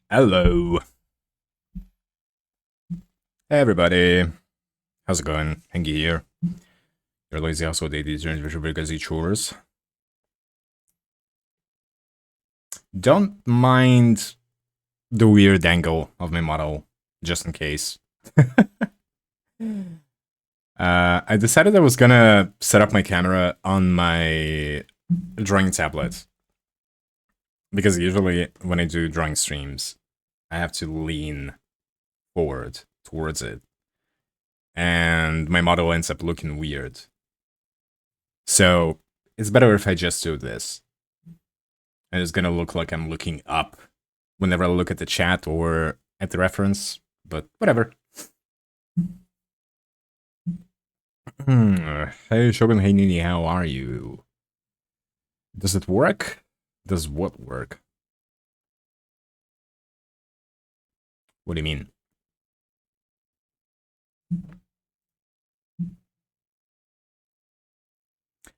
Hello. Hey everybody. How's it going? Hengi here. Your lazy household daily turns visual busy chores. Don't mind the weird angle of my model, just in case. I decided I was gonna set up my camera on my drawing tablet. Because usually when I do drawing streams, I have to lean forward towards it. And my model ends up looking weird. So it's better if I just do this. And it's gonna look like I'm looking up whenever I look at the chat or at the reference, but whatever. Hey Shogun, hey Nini, how are you? Does it work? Does what work? What do you mean?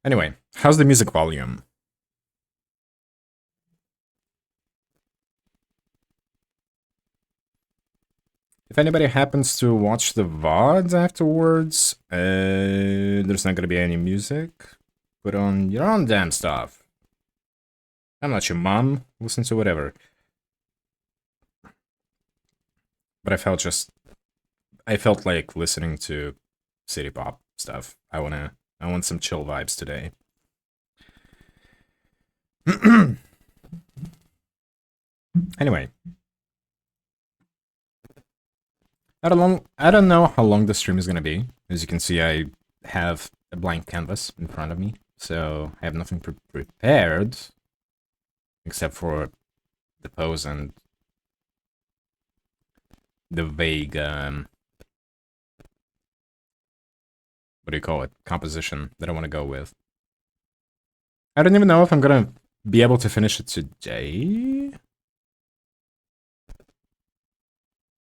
Anyway, how's the music volume? If anybody happens to watch the VOD afterwards, there's not gonna be any music. Put on your own damn stuff. I'm not your mom. Listen to whatever. But I felt like listening to city pop stuff. I want some chill vibes today. Anyway, I don't know how long the stream is gonna be. As you can see, I have a blank canvas in front of me, so I have nothing prepared except for the pose and the vague what do you call it? Composition that I want to go with. I don't even know if I'm gonna be able to finish it today.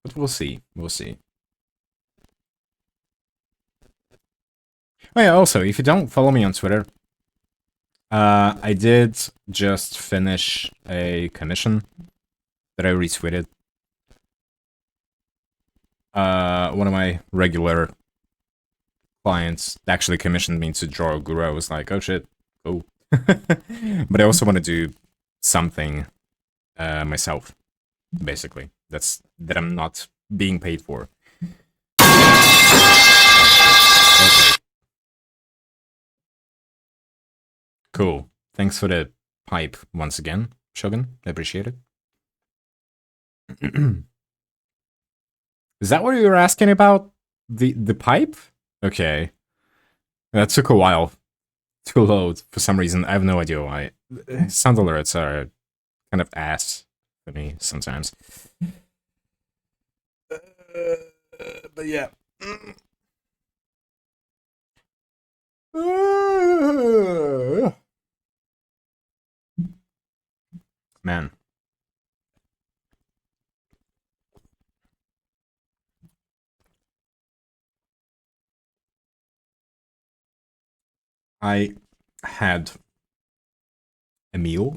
But we'll see. We'll see. Oh yeah, also, if you don't follow me on Twitter, I did just finish a commission that I retweeted. One of my regular clients actually commissioned me to draw a Gura. I was like, oh shit, cool. But I also want to do something myself, basically. That I'm not being paid for. Okay. Cool. Thanks for the pipe once again, Shogun. I appreciate it. Is that what you were asking about? The pipe? Okay. That took a while to load for some reason. I have no idea why. Sound alerts are kind of ass for me sometimes. But yeah. Man. I had a meal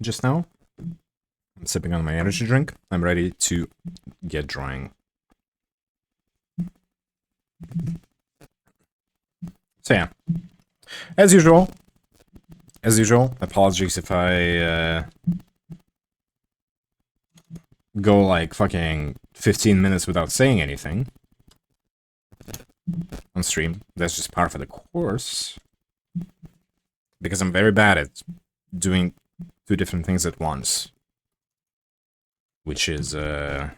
just now. I'm sipping on my energy drink. I'm ready to get drawing. So yeah, as usual, apologies if I go like fucking 15 minutes without saying anything on stream. That's just part of the course. Because I'm very bad at doing two different things at once. Which is, you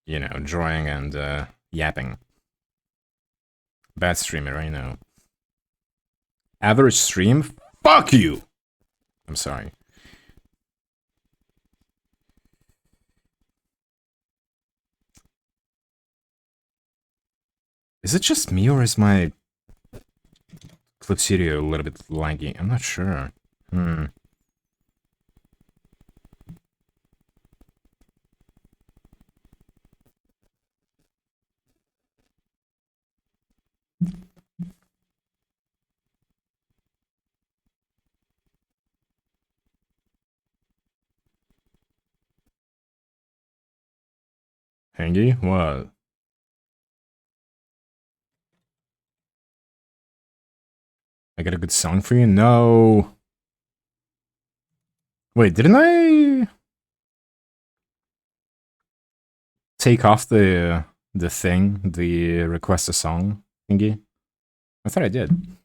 know, drawing and yapping. Bad streamer, I know. Average stream? Fuck you! I'm sorry. Is it just me or is my Clip Studio a little bit laggy? I'm not sure. Hengi? What? I got a good song for you? No. Wait, didn't I take off the thing, the request a song thingy? I thought I did.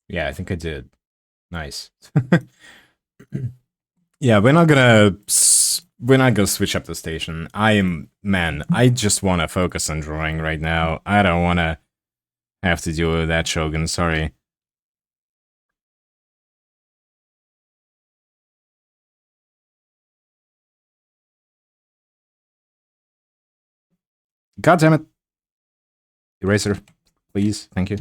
Yeah, I think I did. Nice. Yeah, we're not gonna switch up the station. I just want to focus on drawing right now. I don't want to have to deal with that Shogun. Sorry. God damn it. Eraser, please. Thank you.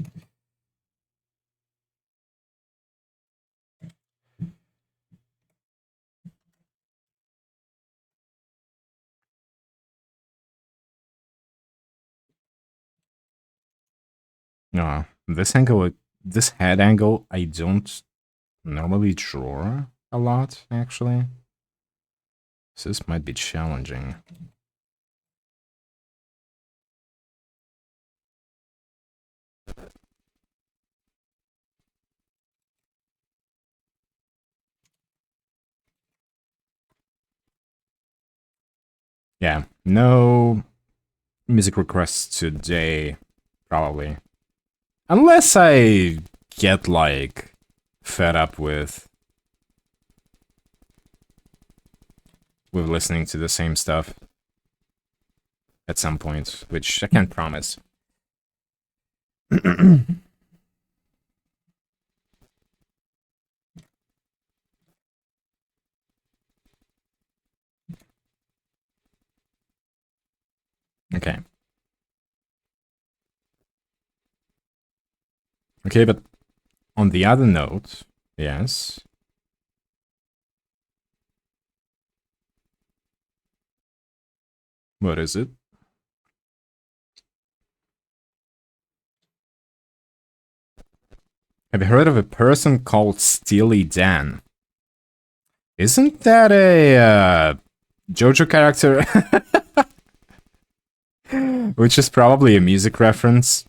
No, this head angle, I don't normally draw a lot, actually. So this might be challenging. Yeah, no music requests today, probably. Unless I get, like, fed up with listening to the same stuff at some point, which I can't promise. Okay. Okay, but on the other note, yes. What is it? Have you heard of a person called Steely Dan? Isn't that a JoJo character? Which is probably a music reference.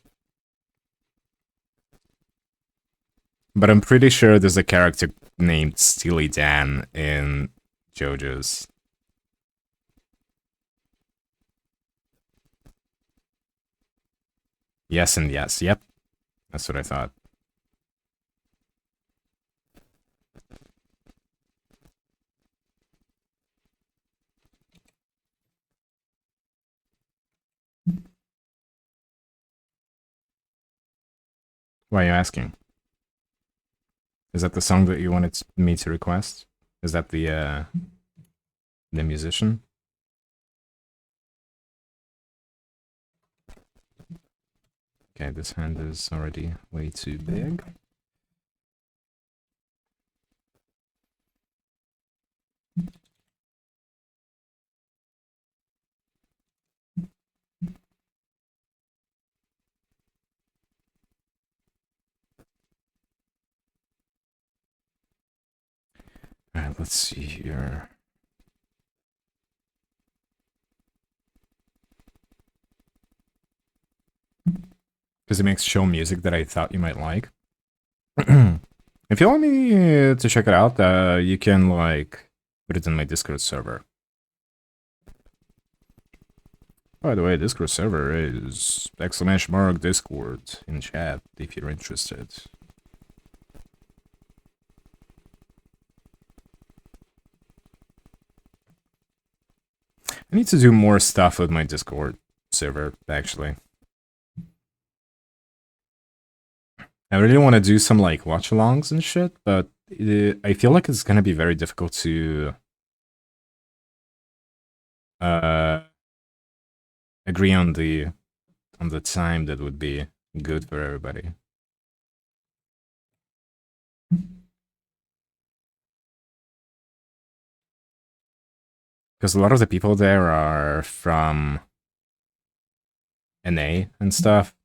But I'm pretty sure there's a character named Steely Dan in JoJo's. Yes and yes. Yep. That's what I thought. Why are you asking? Is that the song that you wanted me to request? Is that the musician? Okay, this hand is already way too big. Alright, let's see here. Because it makes show music that I thought you might like. If you want me to check it out, you can, like, put it in my Discord server. By the way, Discord server is !Discord in chat if you're interested. I need to do more stuff with my Discord server, actually. I really want to do some, like, watch-alongs and shit, but I feel like it's gonna be very difficult to agree on the time that would be good for everybody. Because a lot of the people there are from NA and stuff.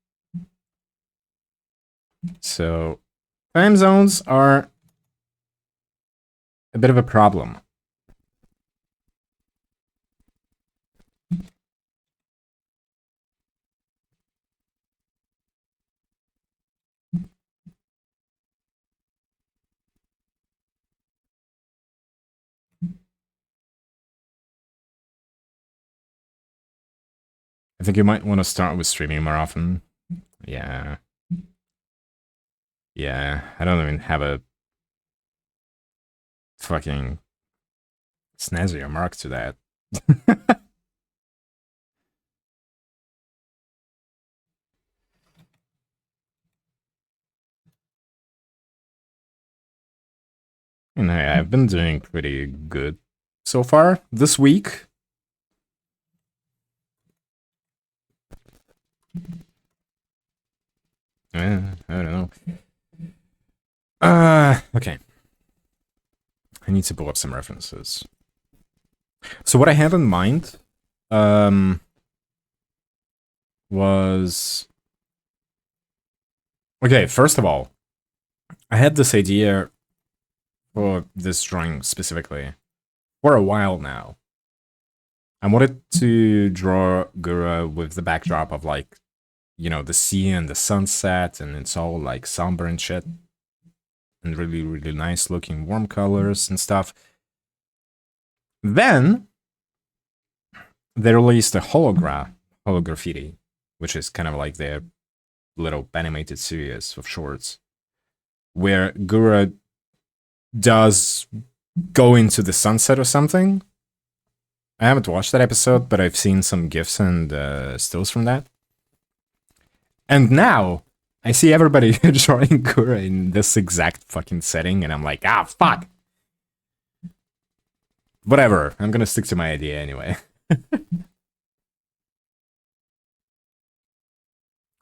So time zones are a bit of a problem. I think you might want to start with streaming more often. Yeah. Yeah, I don't even have a fucking snazzy remark to that. And I've been doing pretty good so far this week. I don't know. Okay. I need to pull up some references. So what I had in mind, was okay. First of all, I had this idea for this drawing specifically for a while now. I wanted to draw Gura with the backdrop of like, you know, the sea and the sunset, and it's all like somber and shit, and really, really nice looking warm colors and stuff. Then they released a holograffiti, which is kind of like their little animated series of shorts, where Gura does go into the sunset or something. I haven't watched that episode, but I've seen some gifs and stills from that. And now I see everybody drawing Gura in this exact fucking setting, and I'm like, ah, fuck. Whatever. I'm gonna stick to my idea anyway.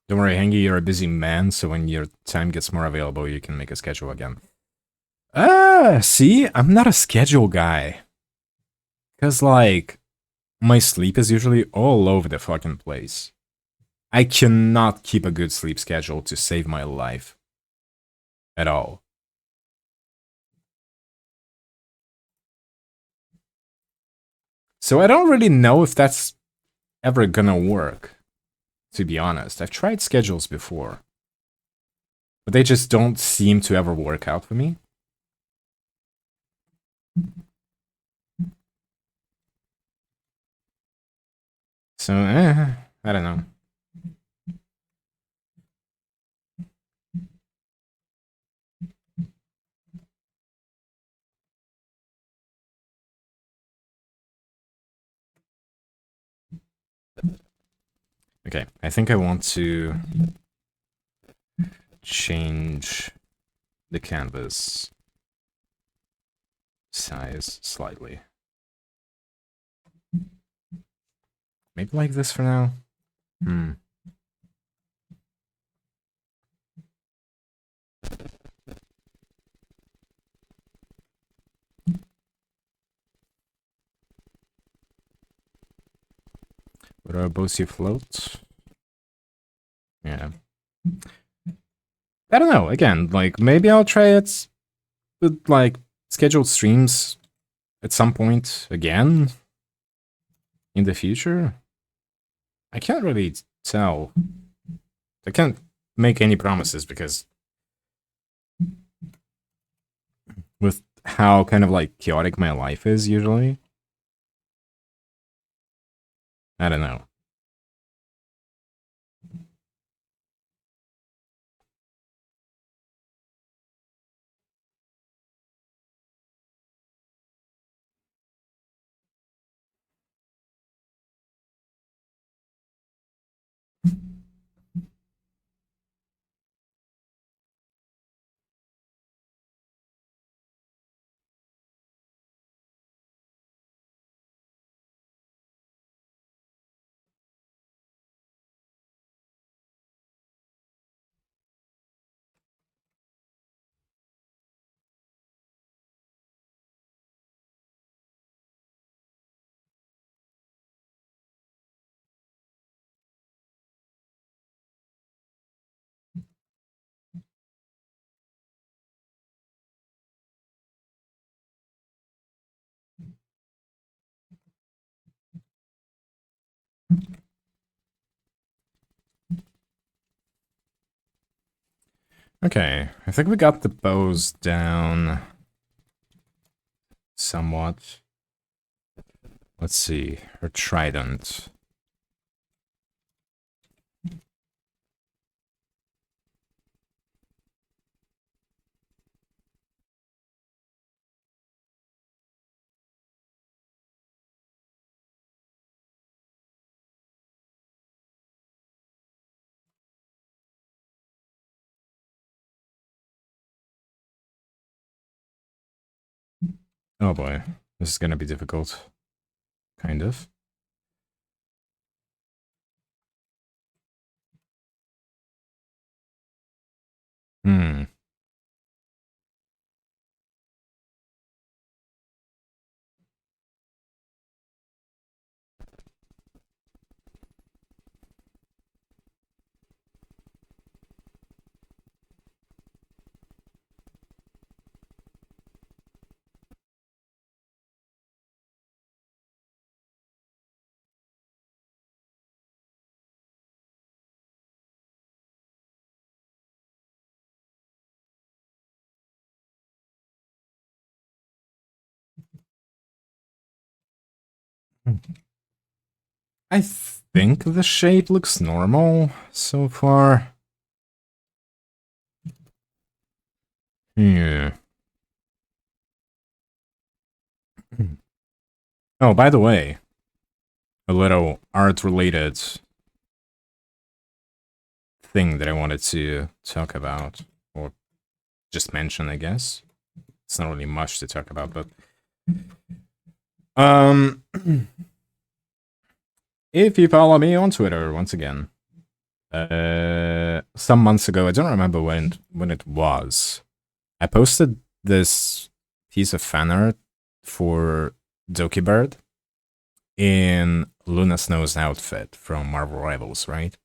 Don't worry, Hengi, you're a busy man, so when your time gets more available, you can make a schedule again. See? I'm not a schedule guy. Because, like, my sleep is usually all over the fucking place. I cannot keep a good sleep schedule to save my life. At all. So I don't really know if that's ever gonna work, to be honest. I've tried schedules before, but they just don't seem to ever work out for me. So, I don't know. Okay, I think I want to change the canvas size slightly. Maybe like this for now. What are both you float? Yeah. I don't know. Again, like maybe I'll try it with like scheduled streams at some point again in the future. I can't really tell. I can't make any promises because with how kind of like chaotic my life is usually. I don't know. Okay, I think we got the bows down somewhat. Let's see, her trident. Oh boy, this is gonna be difficult. Kind of. Hmm. I think the shape looks normal so far. Yeah. Oh, by the way, a little art-related thing that I wanted to talk about, or just mention, I guess. It's not really much to talk about, but um, if you follow me on Twitter, once again, some months ago, I don't remember when it was, I posted this piece of fan art for Doki Bird in Luna Snow's outfit from Marvel Rivals, right?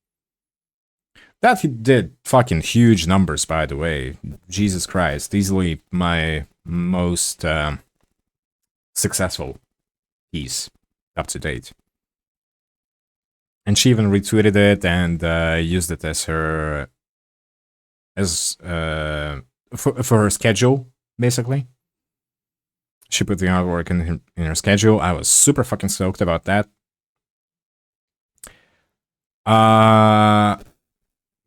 That he did fucking huge numbers, by the way. Jesus Christ, easily my most successful piece up to date. And she even retweeted it and used it as her for her schedule, basically. She put the artwork in her schedule. I was super fucking stoked about that.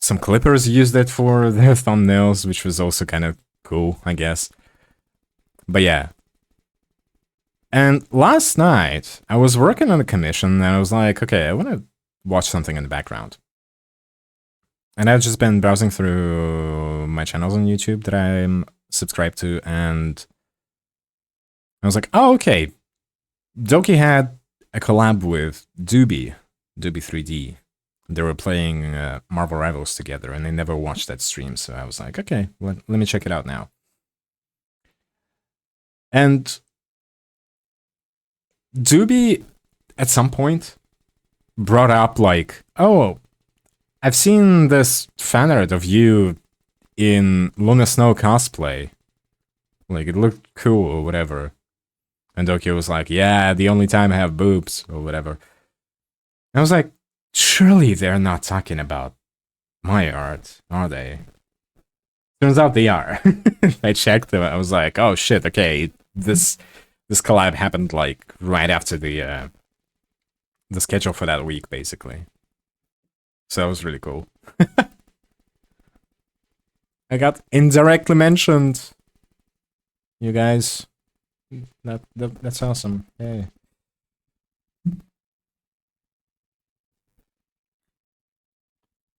Some clippers used it for their thumbnails, which was also kind of cool, I guess. But yeah. And last night, I was working on a commission, and I was like, okay, I want to watch something in the background. And I've just been browsing through my channels on YouTube that I'm subscribed to, and I was like, oh, okay. Doki had a collab with Doobie 3D. They were playing Marvel Rivals together, and I never watched that stream, so I was like, okay, let me check it out now. And Doobie, at some point, brought up like, oh, I've seen this fan art of you in Luna Snow cosplay. Like, it looked cool or whatever. And Doki was like, yeah, the only time I have boobs or whatever. And I was like, surely they're not talking about my art, are they? Turns out they are. I checked them. I was like, oh shit, okay, this collab happened like right after the schedule for that week, basically. So that was really cool. I got indirectly mentioned. You guys, that's awesome. Hey.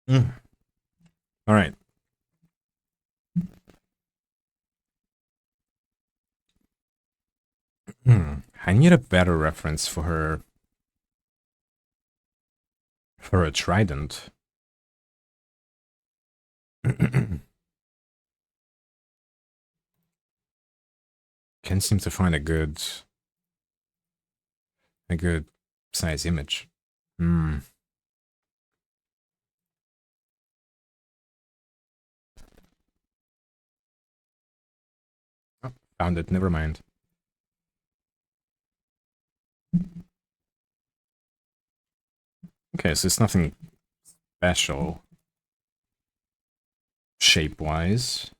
All right. I need a better reference for her. For a trident. Can't seem to find a good size image. Oh, found it, never mind. Okay, so it's nothing special. shape-wise.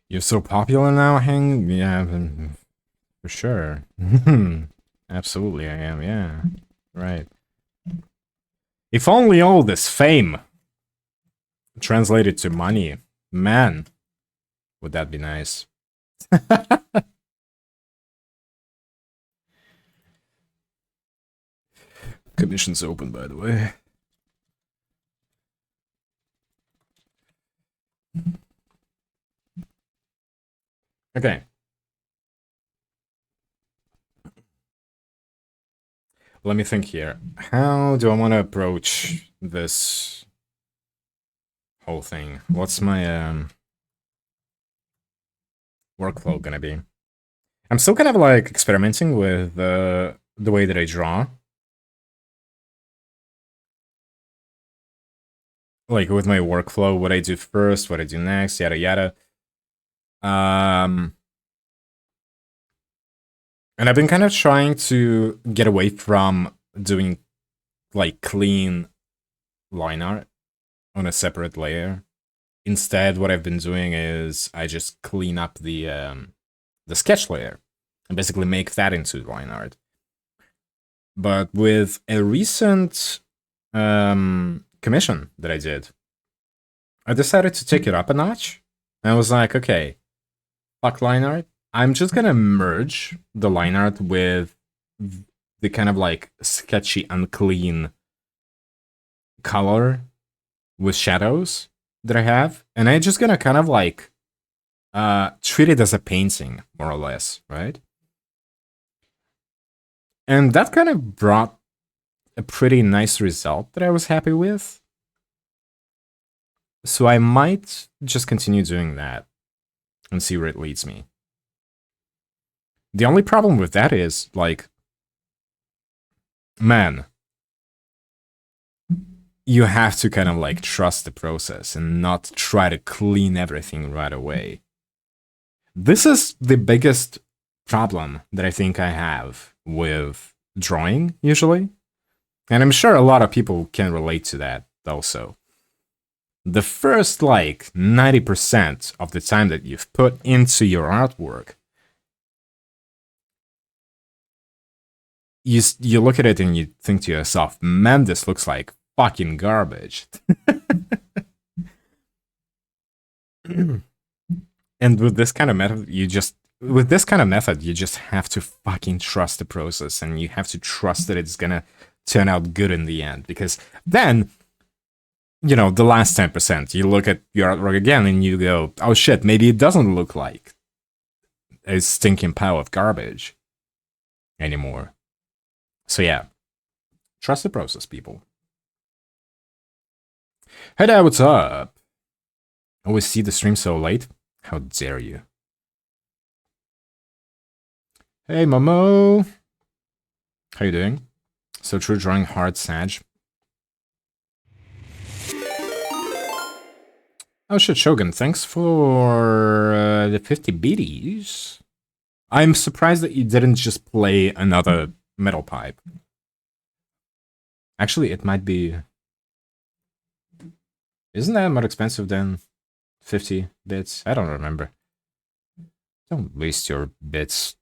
You're so popular now, Heng? Yeah, for sure. Absolutely, I am, yeah. Right. If only all this fame translated to money, man, would that be nice. Commission's open, by the way. Okay. Let me think here. How do I want to approach this whole thing? What's my workflow gonna be? I'm still kind of like experimenting with the way that I draw. Like with my workflow, what I do first, what I do next, yada yada. And I've been kind of trying to get away from doing like clean line art on a separate layer. Instead, what I've been doing is I just clean up the sketch layer and basically make that into line art. But with a recent commission that I did, I decided to take it up a notch. And I was like, okay, fuck line art. I'm just gonna merge the line art with the kind of like sketchy, unclean color with shadows that I have. And I'm just gonna kind of like treat it as a painting, more or less, right? And that kind of brought a pretty nice result that I was happy with. So I might just continue doing that and see where it leads me. The only problem with that is, like, man, you have to kind of like trust the process and not try to clean everything right away. This is the biggest problem that I think I have with drawing, usually. And I'm sure a lot of people can relate to that also. The first, like, 90% of the time that you've put into your artwork, you look at it and you think to yourself, man, this looks like fucking garbage. And with this kind of method, you just have to fucking trust the process, and you have to trust that it's gonna turn out good in the end. Because then, you know, the last 10%, you look at your artwork again and you go, oh shit, maybe it doesn't look like a stinking pile of garbage anymore. So yeah, trust the process, people. Hey there, what's up? Always see the stream so late? How dare you? Hey, Momo! How you doing? So true, drawing hard, Sag. Oh shit, Shogun, thanks for the 50 biddies. I'm surprised that you didn't just play another metal pipe. Actually, it might be... Isn't that more expensive than 50 bits? I don't remember. Don't waste your bits.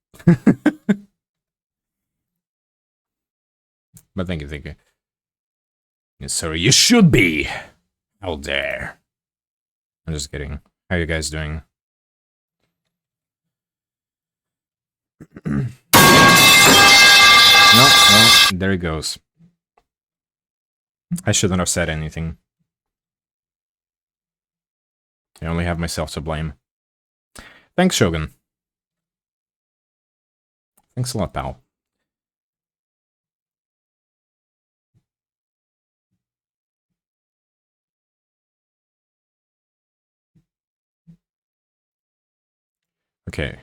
But thank you, thank you. Yes, sorry, you should be! How dare. I'm just kidding. How are you guys doing? No, there he goes. I shouldn't have said anything. I only have myself to blame. Thanks, Shogun. Thanks a lot, pal. Okay.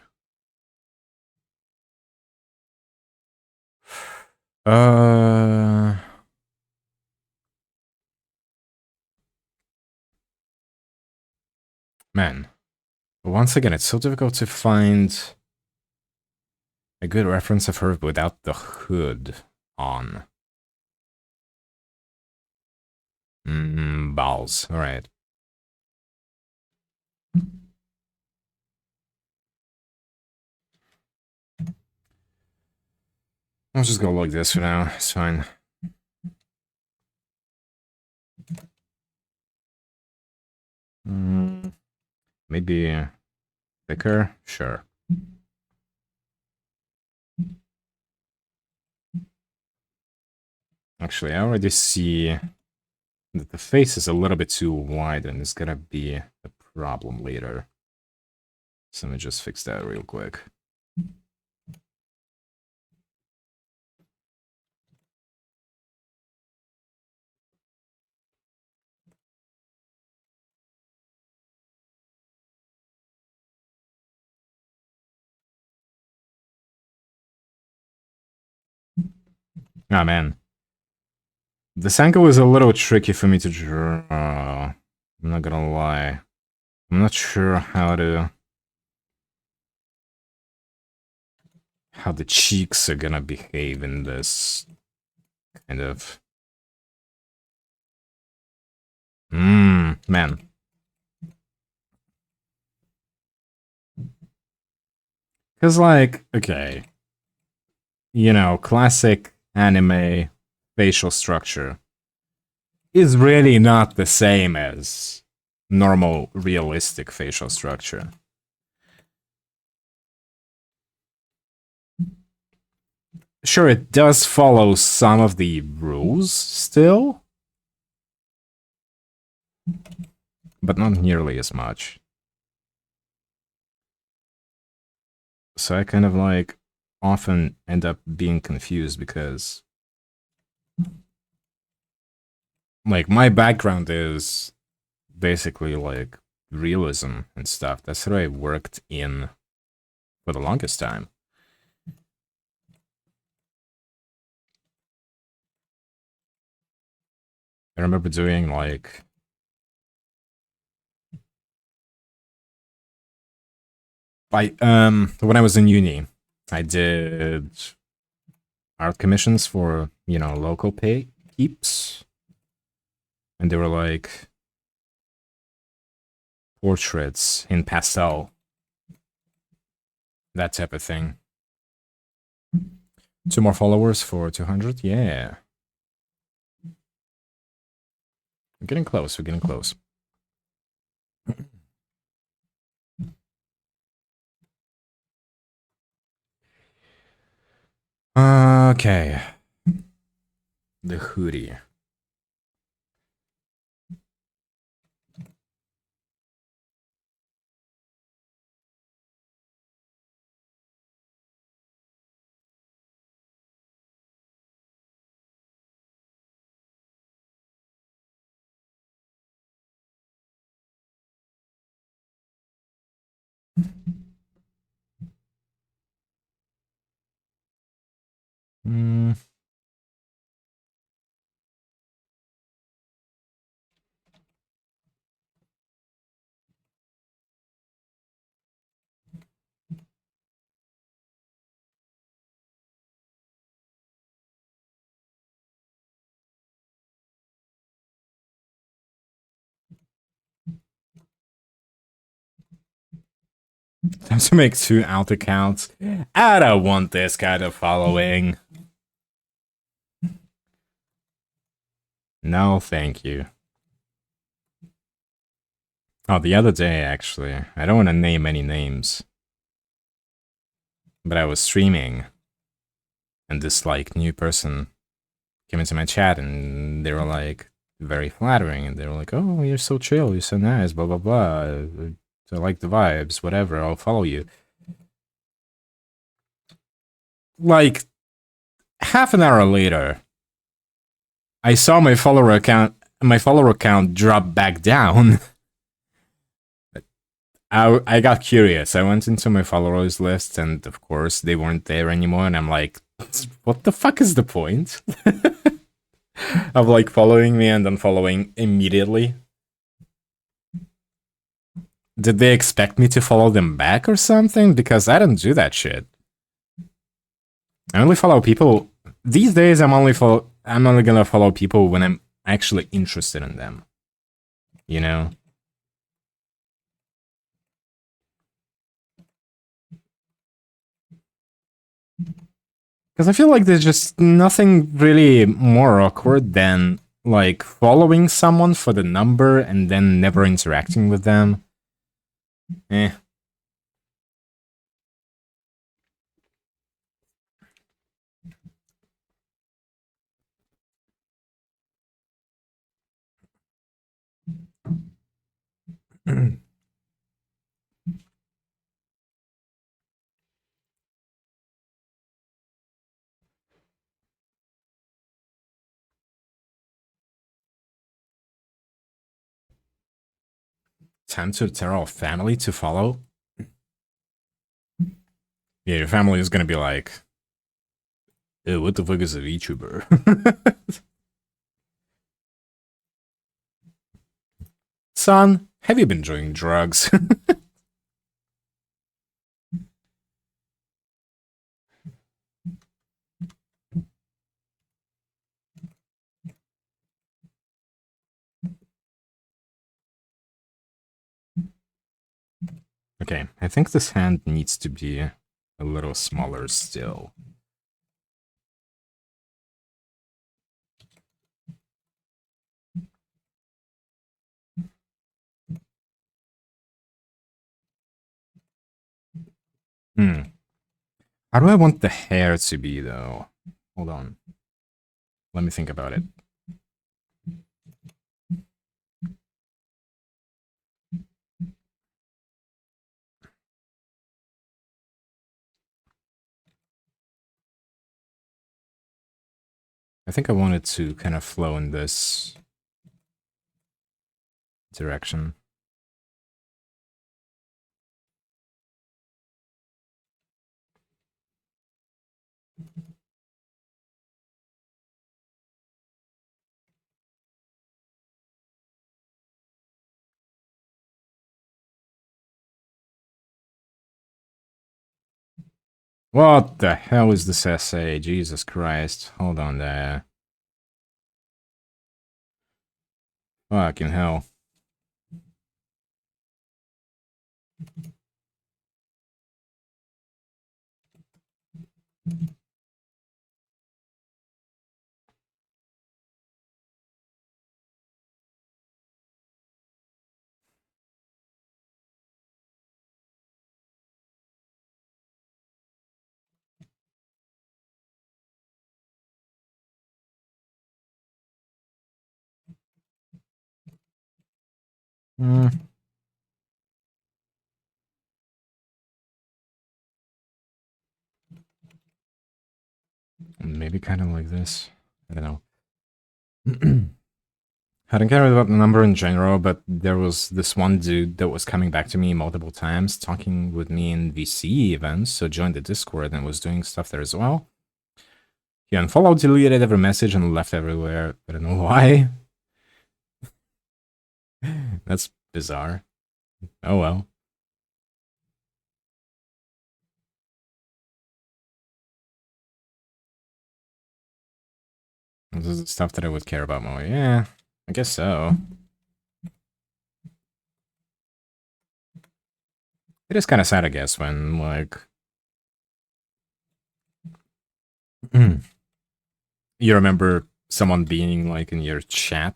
Man. Once again, it's so difficult to find A good reference of her without the hood on. Balls. Alright. I'll just go like this for now. It's fine. Maybe thicker? Sure. Actually, I already see that the face is a little bit too wide and it's gonna be a problem later. So let me just fix that real quick. Oh man. This angle is a little tricky for me to draw. I'm not gonna lie. I'm not sure how the cheeks are gonna behave in this kind of... man. Because, like, okay. You know, classic anime facial structure is really not the same as normal, realistic facial structure. Sure, it does follow some of the rules still, but not nearly as much. So I kind of like often end up being confused because like my background is basically like realism and stuff. That's what I worked in for the longest time. I remember doing like when I was in uni, I did art commissions for, you know, local peeps. And they were like portraits in pastel. That type of thing. 2 more followers for 200? Yeah. We're getting close, we're getting close. Okay. The hoodie. Time to make 2 alt accounts. I don't want this kind of following. No, thank you. Oh, the other day, actually. I don't want to name any names. But I was streaming. And this, like, new person came into my chat and they were, like, very flattering. And they were like, oh, you're so chill, you're so nice, blah, blah, blah. I like the vibes, whatever, I'll follow you. Like, half an hour later, I saw my follower account drop back down. I got curious. I went into my followers list, and of course, they weren't there anymore. And I'm like, what the fuck is the point of like following me and unfollowing immediately? Did they expect me to follow them back or something? Because I don't do that shit. I only follow people these days. I'm only gonna follow people when I'm actually interested in them. You know? Because I feel like there's just nothing really more awkward than like following someone for the number and then never interacting with them. Eh. Time to tell our family to follow? Yeah, your family is gonna be like, ew, what the fuck is a VTuber? Son, have you been doing drugs? Okay, I think this hand needs to be a little smaller still. How do I want the hair to be, though? Hold on. Let me think about it. I think I want it to kind of flow in this direction. What the hell is this essay? Jesus Christ. Hold on there. Fucking hell. Maybe kind of like this. I don't know. I don't care about the number in general, but there was this one dude that was coming back to me multiple times, talking with me in VC events, so joined the Discord and was doing stuff there as well. He unfollowed, deleted every message, and left everywhere. I don't know why. That's bizarre. Oh well. This is stuff that I would care about more. Yeah, I guess so. It is kind of sad, I guess, when, like... you remember someone being, like, in your chat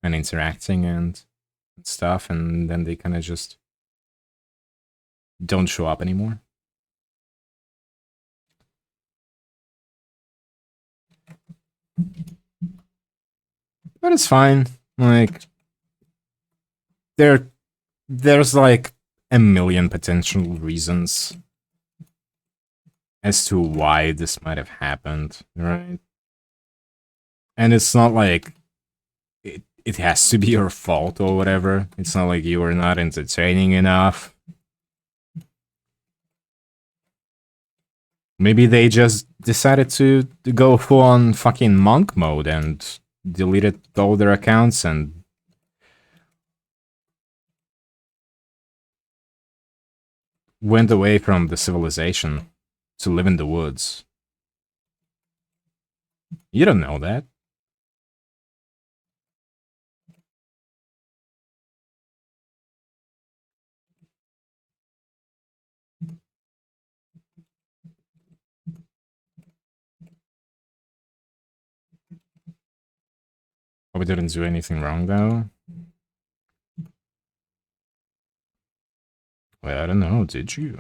and interacting and stuff, and then they kind of just don't show up anymore. But it's fine. Like, there's like a million potential reasons as to why this might have happened, right? And it's not like it has to be your fault or whatever. It's not like you were not entertaining enough. Maybe they just decided to go full on fucking monk mode and deleted all their accounts and went away from the civilization to live in the woods. You don't know that. Oh, we didn't do anything wrong, though. Well, I don't know, did you?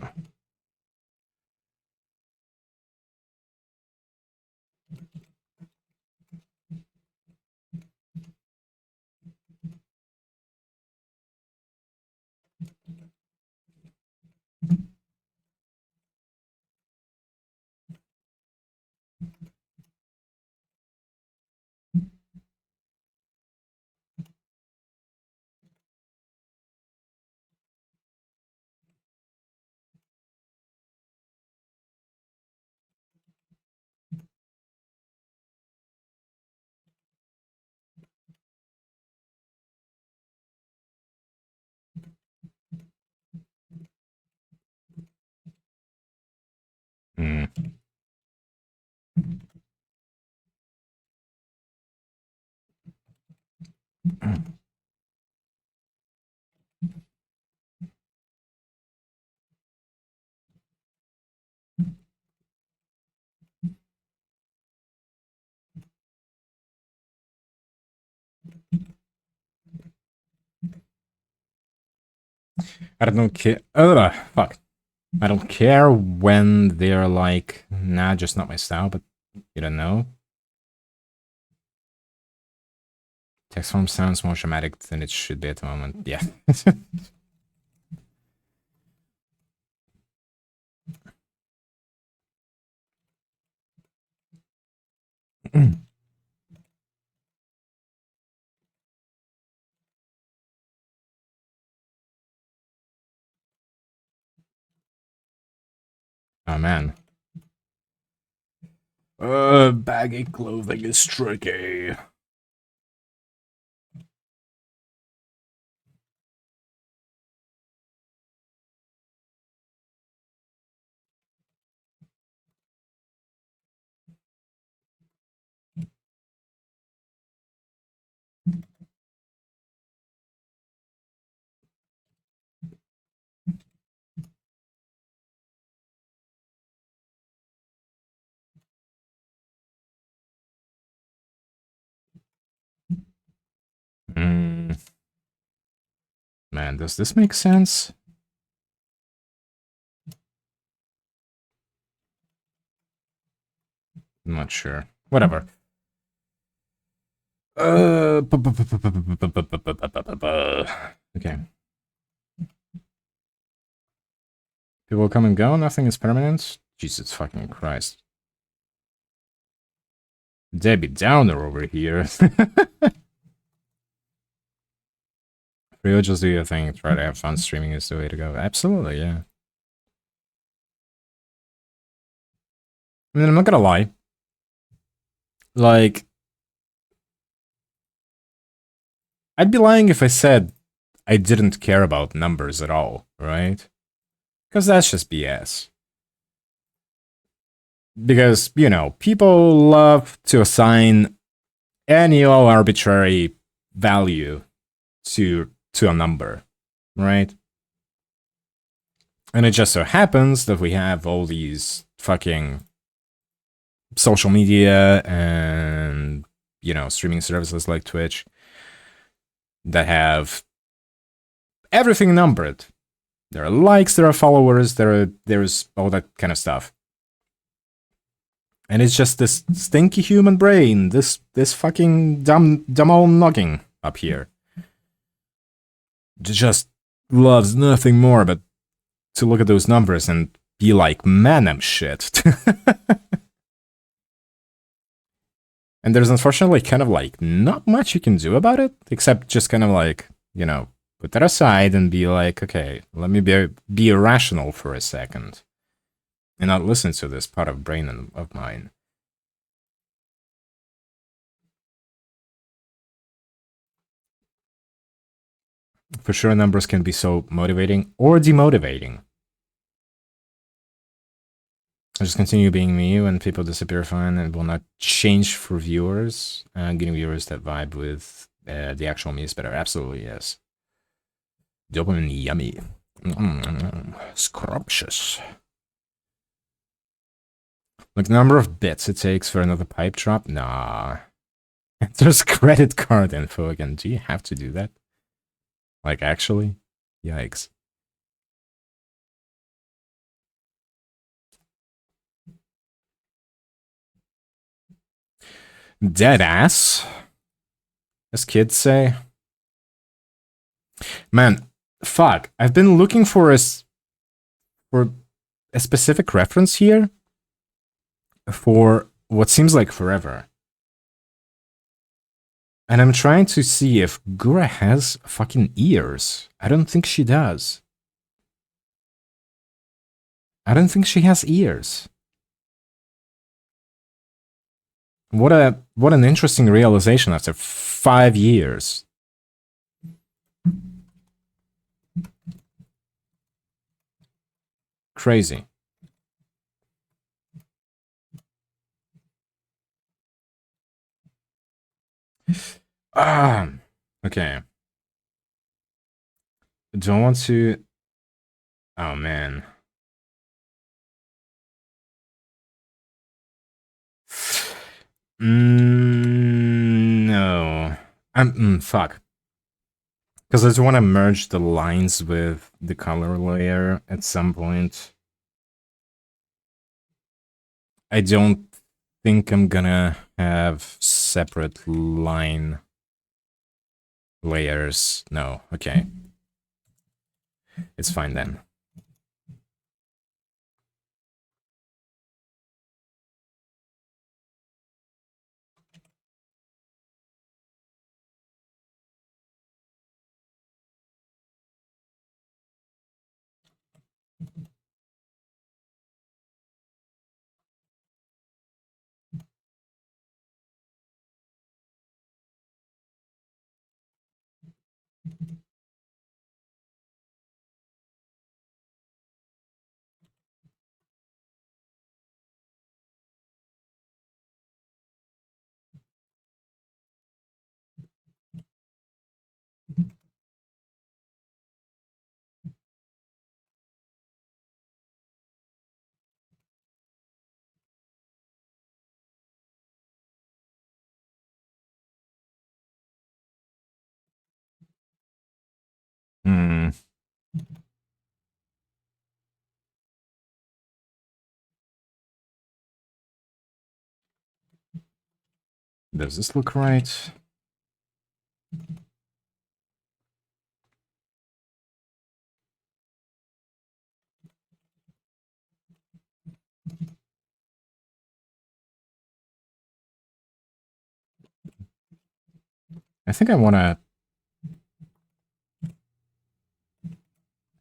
Hmm. I don't care. Fuck. I don't care when they're like, nah, just not my style, but you don't know. Text form sounds more dramatic than it should be at the moment. Yeah. Oh man. Baggy clothing is tricky. Mm. Man, does this make sense? I'm not sure. Whatever. Okay. People come and go, nothing is permanent. Jesus fucking Christ. Debbie Downer over here. Rio, just do your thing. Try to have fun. Streaming is the way to go. Absolutely, yeah. I mean, I'm not gonna lie. Like, I'd be lying if I said I didn't care about numbers at all, right? Because that's just BS. Because, you know, people love to assign any all arbitrary value to a number, right? And it just so happens that we have all these fucking social media and, you know, streaming services like Twitch that have everything numbered. There are likes, there are followers, there's all that kind of stuff. And it's just this stinky human brain, this fucking dumb old noggin up here. Just loves nothing more but to look at those numbers and be like, man, I'm shit. And there's unfortunately kind of like not much you can do about it, except just kind of like, you know, put that aside and be like, okay, let me be irrational for a second and not listen to this part of brain of mine. For sure, numbers can be so motivating or demotivating. I'll just continue being me. When people disappear, fine, and will not change for viewers. Getting viewers that vibe with the actual me is better. Absolutely, yes. Dopamine, yummy. Scrumptious. Like the number of bits it takes for another pipe drop? Nah. There's credit card info again. Do you have to do that? Like, actually? Yikes. Dead ass, as kids say. Man, fuck. I've been looking for a specific reference here for what seems like forever. And I'm trying to see if Gura has fucking ears. I don't think she does. I don't think she has ears. What an interesting realization after 5 years. Crazy. Okay. Don't want to. Oh man. No. Fuck. Because I just want to merge the lines with the color layer at some point. I don't think I'm gonna have separate line layers. No, okay. It's fine then. Hmm. Does this look right? I think I want to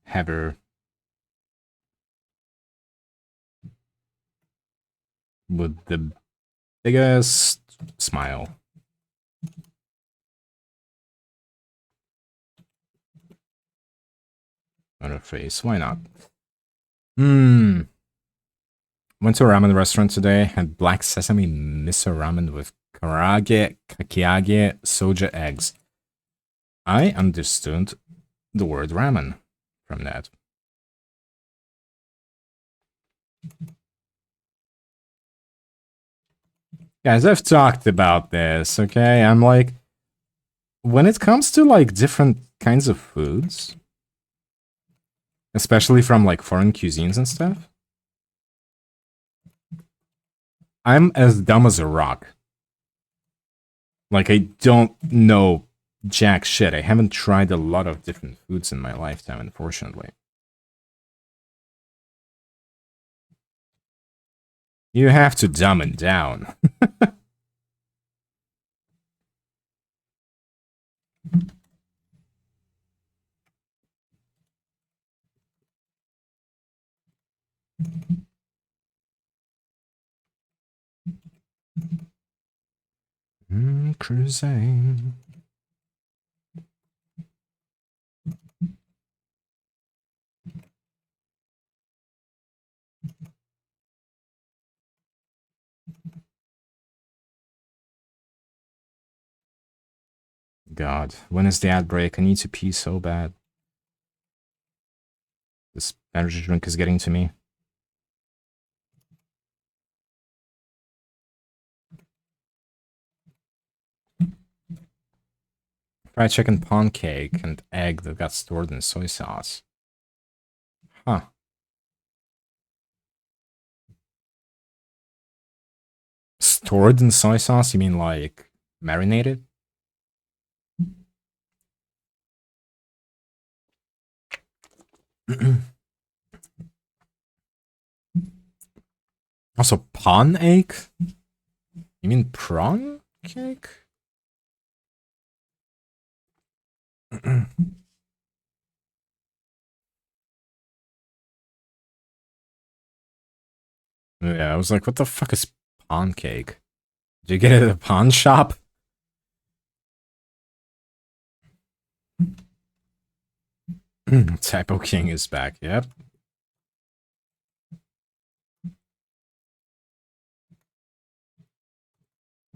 have her with the biggest smile on her face. Why not? Went to a ramen restaurant today. Had black sesame miso ramen with karage, kakiage, soja eggs. I understood the word ramen from that. Guys, I've talked about this, okay? I'm like, when it comes to like different kinds of foods, especially from like foreign cuisines and stuff, I'm as dumb as a rock. Like, I don't know jack shit. I haven't tried a lot of different foods in my lifetime, unfortunately. You have to dumb it down. Cruising. god. When is the ad break? I need to pee so bad. This energy drink is getting to me. Fried chicken pound cake and egg that got stored in soy sauce. Huh. Stored in soy sauce? You mean like marinated? Also, pawn egg? You mean prawn cake? Yeah, I was like, what the fuck is pawn cake? Did you get it at a pawn shop? Typo King is back, yep.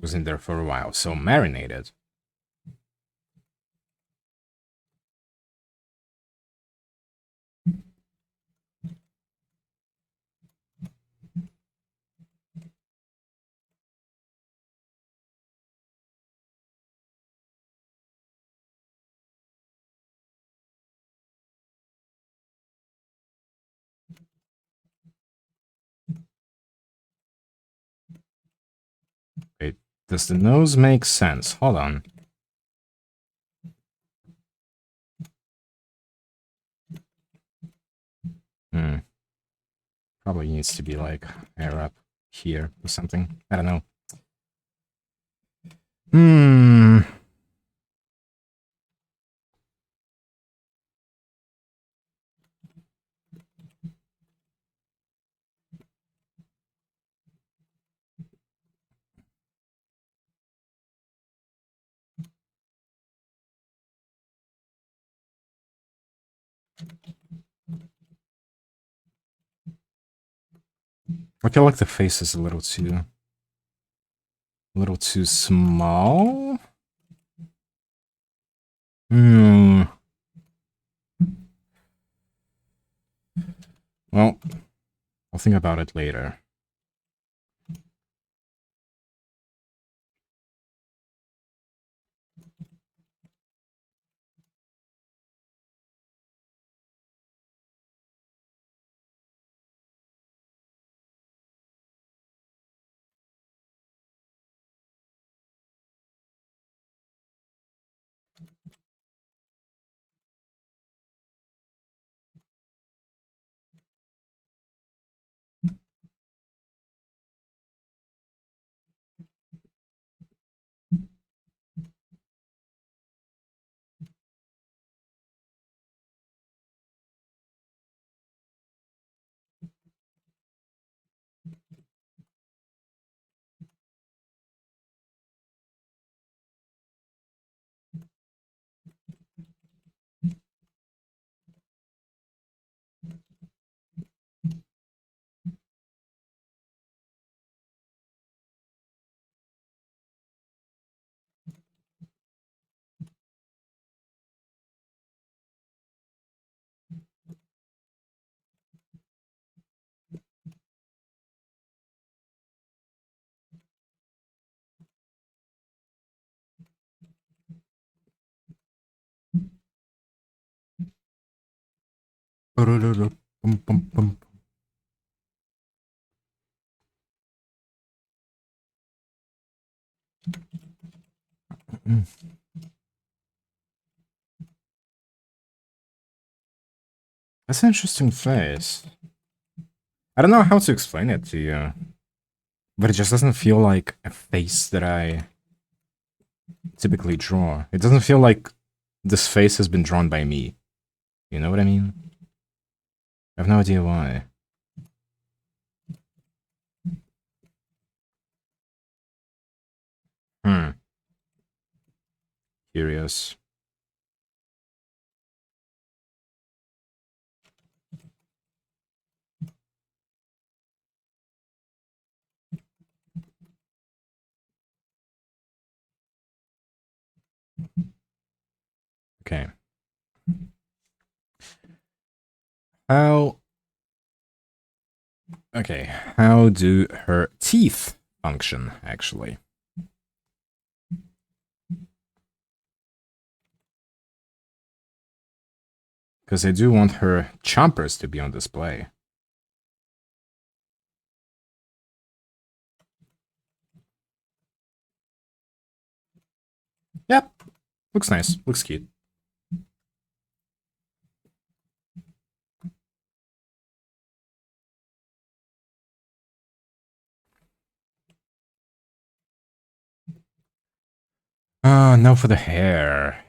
Was in there for a while, so marinated. Wait, does the nose make sense? Hold on. Hmm. Probably needs to be like higher up here or something. I don't know. Hmm. I feel like the face is a little too small. Hmm. Well, I'll think about it later. That's an interesting face. I don't know how to explain it to you, but it just doesn't feel like a face that I typically draw. It doesn't feel like this face has been drawn by me. You know what I mean? I have no idea why. Hmm. Curious. Okay. How... Okay, how do her teeth function, actually? Because I do want her chompers to be on display. Yep, looks nice, looks cute. Now for the hair.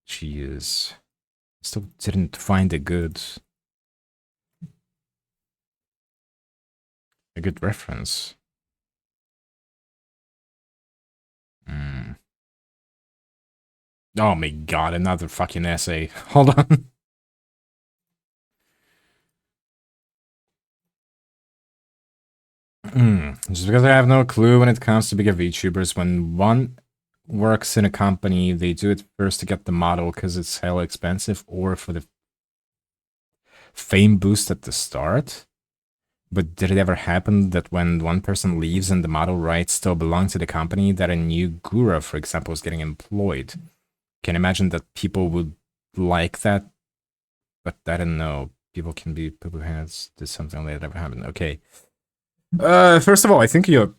Jeez. Still didn't find a good reference. Oh my god, another fucking essay. Hold on. Just because I have no clue when it comes to bigger VTubers, when one works in a company, they do it first to get the model because it's hella expensive, or for the fame boost at the start. But did it ever happen that when one person leaves and the model rights still belong to the company, that a new Gura, for example, is getting employed? Can imagine that people would like that, but I don't know. People can be people who has did something like that ever happened. Okay. First of all, I think you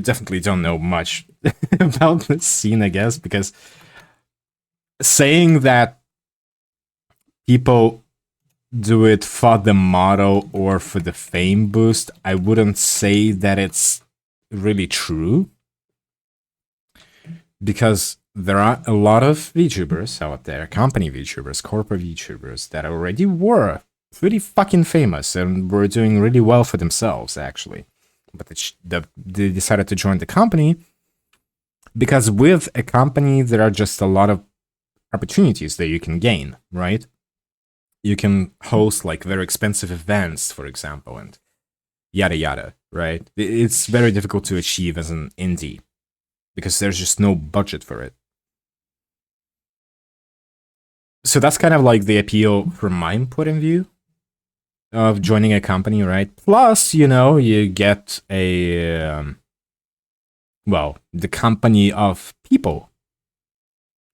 definitely don't know much about this scene, I guess, because saying that people do it for the model or for the fame boost, I wouldn't say that it's really true. Because there are a lot of VTubers out there, company VTubers, corporate VTubers, that already were pretty fucking famous and were doing really well for themselves, actually. But they decided to join the company because with a company, there are just a lot of opportunities that you can gain, right? You can host like very expensive events, for example, and yada yada, right? It's very difficult to achieve as an indie because there's just no budget for it. So that's kind of like the appeal from my point of view of joining a company, right? Plus, you get the company of people,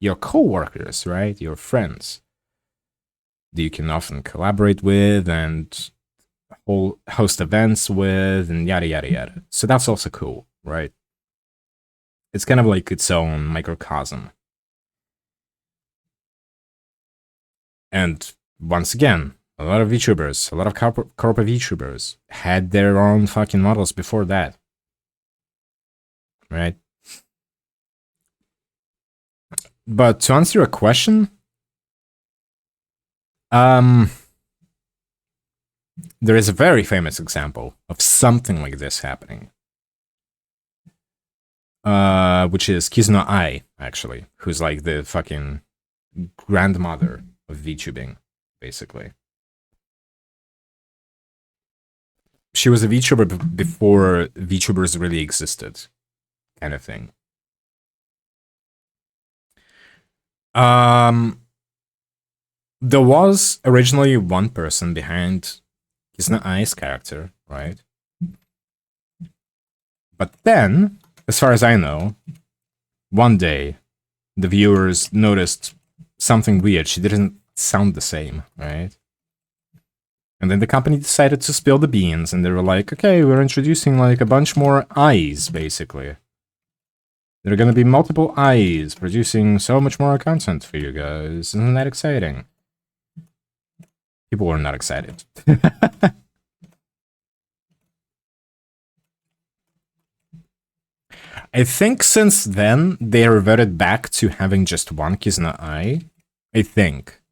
your coworkers, right? Your friends that you can often collaborate with and host events with and yada, yada, yada. So that's also cool, right? It's kind of like its own microcosm. And once again, a lot of VTubers, a lot of corporate VTubers had their own fucking models before that. Right? But to answer your question, there is a very famous example of something like this happening. Which is Kizuno Ai, actually, who's like the fucking grandmother of VTubing, basically. She was a VTuber before VTubers really existed, kind of thing. There was originally one person behind Kizuno Ai's character, right? But then, as far as I know, one day the viewers noticed something weird. She didn't sound the same, right? And then the company decided to spill the beans, and they were like, okay, we're introducing like a bunch more eyes, basically. There are gonna be multiple eyes producing so much more content for you guys. Isn't that exciting? People were not excited. I think since then, they reverted back to having just one Kizuno Ai. I think.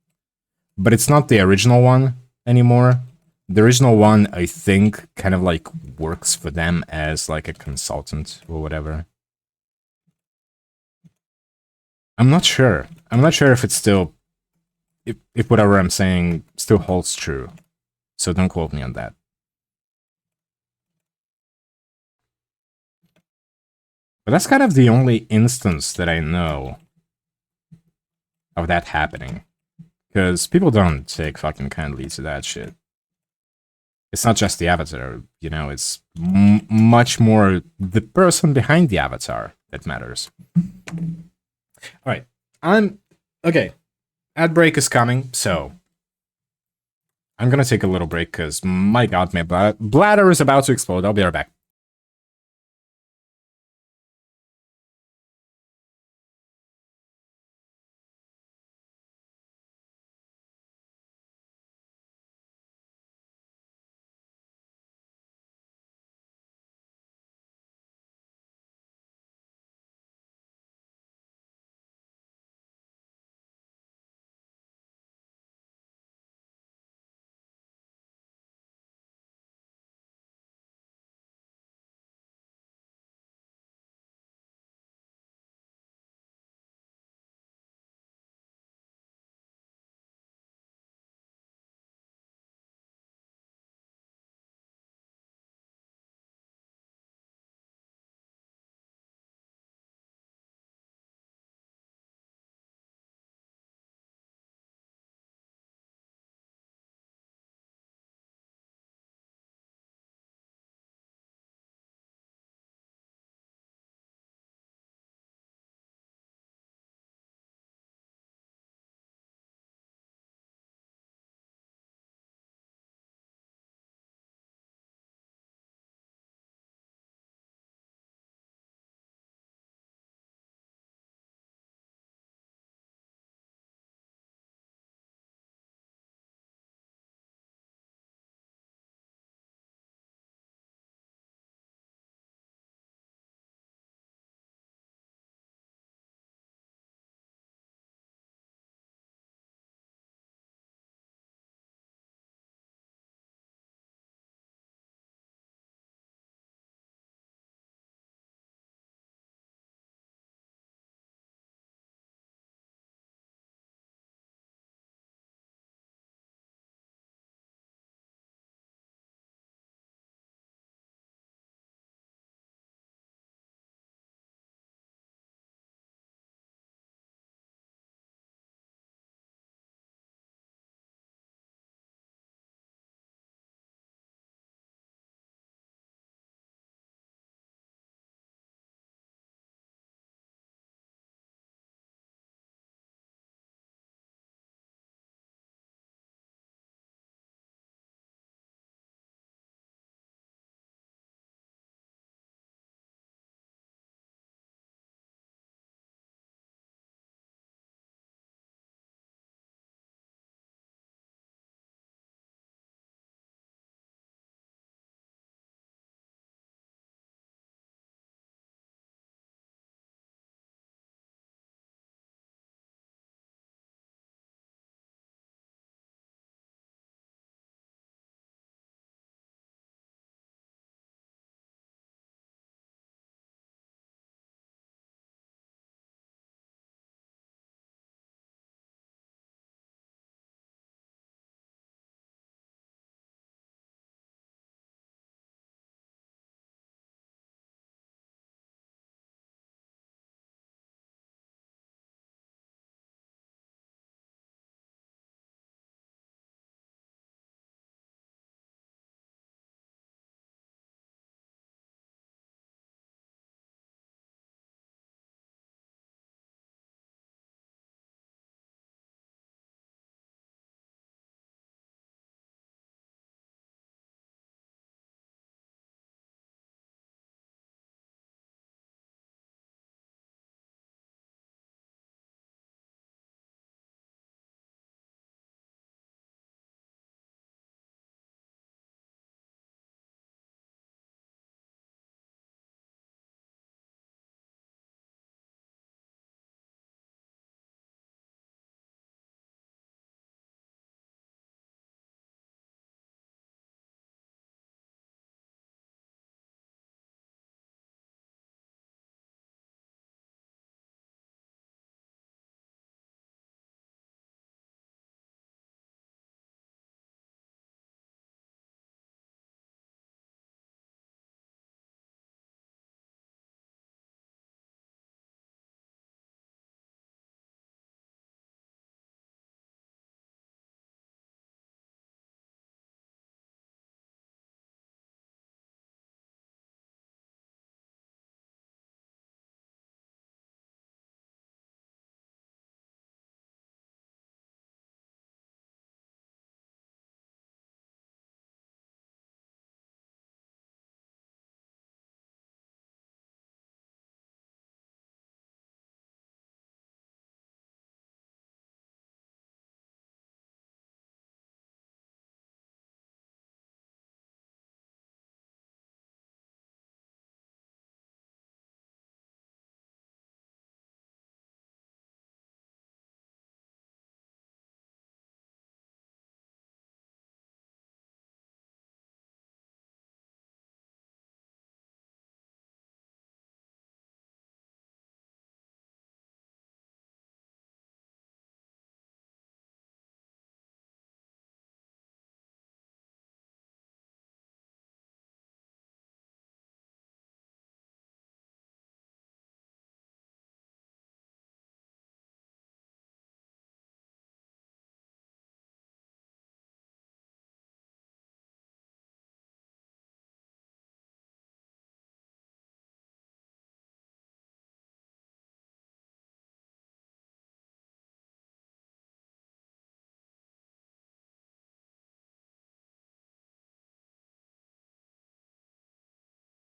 But it's not the original one anymore. The original one, I think, kind of like works for them as like a consultant or whatever. I'm not sure. I'm not sure if it's still... If whatever I'm saying still holds true. So don't quote me on that. But that's kind of the only instance that I know of that happening. Because people don't take fucking kindly to that shit. It's not just the avatar, you know, it's much more the person behind the avatar that matters. Alright, okay. Ad break is coming, so I'm gonna take a little break because, my god, my bladder is about to explode. I'll be right back.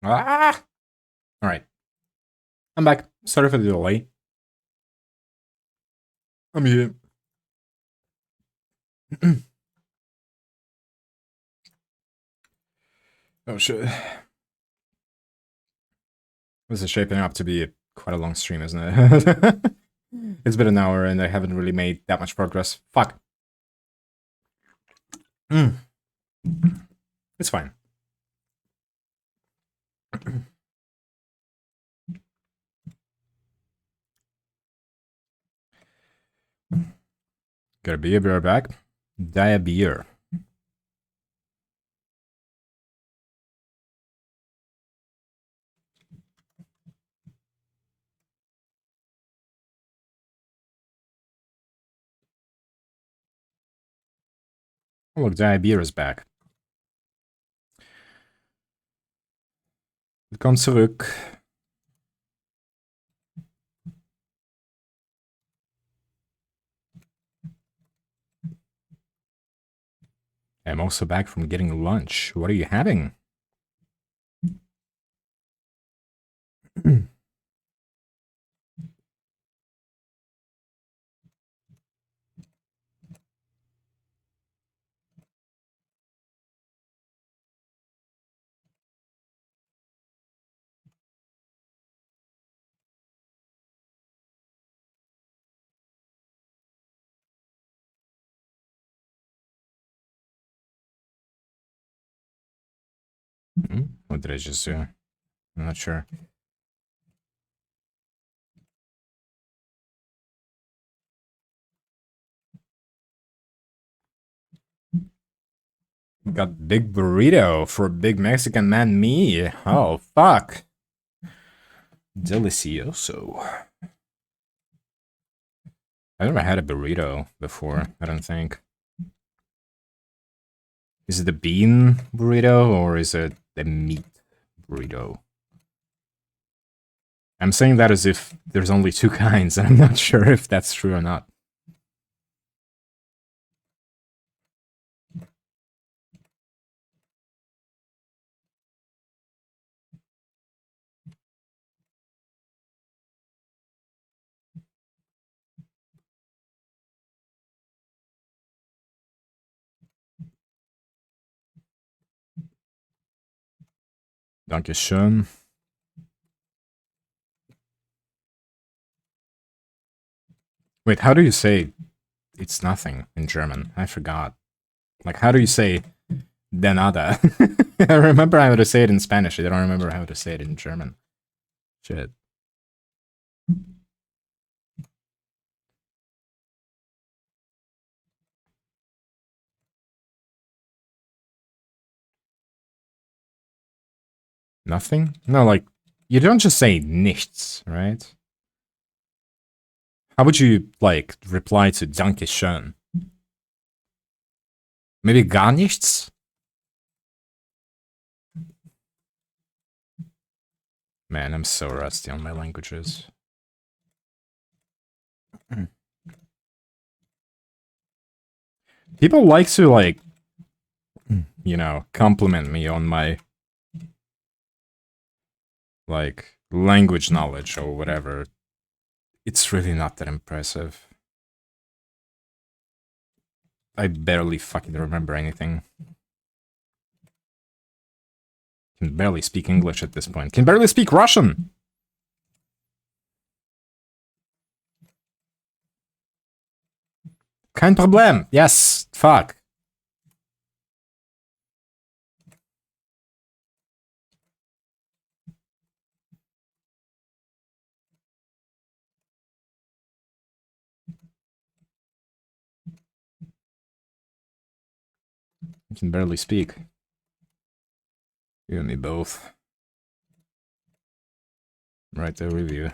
Ah! Alright. I'm back. Sorry for the delay. I'm here. Oh shit. This is shaping up to be quite a long stream, isn't it? It's been an hour and I haven't really made that much progress. Fuck. It's fine. Got a beer, be right back. Die a beer. Oh, look, die a beer is back. Willkommen zurück. I'm also back from getting lunch. What are you having? What did I just do? I'm not sure. Got big burrito for a big Mexican man me. Oh, fuck. Delicioso. I've never had a burrito before, I don't think. Is it the bean burrito or is it the meat burrito? I'm saying that as if there's only two kinds, and I'm not sure if that's true or not. Dankeschön. Wait, how do you say it's nothing in German? I forgot. Like, how do you say de nada? I remember how to say it in Spanish. I don't remember how to say it in German. Shit. Nothing? No, like, you don't just say nichts, right? How would you, like, reply to Dankeschön? Maybe gar nichts? Man, I'm so rusty on my languages. People like to, like, you know, compliment me on my, like, language knowledge or whatever. It's really not that impressive. I barely fucking remember anything. Can barely speak English at this point. Can barely speak Russian! Kein Problem! Yes! Fuck! I can barely speak. You and me both. Right there with you.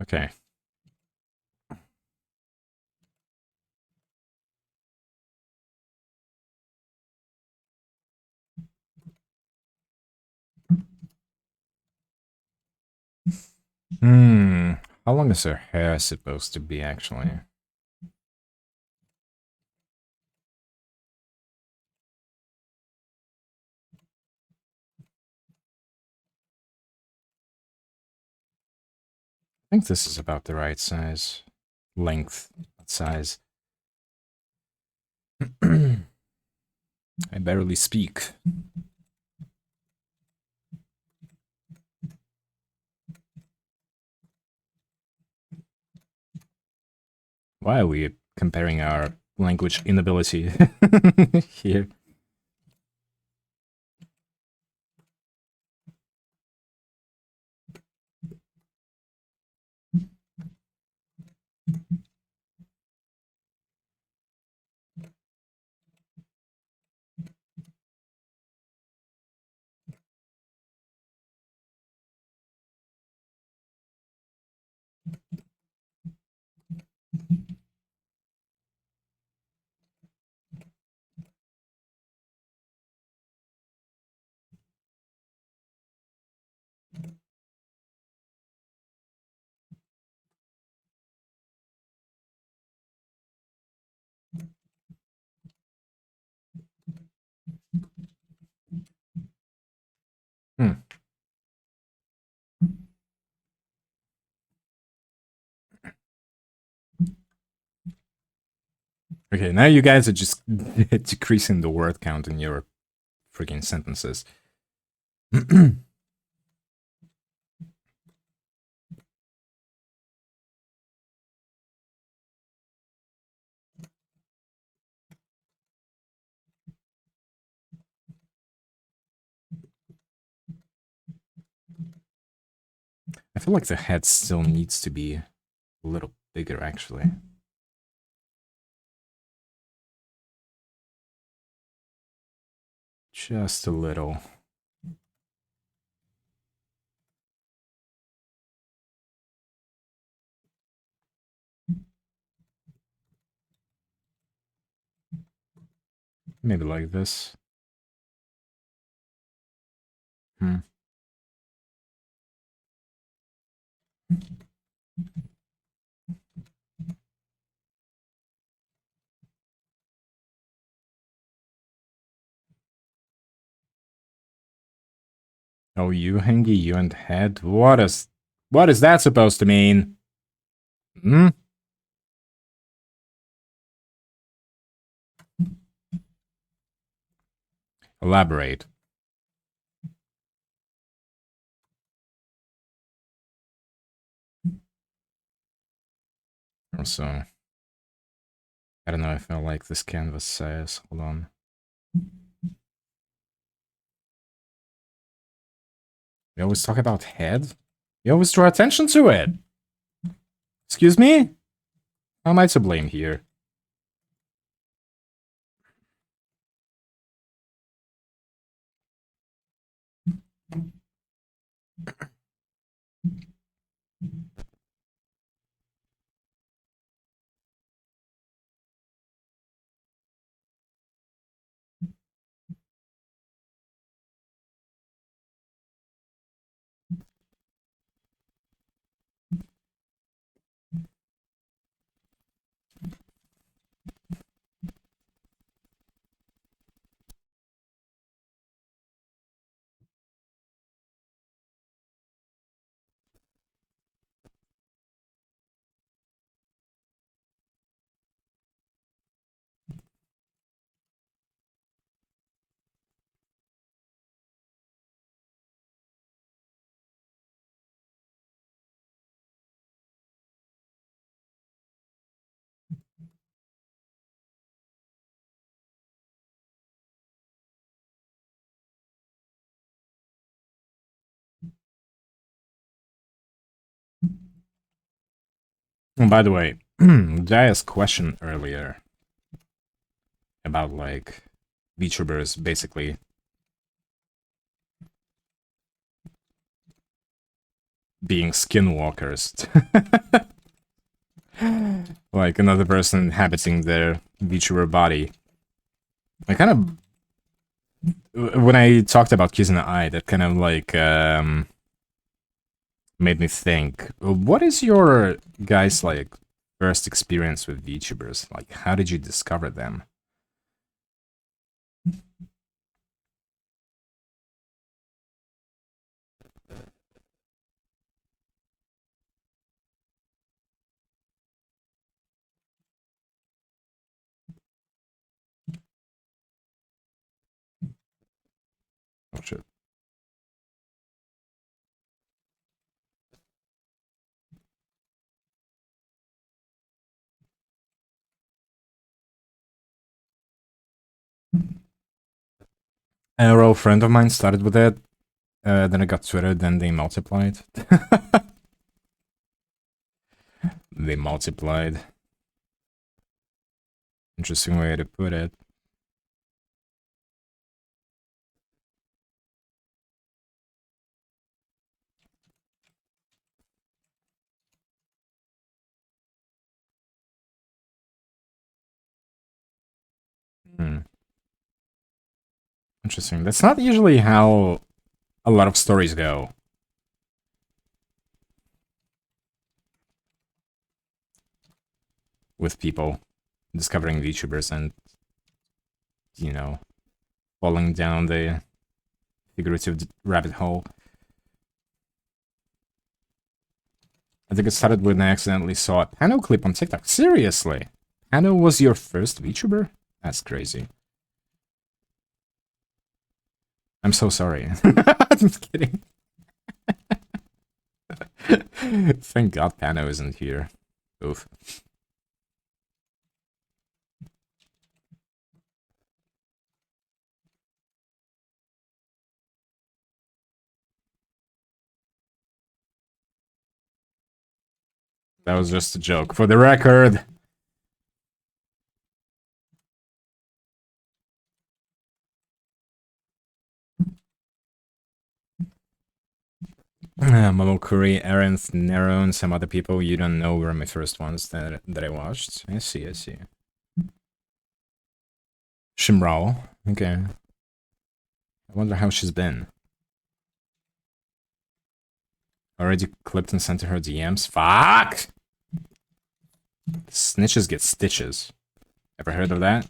Okay. How long is her hair supposed to be, actually? I think this is about the right size. Length, not size. I barely speak. Why are we comparing our language inability here? Hmm. Okay, now you guys are just decreasing the word count in your freaking sentences. I feel like the head still needs to be a little bigger, actually. Just a little. Maybe like this. Hmm. Oh, you, Hengi, you and head? What is that supposed to mean? Hmm? Elaborate. Also, I don't know if I like this canvas size. Hold on. We always talk about head? You always draw attention to it! Excuse me? How am I to blame here? And by the way, Jaya's question earlier about, like, VTubers, basically. being skinwalkers. Like another person inhabiting their VTuber body. I kind of, when I talked about Kissing the Eye, that kind of like made me think, what is your guys like first experience with VTubers? Like, how did you discover them? Oh shit. A real friend of mine started with it, then it got Twitter, then they multiplied. They multiplied. Interesting way to put it. Hmm. Interesting. That's not usually how a lot of stories go. With people discovering VTubers and, you know, falling down the figurative rabbit hole. I think it started when I accidentally saw a Pano clip on TikTok. Seriously? Pano was your first VTuber? That's crazy. I'm so sorry. I'm just kidding. Thank God Pano isn't here. Oof. That was just a joke. For the record. Momokuri, Arenth, Nero, and some other people you don't know were my first ones that I watched. I see, I see. Shimral. Okay. I wonder how she's been. Already clipped and sent to her DMs? Fuck! Snitches get stitches. Ever heard of that?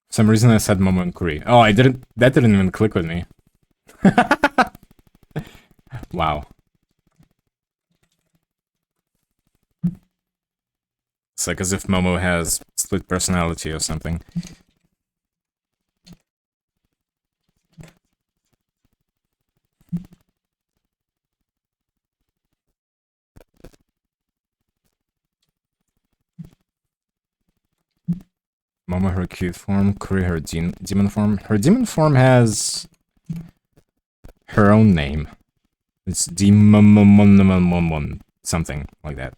For some reason I said Momo and Kuri. Oh, I didn't. That didn't even click with me. Wow. It's like as if Momo has split personality or something. Momo her cute form, Kuri her demon form. Her demon form has her own name. It's demon something like that.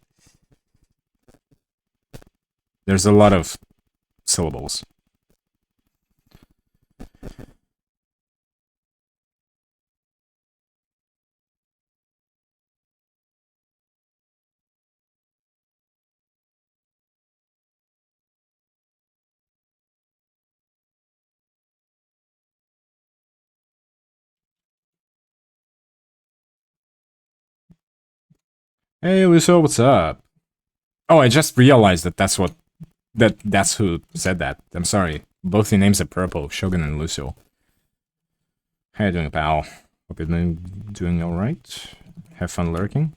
There's a lot of syllables. Hey, Lucio, what's up? Oh, I just realized that that's who said that. I'm sorry. Both your names are purple, Shogun and Lucio. How you doing, pal? Hope you're doing alright. Have fun lurking.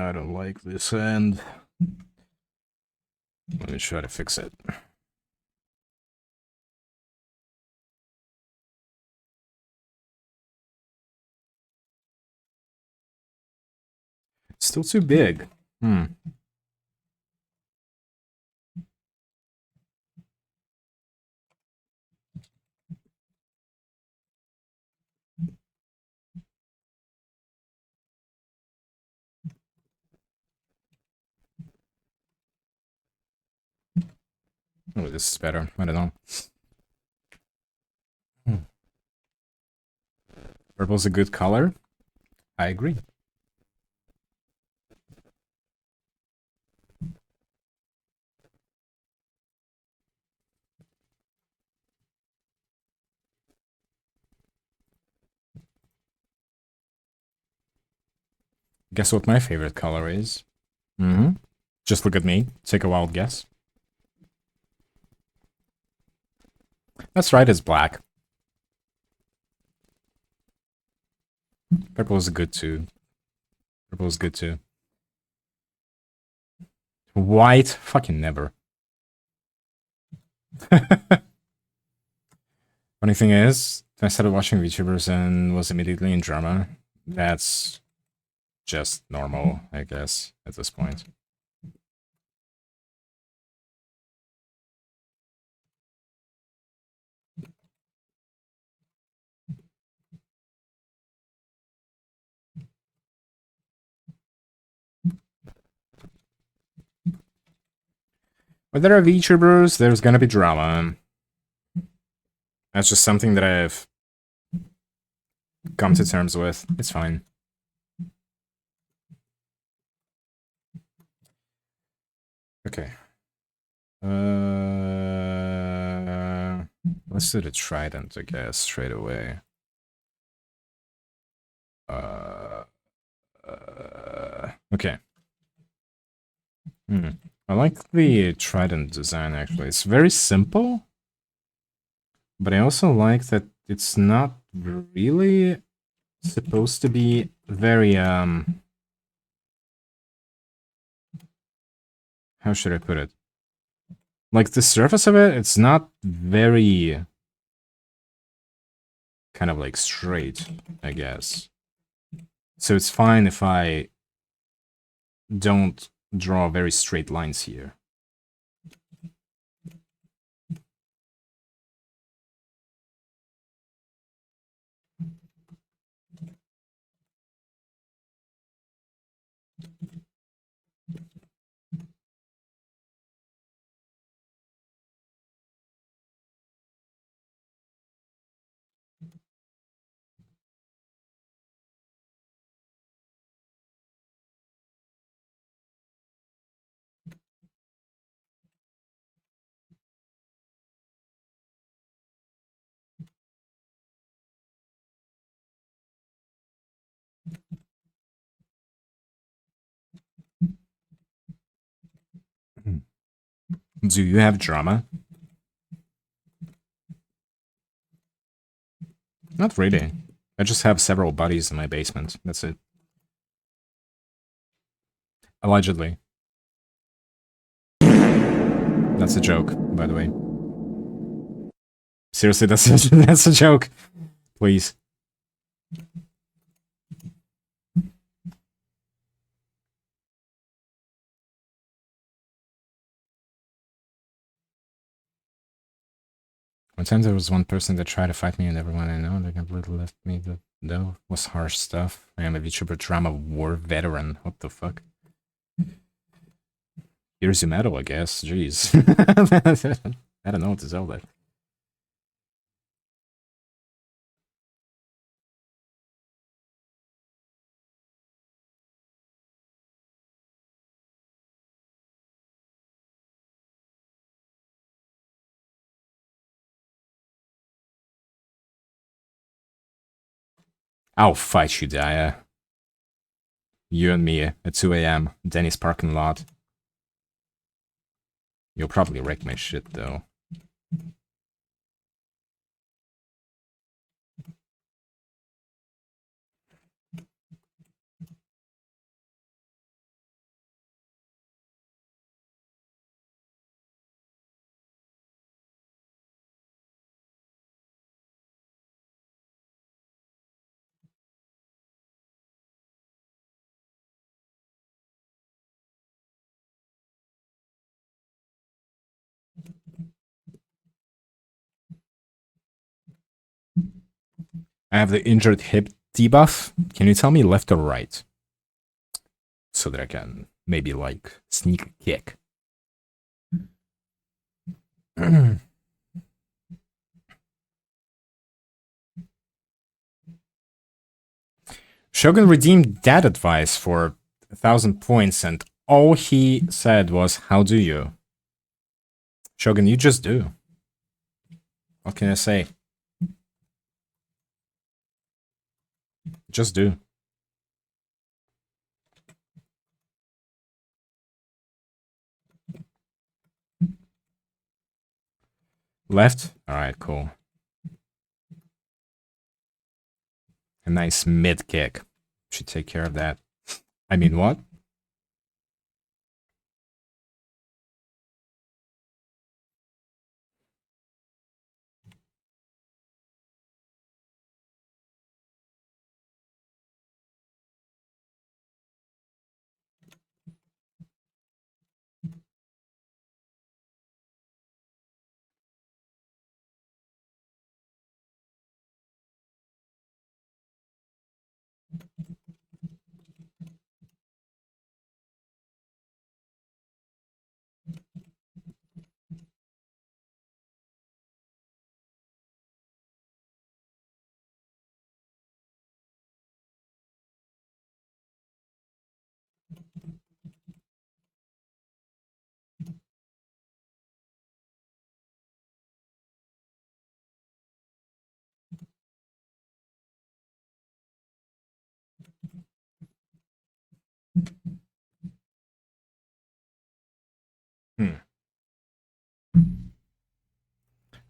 I don't like this end. Let me try to fix it. It's still too big. Hmm. Oh, this is better. I don't know. Purple's a good color. I agree. Guess what my favorite color is? Mm-hmm. Just look at me. Take a wild guess. That's right, it's black. Purple is good too. Purple is good too. White? Fucking never. Funny thing is, I started watching VTubers and was immediately in drama. That's just normal, I guess, at this point. When there are VTubers, there's gonna be drama. That's just something that I've come to terms with. It's fine. Okay. Let's do the trident, I guess, straight away. Okay. I like the trident design, actually. It's very simple, but I also like that it's not really supposed to be very, how should I put it? Like, the surface of it, it's not very kind of like straight, I guess. So it's fine if I don't draw very straight lines here. Do you have drama? Not really. I just have several buddies in my basement. That's it. Allegedly. That's a joke, by the way. Seriously, that's a joke. Please. One time there was one person that tried to fight me and everyone I know, they completely left me. That was harsh stuff. I am a VTuber drama war veteran. What the fuck? Here's your medal, I guess. Jeez. I don't know what to tell that. I'll fight you, Daya. You and me at 2 a.m. Denny's parking lot. You'll probably wreck my shit, though. I have the injured hip debuff. Can you tell me left or right? So that I can maybe, like, sneak a kick. Shogun redeemed that advice for 1,000 points, and all he said was, "How do you?" Shogun, you just do. What can I say? Just do. Left? Alright, cool. A nice mid kick. Should take care of that. I mean, what?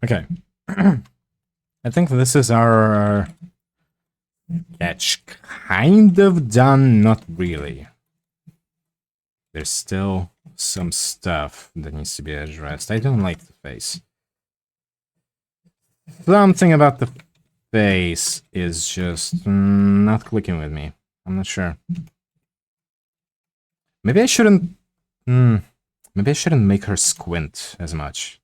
Okay. I think this is our catch kind of done, not really. There's still some stuff that needs to be addressed. I don't like the face. Something about the face is just not clicking with me. I'm not sure. Maybe I shouldn't... maybe I shouldn't make her squint as much.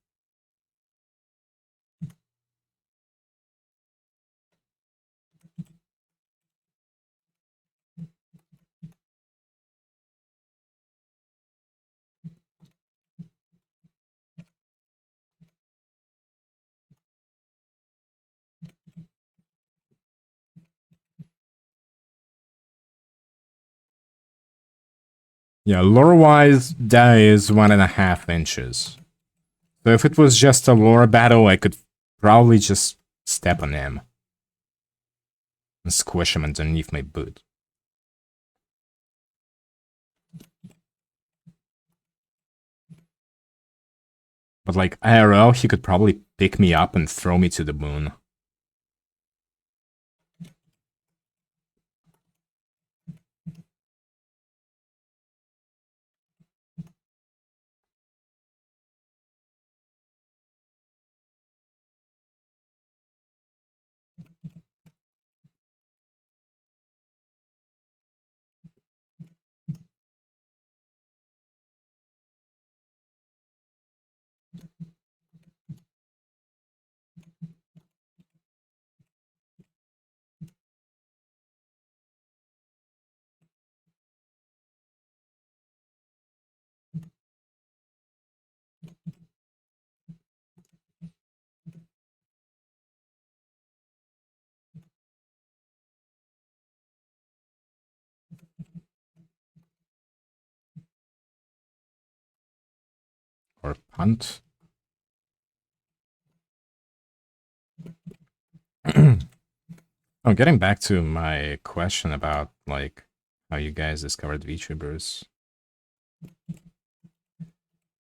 Yeah, lore-wise, that is 1.5 inches. So if it was just a lore battle, I could probably just step on him. And squish him underneath my boot. But like, IRL, he could probably pick me up and throw me to the moon. Or punt. Oh, getting back to my question about, like, how you guys discovered VTubers.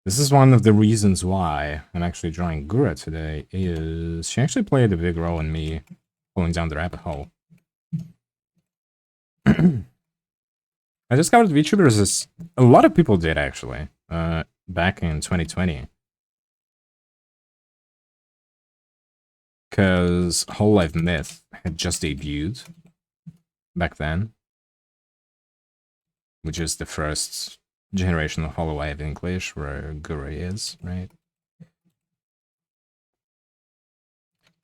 This is one of the reasons why I'm actually drawing Gura today, is she actually played a big role in me pulling down the rabbit hole. I discovered VTubers as a lot of people did, actually, back in 2020. Because Whole Life Myth had just debuted back then, which is the first generation of Hololive English where Gura is, right?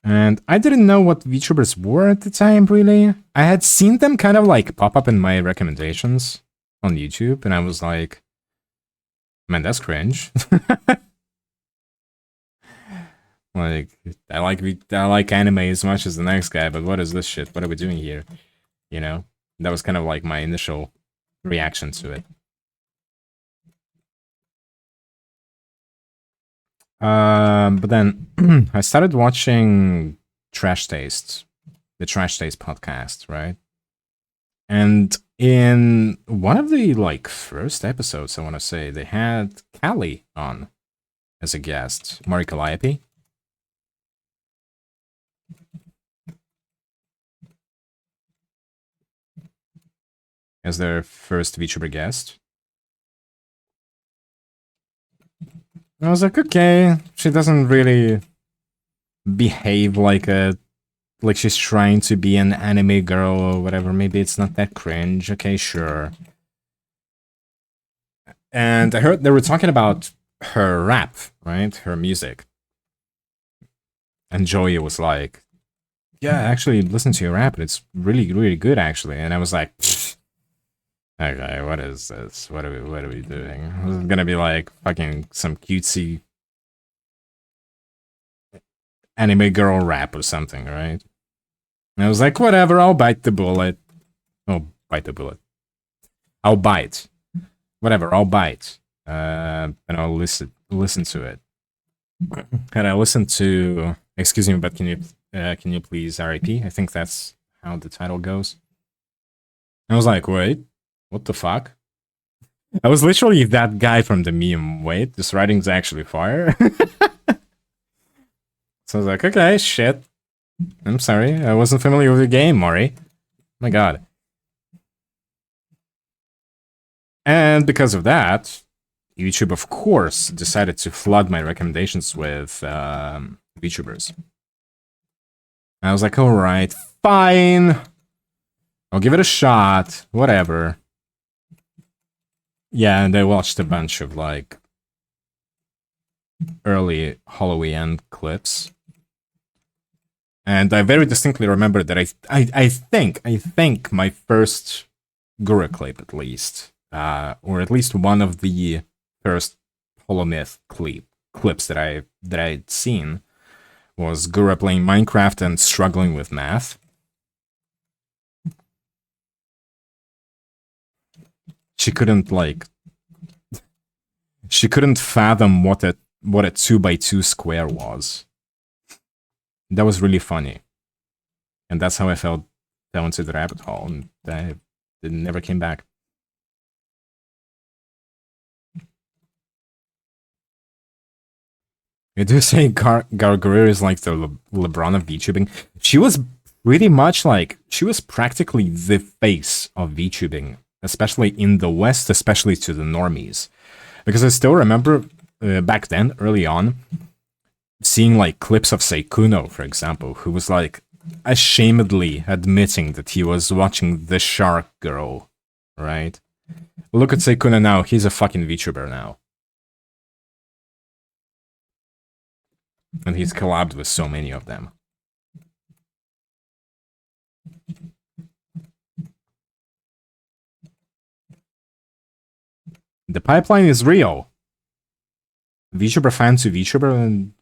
And I didn't know what VTubers were at the time, really. I had seen them kind of like pop up in my recommendations on YouTube, and I was like, man, that's cringe. Like, I like anime as much as the next guy, but what is this shit? What are we doing here? You know? That was kind of like my initial reaction to it. But then I started watching Trash Taste, the Trash Taste podcast, right? And in one of the like first episodes, I want to say, they had Callie on as a guest, Mari Calliope. As their first VTuber guest. And I was like, okay, she doesn't really behave like she's trying to be an anime girl or whatever. Maybe it's not that cringe. Okay, sure. And I heard they were talking about her rap, right? Her music. And Joey was like, yeah, actually listen to your rap, and it's really, really good actually. And I was like, okay, what is this? What are we doing? This is gonna be like fucking some cutesy anime girl rap or something, right? And I was like, whatever, I'll bite the bullet. Oh, bite the bullet. I'll bite. Whatever, I'll bite. And I'll listen to it. And I listened to, excuse me, but can you please RIP? I think that's how the title goes. I was like, wait, what the fuck? I was literally that guy from the meme. Wait, this writing's actually fire. So I was like, okay, shit. I'm sorry, I wasn't familiar with the game, Mari. My god. And because of that, YouTube, of course, decided to flood my recommendations with VTubers. I was like, alright, fine. I'll give it a shot. Whatever. Yeah, and I watched a bunch of, like, early Halloween clips. And I very distinctly remember that I think my first Gura clip, at least, or at least one of the first Holomyth clips that I'd seen, was Gura playing Minecraft and struggling with math. She couldn't fathom what a 2x2 square was. That was really funny. And that's how I fell into the rabbit hole, and I never came back. You do say Gawr is like the LeBron of VTubing. She was pretty much like, she was practically the face of VTubing, especially in the West, especially to the normies. Because I still remember back then, early on, seeing like clips of Seikuno, for example, who was like ashamedly admitting that he was watching The Shark Girl, right? Look at Seikuno now, he's a fucking VTuber now. And he's collabed with so many of them. The pipeline is real. VTuber fan to VTuber, and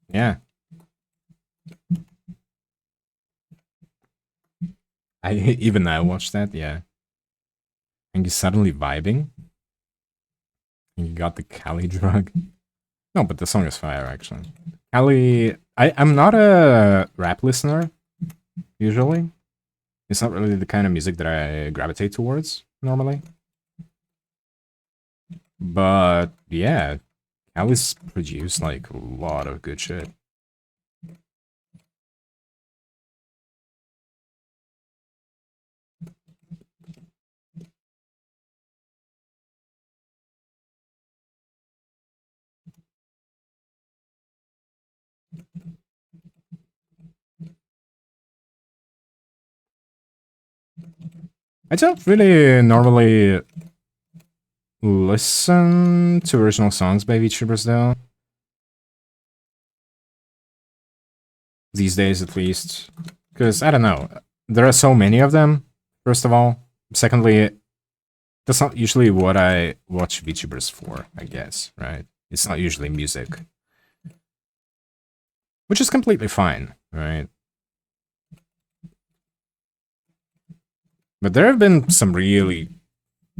yeah. Even I watched that, yeah. And he's suddenly vibing. And you got the Cali drug. No, but the song is fire, actually. Cali, I'm not a rap listener, usually. It's not really the kind of music that I gravitate towards, normally. But, yeah, Cali's produced, like, a lot of good shit. I don't really normally listen to original songs by VTubers, though. these days at least. Because, I don't know, there are so many of them, first of all. Secondly, that's not usually what I watch VTubers for, I guess, right? It's not usually music. Which is completely fine, right? But there have been some really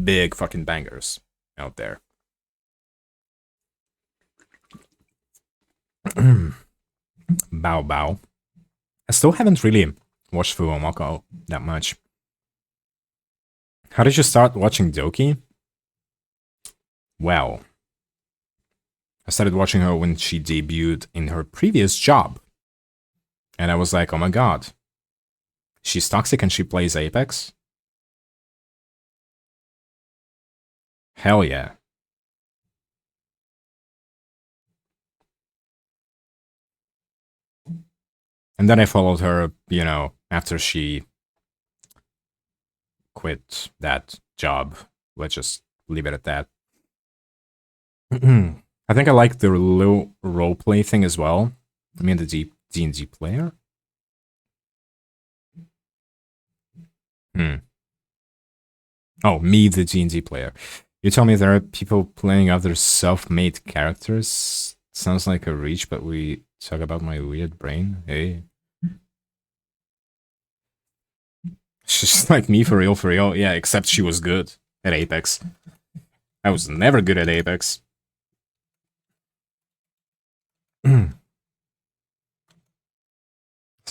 big fucking bangers out there. Bow Bow. I still haven't really watched Fuomoko that much. How did you start watching Doki? Well, I started watching her when she debuted in her previous job. And I was like, oh my god. She's toxic and she plays Apex? Hell yeah. And then I followed her, you know, after she quit that job. Let's just leave it at that. I think I like the little roleplay thing as well. I mean, the D&D player. Oh, me, the D&D player. You tell me there are people playing other self-made characters? Sounds like a reach, but we talk about my weird brain. Hey. She's like me for real, for real. Yeah, except she was good at Apex. I was never good at Apex. So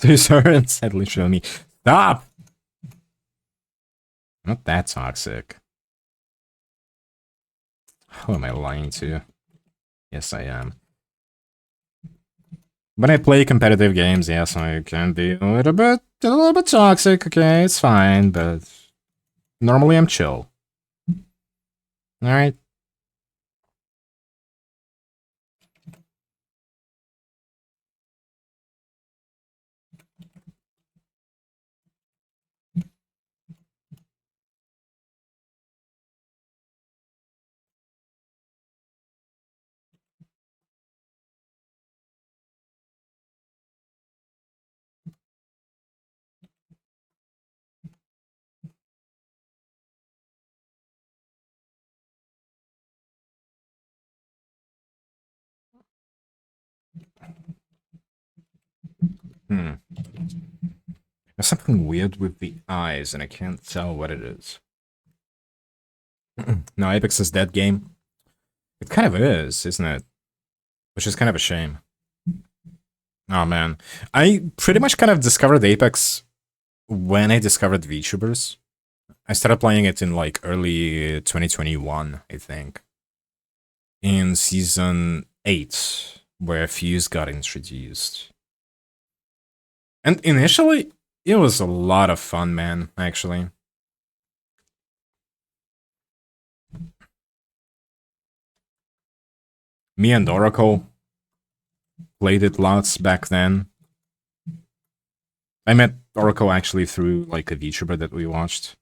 you saw her and said literally me, stop! Not that toxic. Who am I lying to? Yes, I am. When I play competitive games, yes, I can be a little bit toxic, okay, it's fine, but normally I'm chill. Alright. There's something weird with the eyes, and I can't tell what it is. No, Apex is dead game. It kind of is, isn't it? Which is kind of a shame. Oh man. I pretty much kind of discovered Apex when I discovered VTubers. I started playing it in like early 2021, I think. In season 8, where Fuse got introduced. And initially, it was a lot of fun, man, actually. Me and Oracle played it lots back then. I met Oracle actually through like a VTuber that we watched.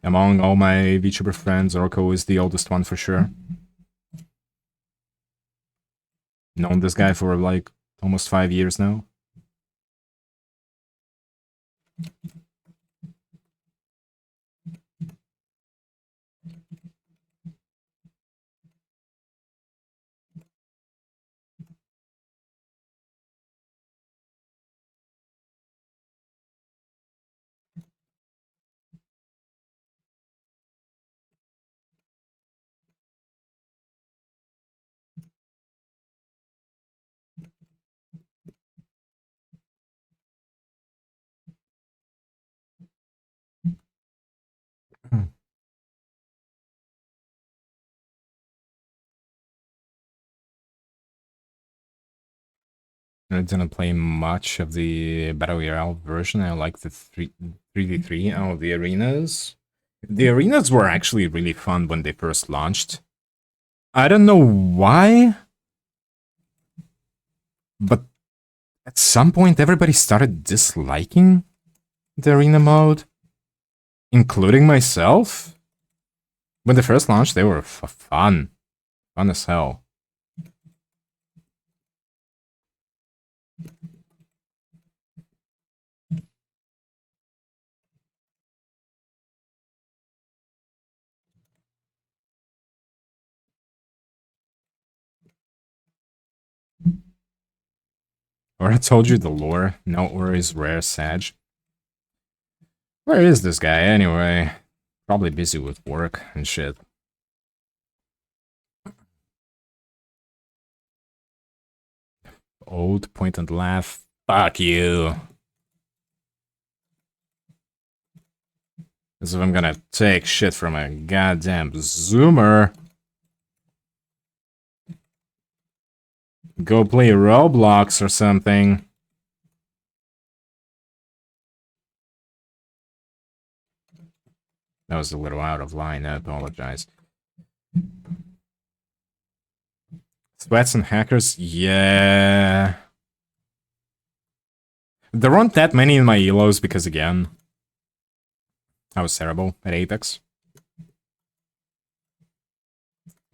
Among all my VTuber friends, Oracle is the oldest one for sure. Known this guy for like almost 5 years now. I didn't play much of the Battle Royale version. I like the 3v3 of the arenas. The arenas were actually really fun when they first launched. I don't know why, but at some point everybody started disliking the arena mode, including myself. When they first launched, they were fun. Fun as hell. Or I told you the lore. No worries, rare Sag. Where is this guy anyway? Probably busy with work and shit. Old point and laugh. Fuck you. As if I'm gonna take shit from a goddamn zoomer. Go play Roblox or something. That was a little out of line, I apologize. Sweats and hackers? Yeah. There weren't that many in my elos because, again, I was terrible at Apex.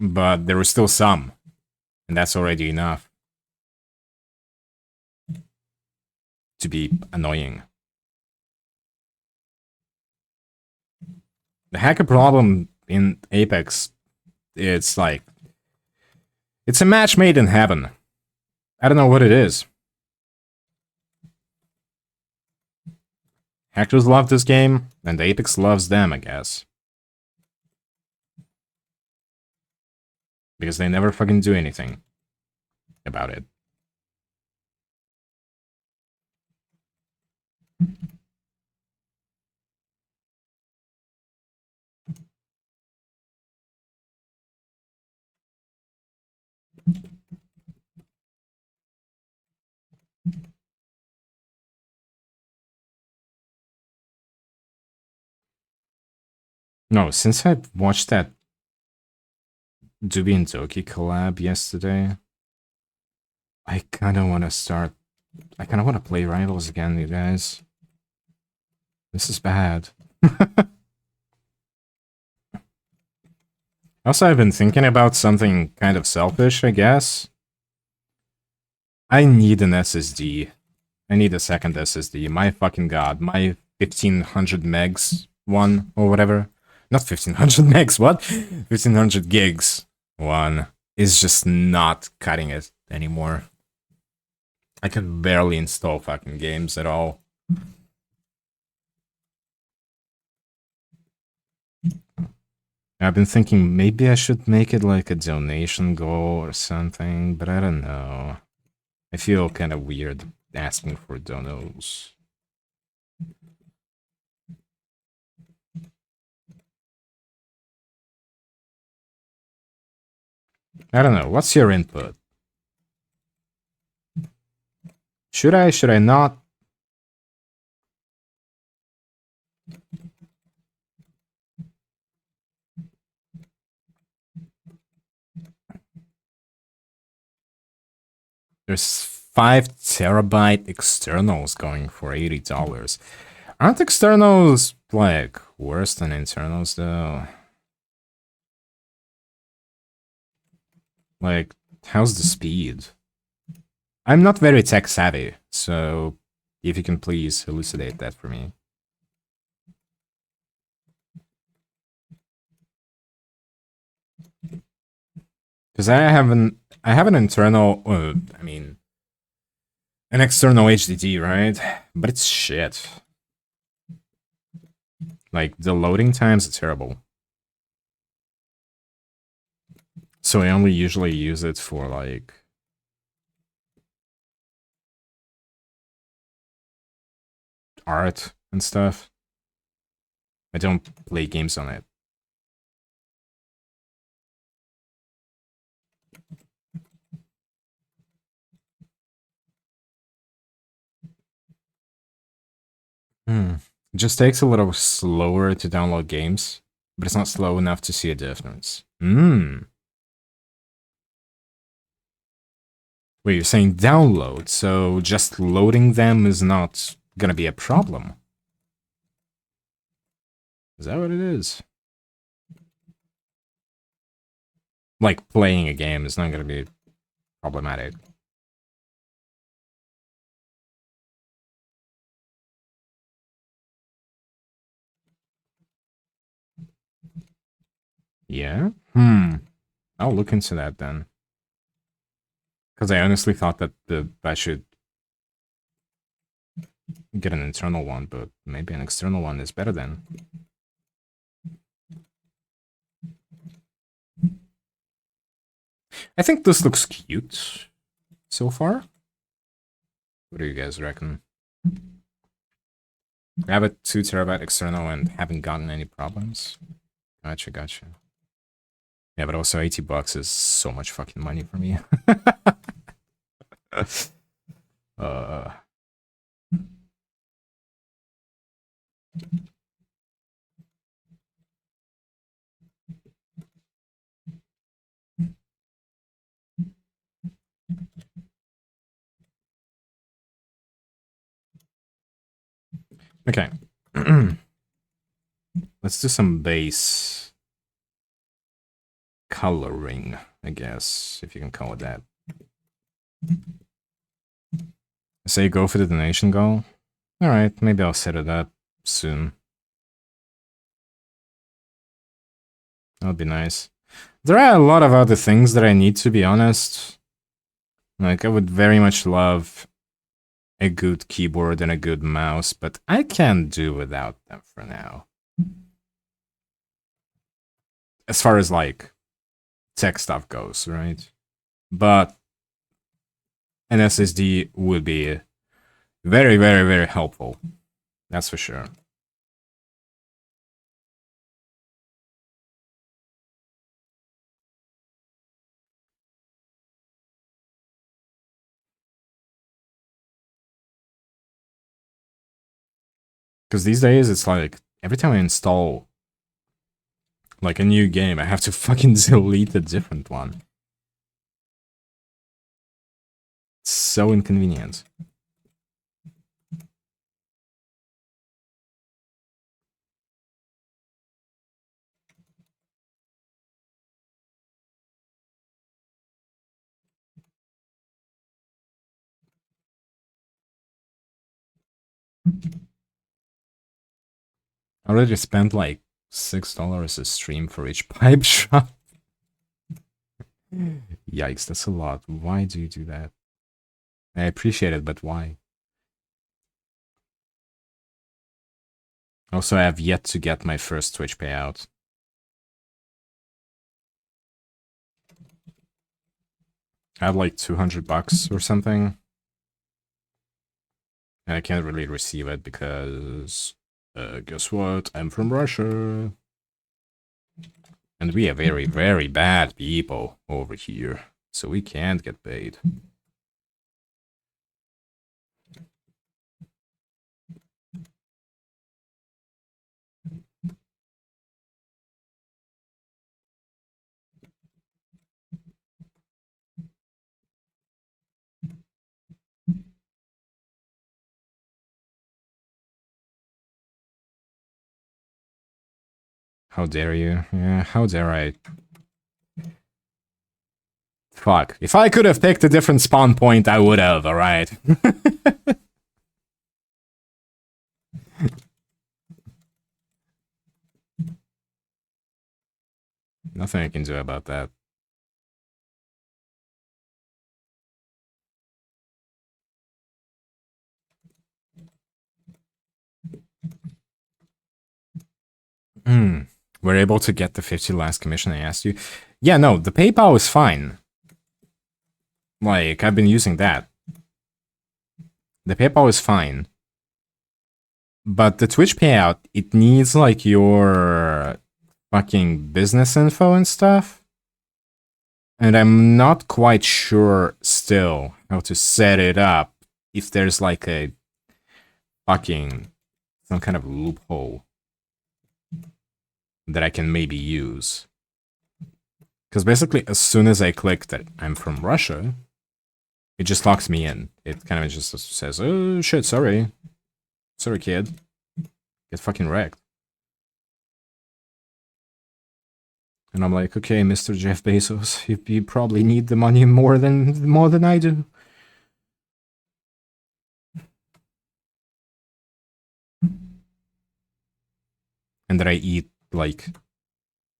But there were still some. And that's already enough to be annoying. The hacker problem in Apex, it's like, it's a match made in heaven. I don't know what it is. Hackers love this game, and Apex loves them, I guess. Because they never fucking do anything about it. No, since I watched that Doobie and Doki collab yesterday, I kind of want to start... I kind of want to play Rivals again, you guys. This is bad. Also, I've been thinking about something kind of selfish, I guess. I need an SSD. I need a second SSD. My fucking god. My 1500 megs one, or whatever. Not 1500 megs, what? 1500 gigs one is just not cutting it anymore. I can barely install fucking games at all. I've been thinking maybe I should make it like a donation goal or something, but I don't know. I feel kind of weird asking for donos. I don't know. What's your input? Should I? Should I not? There's 5 terabyte externals going for $80. Aren't externals, like, worse than internals, though? Like, how's the speed? I'm not very tech savvy, so if you can please elucidate that for me. Because I have an internal, I mean, an external HDD, right? But it's shit. Like, the loading times are terrible. So I only usually use it for, like, art and stuff. I don't play games on it. It just takes a little slower to download games, but it's not slow enough to see a difference. Wait, you're saying download, so just loading them is not gonna be a problem. Is that what it is? like playing a game is not gonna be problematic. Yeah? I'll look into that then. Because I honestly thought that I should get an internal one, but maybe an external one is better then. I think this looks cute so far. What do you guys reckon? I have a 2 terabyte external and haven't gotten any problems. Gotcha. Yeah, but also $80 is so much fucking money for me. Okay. Let's do some base coloring, I guess, if you can call it that. Say go for the donation goal. Alright, maybe I'll set it up soon. That would be nice. There are a lot of other things that I need, to be honest. Like, I would very much love a good keyboard and a good mouse, but I can't do without them for now. As far as, like, tech stuff goes, right? But an SSD would be very, very, very helpful. That's for sure. Because these days, it's like, every time I install, like, a new game, I have to fucking delete a different one. It's so inconvenient. I already spent like $6 a stream for each pipe shop. Yikes, that's a lot. Why do you do that? I appreciate it, but why? Also, I have yet to get my first Twitch payout. I have like $200 or something. And I can't really receive it because, guess what? I'm from Russia. And we are very, very bad people over here. So we can't get paid. How dare you? Yeah, how dare I? Fuck. If I could have picked a different spawn point, I would have, alright? Nothing I can do about that. We're able to get the 50 last commission I asked you. Yeah, no, the PayPal is fine. Like, I've been using that. The PayPal is fine. But the Twitch payout, it needs, like, your fucking business info and stuff. And I'm not quite sure still how to set it up if there's, like, a fucking some kind of loophole that I can maybe use. Because basically, as soon as I click that I'm from Russia, it just locks me in. It kind of just says, oh shit, sorry. Sorry, kid. Get fucking wrecked. And I'm like, okay, Mr. Jeff Bezos, you probably need the money more than I do. And that I eat like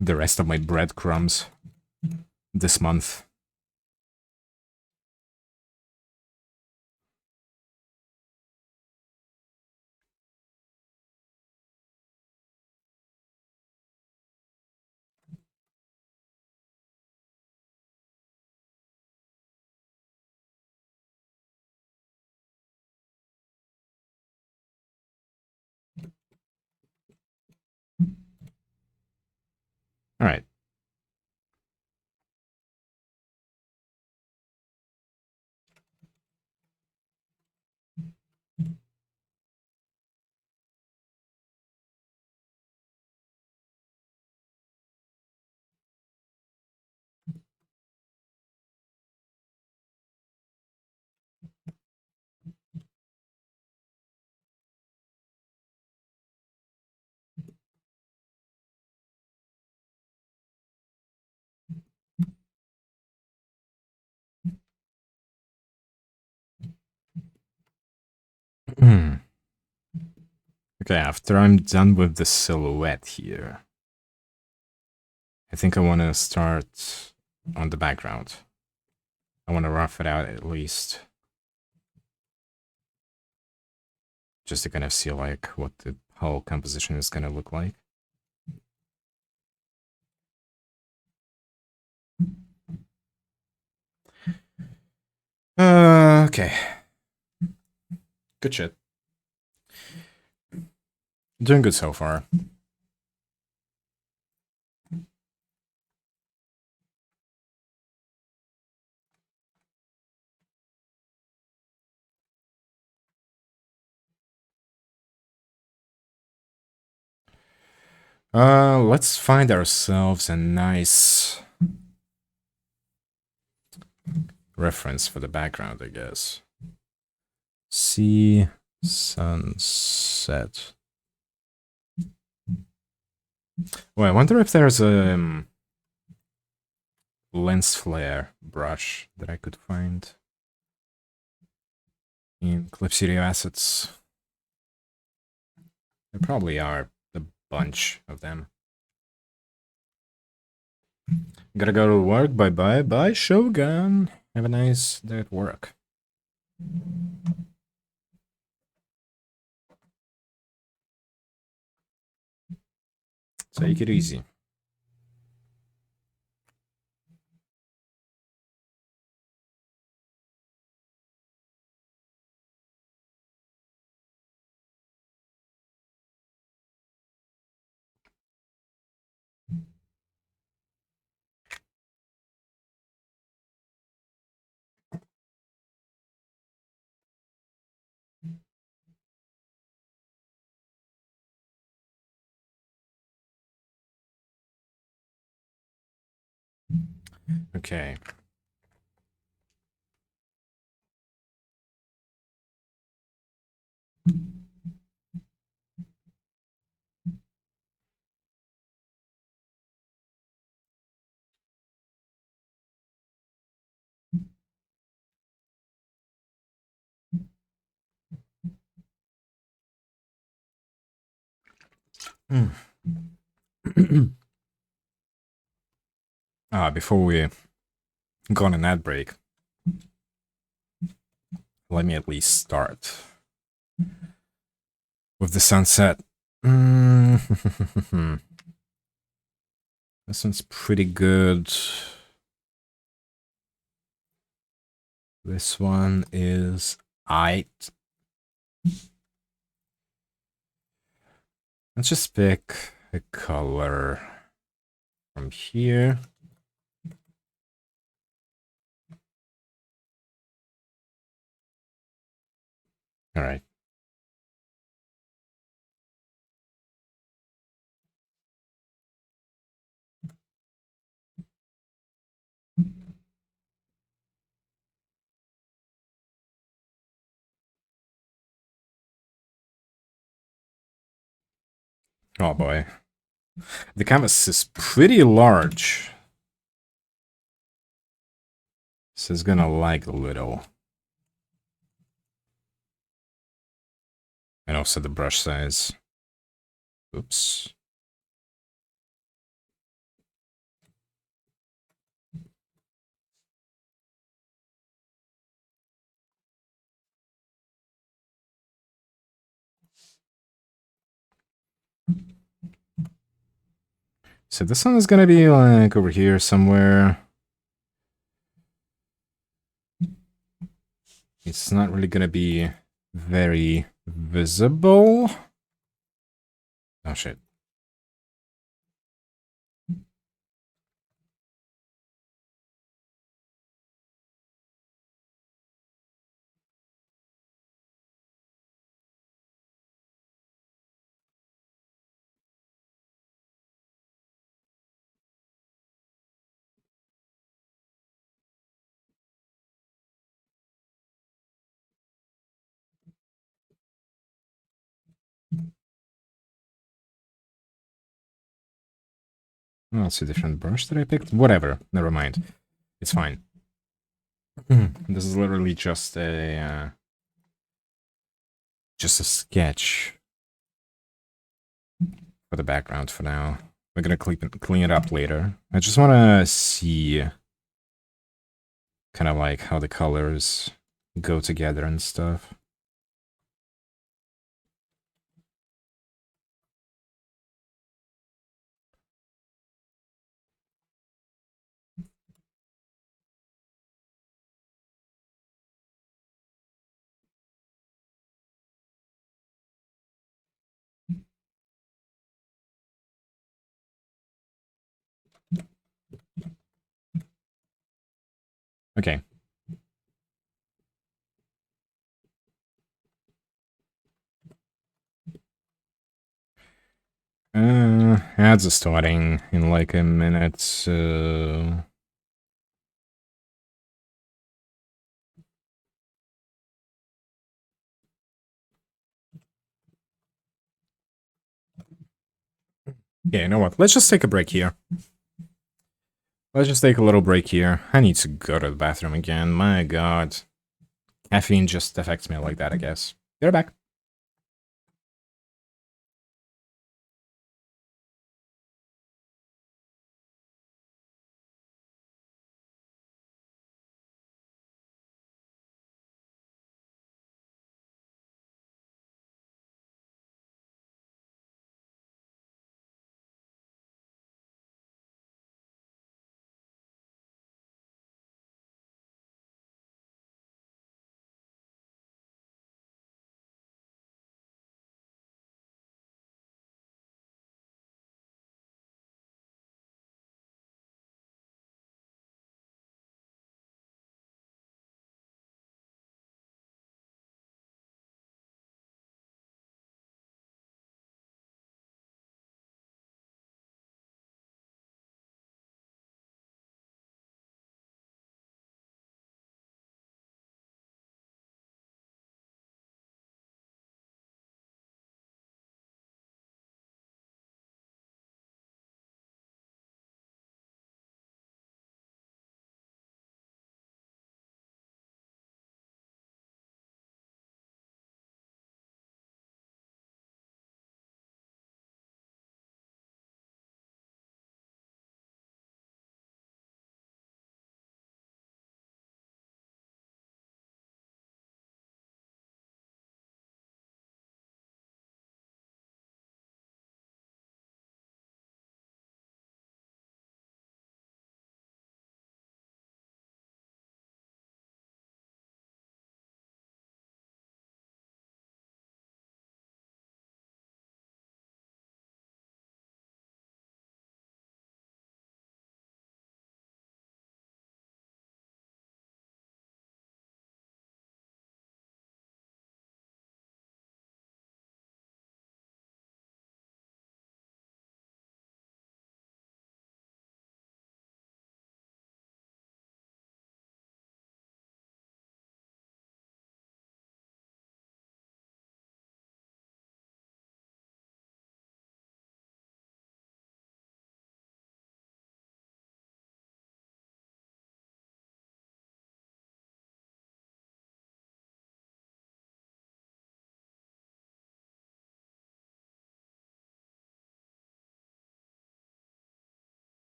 the rest of my breadcrumbs this month. All right. Okay, after I'm done with the silhouette here, I think I want to start on the background. I want to rough it out at least. Just to kind of see like what the whole composition is going to look like. Okay. Good shit. Doing good so far. Let's find ourselves a nice reference for the background, I guess. See sunset. Well, I wonder if there's a lens flare brush that I could find in Clip Studio Assets. There probably are a bunch of them. Gotta go to work. Bye bye. Bye, Shogun. Have a nice day at work. Take it easy. Okay. Before we go on an ad break, let me at least start with the sunset. This one's pretty good. This one is aight. Let's just pick a color from here. All right. Oh boy. The canvas is pretty large. So it's gonna lag a little. And also the brush size. Oops. So this one is gonna be like over here somewhere. It's not really gonna be very visible. Oh shit. Oh, it's a different brush that I picked. Whatever. Never mind. It's fine. This is literally just a sketch for the background for now. We're gonna clean it up later. I just want to see kind of like how the colors go together and stuff. Okay. Ads are starting in like a minute, so... Yeah, you know what? Let's just take a break here. Let's just take a little break here. I need to go to the bathroom again. My god. Caffeine just affects me like that, I guess. They're back.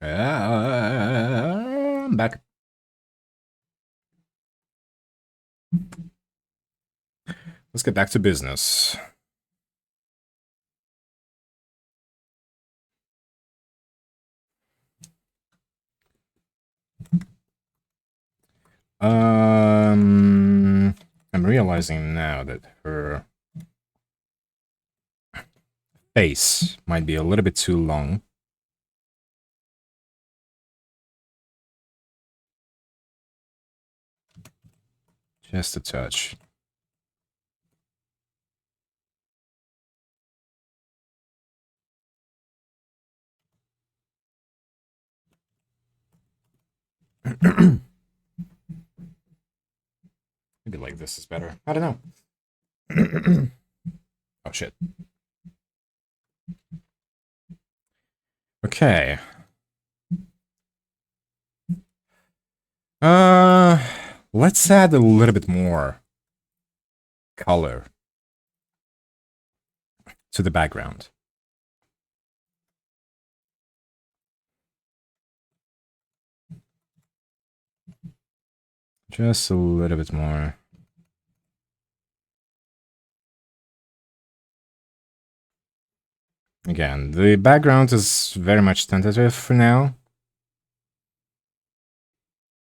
I'm back. Let's get back to business. I'm realizing now that her face might be a little bit too long. Just a touch. Maybe like this is better. I don't know. Oh shit. Okay. Let's add a little bit more color to the background. Just a little bit more. Again, the background is very much tentative for now.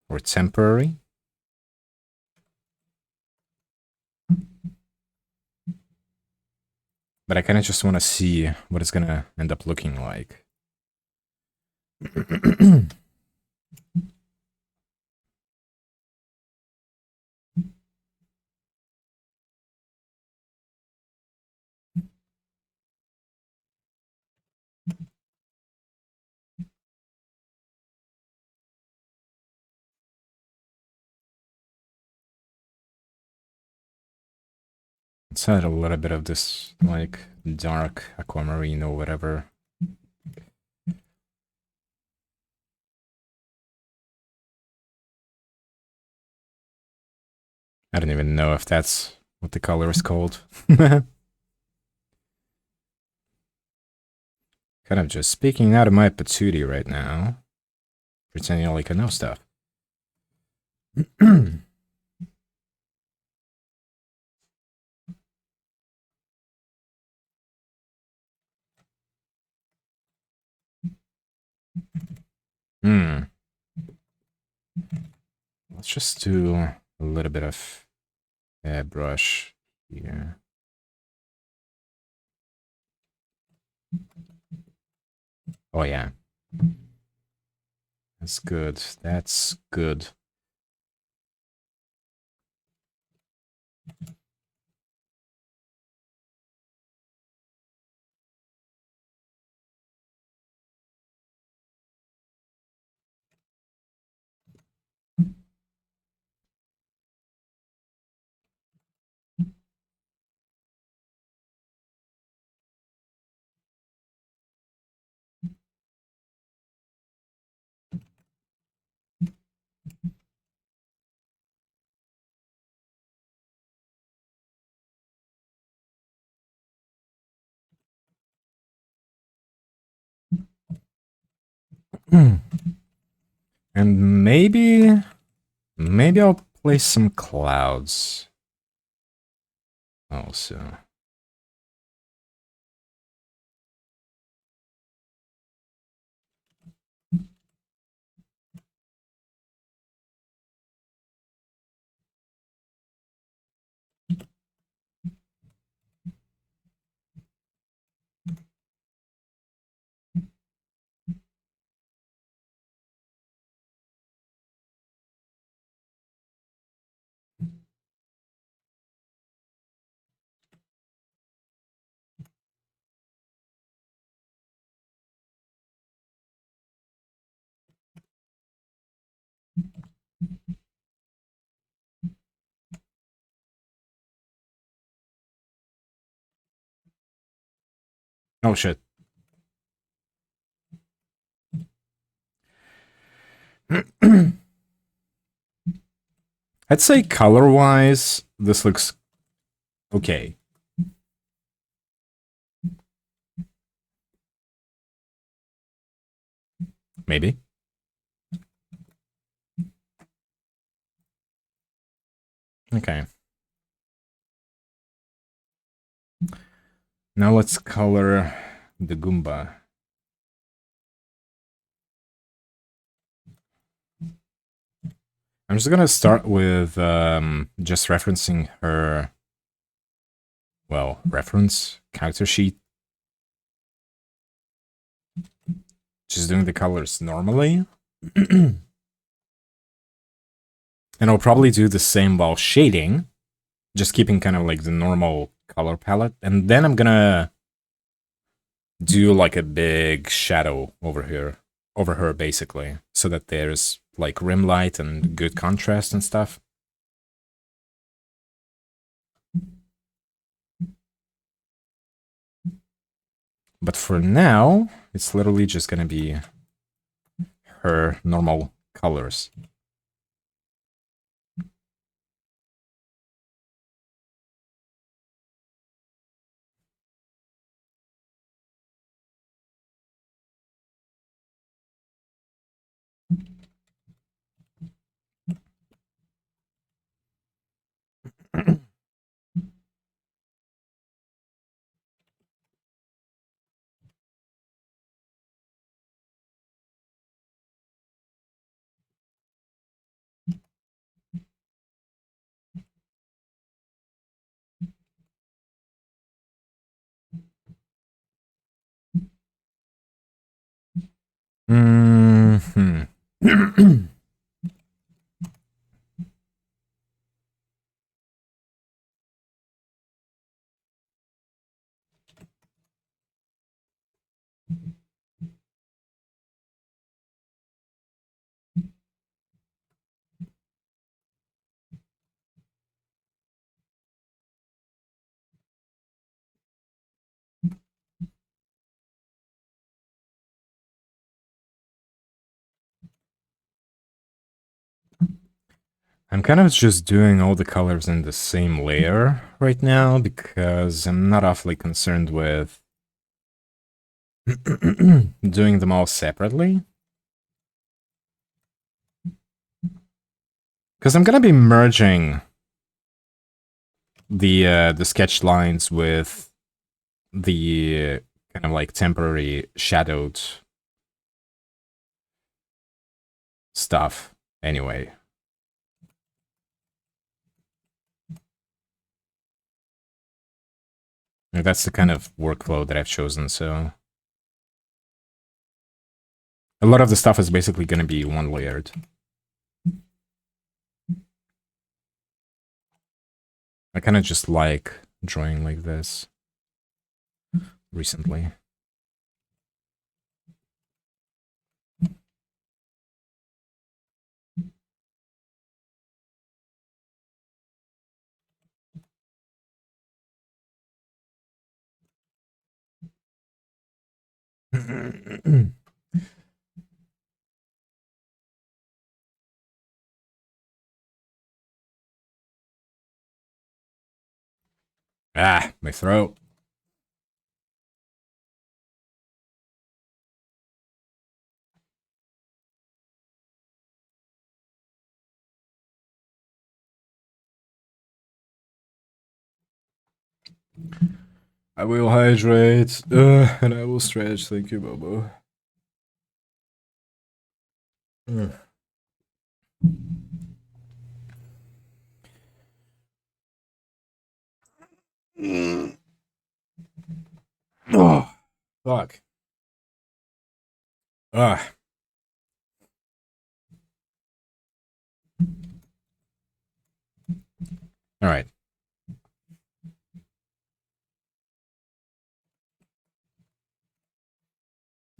Or temporary. But I kind of just want to see what it's going to end up looking like. Let's add a little bit of this, like, dark aquamarine or whatever. I don't even know if that's what the color is called. Kind of just speaking out of my patootie right now. Pretending like I know stuff. Let's just do a little bit of airbrush here. Oh yeah. That's good. That's good. And maybe I'll place some clouds also. Oh shit. I'd say color-wise, this looks okay. Maybe. Okay. Now let's color the Goomba. I'm just gonna start with just referencing her, well, reference character sheet. Just doing the colors normally. And I'll probably do the same while shading, just keeping kind of like the normal color palette. And then I'm gonna do like a big shadow over her basically, so that there's like rim light and good contrast and stuff. But for now, it's literally just gonna be her normal colors. Mm-hmm. I'm kind of just doing all the colors in the same layer right now because I'm not awfully concerned with doing them all separately. Because I'm gonna be merging the sketch lines with the kind of like temporary shadowed stuff anyway. And that's the kind of workflow that I've chosen, so a lot of the stuff is basically going to be one layered. I kind of just like drawing like this recently. Ah, my throat. I will hydrate, and I will stretch. Thank you, Bobo. Oh, fuck. Ah. All right.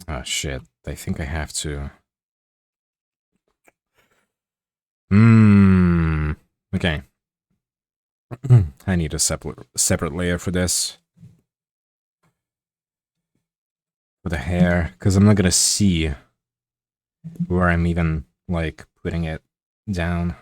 Oh, shit. I think I have to. Okay. I need a separate layer for this. For the hair, because I'm not gonna see where I'm even, like, putting it down.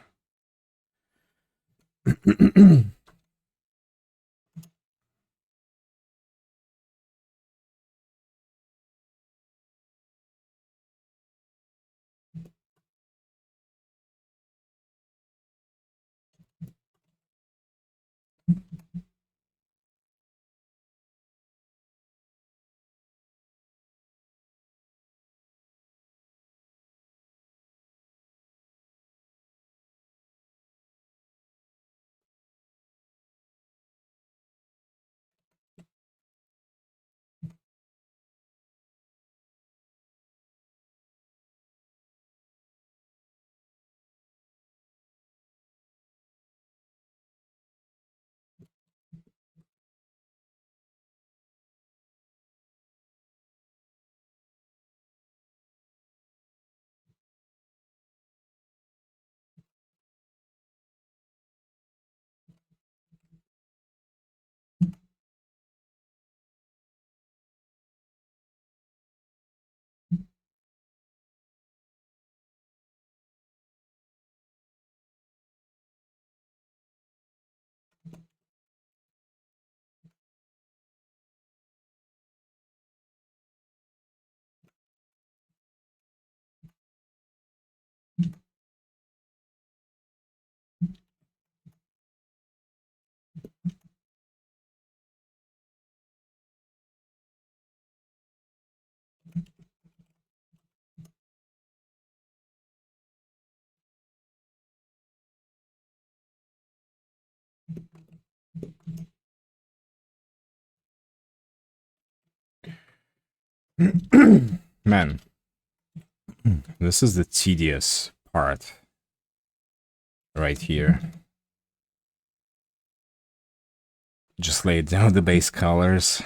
Man, this is the tedious part right here. Just lay down the base colors.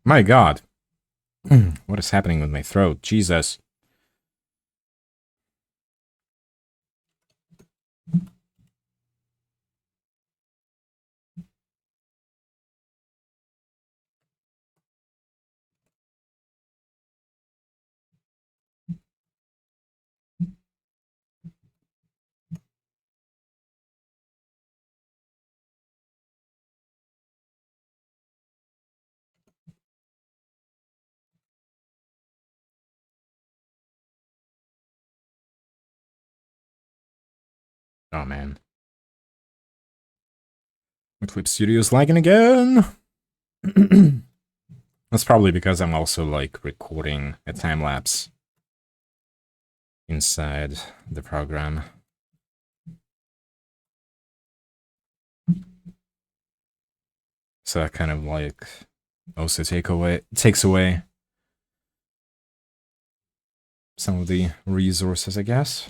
My God. What is happening with my throat? Jesus. Oh, man. My Clip Studio's lagging again. That's probably because I'm also, like, recording a time-lapse inside the program. So that kind of, like, also takes away some of the resources, I guess.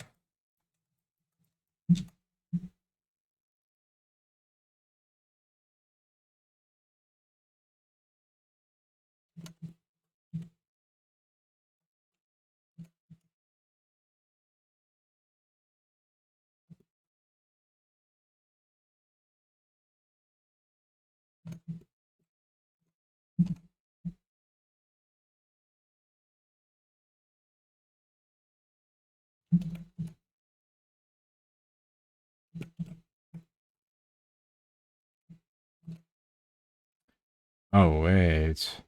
Oh, wait.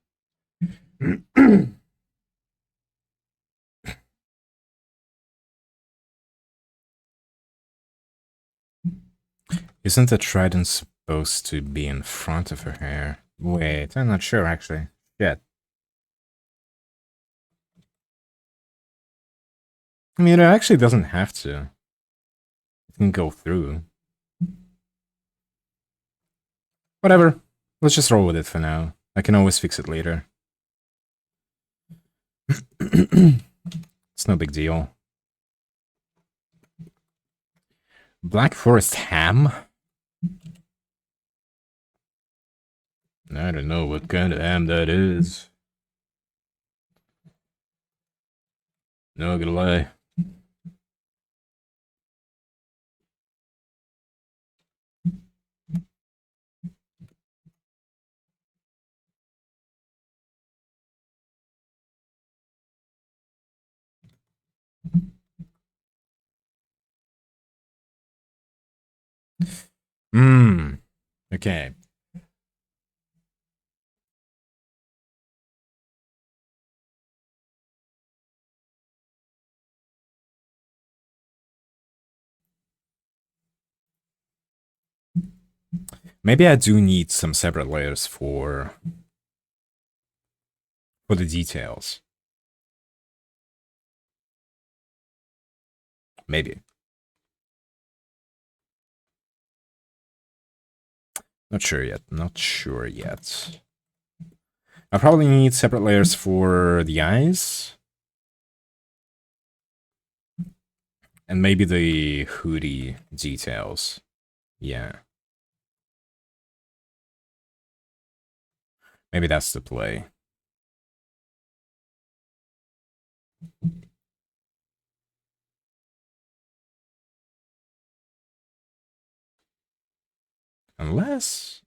Isn't the trident supposed to be in front of her hair? Wait, I'm not sure, actually. Shit. I mean, it actually doesn't have to. It can go through. Whatever. Let's just roll with it for now. I can always fix it later. It's no big deal. Black Forest ham? I don't know what kind of ham that is. Not gonna lie. Okay. Maybe I do need some separate layers for the details. Maybe. Not sure yet. Not sure yet. I probably need separate layers for the eyes. And maybe the hoodie details. Yeah. Maybe that's the play. Unless...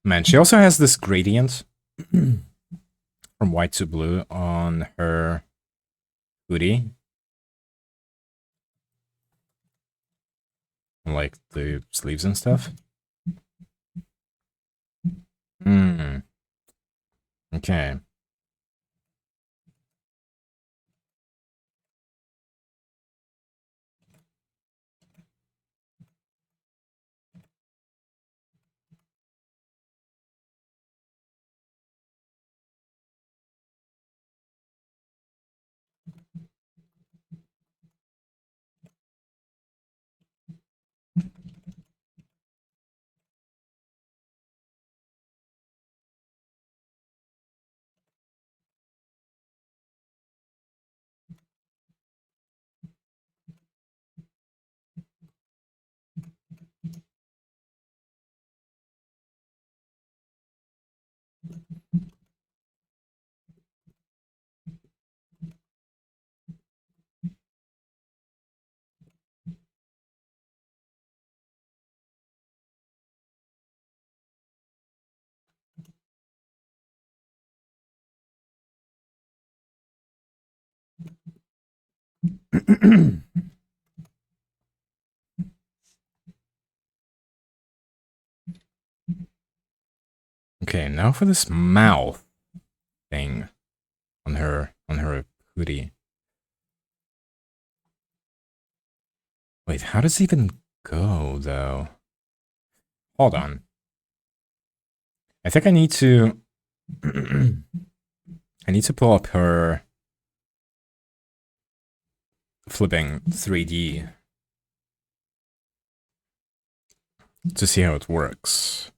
Man, she also has this gradient from white to blue on her hoodie. Like the sleeves and stuff. Okay. Okay, now for this mouth thing on her hoodie. Wait, how does it even go though? Hold on. I think I need to I need to pull up her flipping 3D to see how it works.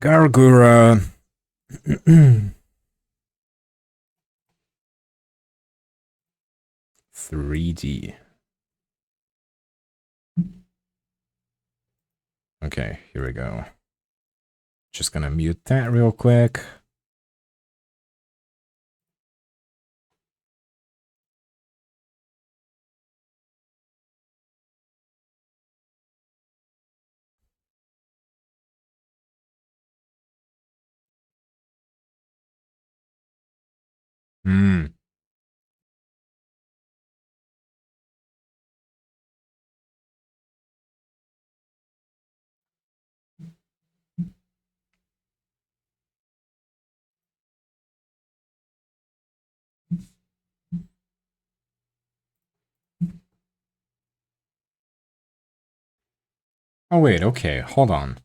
Gura 3D. Okay, here we go. Just gonna mute that real quick. Oh wait, okay, hold on.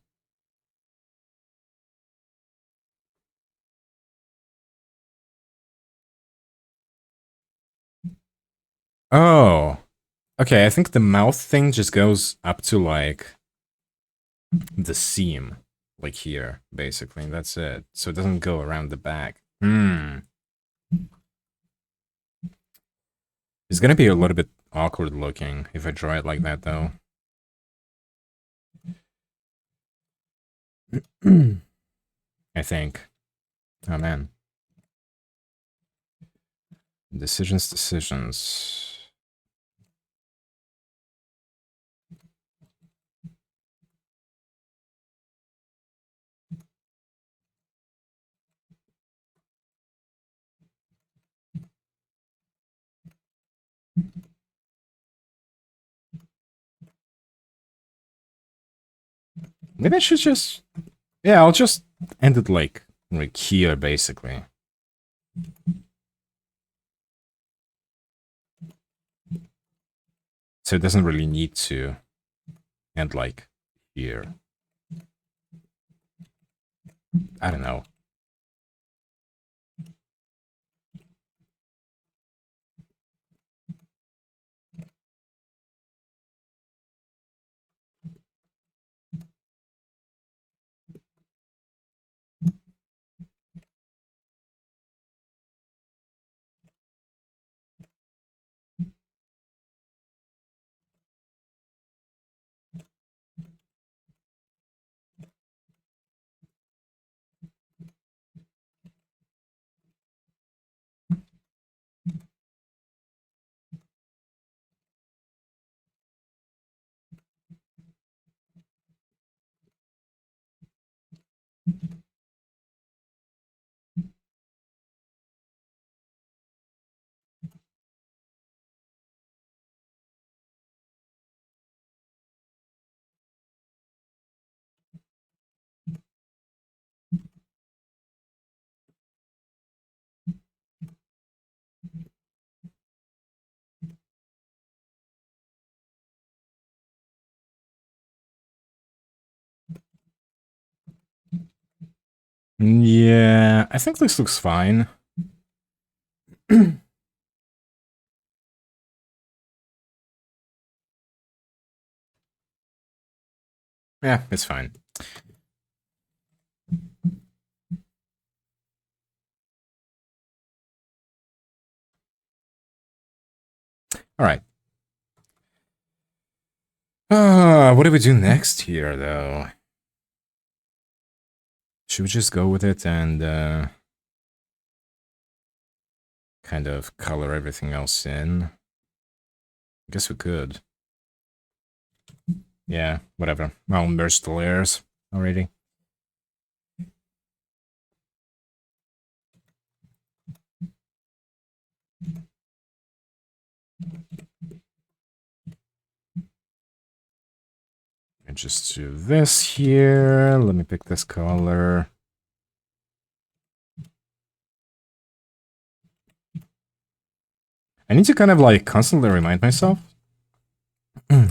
Oh. Okay, I think the mouth thing just goes up to like the seam. Like here, basically. That's it. So it doesn't go around the back. It's gonna be a little bit awkward looking if I draw it like that though. I think. Oh man. Decisions. Maybe I should just... Yeah, I'll just end it like here, basically. So it doesn't really need to end like here. I don't know. Yeah, I think this looks fine. Yeah, it's fine. All right. What do we do next here, though? Should we just go with it and kind of color everything else in? I guess we could. Yeah, whatever. I'll merge the layers already. And just do this here. Let me pick this color. I need to kind of like constantly remind myself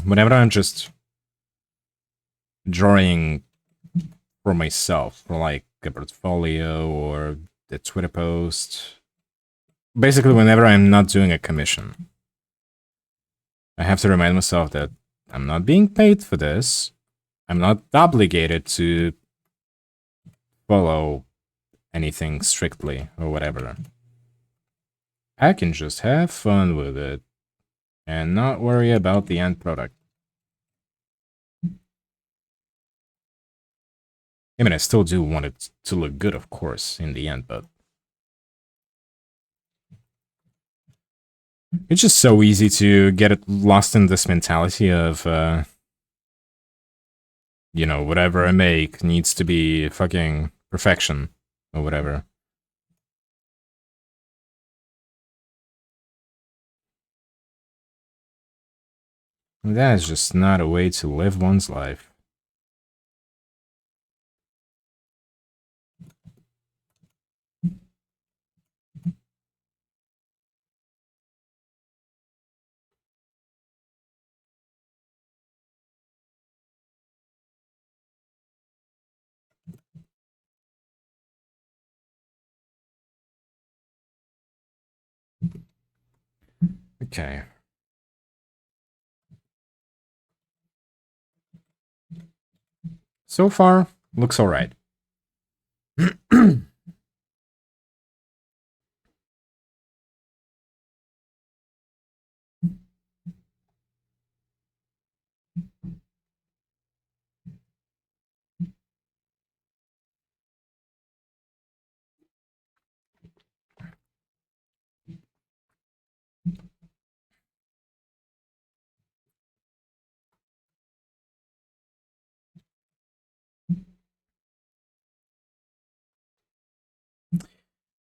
whenever I'm just drawing for myself, for like a portfolio or the Twitter post. Basically, whenever I'm not doing a commission, I have to remind myself that I'm not being paid for this. I'm not obligated to follow anything strictly or whatever. I can just have fun with it and not worry about the end product. I mean, I still do want it to look good, of course, in the end, but it's just so easy to get lost in this mentality of, you know, whatever I make needs to be fucking perfection or whatever. And that is just not a way to live one's life. Okay. So far, looks alright.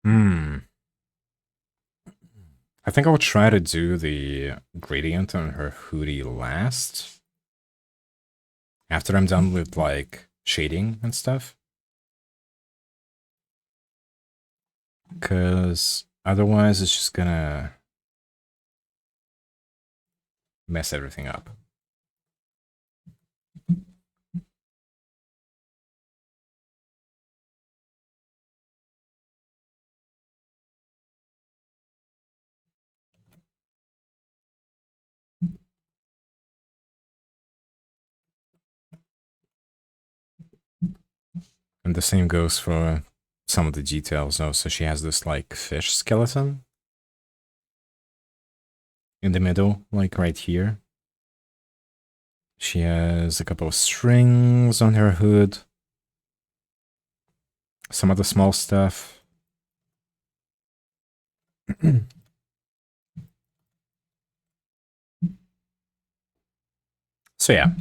Hmm. I think I'll try to do the gradient on her hoodie last. After I'm done with, like, shading and stuff. Because otherwise it's just gonna mess everything up. And the same goes for some of the details. Oh, so she has this, like, fish skeleton in the middle, like right here. She has a couple of strings on her hood. Some other small stuff. So yeah.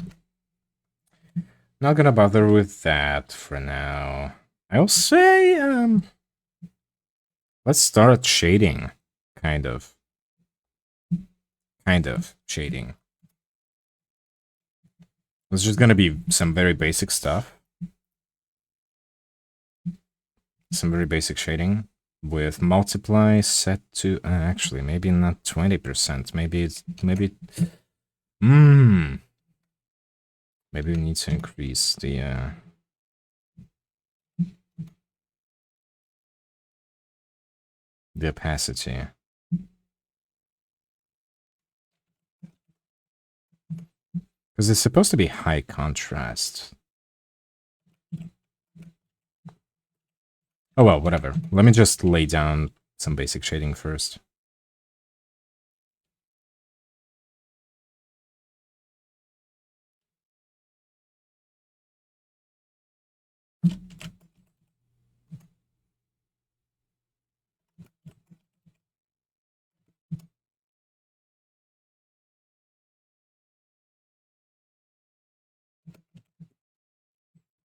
Not gonna bother with that for now. I'll say, let's start shading. Kind of. Kind of shading. It's just gonna be some very basic stuff. Some very basic shading with multiply set to actually maybe not 20%. Maybe it's maybe maybe we need to increase the the opacity. Because it's supposed to be high contrast. Oh well, whatever. Let me just lay down some basic shading first.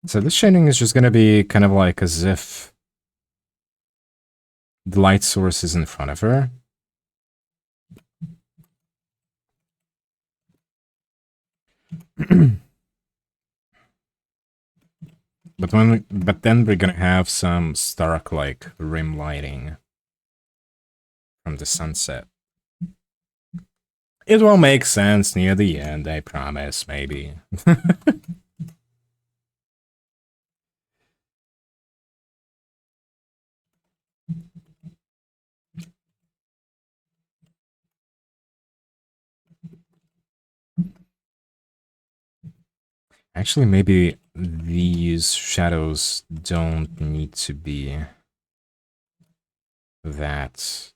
So this shading is just gonna be kind of like as if the light source is in front of her. But then we're gonna have some stark like rim lighting from the sunset. It will make sense near the end, I promise, maybe. Actually, maybe these shadows don't need to be that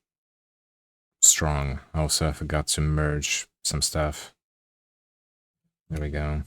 strong. Also, I forgot to merge some stuff. There we go.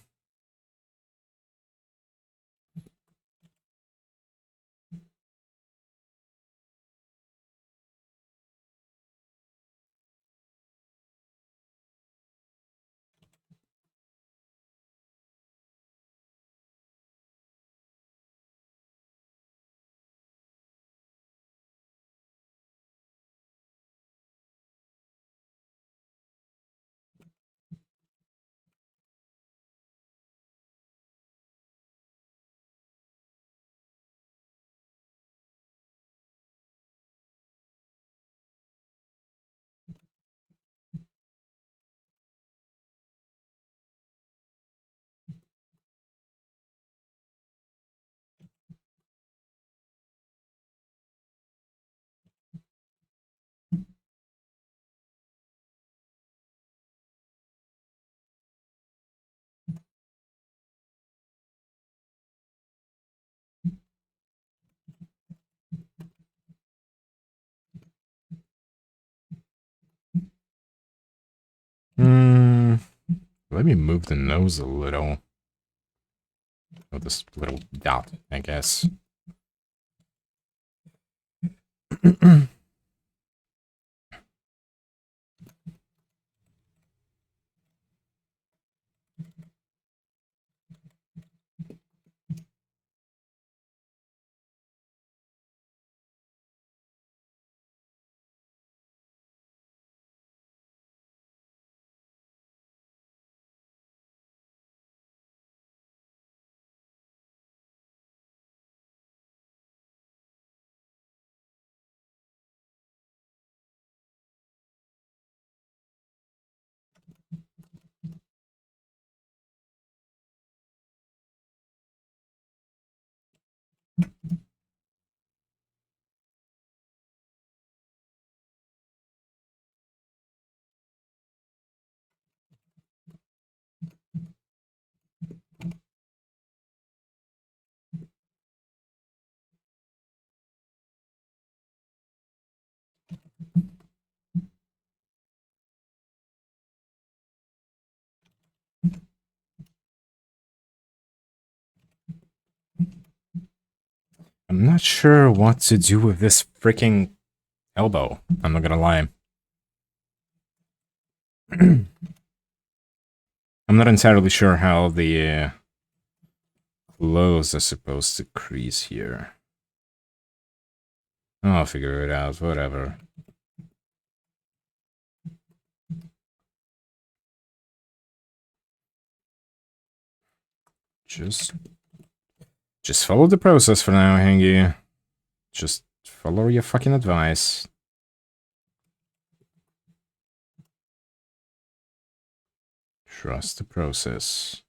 Let me move the nose a little. Oh, this little dot, I guess. I'm not sure what to do with this freaking elbow. I'm not gonna lie. I'm not entirely sure how the clothes are supposed to crease here. I'll figure it out, whatever. Just follow the process for now, Hengi. Just follow your fucking advice. Trust the process.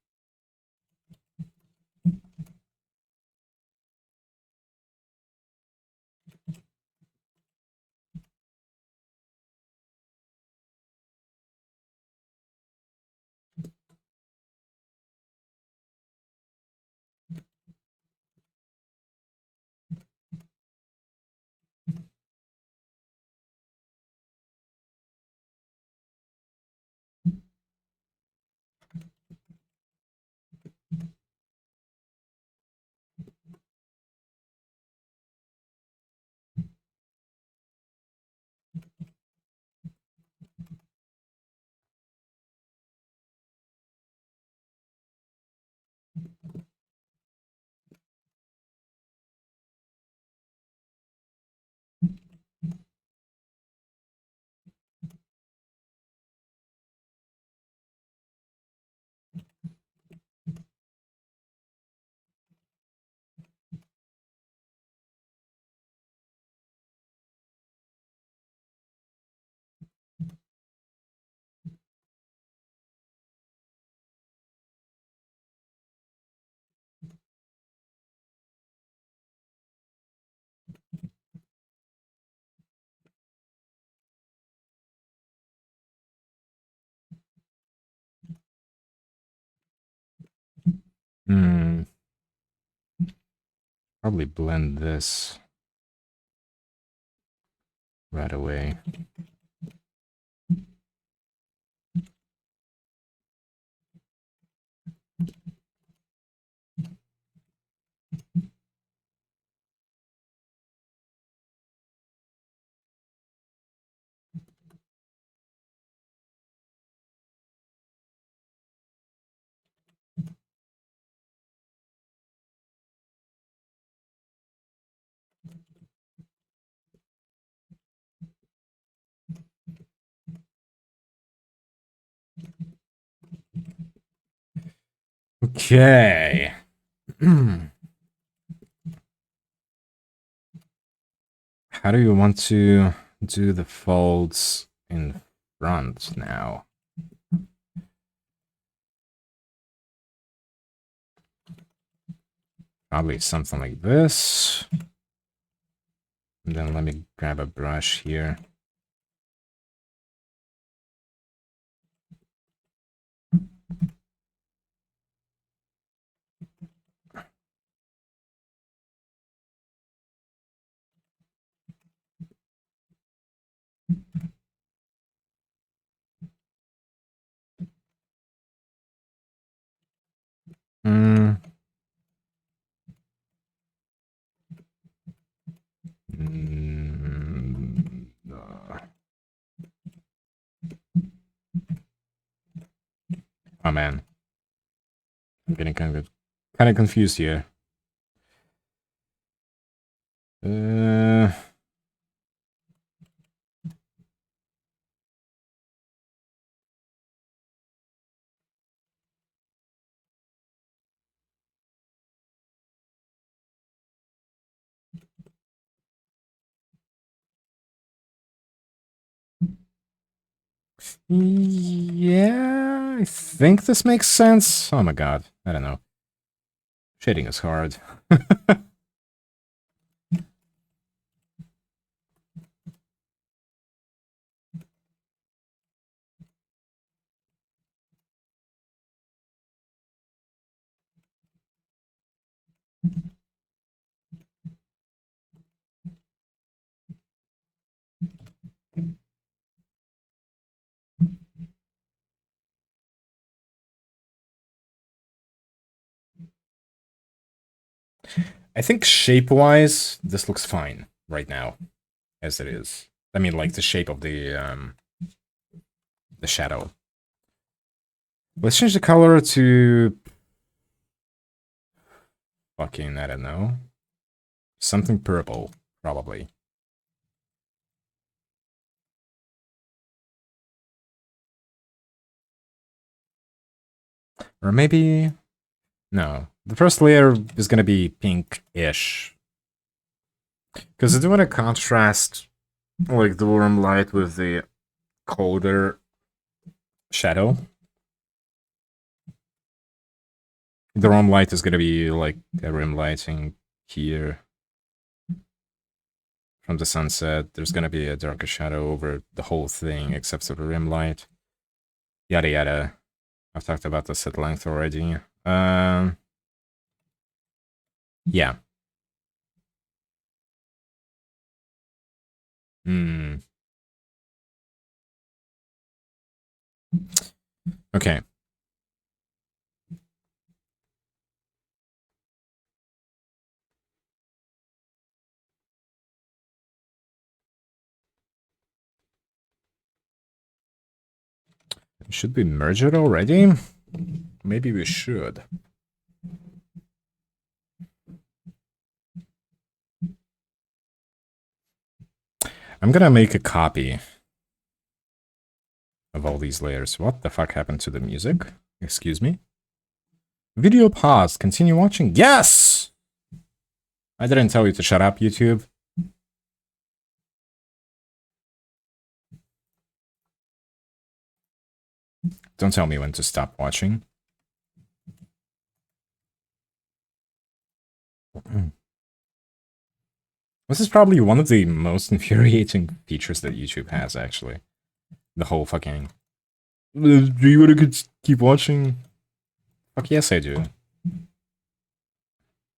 Hmm. Probably blend this right away. Okay. How do you want to do the folds in front now? Probably something like this. And then let me grab a brush here. Mm. Oh man, I'm getting kind of confused here. Yeah, I think this makes sense. Oh my god, I don't know. Shading is hard. I think shape-wise, this looks fine right now, as it is. I mean, like the shape of the shadow. Let's change the color to fucking, I don't know, something purple, probably. Or maybe, no, the first layer is gonna be pink-ish. Because I do want to contrast, like, the warm light with the colder shadow. The warm light is gonna be like a rim lighting here. From the sunset, there's gonna be a darker shadow over the whole thing, except for the rim light. Yada yada. I've talked about this at length already. Yeah. Hmm. Okay. Should we merge it already? Maybe we should. I'm gonna make a copy of all these layers. What the fuck happened to the music? Excuse me? Video pause. Continue watching. Yes! I didn't tell you to shut up, YouTube. Don't tell me when to stop watching. This is probably one of the most infuriating features that YouTube has, actually. The whole fucking... Do you want to keep watching? Fuck yes, I do.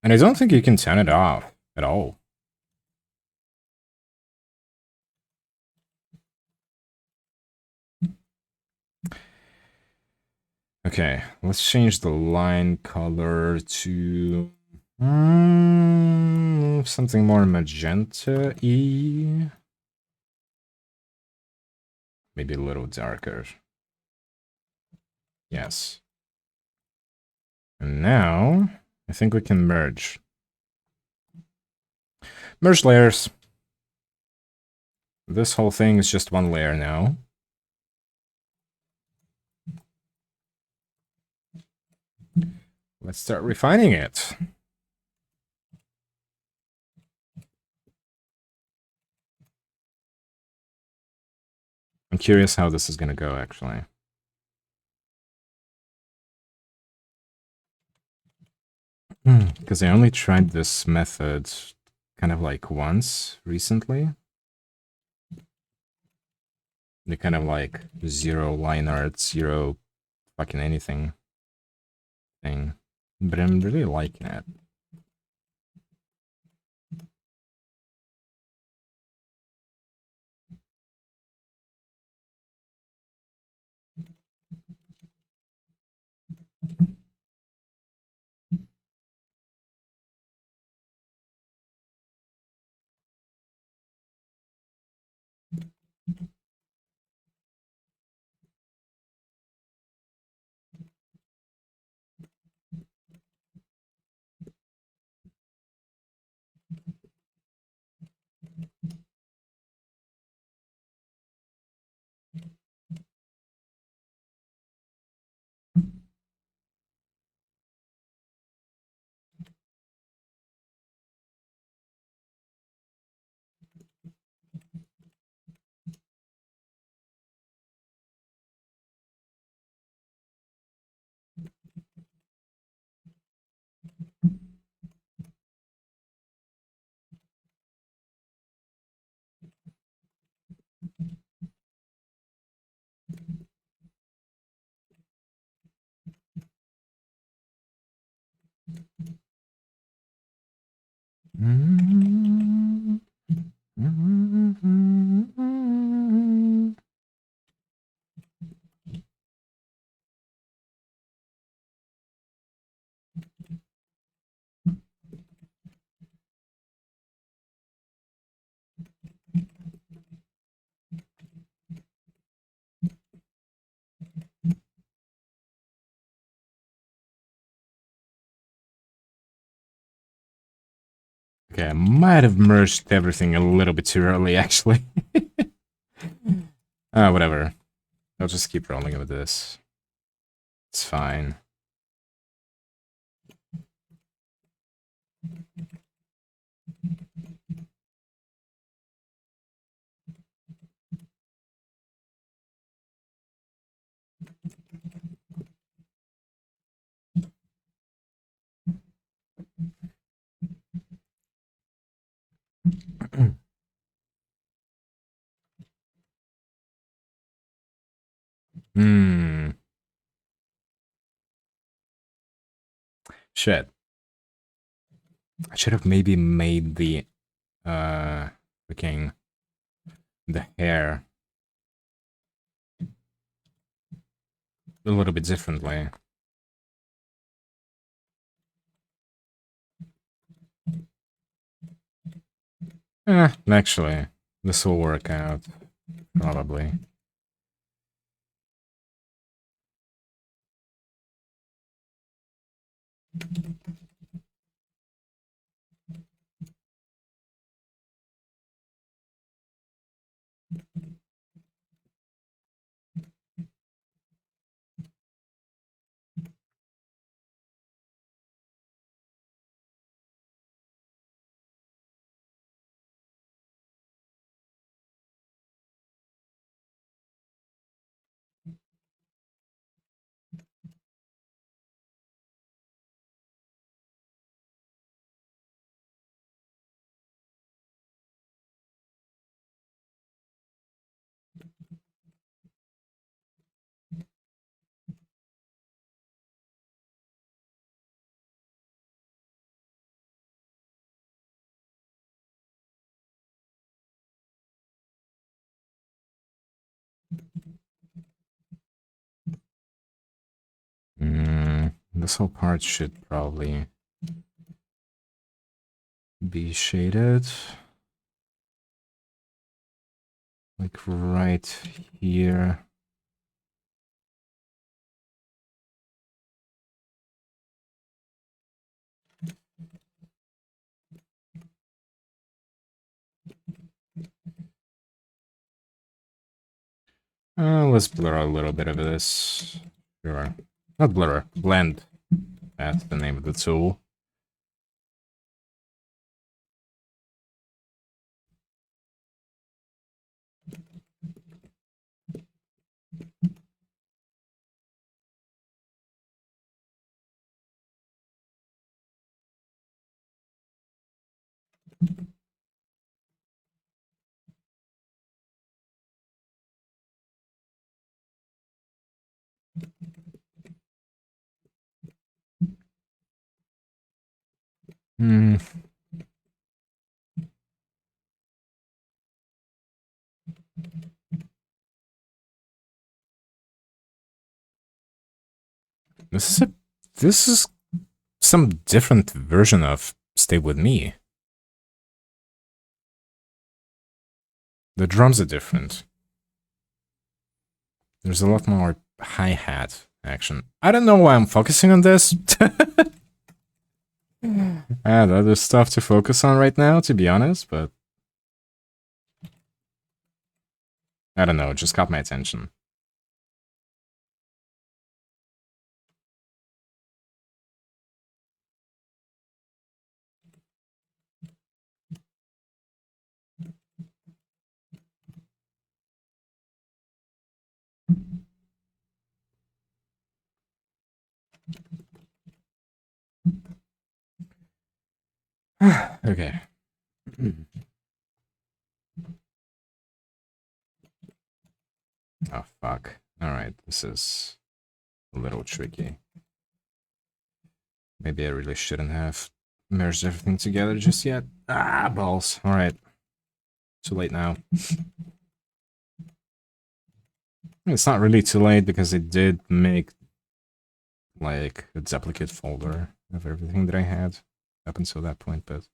And I don't think you can turn it off at all. Okay, let's change the line color to something more magenta-y. Maybe a little darker. Yes. And now, I think we can merge. Merge layers. This whole thing is just one layer now. Let's start refining it. I'm curious how this is going to go, actually. Because I only tried this method kind of like once recently. The kind of like zero line art, zero fucking anything thing. But I'm really liking it. Okay, I might have merged everything a little bit too early, actually. Whatever. I'll just keep rolling with this. It's fine. Hmm. Shit. I should have maybe made the freaking the hair a little bit differently. Actually, this will work out probably. This whole part should probably be shaded. Like right here. Let's blur a little bit of this. Sure. Not blur, blend. That's the name of the tool. Hmm. This is some different version of Stay With Me. The drums are different. There's a lot more hi-hat action. I don't know why I'm focusing on this. I had other stuff to focus on right now, to be honest, but I don't know, it just got my attention. Okay. Oh, fuck. Alright, this is a little tricky. Maybe I really shouldn't have merged everything together just yet. Ah, balls. Alright. Too late now. It's not really too late because I did make like a duplicate folder of everything that I had up until that point, but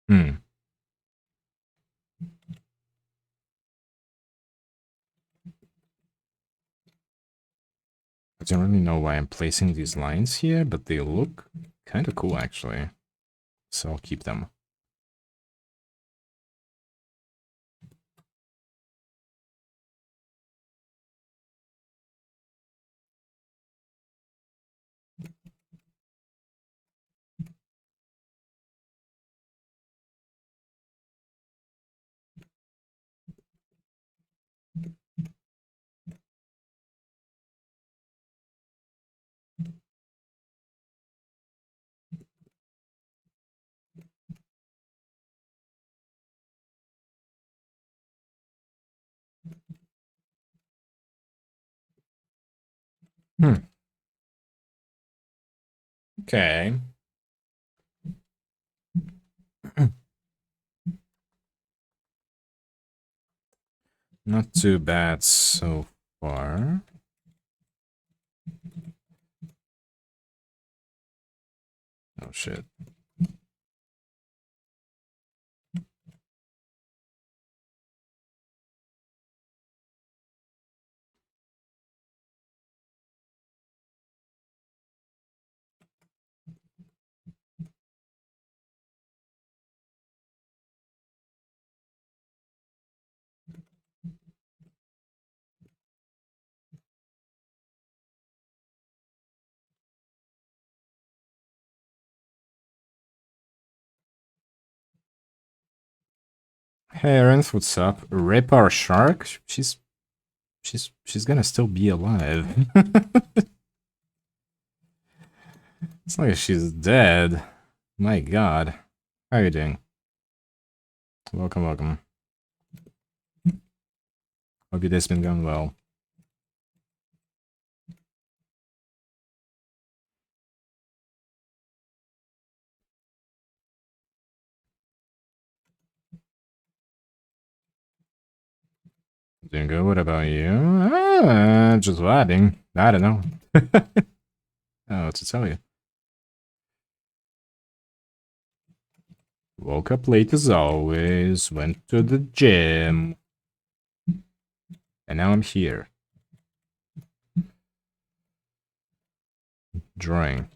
hmm. I don't really know why I'm placing these lines here, but they look kind of cool actually. So I'll keep them. Hmm. Okay. Not too bad so far. Oh shit. Hey Aaron, what's up? Rip our shark? She's gonna still be alive. It's like she's dead. My god. How are you doing? Welcome, welcome. Hope your day's been going well. Doing good. What about you? Just vibing. I don't know. Oh, what to tell you. Woke up late as always. Went to the gym. And now I'm here. Drawing.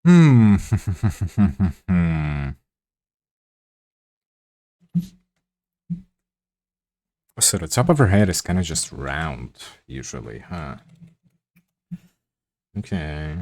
Hmm. So the top of her head is kind of just round, usually, huh? Okay.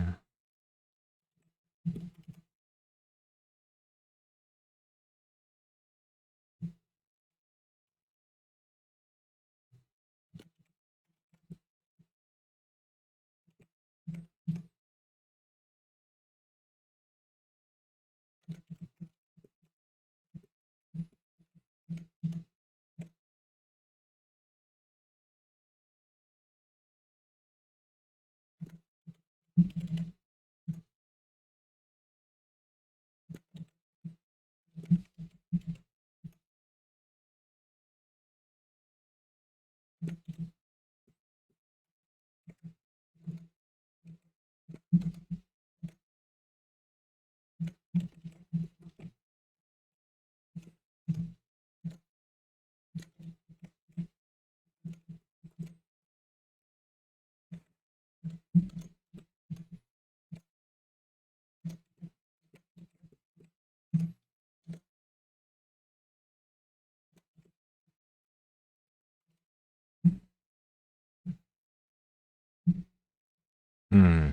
Hmm.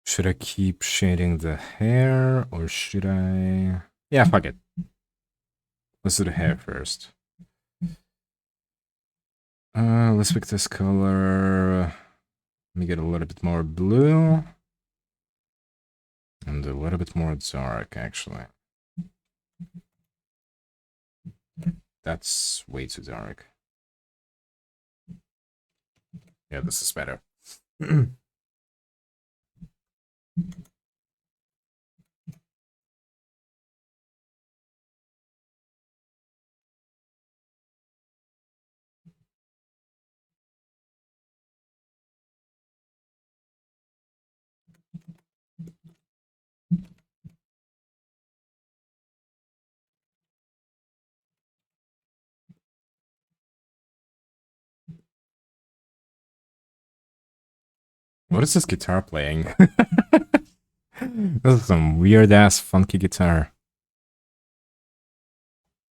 Should I keep shading the hair or should I... Yeah, fuck it. Let's do the hair first. Let's pick this color. Let me get a little bit more blue. And a little bit more dark, actually. That's way too dark. Yeah, this is better. What is this guitar playing? This is some weird ass funky guitar.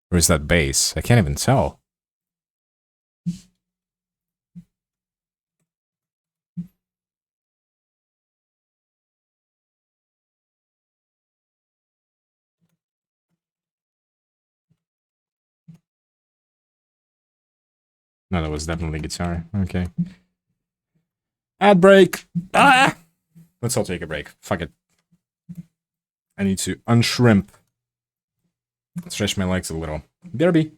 Or is that bass? I can't even tell. No, that was definitely guitar. Okay. Ad break! Ah! Let's all take a break. Fuck it. I need to unshrimp. Stretch my legs a little. BRB.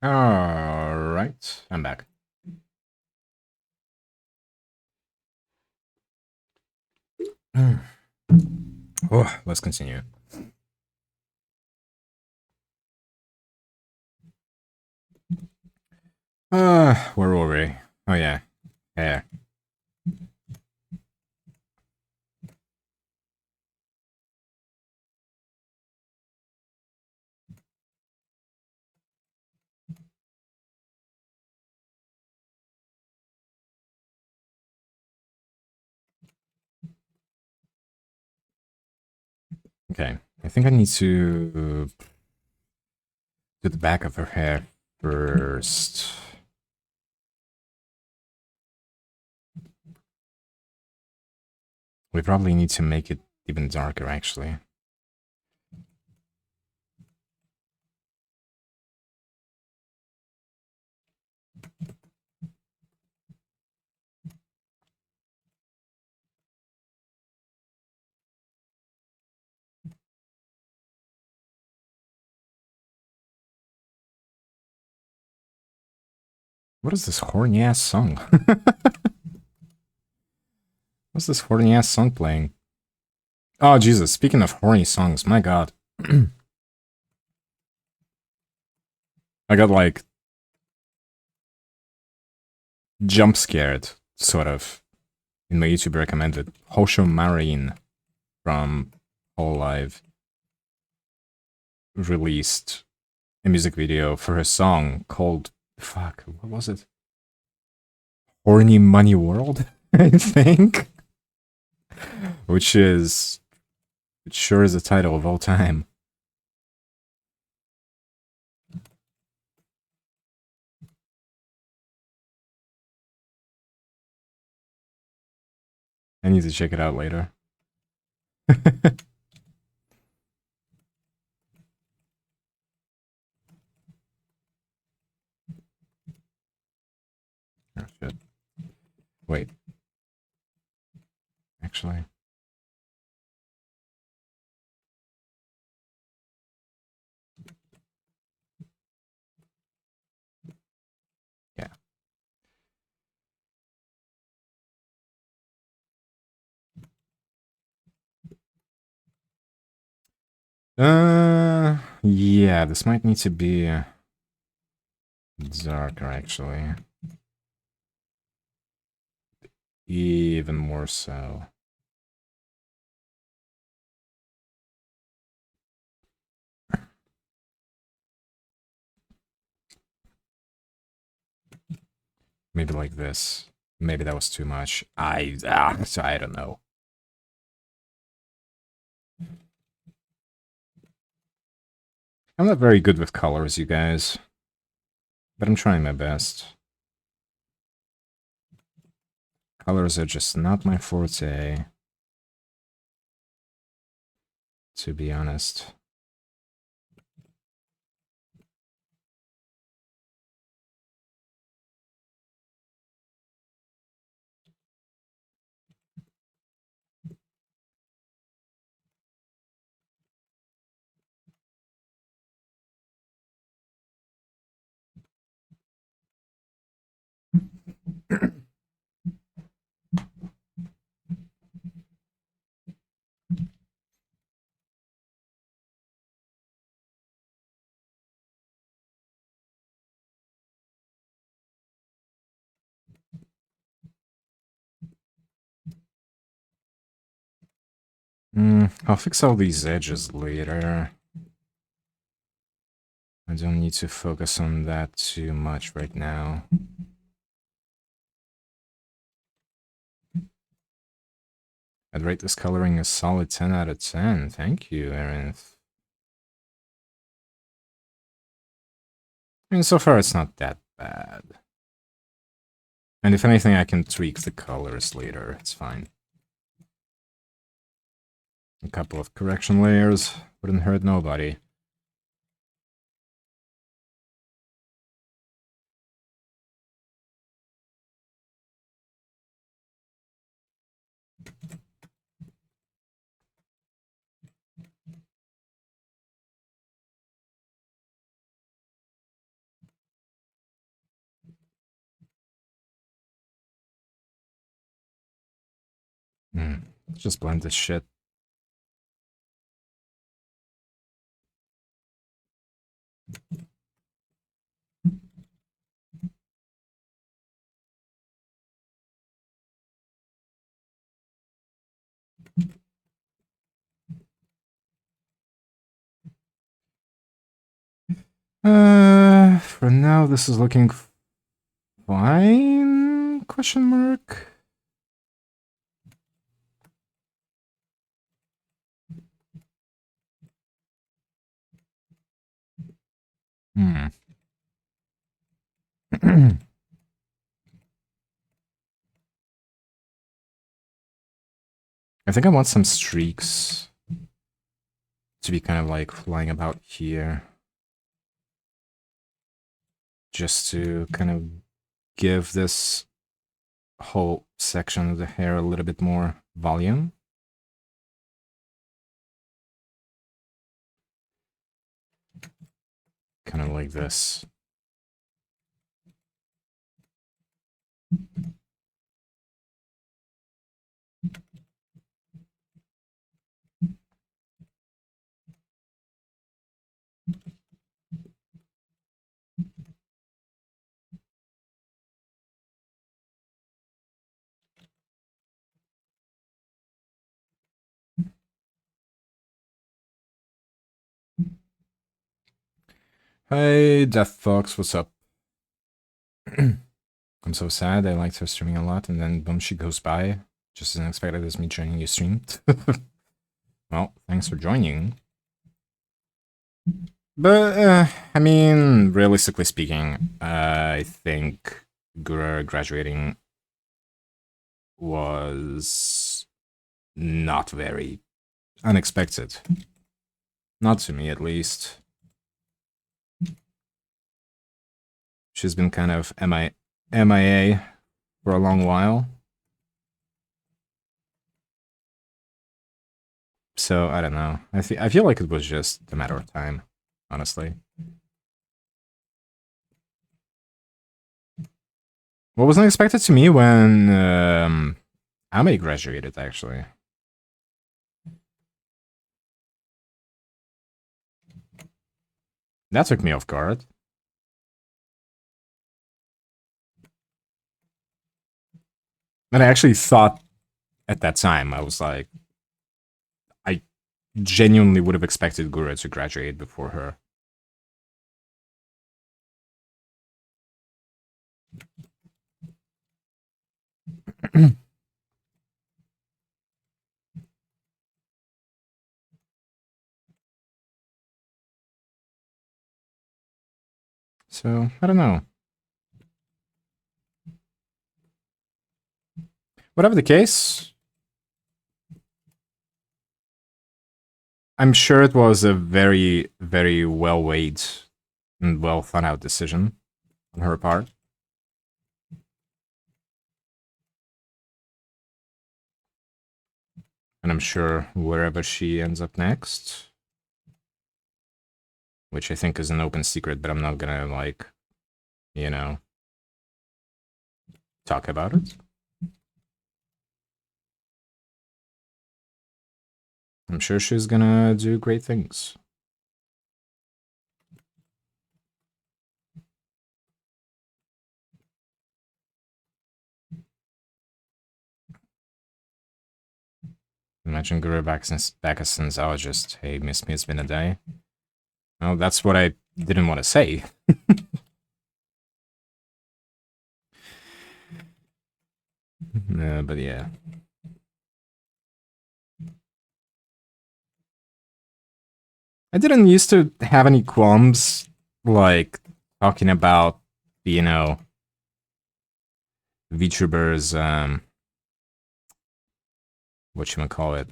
Alright, I'm back. Oh, let's continue. Where were we? Oh yeah, hair. Okay, I think I need to do the back of her hair first. We probably need to make it even darker, actually. What is this horny ass song? What's this horny ass song playing? Oh Jesus! Speaking of horny songs, my God, I got like jump scared, sort of, in my YouTube recommended. Hosho Marine from Whole Live released a music video for her song called fuck, what was it? Horny Money World, I think. Which sure is the title of all time. I need to check it out later. Oh shit. Wait. Actually. Yeah. Yeah, this might need to be darker, actually. Even more so. Maybe like this. Maybe that was too much. I don't know. I'm not very good with colors, you guys. But I'm trying my best. Colors are just not my forte. To be honest. I'll fix all these edges later. I don't need to focus on that too much right now. I'd rate this coloring a solid 10 out of 10. Thank you, Aaron. I mean, so far it's not that bad. And if anything, I can tweak the colors later. It's fine. A couple of correction layers wouldn't hurt nobody. Just blend this shit. For now, this is looking fine? Question mark. I think I want some streaks to be kind of like flying about here. Just to kind of give this whole section of the hair a little bit more volume. Kind of like this. Hey, Death Fox, what's up? I'm so sad. I liked her streaming a lot, and then boom, she goes by. Just as unexpected as me joining your stream. Well, thanks for joining. But, I mean, realistically speaking, I think Gura graduating was not very unexpected. Not to me, at least. She's been kind of MIA for a long while. So, I don't know. I feel like it was just a matter of time, honestly. What was unexpected to me when Ame graduated, actually. That took me off guard. And I actually thought at that time, I was like, I genuinely would have expected Gura to graduate before her. So, I don't know. Whatever the case, I'm sure it was a very, very well-weighed and well-thought-out decision on her part. And I'm sure wherever she ends up next, which I think is an open secret, but I'm not gonna, like, you know, talk about it. I'm sure she's gonna do great things. Imagine Guru back as since I was just, hey, miss me, it's been a day. Well, that's what I didn't want to say. But yeah. I didn't used to have any qualms, like, talking about, you know, VTubers, whatchamacallit,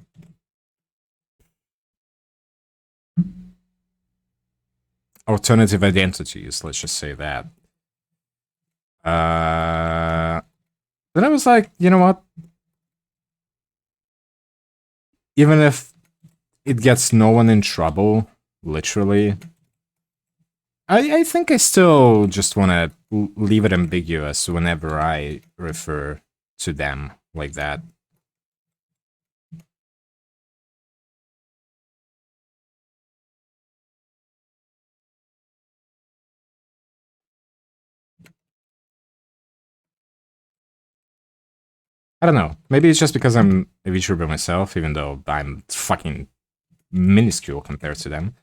alternative identities, let's just say that. Then I was like, you know what? Even if it gets no one in trouble, literally, I think I still just want to leave it ambiguous whenever I refer to them like that. I don't know. Maybe it's just because I'm a VTuber myself, even though I'm fucking minuscule compared to them.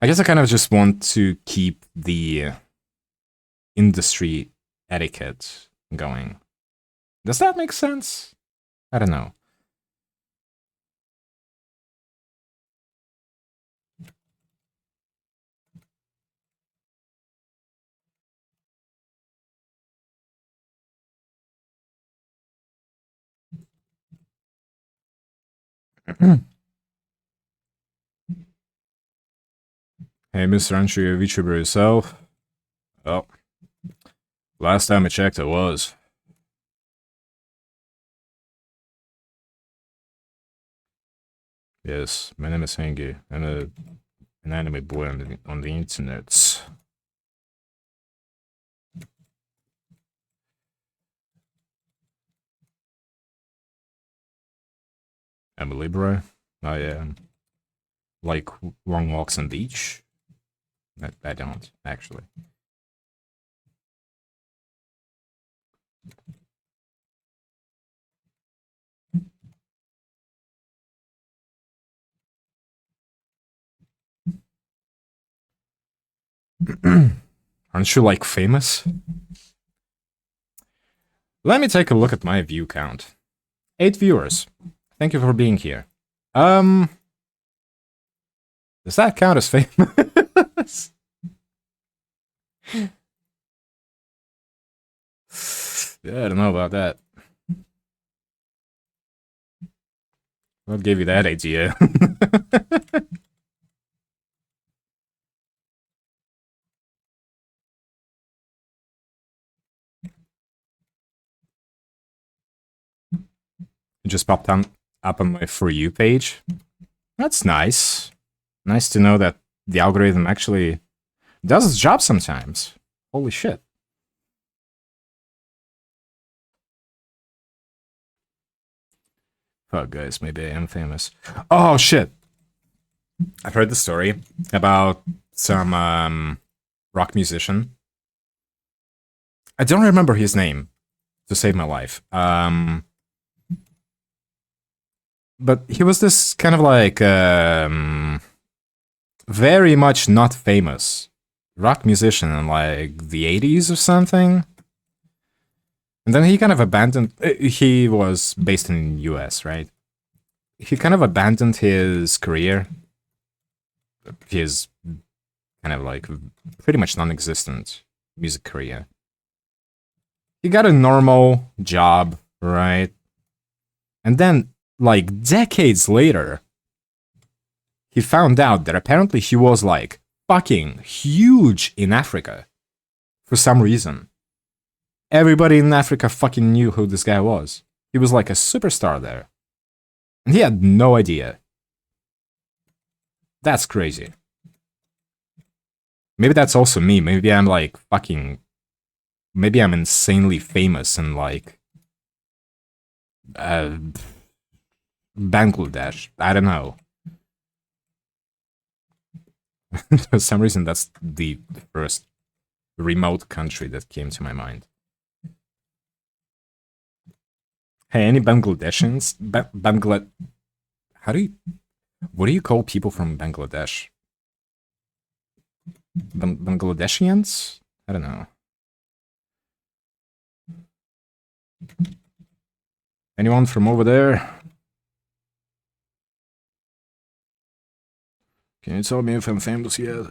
I guess I kind of just want to keep the industry etiquette going. Does that make sense? I don't know. Hey, Mr. Aren't you a VTuber yourself? Well, last time I checked, I was. Yes, my name is Hengi. I'm an anime boy on the internet. I'm a Libra. I like long walks on beach. I don't, actually. Aren't you, like, famous? Let me take a look at my view count. 8 viewers. Thank you for being here. Does that count as famous? Yeah, I don't know about that. What gave you that idea? It just popped up on my For You page. That's nice. Nice to know that the algorithm actually does its job sometimes. Holy shit. Fuck, guys, maybe I am famous. Oh, shit. I've heard the story about some rock musician. I don't remember his name to save my life. But he was this kind of like very much not famous rock musician in like the 80s or something. And then he kind of abandoned. He was based in the US, right? He kind of abandoned his career, his kind of like pretty much non-existent music career. He got a normal job, right? And then, like decades later, he found out that apparently he was like fucking huge in Africa for some reason. Everybody in Africa fucking knew who this guy was. He was like a superstar there. And he had no idea. That's crazy. Maybe that's also me. Maybe I'm like fucking. Maybe I'm insanely famous in like. Bangladesh. I don't know. For some reason, that's the first remote country that came to my mind. Hey, any Bangladeshis? How do you? What do you call people from Bangladesh? Bangladeshians? I don't know. Anyone from over there? Can you tell me if I'm famous yet?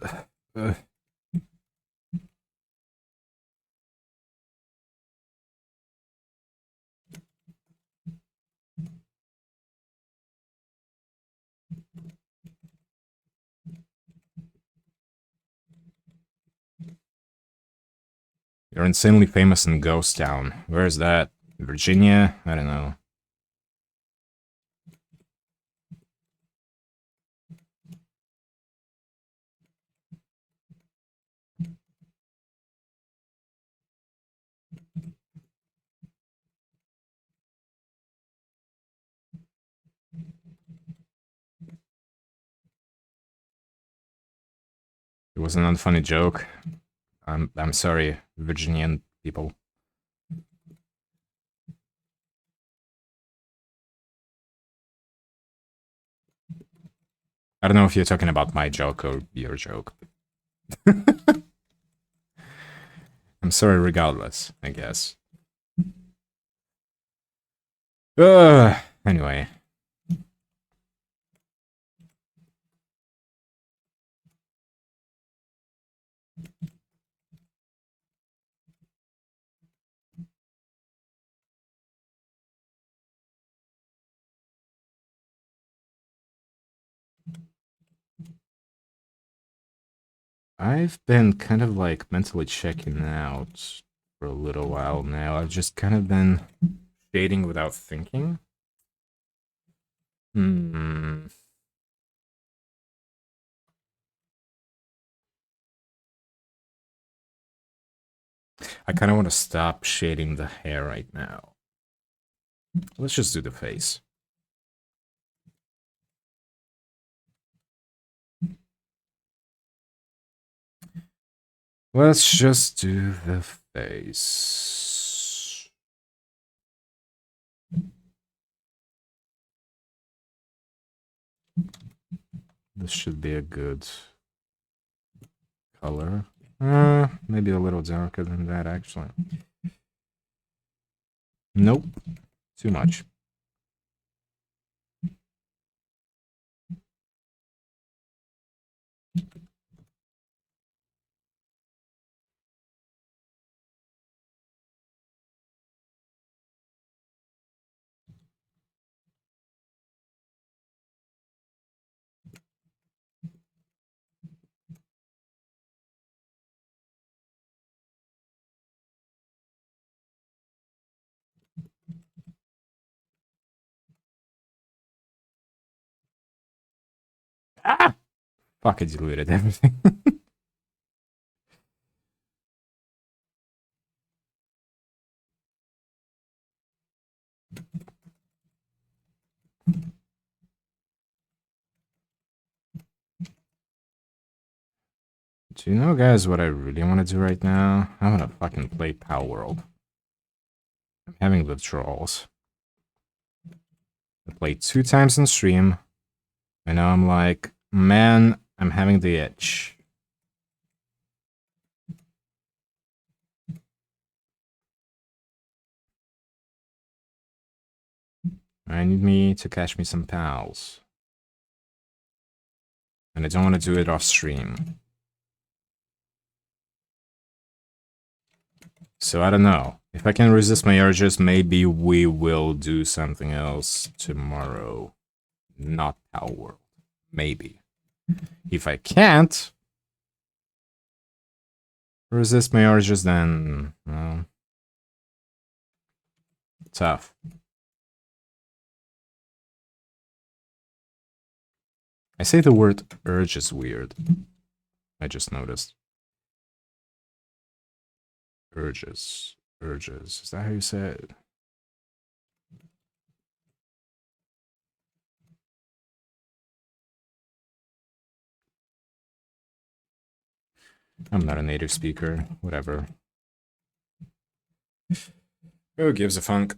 You're insanely famous in Ghost Town. Where is that? Virginia? I don't know. It was an unfunny joke. I'm sorry, Virginian people. I don't know if you're talking about my joke or your joke. I'm sorry regardless, I guess. Anyway. I've been kind of like mentally checking out for a little while now. I've just kind of been shading without thinking. I kind of want to stop shading the hair right now. Let's just do the face. Let's just do the face. This should be a good color. Maybe a little darker than that, actually. Nope. Too much. Ah! Fuck, I deleted everything. Do you know, guys, what I really want to do right now? I want to fucking play Power World. I'm having withdrawals. I played 2 times on stream. And now I'm like, man, I'm having the itch. I need me to catch me some pals. And I don't want to do it off stream. So I don't know. If I can resist my urges, maybe we will do something else tomorrow. Not Power World. Maybe. If I can't resist my urges, then, well, tough. I say the word urge is weird. I just noticed. Urges. Urges. Is that how you say it? I'm not a native speaker. Whatever. Who gives a funk?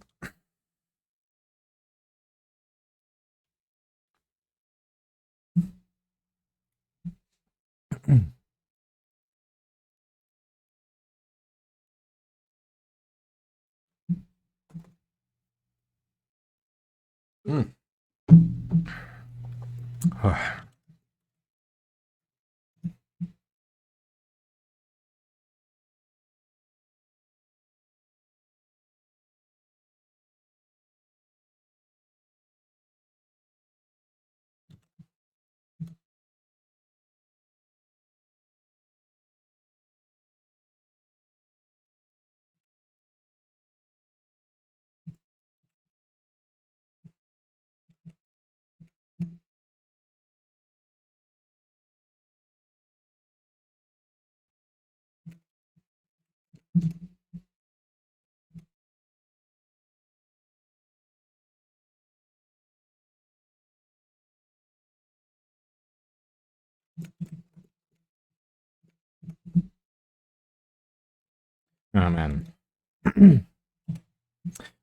Oh man.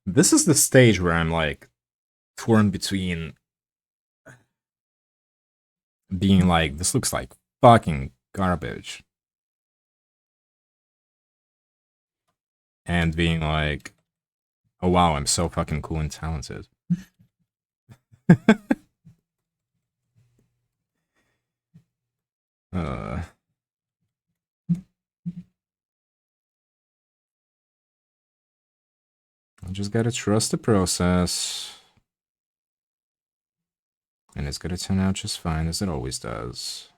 This is the stage where I'm like torn between being like, this looks like fucking garbage. And being like, oh wow, I'm so fucking cool and talented. I just gotta trust the process. And it's gonna turn out just fine, as it always does.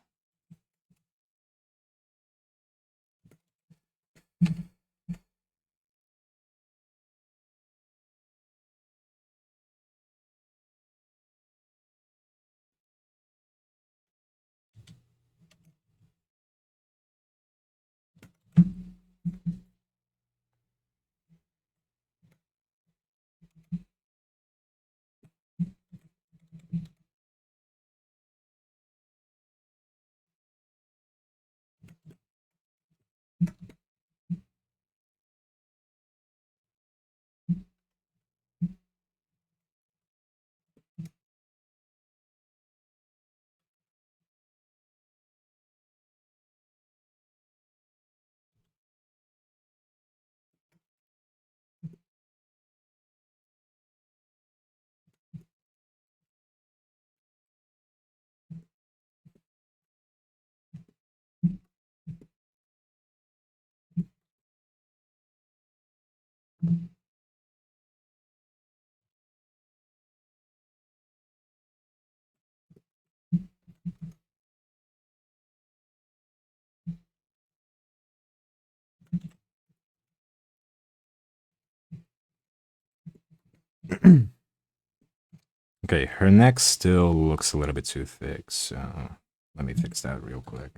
Okay, her neck still looks a little bit too thick, so let me fix that real quick.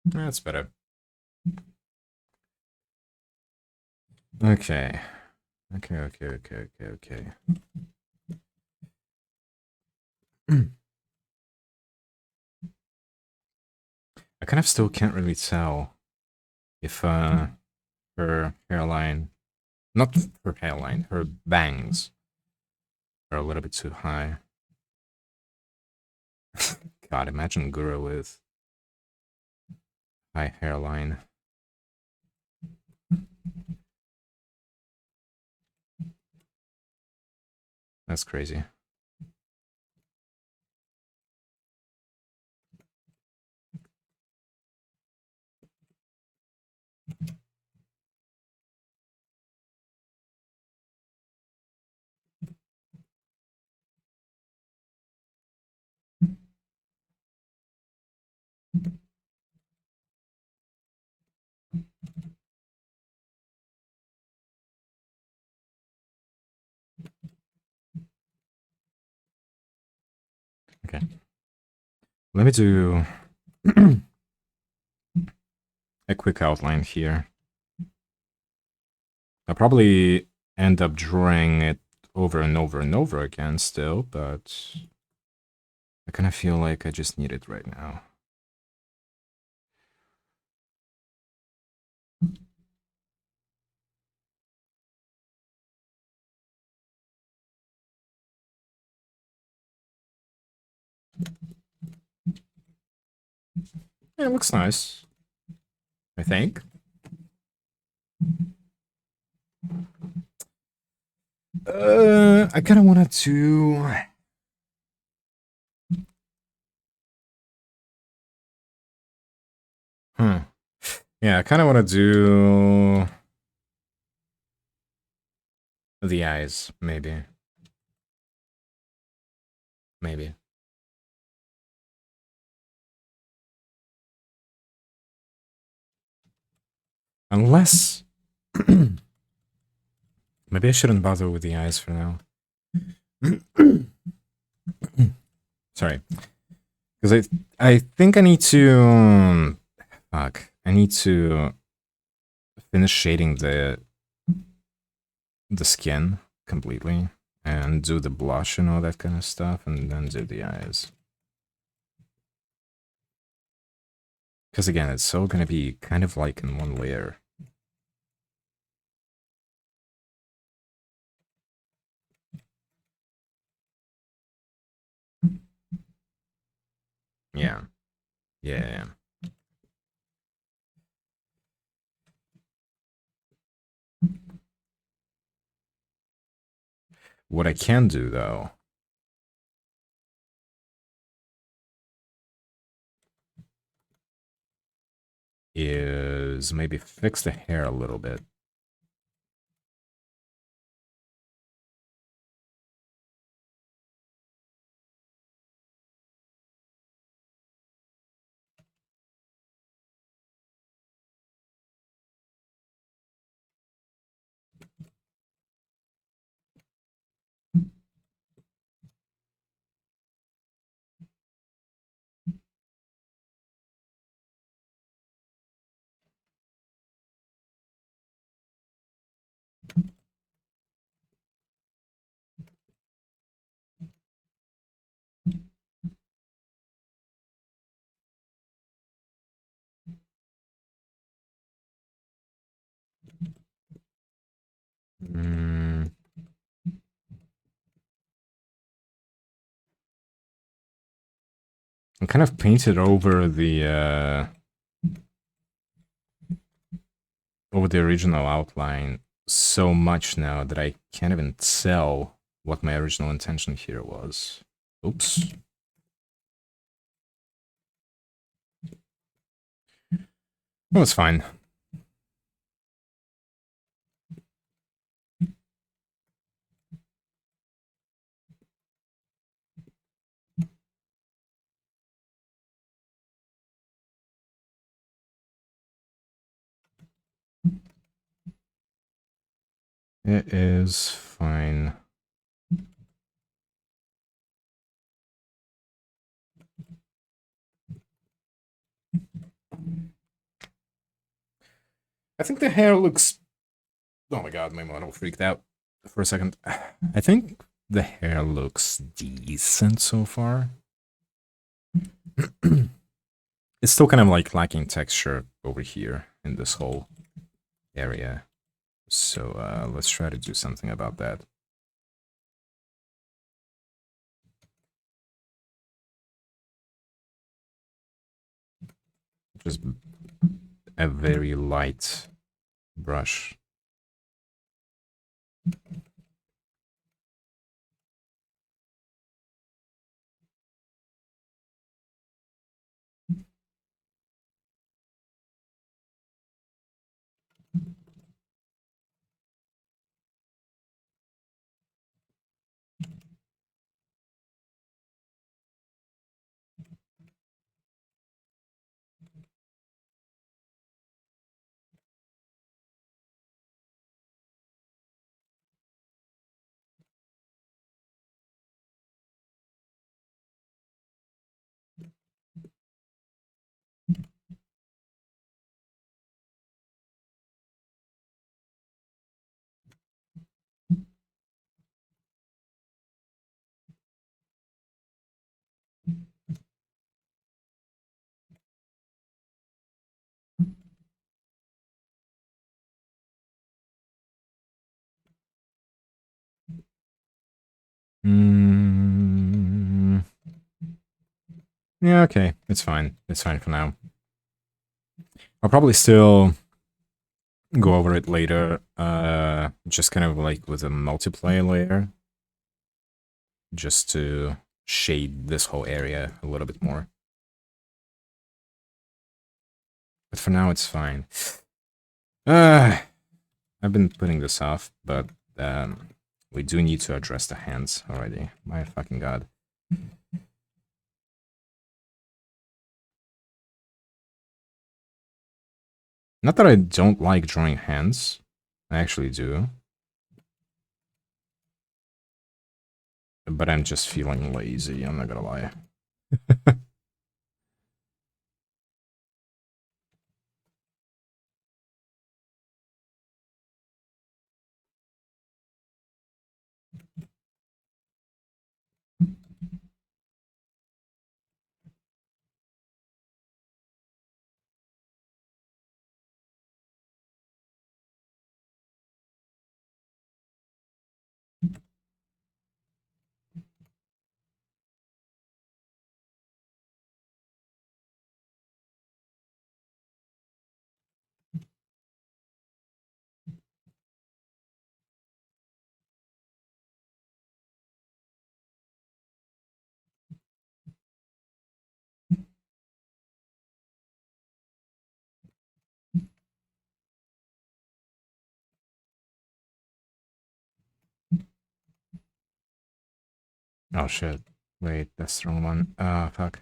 That's better. Okay. Okay. I kind of still can't really tell if her hairline, not her hairline, her bangs are a little bit too high. God, imagine Gura with high hairline. That's crazy. Okay. Let me do a quick outline here. I'll probably end up drawing it over and over and over again still, but I kind of feel like I just need it right now. Yeah, it looks nice, I think. I kind of wanted to... Yeah, I kind of want to do the eyes, maybe. Maybe. Unless... Maybe I shouldn't bother with the eyes for now. Sorry. Because I think I need to... Fuck. I need to finish shading the skin completely and do the blush and all that kind of stuff, and then do the eyes. Because again, it's all gonna be kind of like in one layer. Yeah. Yeah. What I can do though is maybe fix the hair a little bit. Mm, I kind of painted over the original outline so much now that I can't even tell what my original intention here was. Oops. That was fine. It is fine. I think the hair looks... Oh my god, my model freaked out for a second. I think the hair looks decent so far. It's still kind of like lacking texture over here in this whole area. So let's try to do something about that. Just a very light brush. Mm, yeah, okay. It's fine. It's fine for now. I'll probably still go over it later, just kind of like with a multiplayer layer, just to shade this whole area a little bit more. But for now, it's fine. I've been putting this off, but we do need to address the hands already. My fucking god. Not that I don't like drawing hands. I actually do. But I'm just feeling lazy, I'm not gonna lie. Oh shit. Wait, that's the wrong one. Ah, fuck.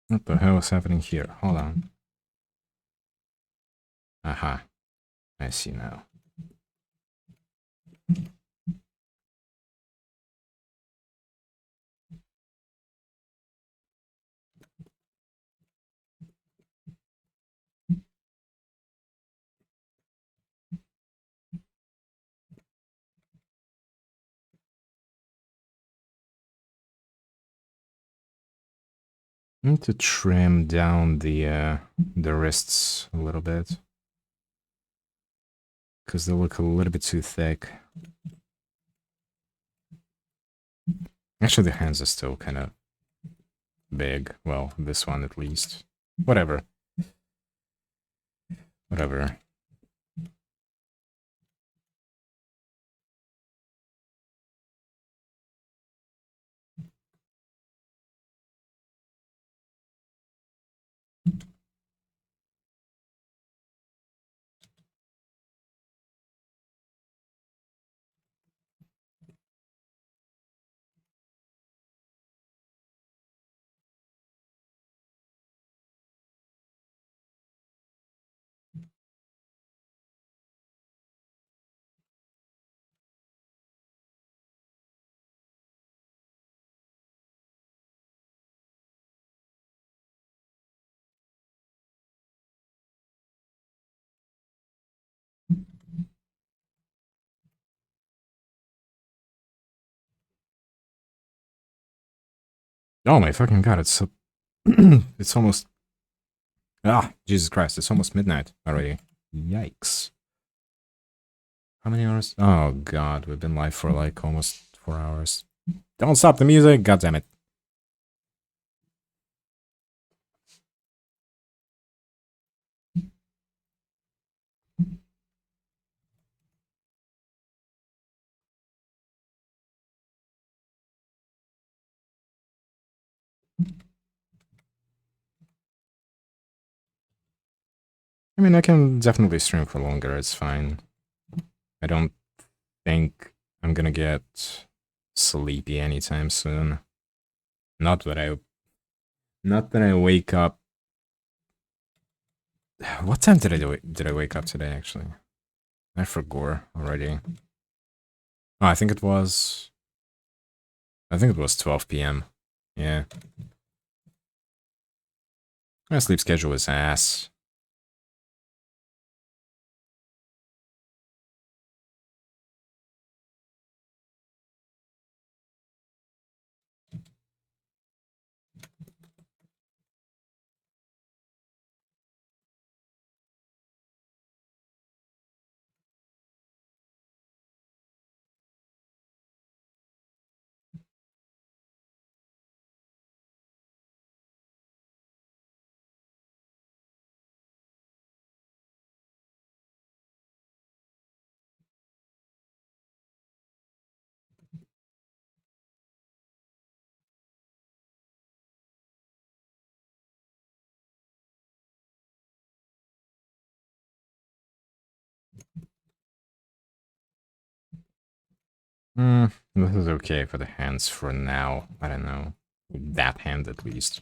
What the hell is happening here? Hold on. Aha. I see now. I need to trim down the wrists a little bit. Because they look a little bit too thick. Actually, the hands are still kind of big. Well, this one at least. Whatever. Whatever. Oh my fucking god, it's so... it's almost... Ah, Jesus Christ, it's almost midnight already. Yikes. How many hours? Oh god, we've been live for like almost 4 hours. Don't stop the music, god damn it. I mean, I can definitely stream for longer, it's fine. I don't think I'm gonna get sleepy anytime soon. Not that I wake up. What time did I wake up today actually? I forgot already. Oh, I think it was 12 p.m. Yeah. My sleep schedule is ass. This is okay for the hands for now. I don't know. That hand at least.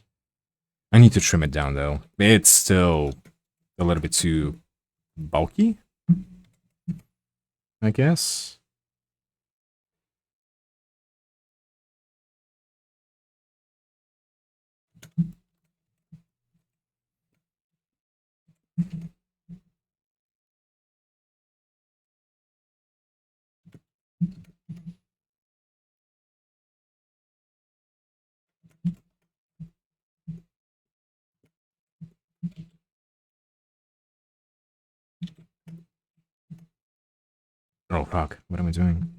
I need to trim it down though. It's still a little bit too bulky, I guess. Oh fuck, what am I doing?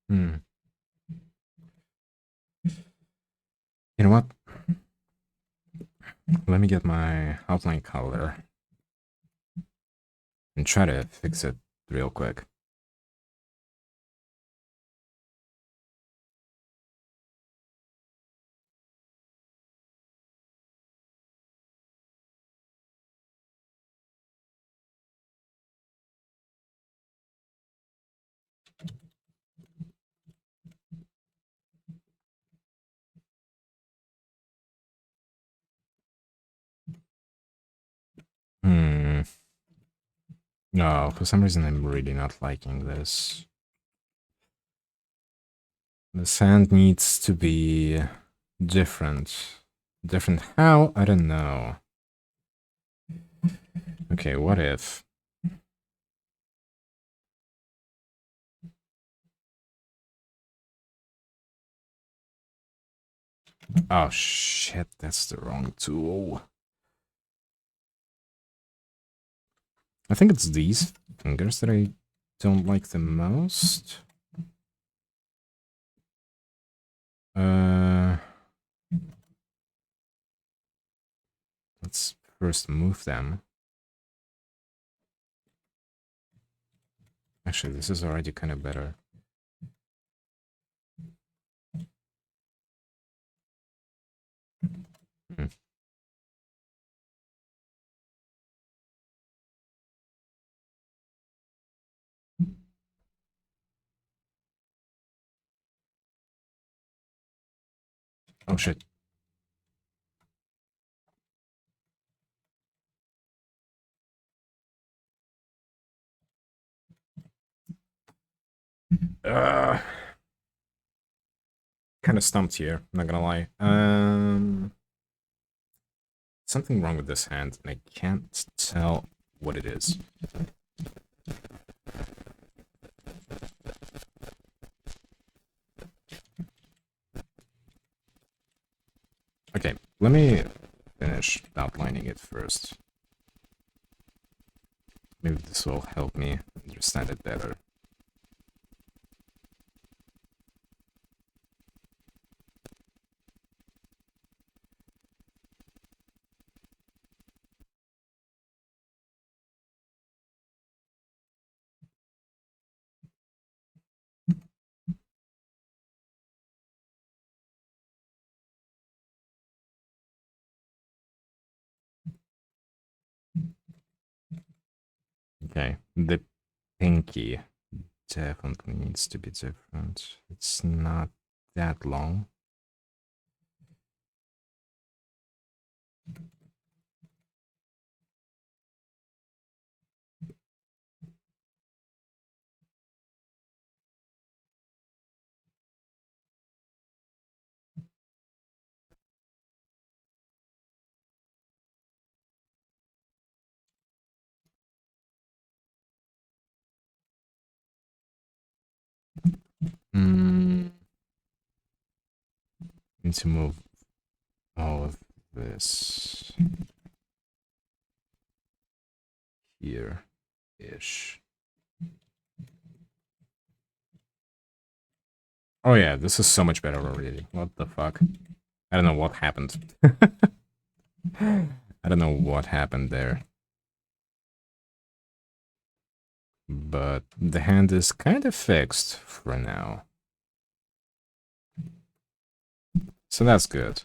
Hmm. You know what? Let me get my outline color and try to fix it real quick. Hmm. No, for some reason I'm really not liking this. The sand needs to be different. Different how? I don't know. Okay, what if? Oh shit, that's the wrong tool. I think it's these fingers that I don't like the most. Let's first move them. Actually, this is already kind of better. Hmm. Oh shit. Kind of stumped here, I'm not gonna lie. Something wrong with this hand, and I can't tell what it is. Okay, let me finish outlining it first. Maybe this will help me understand it better. Okay, the pinky definitely needs to be different. It's not that long. Mm, need to move all of this here-ish. Oh yeah, this is so much better already. What the fuck? I don't know what happened. I don't know what happened there. But the hand is kind of fixed for now. So that's good.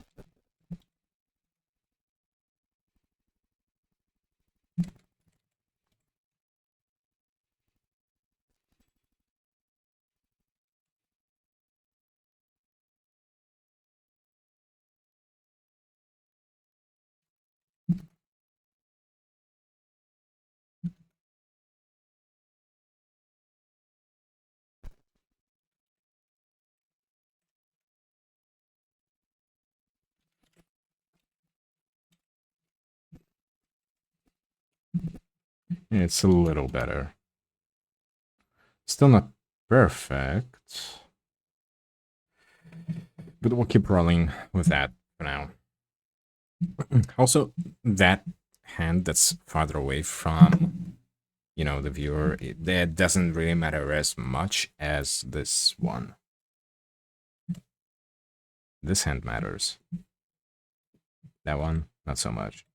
It's a little better. Still not perfect. But we'll keep rolling with that for now. Also, that hand that's farther away from, you know, the viewer, that doesn't really matter as much as this one. This hand matters. That one, not so much.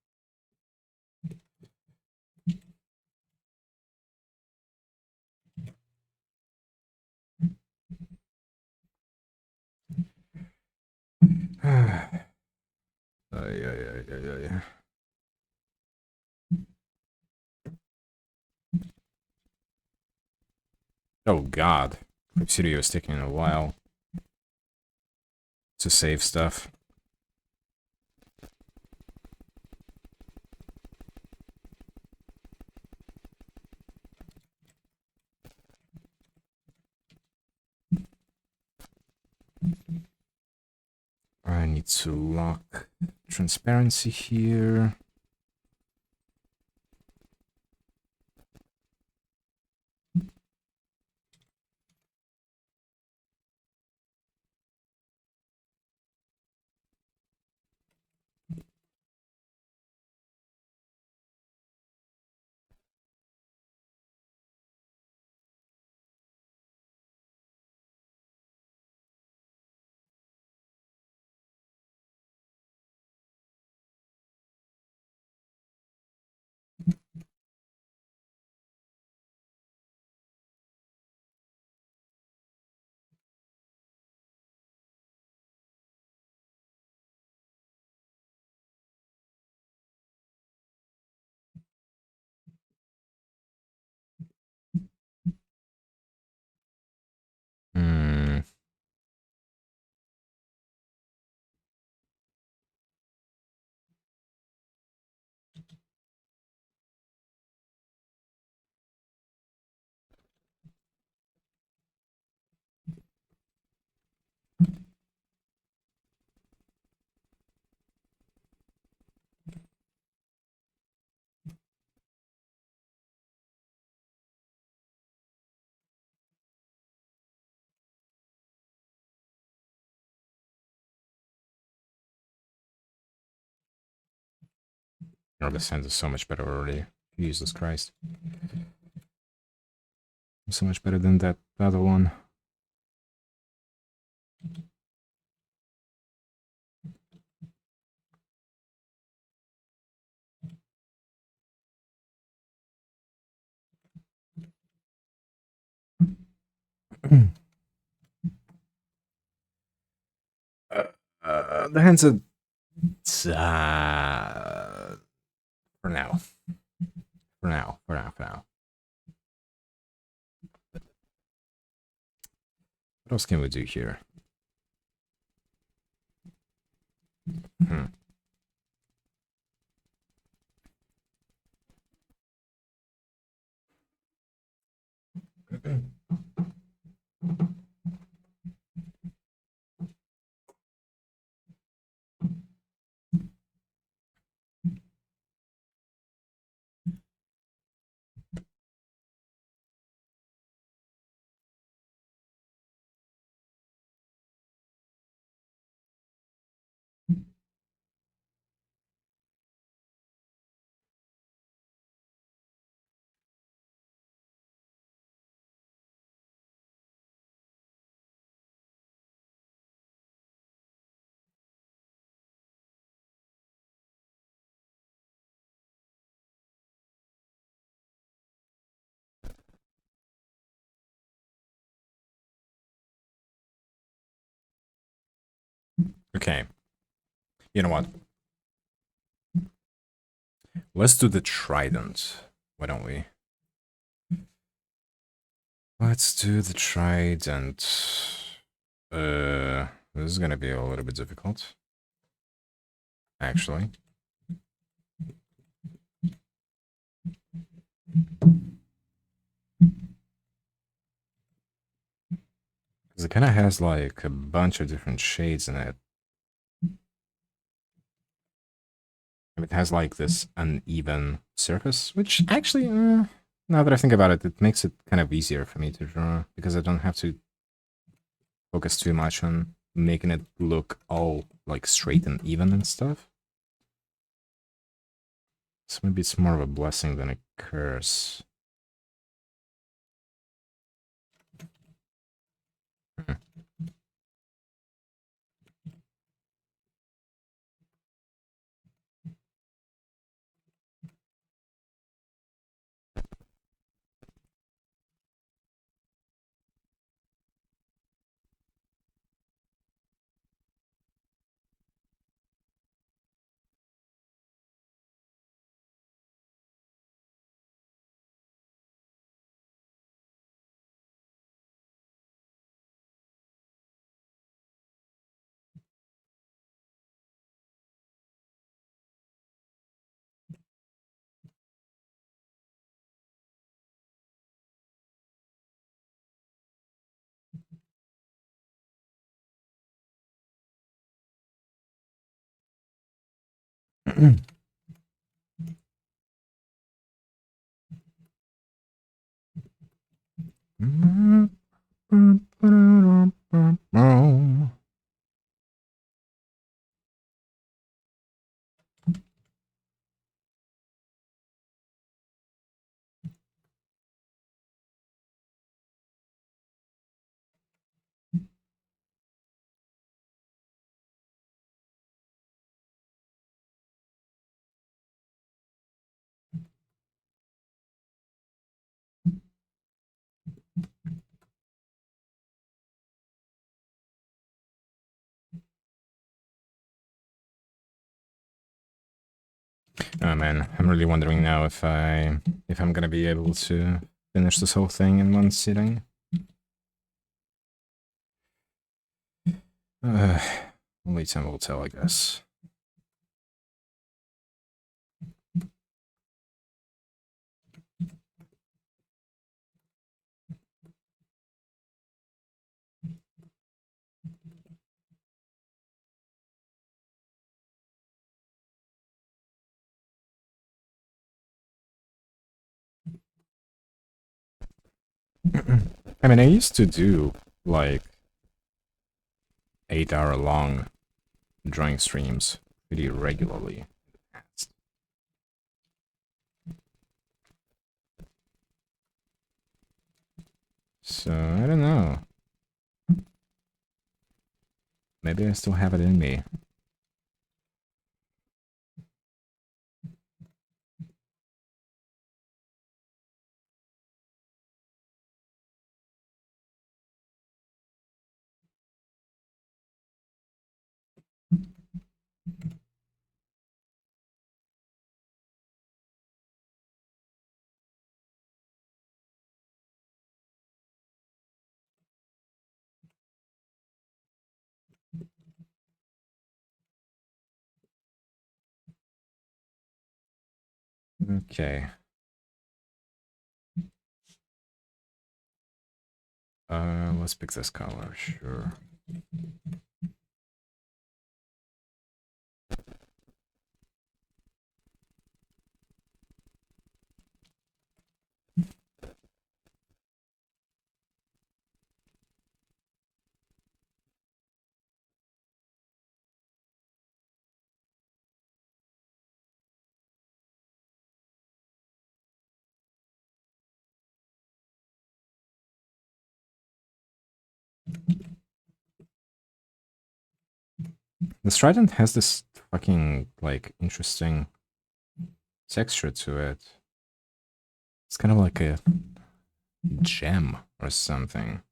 Yeah. Oh god. Studio is taking a while to save stuff. I need to lock transparency here. Hmm. Oh, the sense is so much better already. Jesus Christ. So much better than that other one. The hands are for now. For now. What else can we do here? Hmm. Okay. You know what? Let's do the trident. Why don't we? Let's do the trident. This is gonna be a little bit difficult. Actually. Because it kind of has like a bunch of different shades in it. It has like this uneven surface, which actually, now that I think about it, it makes it kind of easier for me to draw because I don't have to focus too much on making it look all like straight and even and stuff. So maybe it's more of a blessing than a curse. Hmm. Oh man, I'm really wondering now if I'm gonna be able to finish this whole thing in one sitting. Only time will tell, I guess. I mean, I used to do like 8-hour long drawing streams pretty regularly. So I don't know. Maybe I still have it in me. Okay. Let's pick this color, sure. The Trident has this fucking, like, interesting texture to it. It's kind of like a gem or something.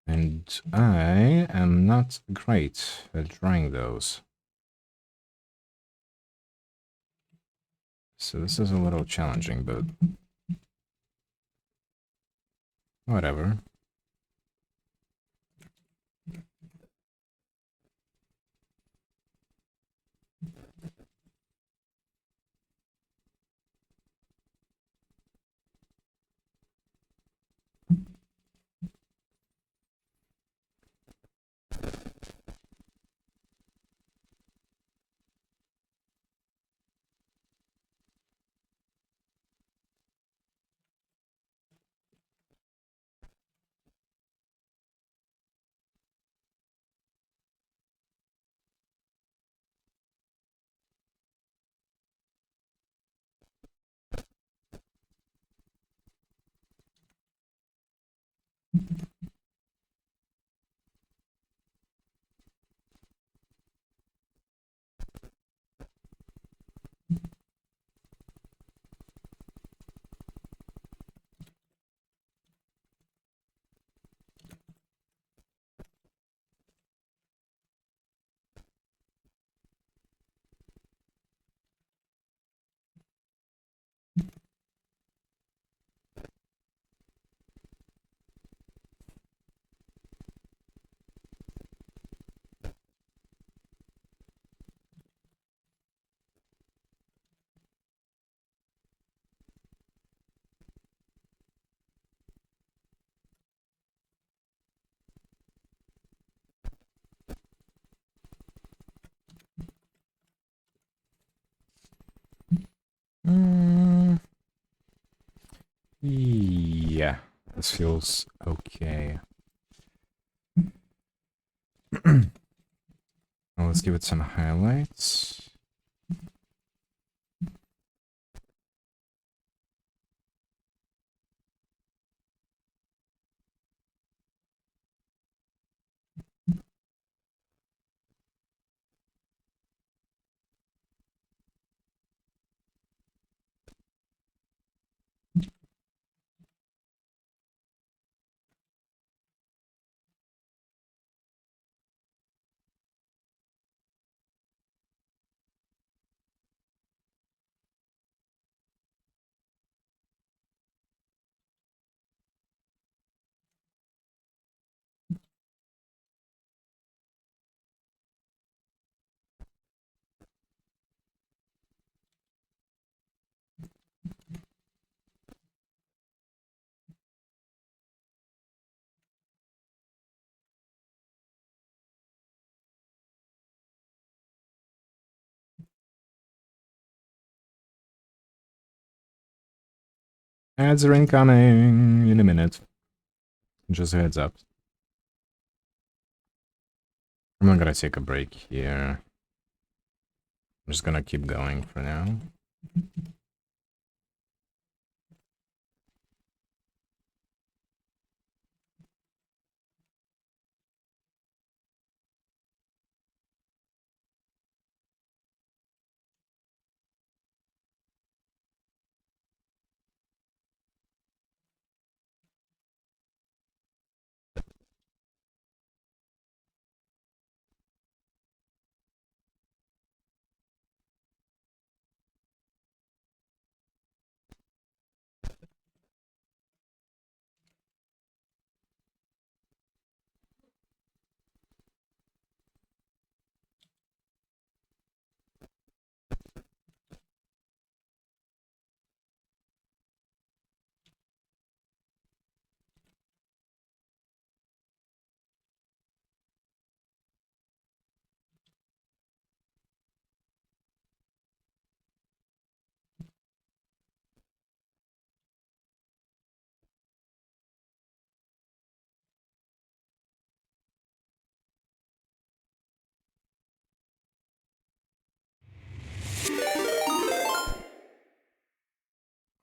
And I am not great at drawing those. So this is a little challenging, but whatever. Yeah, this feels okay. Well, let's give it some highlights. Ads are incoming in a minute. Just a heads up. I'm not gonna take a break here. I'm just gonna keep going for now.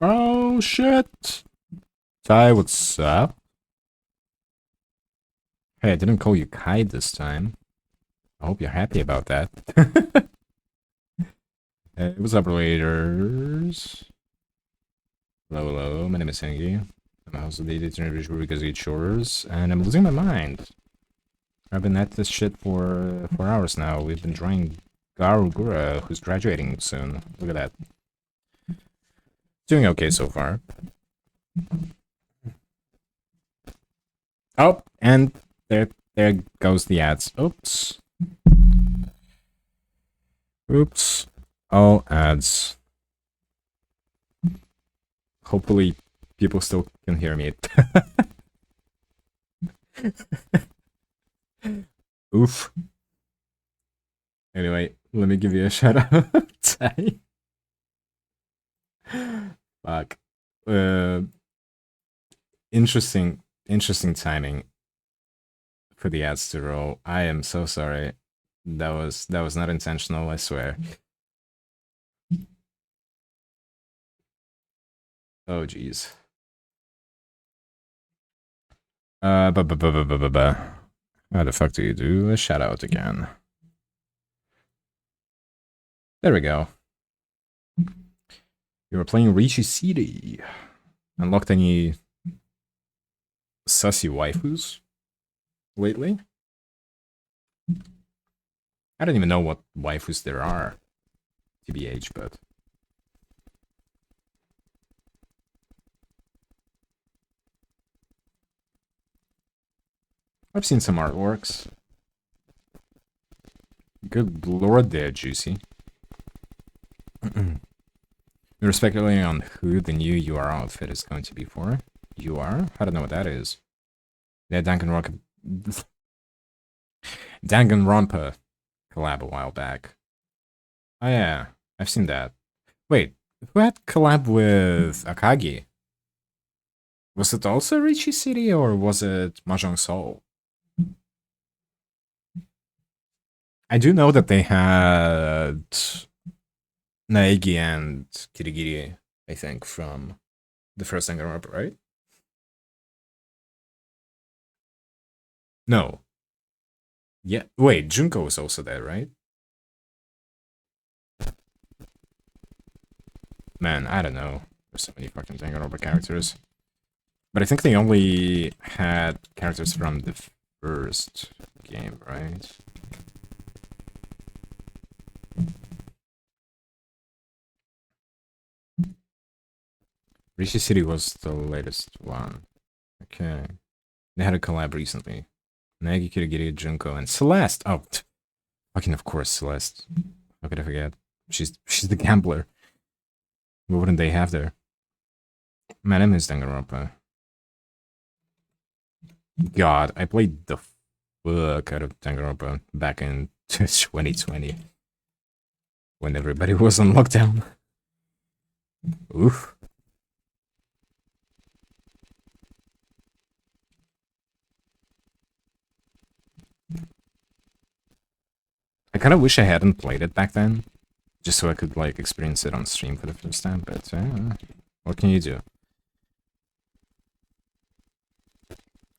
Oh shit! Ty, what's up? Hey, I didn't call you Kai this time. I hope you're happy about that. Hey, what's up, raiders? Hello, hello, my name is Hengi. I'm a house of the individual because I eat chores, and I'm losing my mind. I've been at this shit for 4 hours now. We've been drawing Gura, who's graduating soon. Look at that. Doing okay so far. Oh, and there goes the ads. Oops. Oops. All ads. Hopefully, people still can hear me. Oof. Anyway, let me give you a shout out. Fuck. Interesting timing for the ads to roll. I am so sorry. That was not intentional, I swear. Oh jeez. How the fuck do you do a shout out again? There we go. You were playing Rishi City. Unlocked any sussy waifus lately? I don't even know what waifus there are, TBH, but... I've seen some artworks. Good lord there, Juicy. You're speculating on who the new UR outfit is going to be for. UR? I don't know what that is. Yeah, Danganronpa collab a while back. Oh yeah, I've seen that. Wait, Who had collab with Akagi? Was it also Richie City or was it Mahjong Soul? I do know that they had Naegi and Kirigiri, I think, from the first Danganronpa, right? No. Yeah. Wait, Junko was also there, right? Man, I don't know. There's so many fucking Danganronpa characters. But I think they only had characters from the first game, right? Rishi City was the latest one. Okay. They had a collab recently. Nagi, Kirigiri, Junko, and Celeste. Oh, fucking of course, Celeste. How could I forget? She's the gambler. What wouldn't they have there? Man, I miss Danganronpa. God, I played the fuck out of Danganronpa back in 2020 when everybody was on lockdown. Oof. I kind of wish I hadn't played it back then, just so I could like experience it on stream for the first time. But what can you do?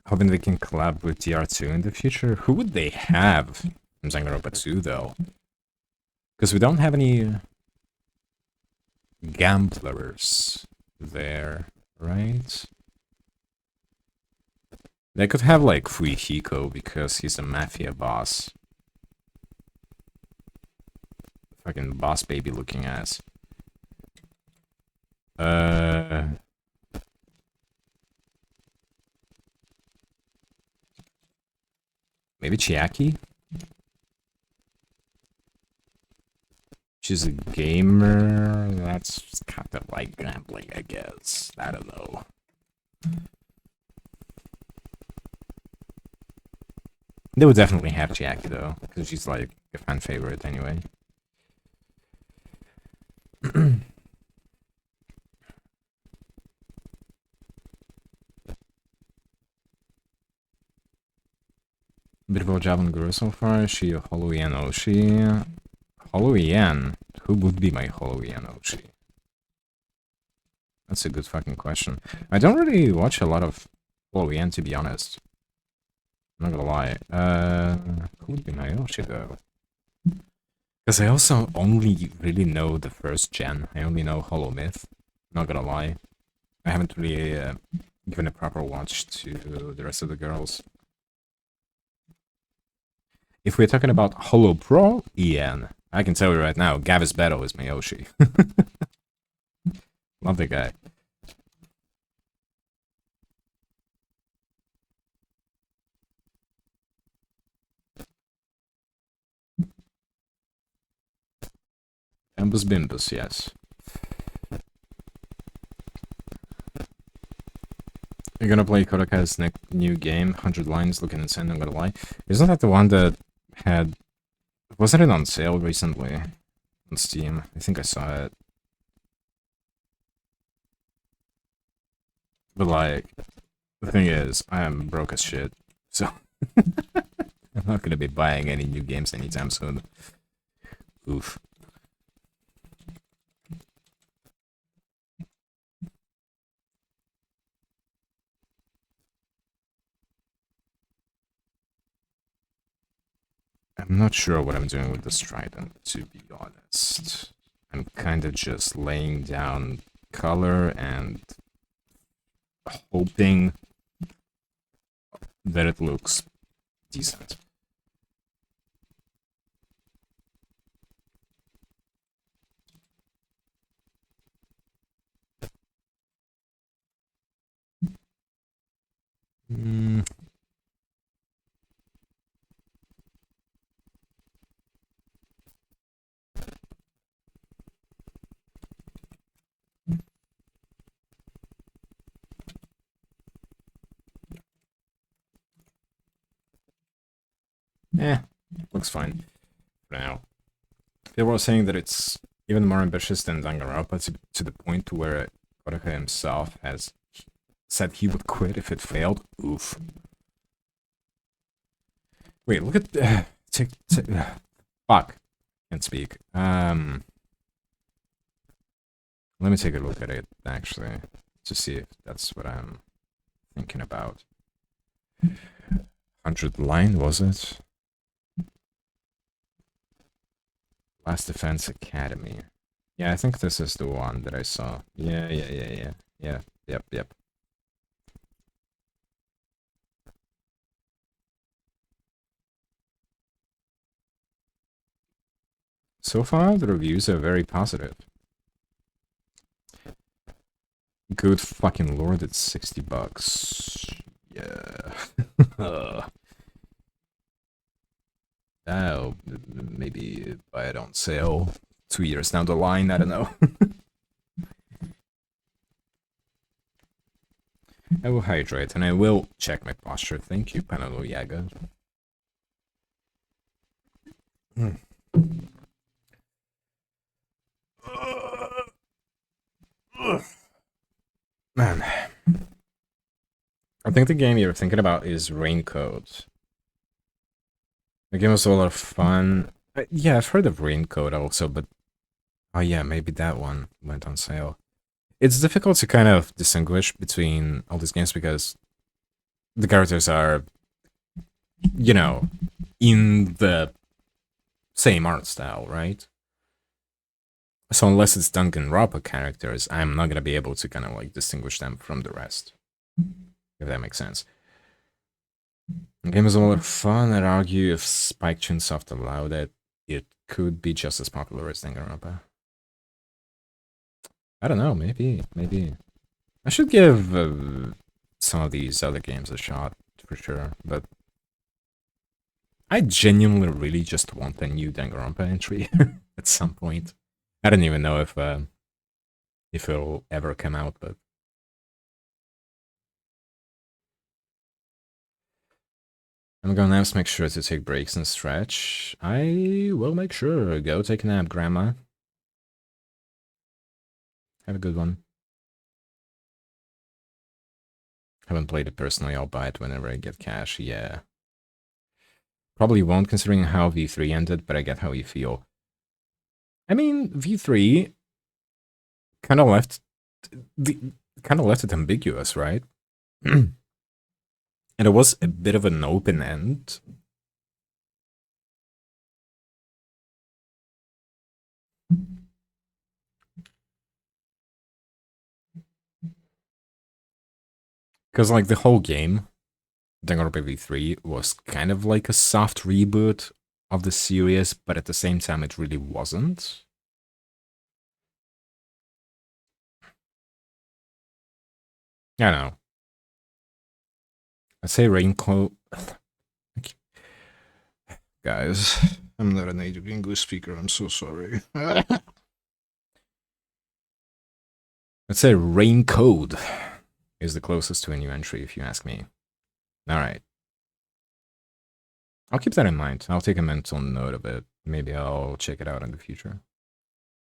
Hoping they can collab with DR2 in the future. Who would they have from Danganronpa 2 though? Because we don't have any gamblers there, right? They could have like Fuihiko because he's a mafia boss. Fucking boss baby looking ass. Maybe Chiaki? She's a gamer. That's kind of like gambling, I guess. I don't know. They would definitely have Chiaki though, because she's like a fan favorite anyway. Bit of a job on Gura so far. Is she a Halloween Oshi? Halloween? Who would be my Halloween Oshi? That's a good fucking question. I don't really watch a lot of Halloween, to be honest. I'm not gonna lie. Who would be my Oshi though? Because I also only really know the first gen. I only know Hollow Myth. Not gonna lie. I haven't really given a proper watch to the rest of the girls. If we're talking about Hollow Pro, Ian, I can tell you right now, Gavis Beto is my Yoshi. Love the guy. Ambus Bimbus, yes. You're gonna play Kodaka's new game, 100 Lines, looking insane, I'm gonna lie. Isn't that the one that had... Wasn't it on sale recently? On Steam? I think I saw it. But like, the thing is, I am broke as shit, so... I'm not gonna be buying any new games anytime soon. Oof. I'm not sure what I'm doing with this trident, to be honest. I'm kind of just laying down color and hoping that it looks decent. Hmm. Looks fine for now. People are saying that it's even more ambitious than Danganronpa to the point where Kotaka himself has said he would quit if it failed. Oof. Wait, look at fuck. Can't speak. Let me take a look at it actually to see if that's what I'm thinking about. 100 line, was it? Last Defense Academy. Yeah, I think this is the one that I saw. Yeah. Yep. So far, the reviews are very positive. Good fucking lord, it's 60 bucks. Yeah. Oh, maybe buy it on sale 2 years down the line, I don't know. I will hydrate and I will check my posture. Thank you, Panalo Yaga. Man. I think the game you're thinking about is Raincoat. The game was a lot of fun. Yeah, I've heard of Raincoat also, but... Oh yeah, maybe that one went on sale. It's difficult to kind of distinguish between all these games because the characters are, you know, in the same art style, right? So unless it's Danganronpa characters, I'm not gonna be able to kind of like distinguish them from the rest. If that makes sense. The game is a lot of fun. I'd argue if Spike Chunsoft allowed it, it could be just as popular as Danganronpa. I don't know, maybe. I should give some of these other games a shot, for sure, but I genuinely really just want a new Danganronpa entry at some point. I don't even know if it'll ever come out, but I'm gonna have to make sure to take breaks and stretch. I will make sure. Go take a nap, Grandma. Have a good one. Haven't played it personally. I'll buy it whenever I get cash. Yeah. Probably won't, considering how V3 ended, but I get how you feel. I mean, V3 kind of left it ambiguous, right? And it was a bit of an open end. Because, like, the whole game, Danganronpa V3, was kind of like a soft reboot of the series, but at the same time, it really wasn't. I don't know. I'd say Raincoat. Guys, I'm not a native English speaker. I'm so sorry. I'd say Raincoat is the closest to a new entry, if you ask me. Alright. I'll keep that in mind. I'll take a mental note of it. Maybe I'll check it out in the future.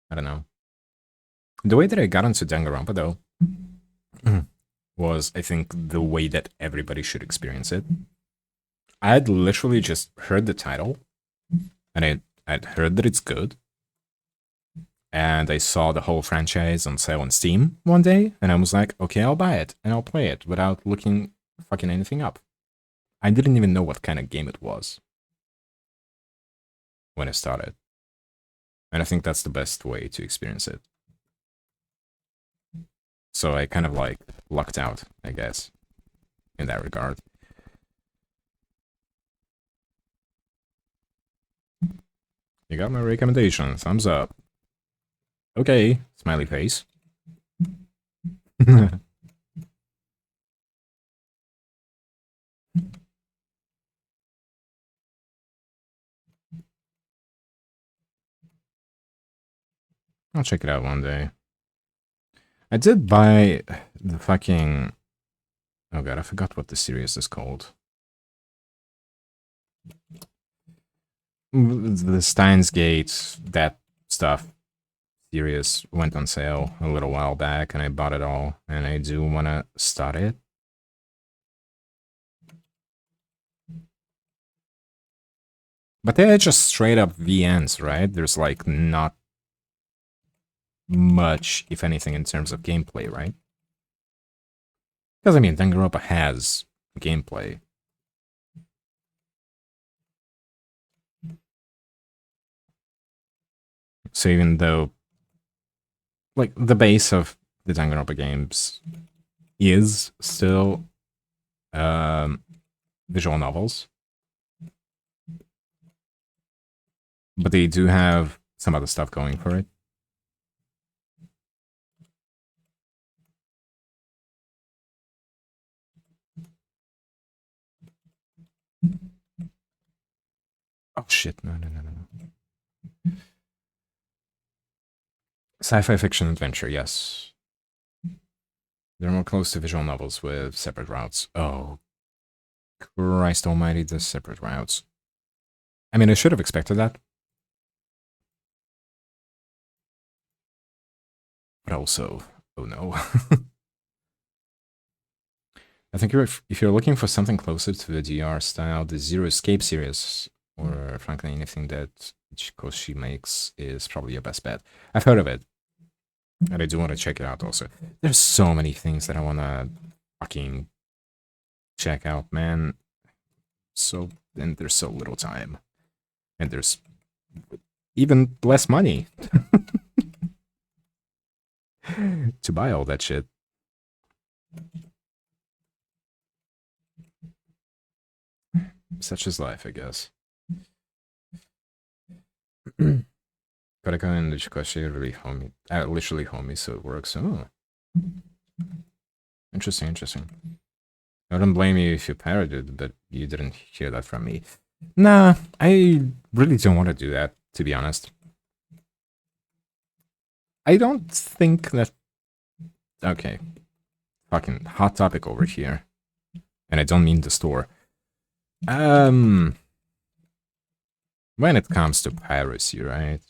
I don't know. The way that I got into Danganronpa, though, was, I think, the way that everybody should experience it. I had literally just heard the title, and I'd heard that it's good, and I saw the whole franchise on sale on Steam one day, and I was like, okay, I'll buy it, and I'll play it without looking fucking anything up. I didn't even know what kind of game it was when I started. And I think that's the best way to experience it. So I kind of like lucked out, I guess, in that regard. You got my recommendation. Thumbs up. Okay, smiley face. I'll check it out one day. I did buy the fucking... Oh god, I forgot what the series is called. The Steins Gate, that stuff. Furious went on sale a little while back, and I bought it all, and I do want to start it. But they're just straight up VNs, right? There's like not much, if anything, in terms of gameplay, right? Because I mean, Danganronpa has gameplay. So even though, like, the base of the Danganronpa games is still visual novels, but they do have some other stuff going for it. Oh shit, no. Sci-fi fiction adventure, yes. They're more close to visual novels with separate routes. Oh, Christ almighty, the separate routes. I mean, I should have expected that. But also, oh no. I think if you're looking for something closer to the DR style, the Zero Escape series, or frankly anything that Koshi makes, is probably your best bet. I've heard of it, and I do want to check it out also. There's so many things that I want to fucking check out, man. And there's so little time. And there's even less money to buy all that shit. Such is life, I guess. Gotta go in the Chikoshi, really homie. Literally homie, so it works. Oh. Interesting. I don't blame you if you parodied, but you didn't hear that from me. Nah, I really don't want to do that, to be honest. I don't think that... Okay. Fucking hot topic over here. And I don't mean the store. When it comes to piracy, right?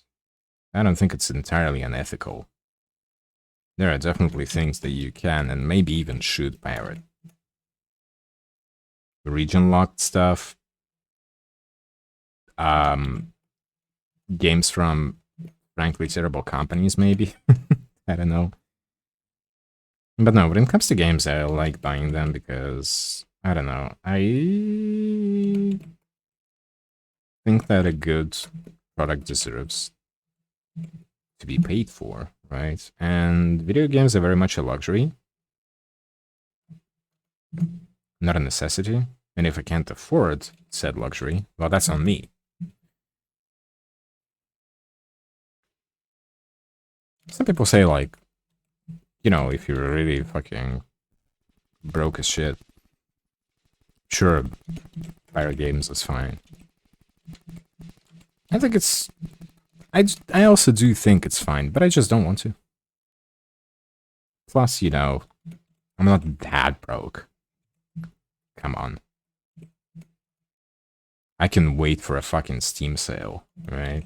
I don't think it's entirely unethical. There are definitely things that you can and maybe even should pirate. Region-locked stuff. Games from, frankly, terrible companies, maybe. I don't know. But no, when it comes to games, I like buying them because, I don't know, I think that a good product deserves to be paid for, right? And video games are very much a luxury, not a necessity. And if I can't afford said luxury, well, that's on me. Some people say, like, you know, if you're really fucking broke as shit, sure, pirate games is fine. I think it's... I also do think it's fine, but I just don't want to. Plus, you know, I'm not that broke. Come on. I can wait for a fucking Steam sale, right?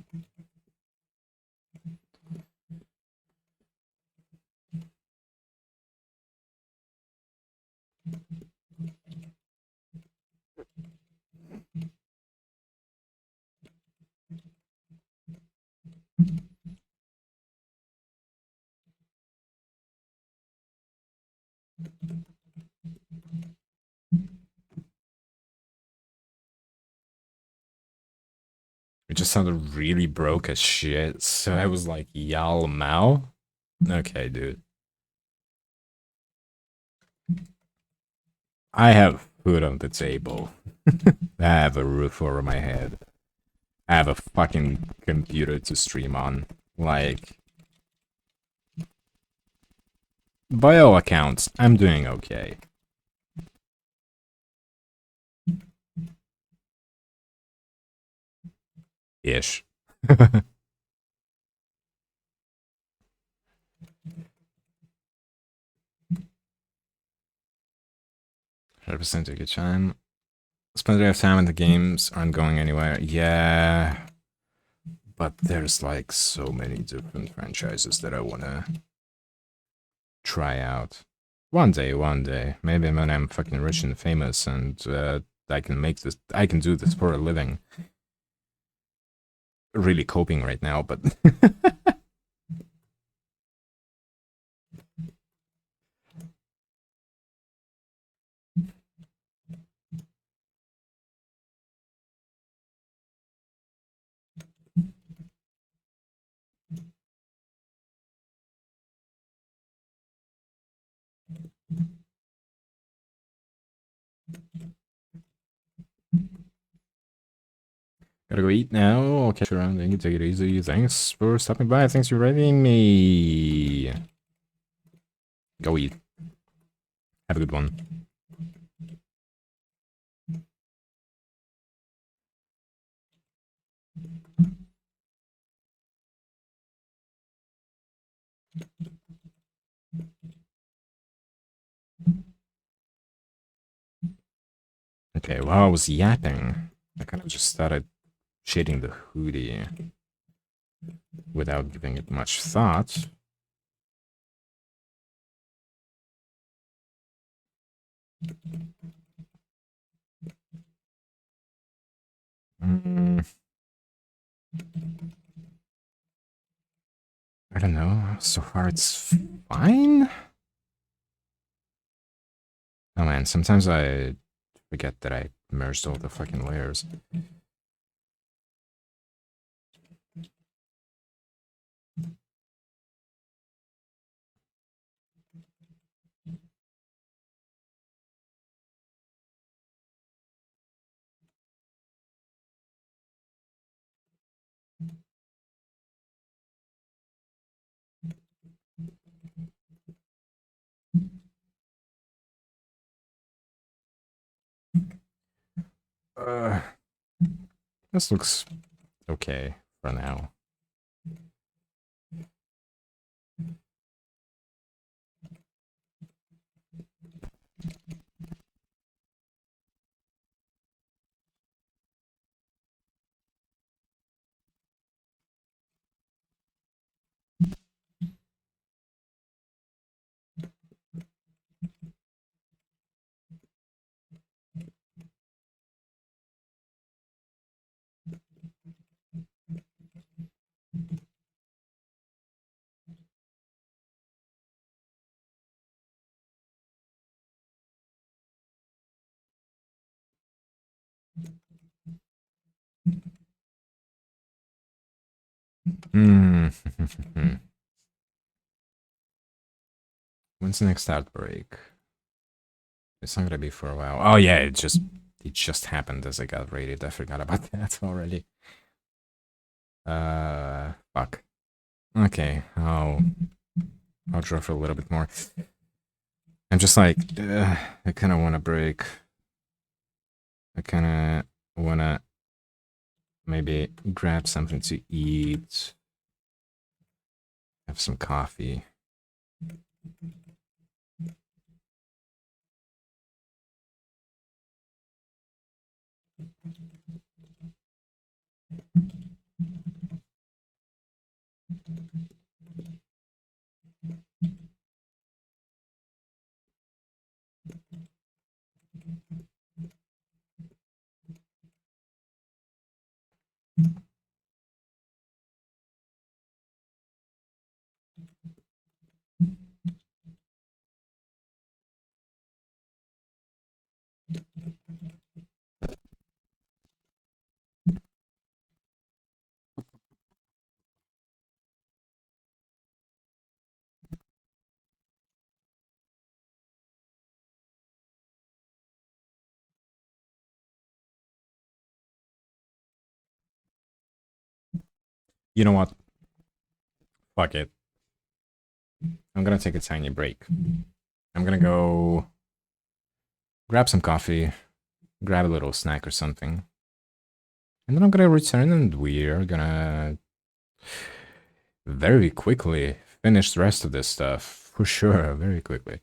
It just sounded really broke as shit, so I was like, Yal Mao? Okay, dude. I have food on the table. I have a roof over my head. I have a fucking computer to stream on. Like, by all accounts, I'm doing okay. Ish. 100% a good time. Spend a bit of time and the games aren't going anywhere. Yeah. but there's like so many different franchises that I wanna try out. One day, maybe when I'm fucking rich and famous and I can do this for a living. Really coping right now, but gotta go eat now. I'll catch you around. Thank you. Take it easy. Thanks for stopping by. Thanks for inviting me. Go eat. Have a good one. Okay, while I was yapping, I kind of just started shading the hoodie without giving it much thought. I don't know. So far, it's fine. Oh man, sometimes I forget that I merged all the fucking layers. This looks okay for now. Hmm. When's the next outbreak? It's not gonna be for a while. Oh yeah, it just happened as I got raided. I forgot about that already. Fuck. Okay, I'll draw for a little bit more. I'm just like, I kind of want to break. I kind of want to maybe grab something to eat, have some coffee. You know what? Fuck it. I'm gonna take a tiny break. I'm gonna go grab some coffee, grab a little snack or something. And then I'm gonna return and we're gonna very quickly finish the rest of this stuff. For sure, very quickly.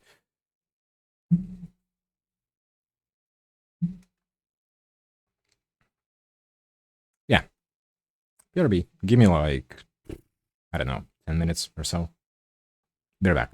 Yeah. BRB. Give me like, I don't know, 10 minutes or so. Be right back.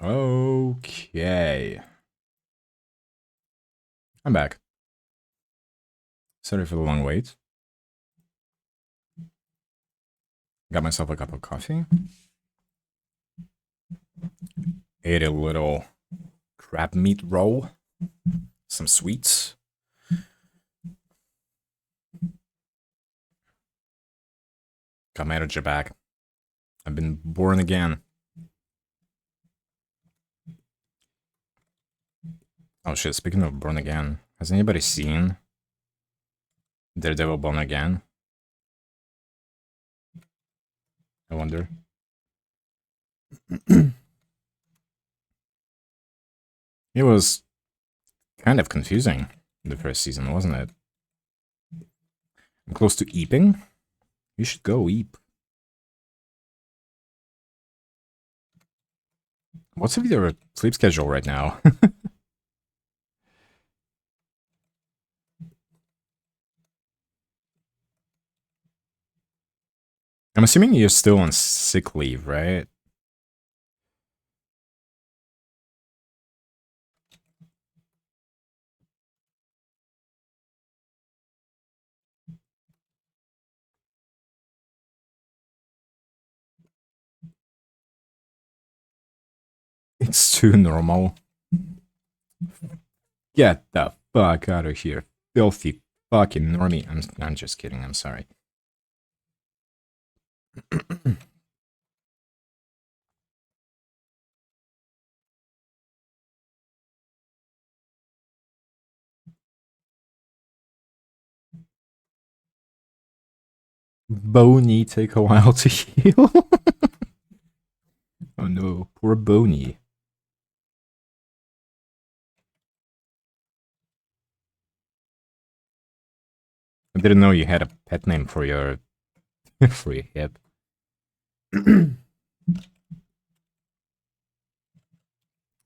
Okay. I'm back. Sorry for the long wait. Got myself a cup of coffee. Ate a little crab meat roll. Some sweets. Got my energy back. I've been born again. Oh shit, speaking of born again, has anybody seen Daredevil Born Again? I wonder. It was kind of confusing, the first season, wasn't it? I'm close to eeping. You should go eep. What's with your sleep schedule right now? I'm assuming you're still on sick leave, right? It's too normal. Get the fuck out of here, filthy fucking normie. I'm just kidding, I'm sorry. Boney take a while to heal. Oh no, poor Boney. I didn't know you had a pet name for your for your hip.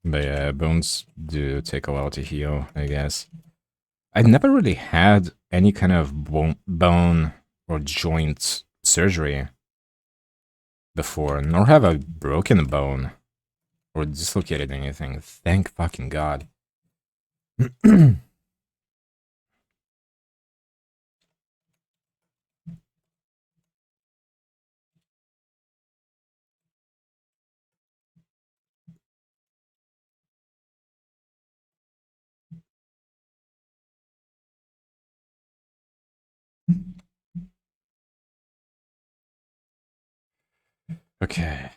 But yeah, bones do take a while to heal, I guess. I never really had any kind of bone or joint surgery before, nor have I broken a bone or dislocated anything. Thank fucking God. Okay,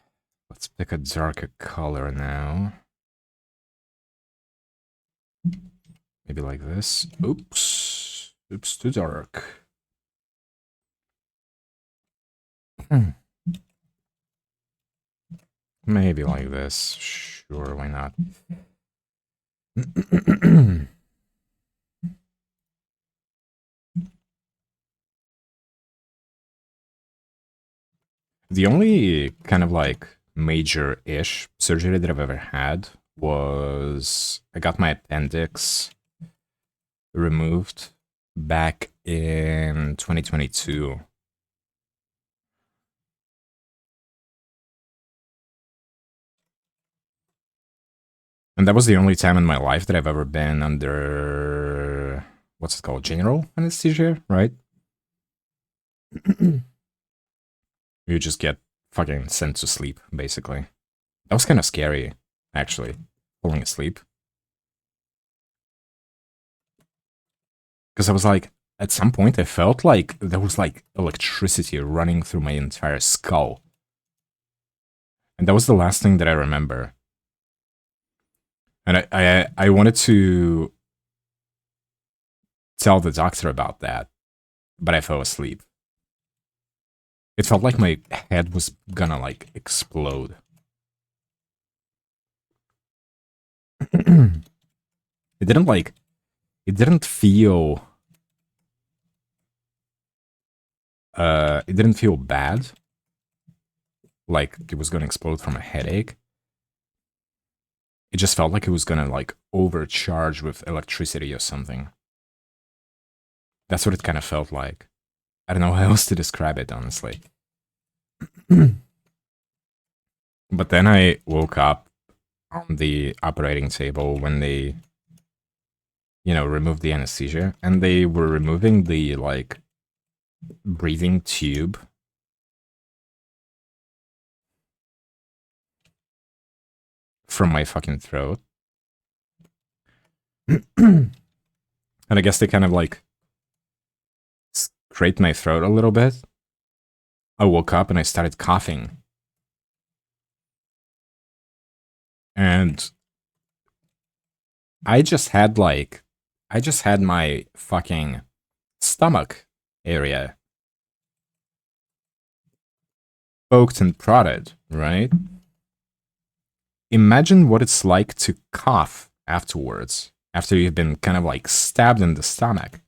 let's pick a darker color now. Maybe like this. Oops. Oops, too dark. Maybe like this. Sure, why not? The only kind of like major-ish surgery that I've ever had was I got my appendix removed back in 2022. And that was the only time in my life that I've ever been under, what's it called, general anesthesia, right? You just get fucking sent to sleep, basically. That was kind of scary, actually, falling asleep. Because I was like, at some point I felt like there was like electricity running through my entire skull. And that was the last thing that I remember. And I wanted to tell the doctor about that, but I fell asleep. It felt like my head was gonna like explode. It didn't feel it didn't feel bad, like it was gonna explode from a headache. It just felt like it was gonna like overcharge with electricity or something. That's what it kind of felt like. I don't know how else to describe it, honestly. But then I woke up on the operating table when they, removed the anesthesia, and they were removing the like breathing tube from my fucking throat. And I guess they kind of like scraped my throat a little bit. I woke up and I started coughing. And I just had my fucking stomach area poked and prodded, right? Imagine what it's like to cough afterwards, after you've been kind of like stabbed in the stomach.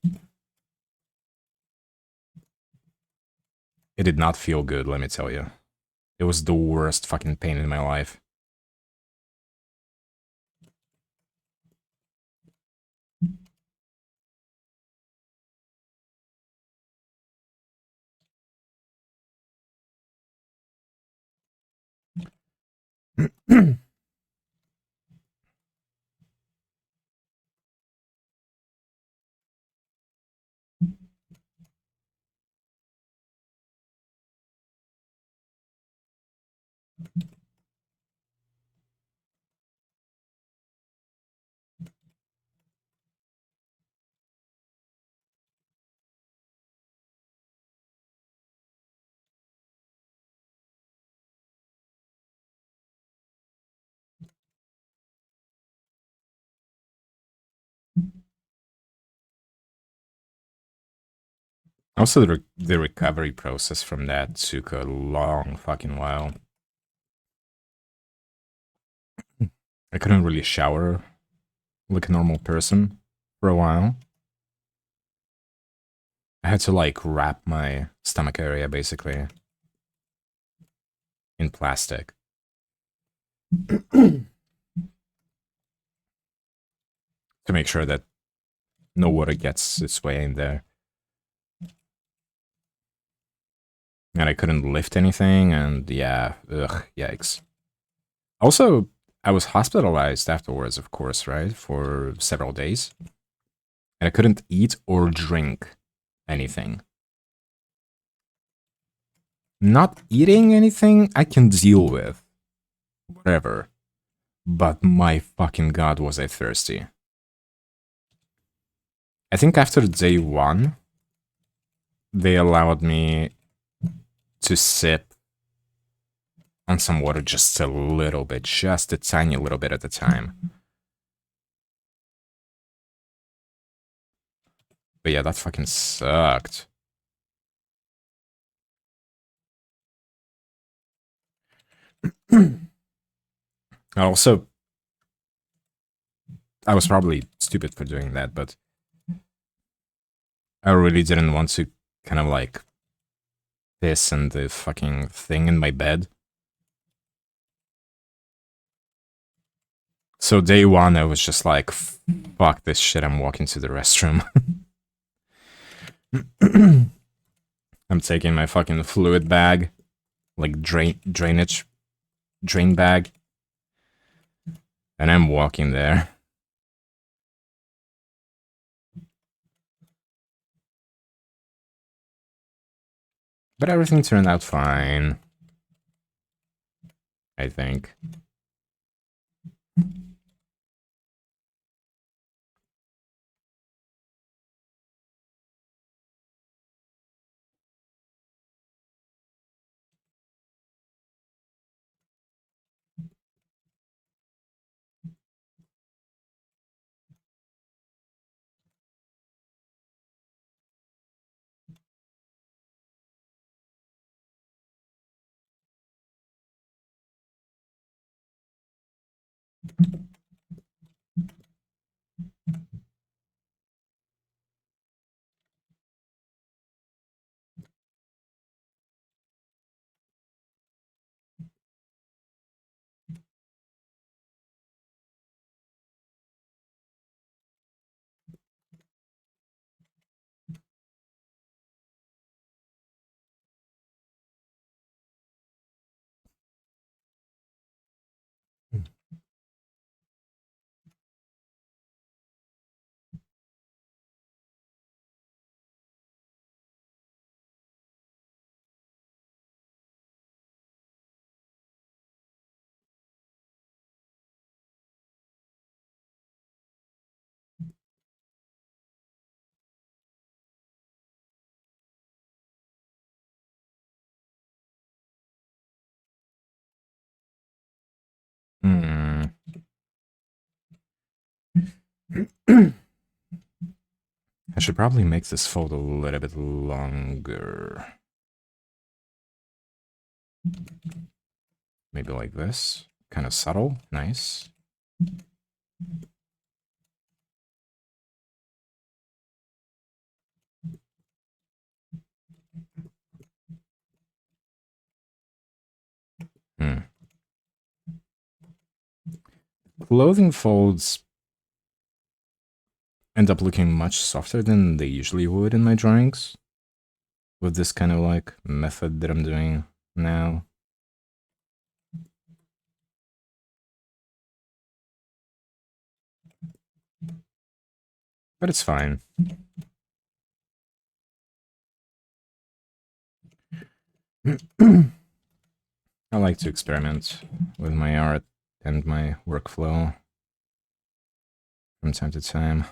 It did not feel good, let me tell you. It was the worst fucking pain in my life. Also, the recovery process from that took a long fucking while. I couldn't really shower like a normal person for a while. I had to like wrap my stomach area basically in plastic. To make sure that no water gets its way in there. And I couldn't lift anything, and yeah, ugh, yikes. Also, I was hospitalized afterwards, of course, right? For several days. And I couldn't eat or drink anything. Not eating anything, I can deal with. Whatever. But my fucking god, was I thirsty. I think after day 1, they allowed me to sip on some water just a little bit, just a tiny little bit at a time. But yeah, that fucking sucked. Also, I was probably stupid for doing that, but I really didn't want to kind of like piss in the fucking thing in my bed. So day 1, I was just like, fuck this shit, I'm walking to the restroom. I'm taking my fucking fluid bag, like drain bag, and I'm walking there. But everything turned out fine, I think. I should probably make this fold a little bit longer. Maybe like this. Kind of subtle. Nice. Clothing folds end up looking much softer than they usually would in my drawings. With this kind of like method that I'm doing now. But it's fine. I like to experiment with my art and my workflow from time to time.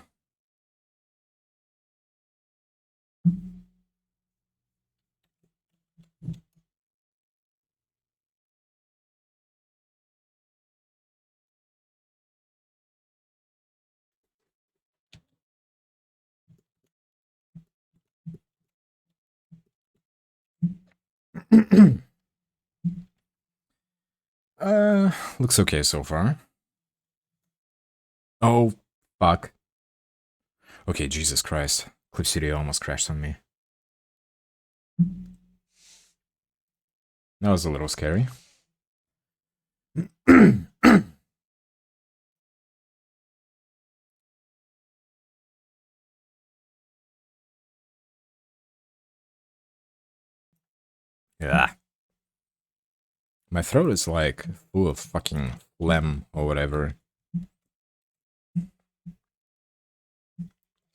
Looks okay so far. Oh, fuck. Okay, Jesus Christ. Clip Studio almost crashed on me. That was a little scary. Yeah. My throat is like full of fucking phlegm or whatever.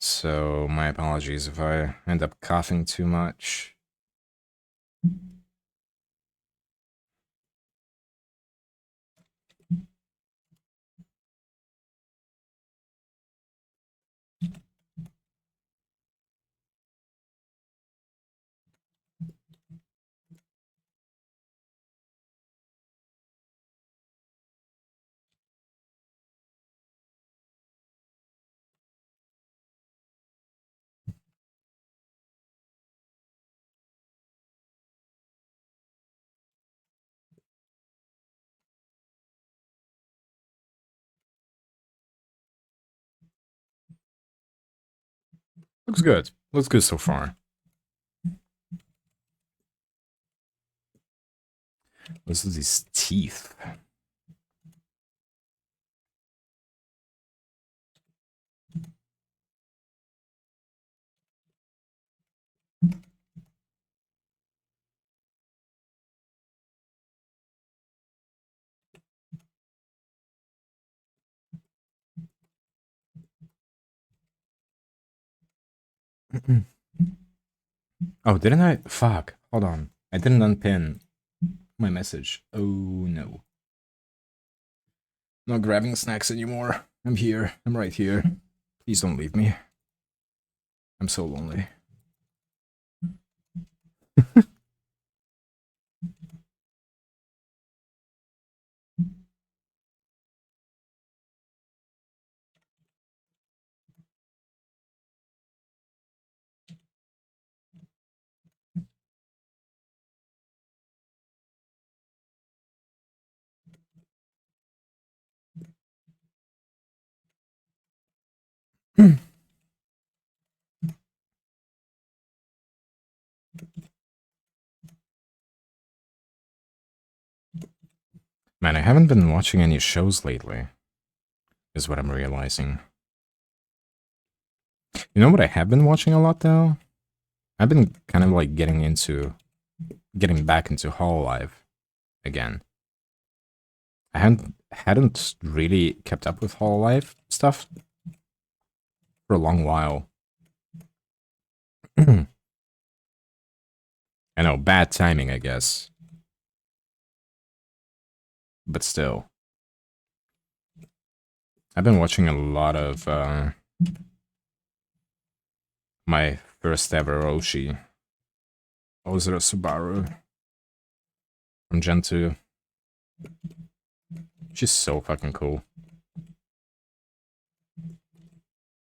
So my apologies if I end up coughing too much. Looks good. Looks good so far. This is these teeth. Oh, didn't I? Fuck. Hold on. I didn't unpin my message. Oh no. Not grabbing snacks anymore. I'm here. I'm right here. Please don't leave me. I'm so lonely. Man, I haven't been watching any shows lately, is what I'm realizing. You know what I have been watching a lot, though? I've been kind of like getting back into Hololive again. I hadn't really kept up with Hololive stuff for a long while. I know, bad timing, I guess. But still. I've been watching a lot of my first ever Roshi, Ozura Subaru, from Gen 2. She's so fucking cool.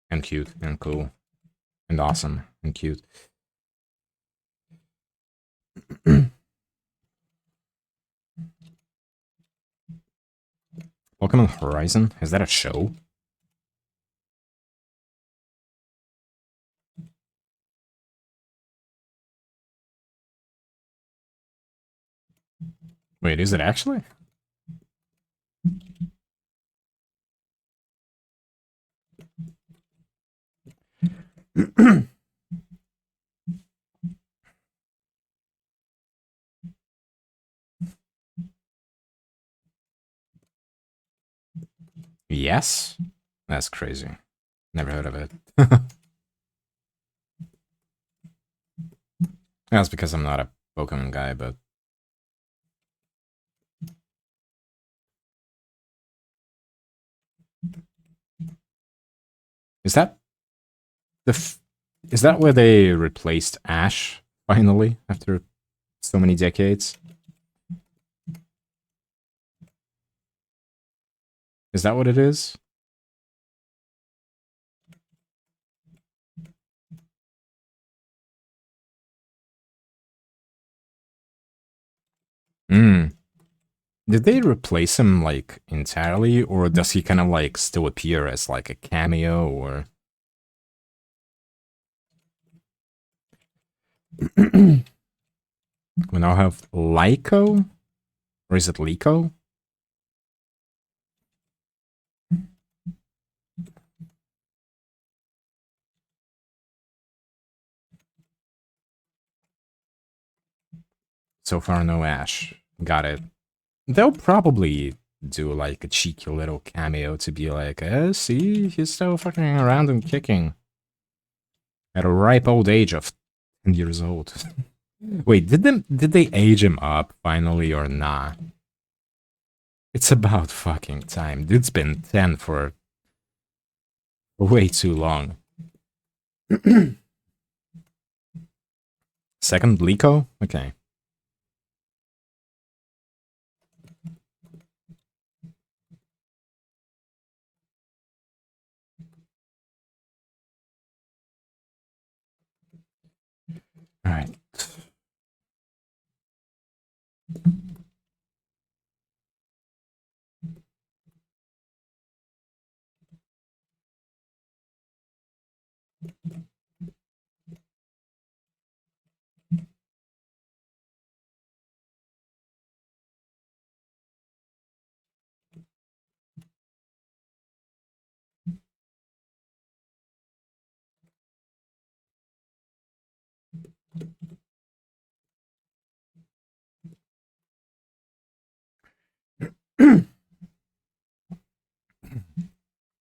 And cute and cool and awesome and cute. Pokemon Horizon? Is that a show? Wait, is it actually? Yes? That's crazy. Never heard of it. That's because I'm not a Pokemon guy, but... Is that... Is that where they replaced Ash, finally, after so many decades? Is that what it is? Hmm. Did they replace him, like, entirely, or does he kind of, like, still appear as, like, a cameo, or... We now have Lyco? Or is it Lyco? So far, no Ash. Got it. They'll probably do, like, a cheeky little cameo to be like, see, he's still fucking around and kicking. At a ripe old age of 10 years old. Wait, did they age him up finally or nah? It's about fucking time. Dude's been 10 for way too long. Second Liko? Okay. Alright.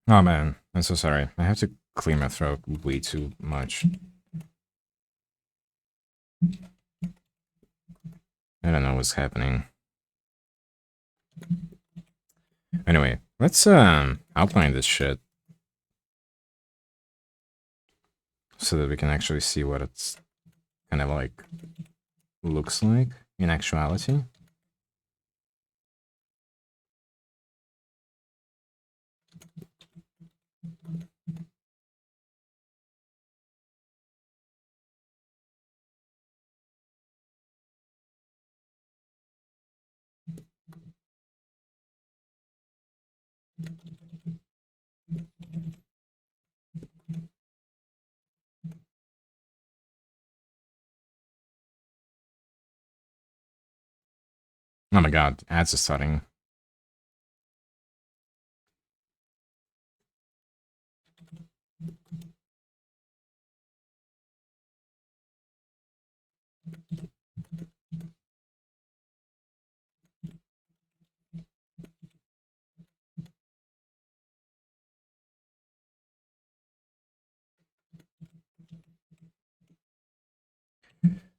Oh man, I'm so sorry. I have to clear my throat way too much. I don't know what's happening. Anyway, let's outline this shit so that we can actually see what it's kind of like looks like in actuality. Oh my god, ads are starting.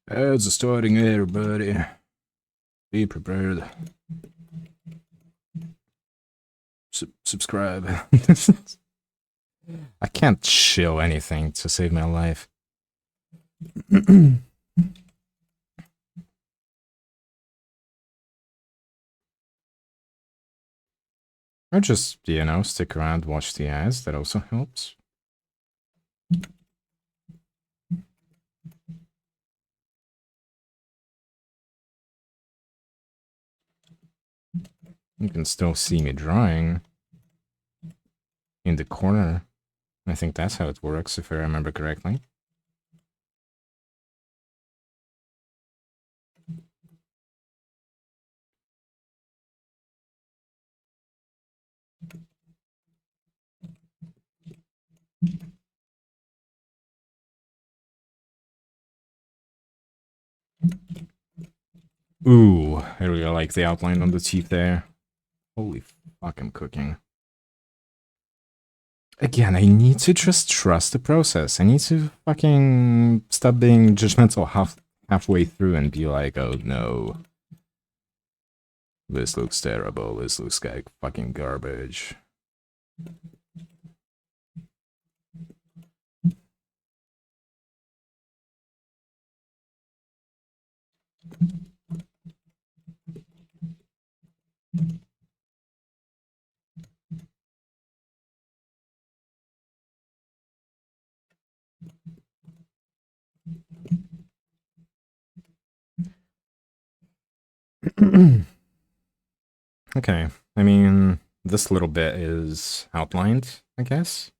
Ads are starting, everybody. Be prepared. Subscribe. I can't chill anything to save my life. Or just, you know, stick around, watch the ads. That also helps. You can still see me drawing in the corner. I think that's how it works, if I remember correctly. Ooh, I really like the outline on the teeth there. Holy fuck, I'm cooking. Again, I need to just trust the process. I need to fucking stop being judgmental halfway through and be like, oh no. This looks terrible. This looks like fucking garbage. Okay, I mean, this little bit is outlined, I guess.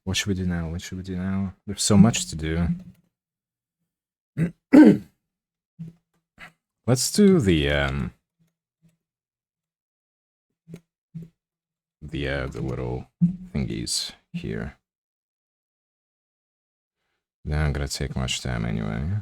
What should we do now? What should we do now? There's so much to do. Let's do the little thingies here. They're not gonna take much time anyway.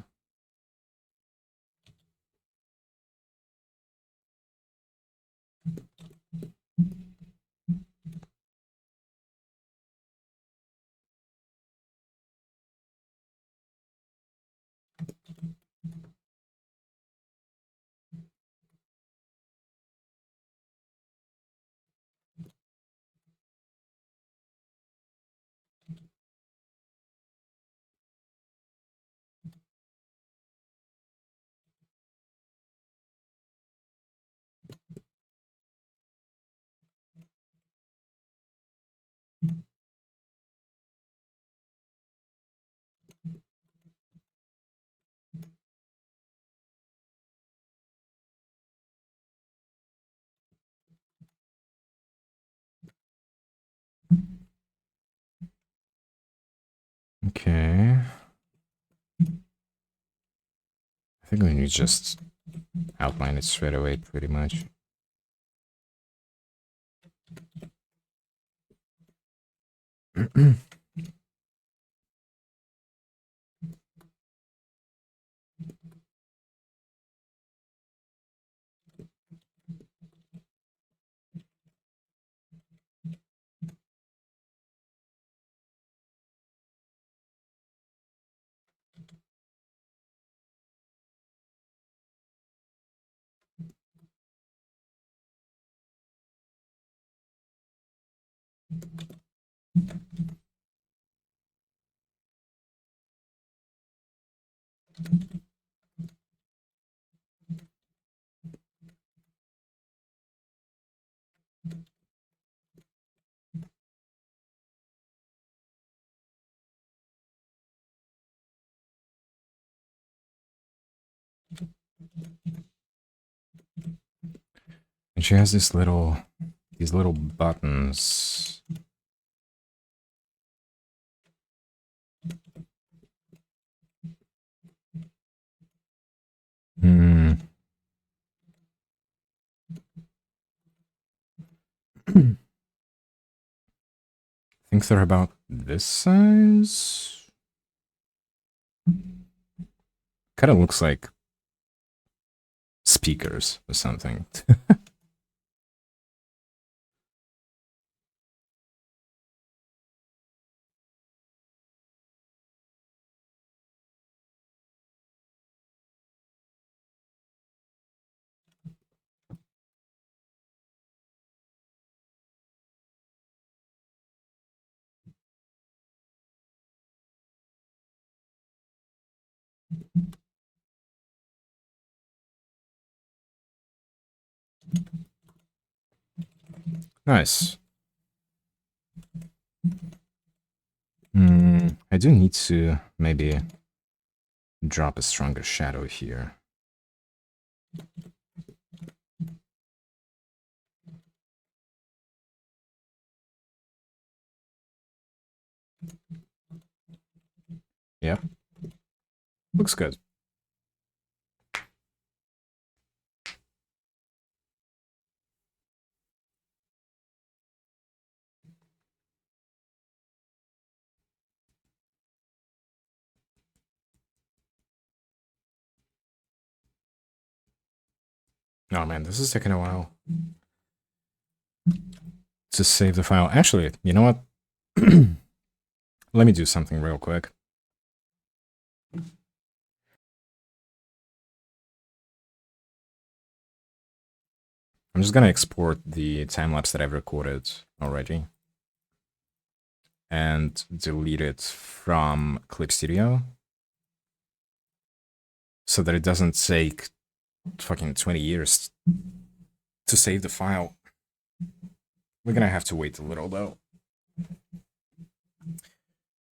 Okay. I think we need to just outline it straight away, pretty much. And she has these little buttons. I think they're about this size. Kind of looks like speakers or something. Nice. I do need to maybe drop a stronger shadow here. Yep. Looks good. Oh man, this is taking a while to save the file. Actually, you know what? Let me do something real quick. I'm just gonna export the time-lapse that I've recorded already and delete it from Clip Studio so that it doesn't take fucking 20 years to save the file. We're gonna have to wait a little though.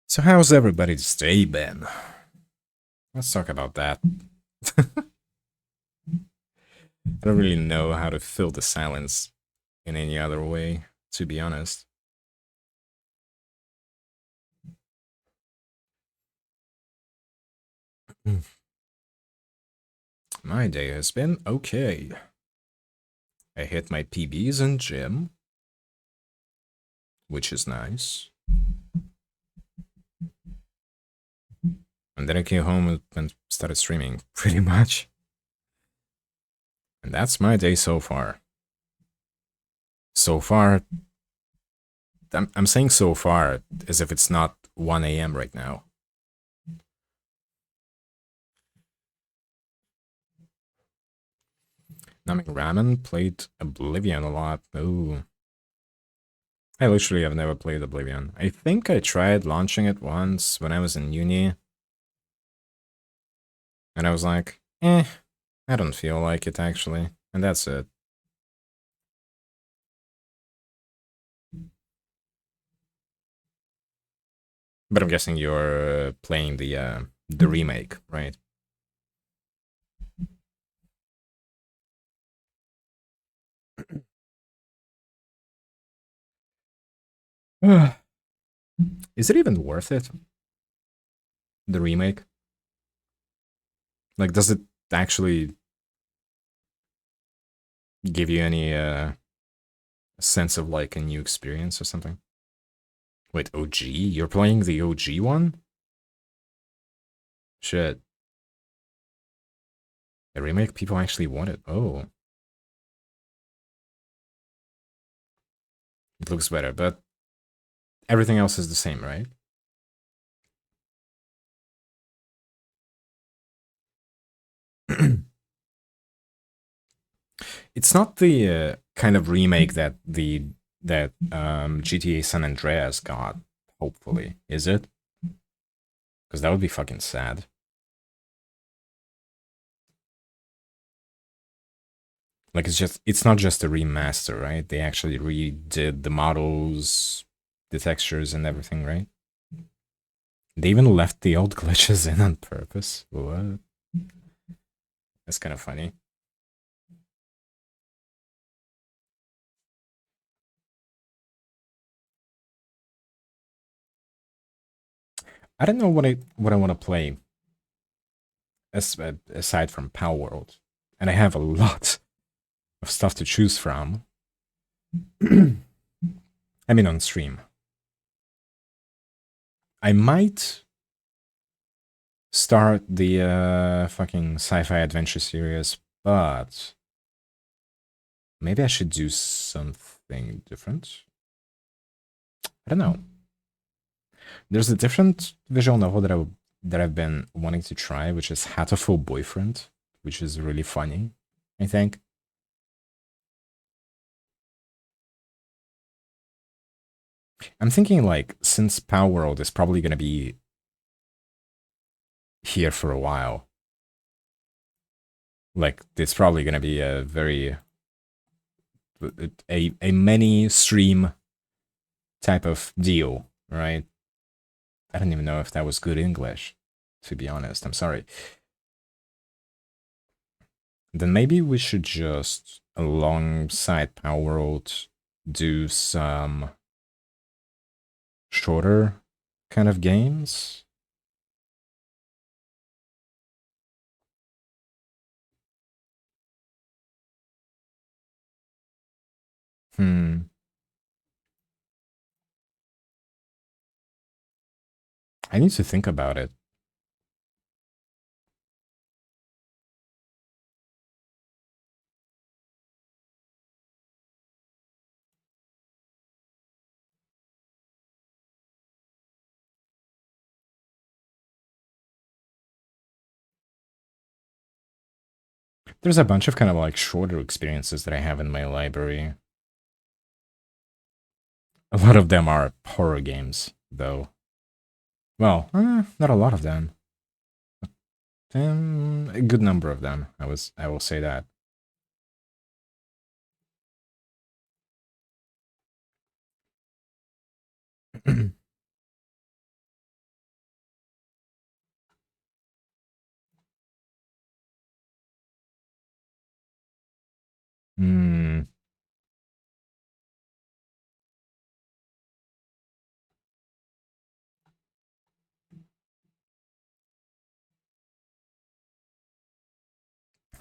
So how's everybody's day been? Let's talk about that. I don't really know how to fill the silence in any other way, to be honest. My day has been okay. I hit my PBs in gym, which is nice. And then I came home and started streaming, pretty much. And that's my day so far. So far, I'm saying so far as if it's not 1 a.m. right now. Naming Ramen played Oblivion a lot. Ooh. I literally have never played Oblivion. I think I tried launching it once when I was in uni. And I was like, I don't feel like it actually. And that's it. But I'm guessing you're playing the remake, right? Is it even worth it? The remake? Like, does it actually give you any sense of like a new experience or something? Wait, OG? You're playing the OG one? Shit. A remake people actually want it. Oh. It looks better, but everything else is the same, right? It's not the kind of remake that GTA San Andreas got, hopefully, is it? Because that would be fucking sad. Like it's not just a remaster, right? They actually redid the models, the textures and everything, right? They even left the old glitches in on purpose. What? That's kind of funny. I don't know what I want to play aside from Power World, and I have a lot of stuff to choose from. I mean, on stream, I might start the fucking sci-fi adventure series, but maybe I should do something different. I don't know. There's a different visual novel that I've been wanting to try, which is Hatoful Boyfriend, which is really funny, I think. I'm thinking like since Power World is probably gonna be here for a while, like it's probably gonna be a very a many stream type of deal, right? I don't even know if that was good English. to be honest. I'm sorry. Then maybe we should just, alongside Power World, do some shorter kind of games. I need to think about it. There's a bunch of kind of like shorter experiences that I have in my library. A lot of them are horror games, though. Well, not a lot of them. A good number of them. I will say that. Hmm.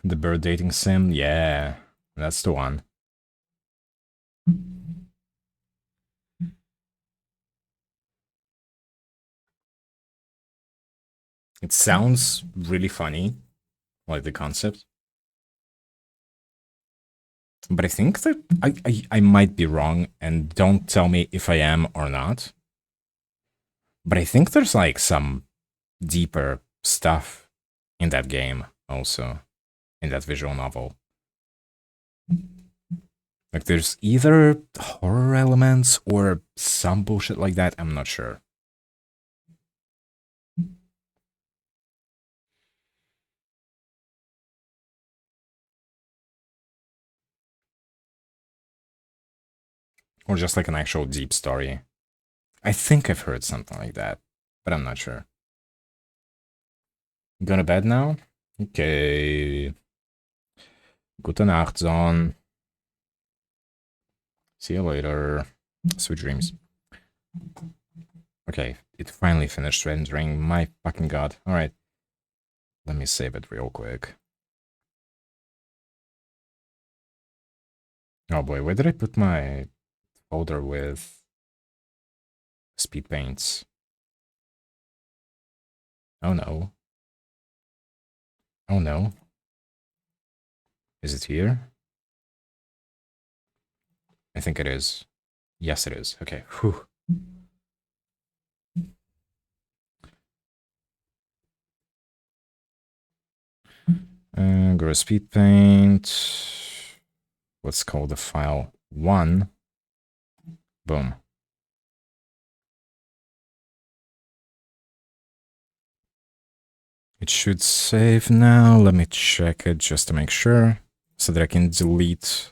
The bird dating sim, yeah, that's the one. It sounds really funny, like the concept. But I think that I might be wrong, and don't tell me if I am or not. But I think there's like some deeper stuff in that game also, in that visual novel. Like there's either horror elements or some bullshit like that, I'm not sure. Or just like an actual deep story. I think I've heard something like that, but I'm not sure. Going to bed now? Okay. Gute Nacht, Zon. See you later. Sweet dreams. Okay, it finally finished rendering. My fucking god. Alright. Let me save it real quick. Oh boy, where did I put my folder with speed paints? Oh no. Oh no. Is it here? I think it is. Yes, it is. Okay. Whew. Gura speed paint. Let's call the file 1. Boom. It should save now. Let me check it just to make sure so that I can delete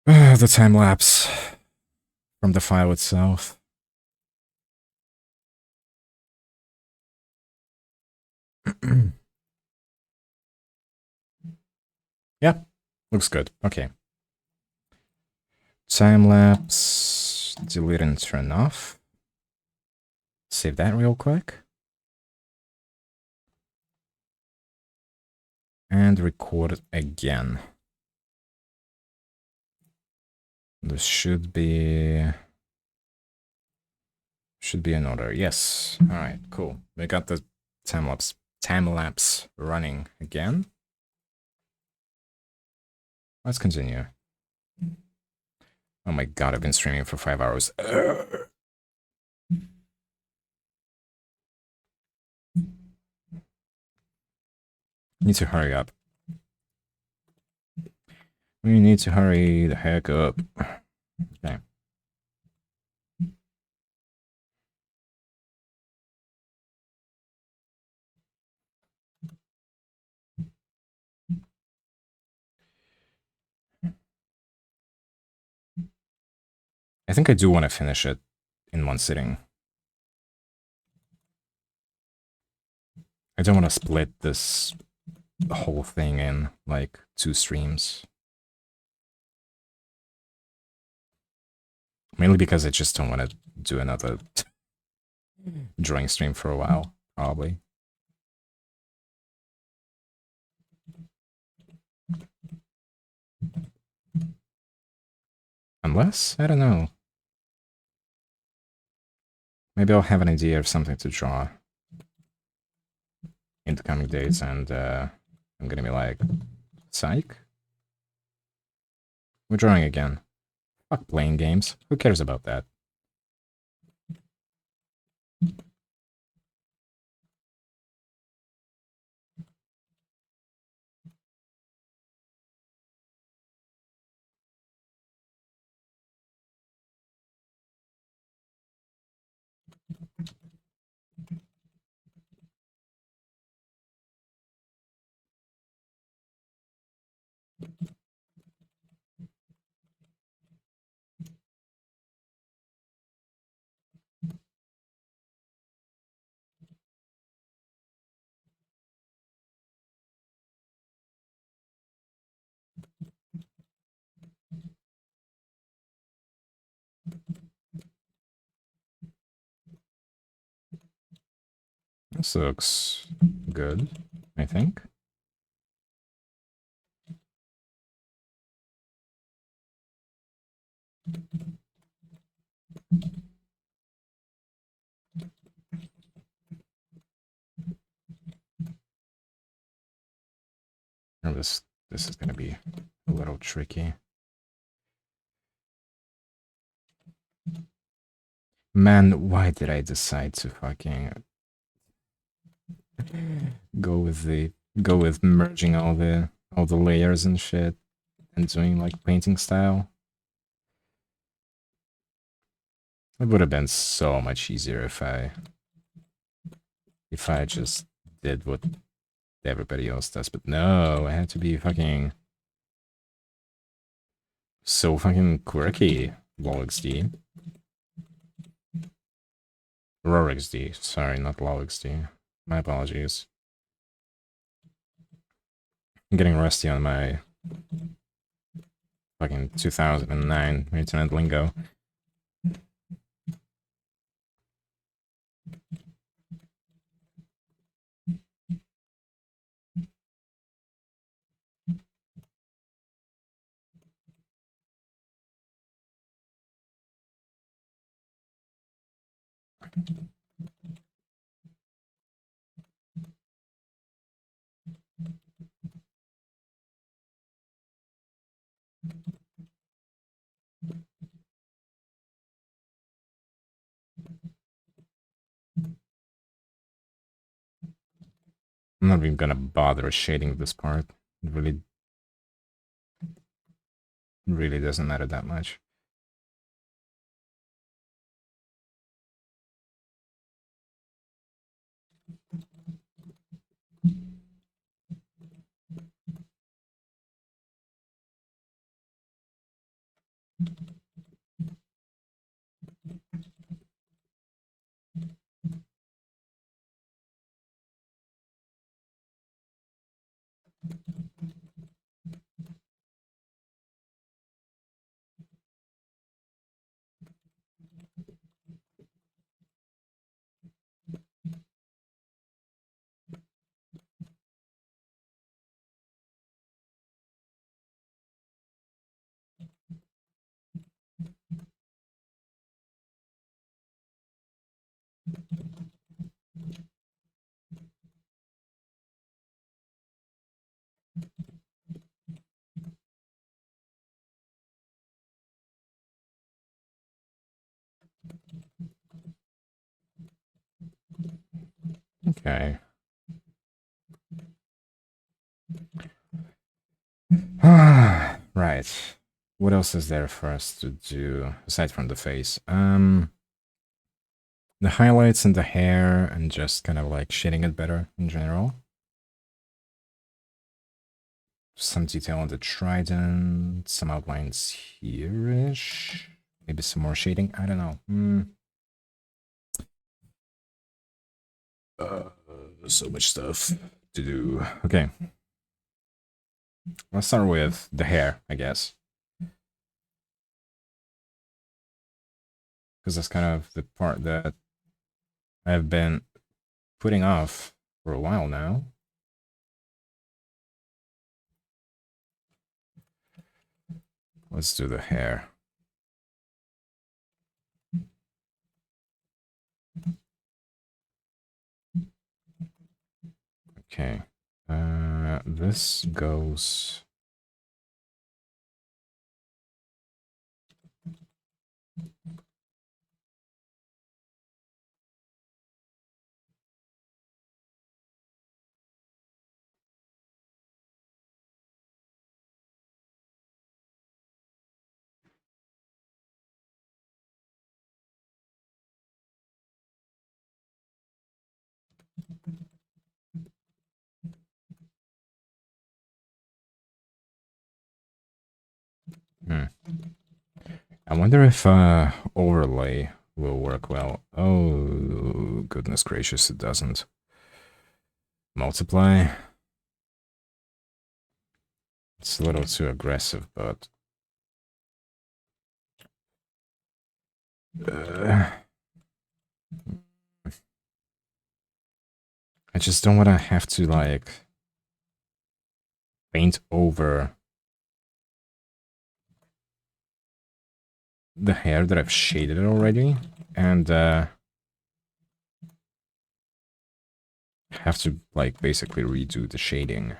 the time lapse from the file itself. Yeah, looks good. Okay. Time lapse, delete and turn off. Save that real quick. And record it again. This should be in order. Yes. All right, cool. We got the time lapse running again. Let's continue. Oh my god, I've been streaming for 5 hours. Need to hurry up. We need to hurry the heck up. Okay. I think I do want to finish it in one sitting. I don't want to split this whole thing in like 2 streams. Mainly because I just don't want to do another drawing stream for a while, probably. Unless, I don't know. Maybe I'll have an idea of something to draw in the coming days, and I'm gonna be like, psych? We're drawing again. Fuck playing games. Who cares about that? This looks good, I think. Oh, this is gonna be a little tricky. Man, why did I decide to fucking go with merging all the layers and shit and doing like painting style? It would have been so much easier if I just did what everybody else does, but no, I had to be fucking so fucking quirky. LolXD. RoRXD, sorry, not LolXD. My apologies. I'm getting rusty on my fucking 2009 internet lingo. I'm not even gonna bother shading this part. It really doesn't matter that much. Okay. Right. What else is there for us to do aside from the face? The highlights in the hair and just kind of like shading it better in general. Some detail on the trident, some outlines here-ish. Maybe some more shading, I don't know. So much stuff to do. Okay. Let's start with the hair, I guess. Because that's kind of the part that I've been putting off for a while now. Let's do the hair. Okay. This goes... I wonder if overlay will work well. Oh, goodness gracious, it doesn't. Multiply. It's a little too aggressive, but... I just don't want to have to, like, paint over the hair that I've shaded already, and have to, like, basically redo the shading.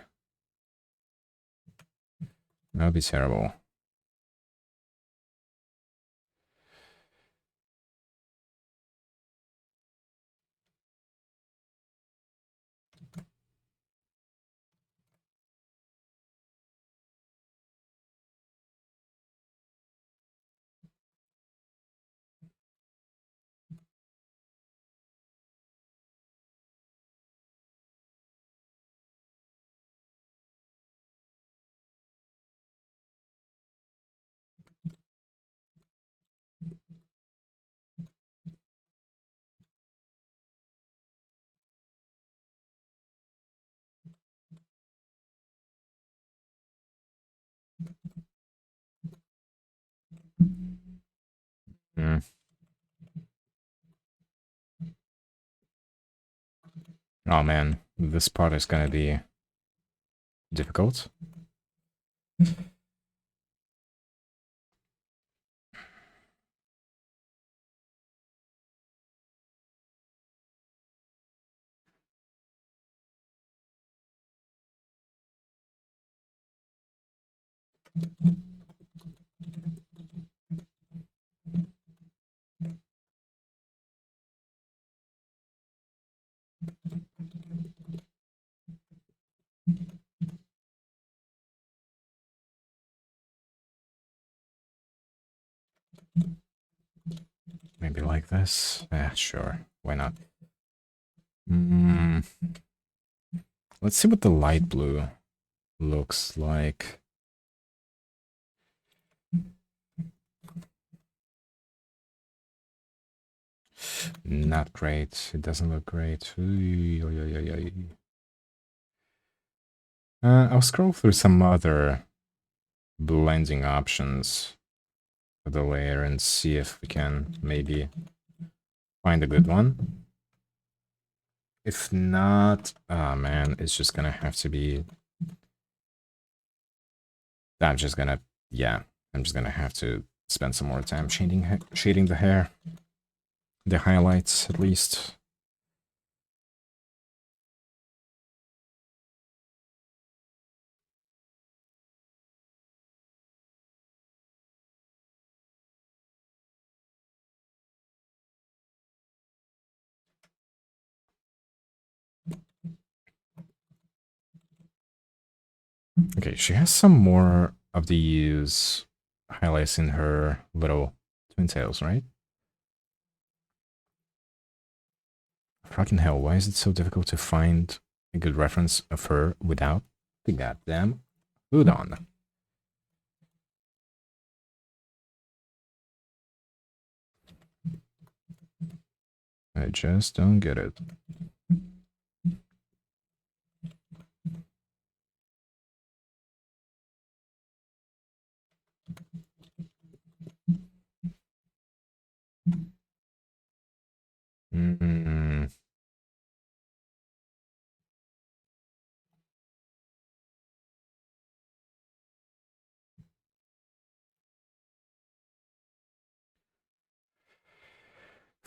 That would be terrible. Mm. Oh man, this part is gonna be difficult. Maybe like this? Yeah, sure. Why not? Let's see what the light blue looks like. Not great. It doesn't look great. I'll scroll through some other blending options for the layer and see if we can maybe find a good one. If not, oh man, it's just gonna have to be... I'm just gonna have to spend some more time shading the hair. The highlights, at least. Okay, she has some more of these highlights in her little twin tails, right? Fucking hell, why is it so difficult to find a good reference of her without the goddamn hood on? I just don't get it.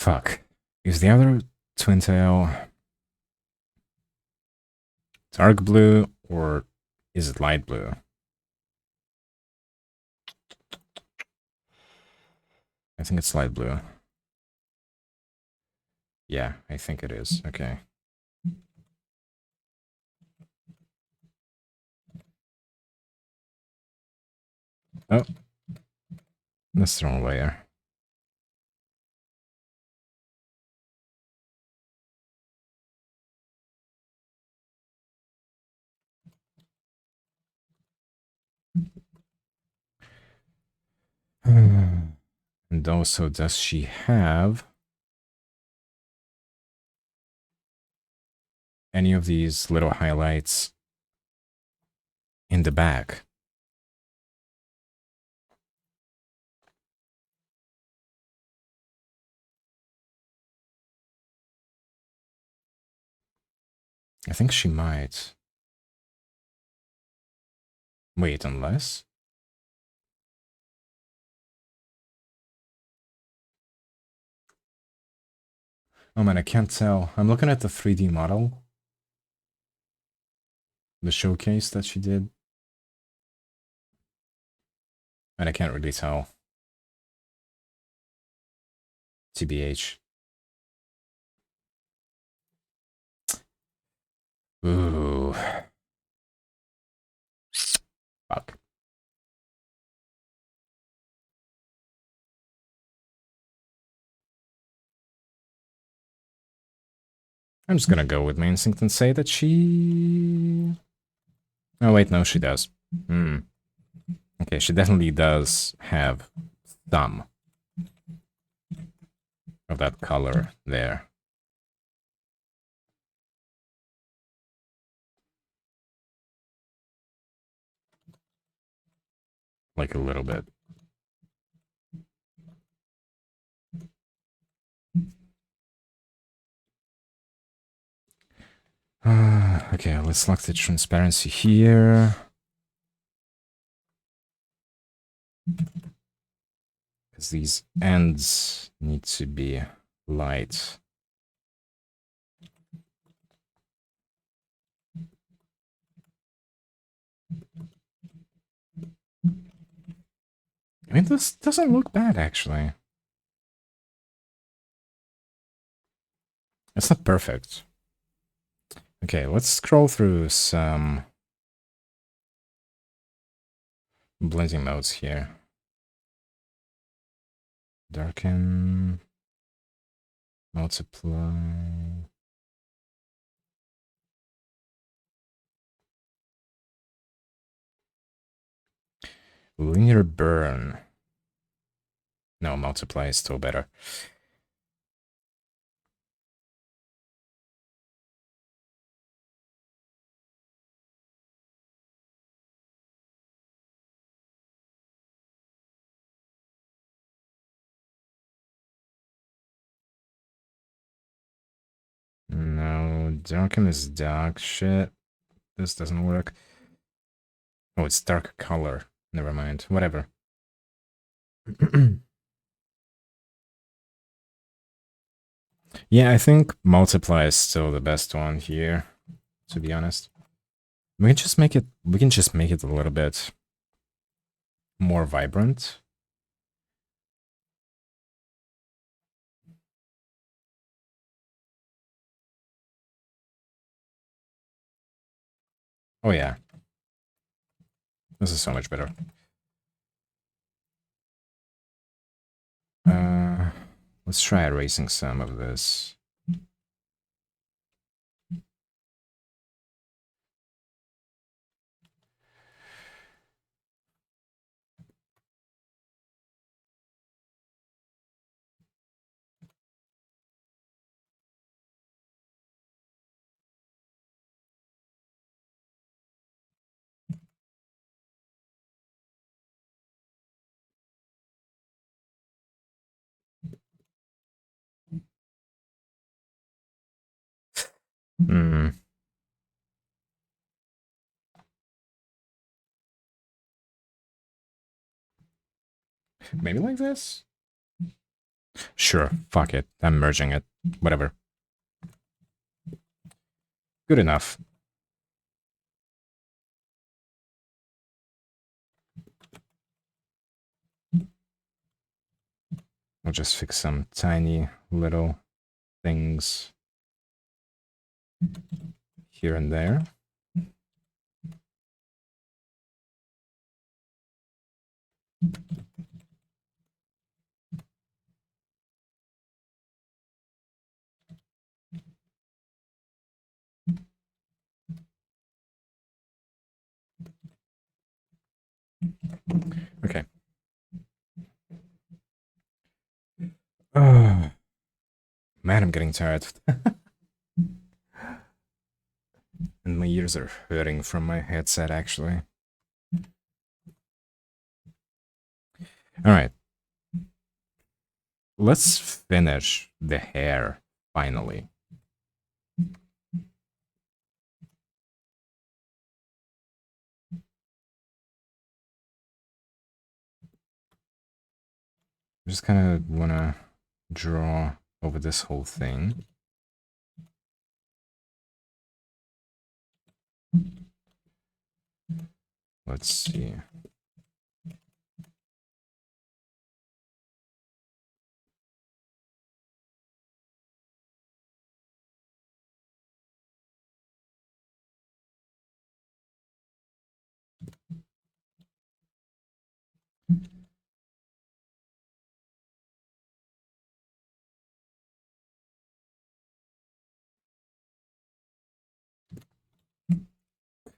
Fuck. Is the other twin tail dark blue or is it light blue? I think it's light blue. Yeah, I think it is. Okay. Oh. That's the wrong layer. And also, does she have any of these little highlights in the back? I think she might. Wait, unless? Oh man, I can't tell. I'm looking at the 3D model. The showcase that she did. And I can't really tell. TBH. Ooh. Fuck. I'm just gonna go with my instinct and say that she... Oh wait, no, she does. Hmm. Okay, she definitely does have some of that color there. Like a little bit. Okay, let's lock the transparency here. Because these ends need to be light. I mean, this doesn't look bad, actually. It's not perfect. Okay, let's scroll through some blending modes here. Darken, multiply. Linear burn. No, multiply is still better. No, darken is dark shit. This doesn't work. Oh, it's dark color. Never mind. Whatever. Yeah, I think multiply is still the best one here, to be honest. We can just make it a little bit more vibrant. Oh yeah. This is so much better. Let's try erasing some of this. Hmm. Maybe like this? Sure, fuck it. I'm merging it. Whatever. Good enough. I'll just fix some tiny little things here and there. Okay. Oh, man, I'm getting tired. And my ears are hurting from my headset, actually. Alright. Let's finish the hair, finally. I just kind of want to draw over this whole thing. Let's see.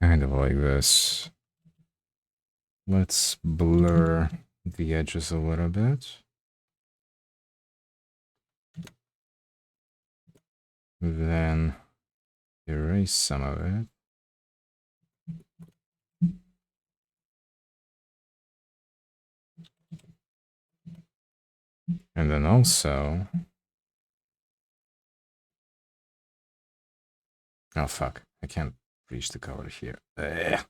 Kind of like this. Let's blur the edges a little bit. Then erase some of it. And then also... Oh, fuck. I can't reach the color here. Ugh.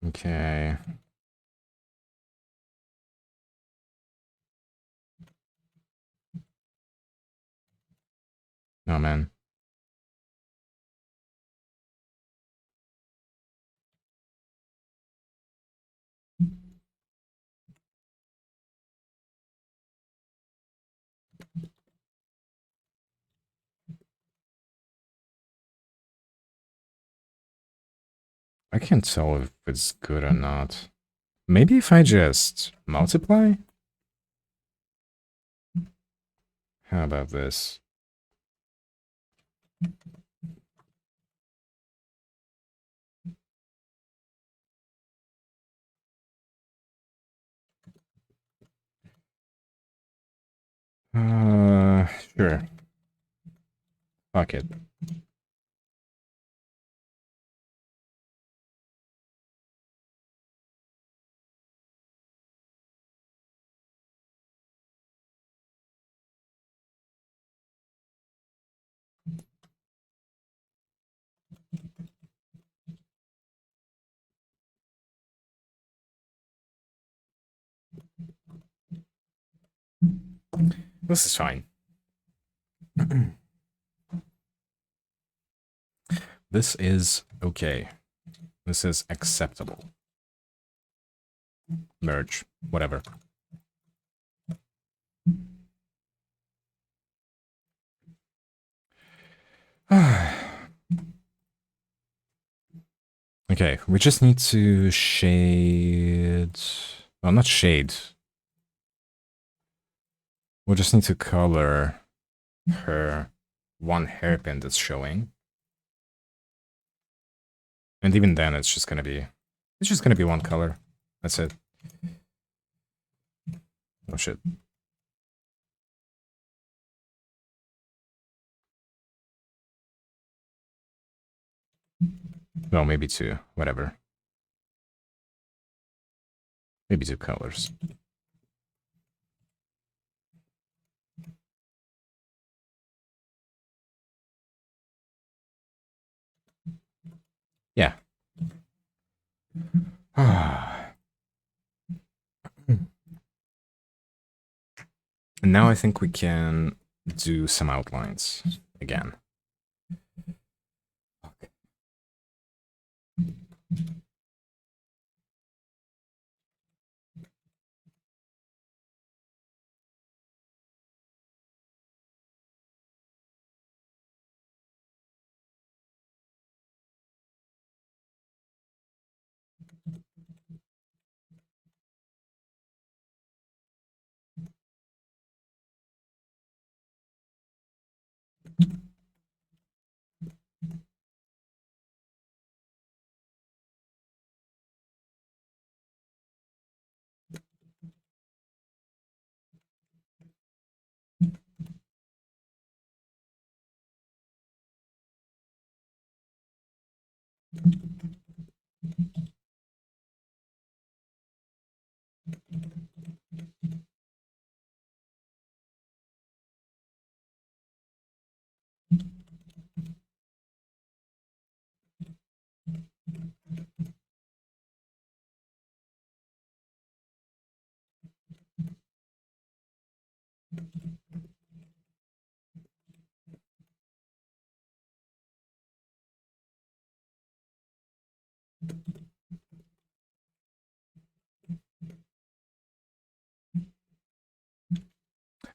Okay. No, man. I can't tell if it's good or not. Maybe if I just multiply? How about this? Sure. Fuck it. This is fine. This is okay. This is acceptable. Merge. Whatever. Okay, we just need to shade... Well, not shade. We'll just need to color her one hairpin that's showing. And even then, it's just gonna be one color. That's it. Oh shit. Well, maybe two. Whatever. Maybe two colors. Yeah. And now I think we can do some outlines again.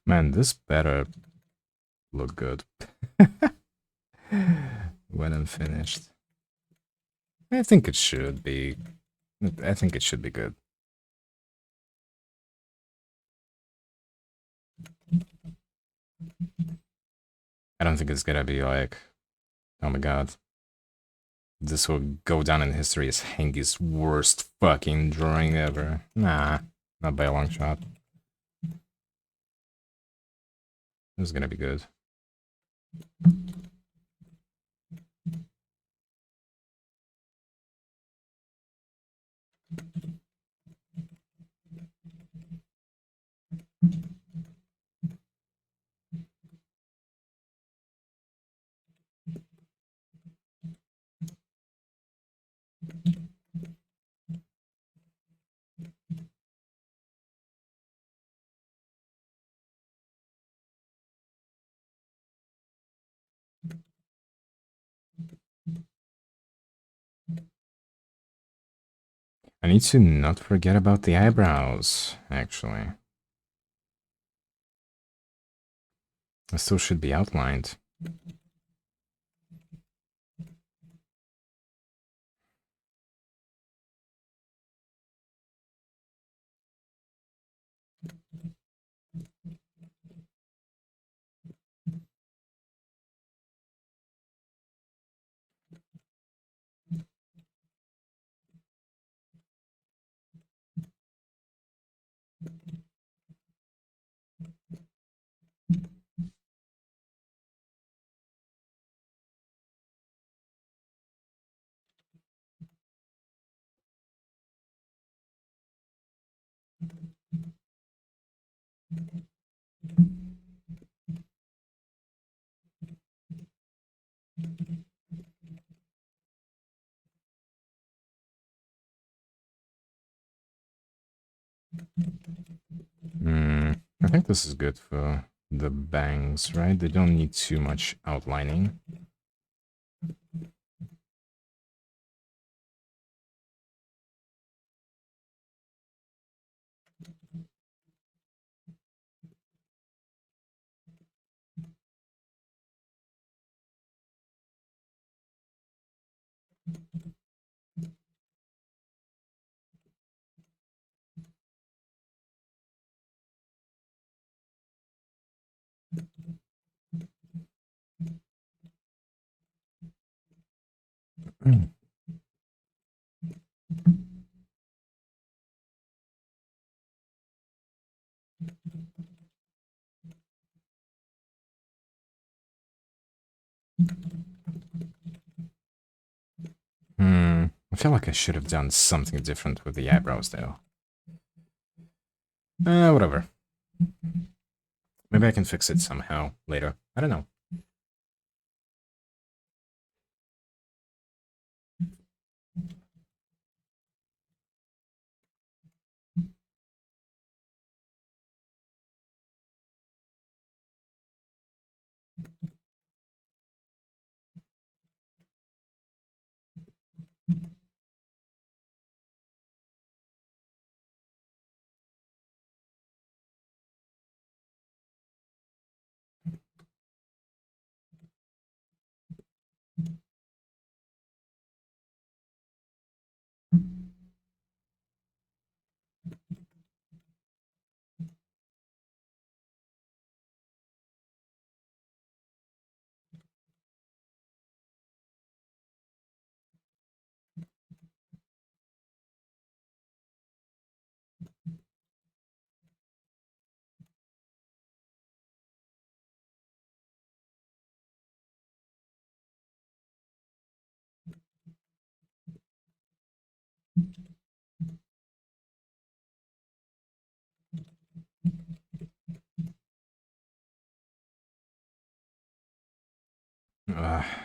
Man, this better look good when I'm finished. I think it should be. I think it should be good. I don't think it's gonna be like, oh my god, this will go down in history as Hengi's worst fucking drawing ever. Nah, not by a long shot. This is gonna be good. I need to not forget about the eyebrows, actually. It still should be outlined. I think this is good for the bangs, right? They don't need too much outlining. I feel like I should have done something different with the eyebrows, though. Whatever. Maybe I can fix it somehow later. I don't know.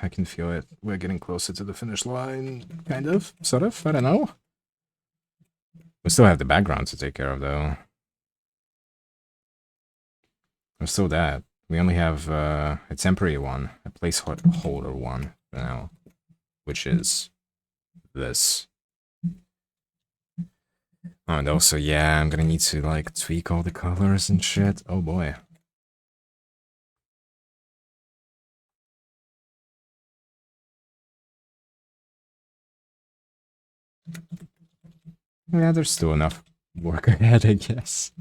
I can feel it. We're getting closer to the finish line, kind of, sort of. I don't know. We still have the background to take care of, though. There's still that. We only have a temporary one, a placeholder one for now, which is this. Oh, and also, yeah, I'm gonna need to, like, tweak all the colors and shit. Oh, boy. Yeah, there's still enough work ahead, I guess.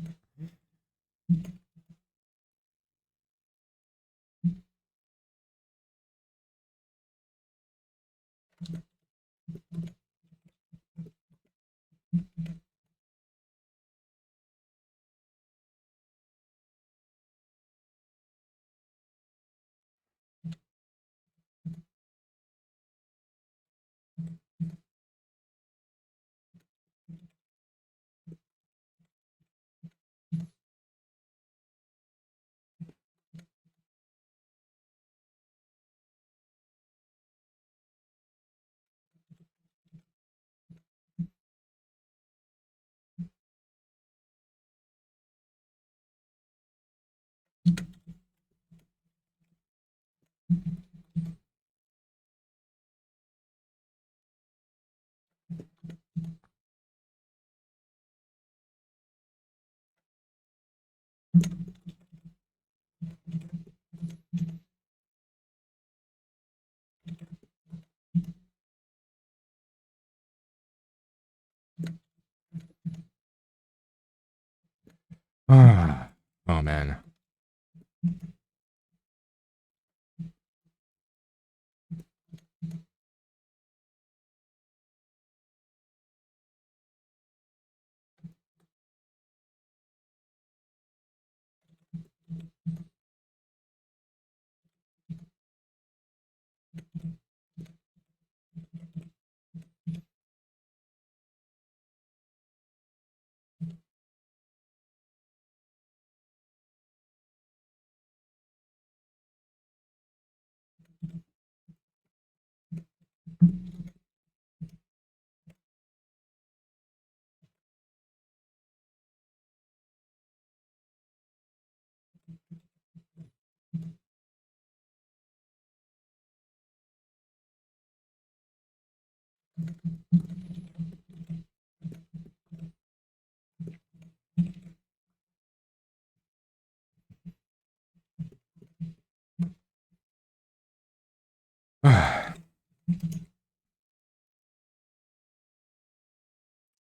Oh, man.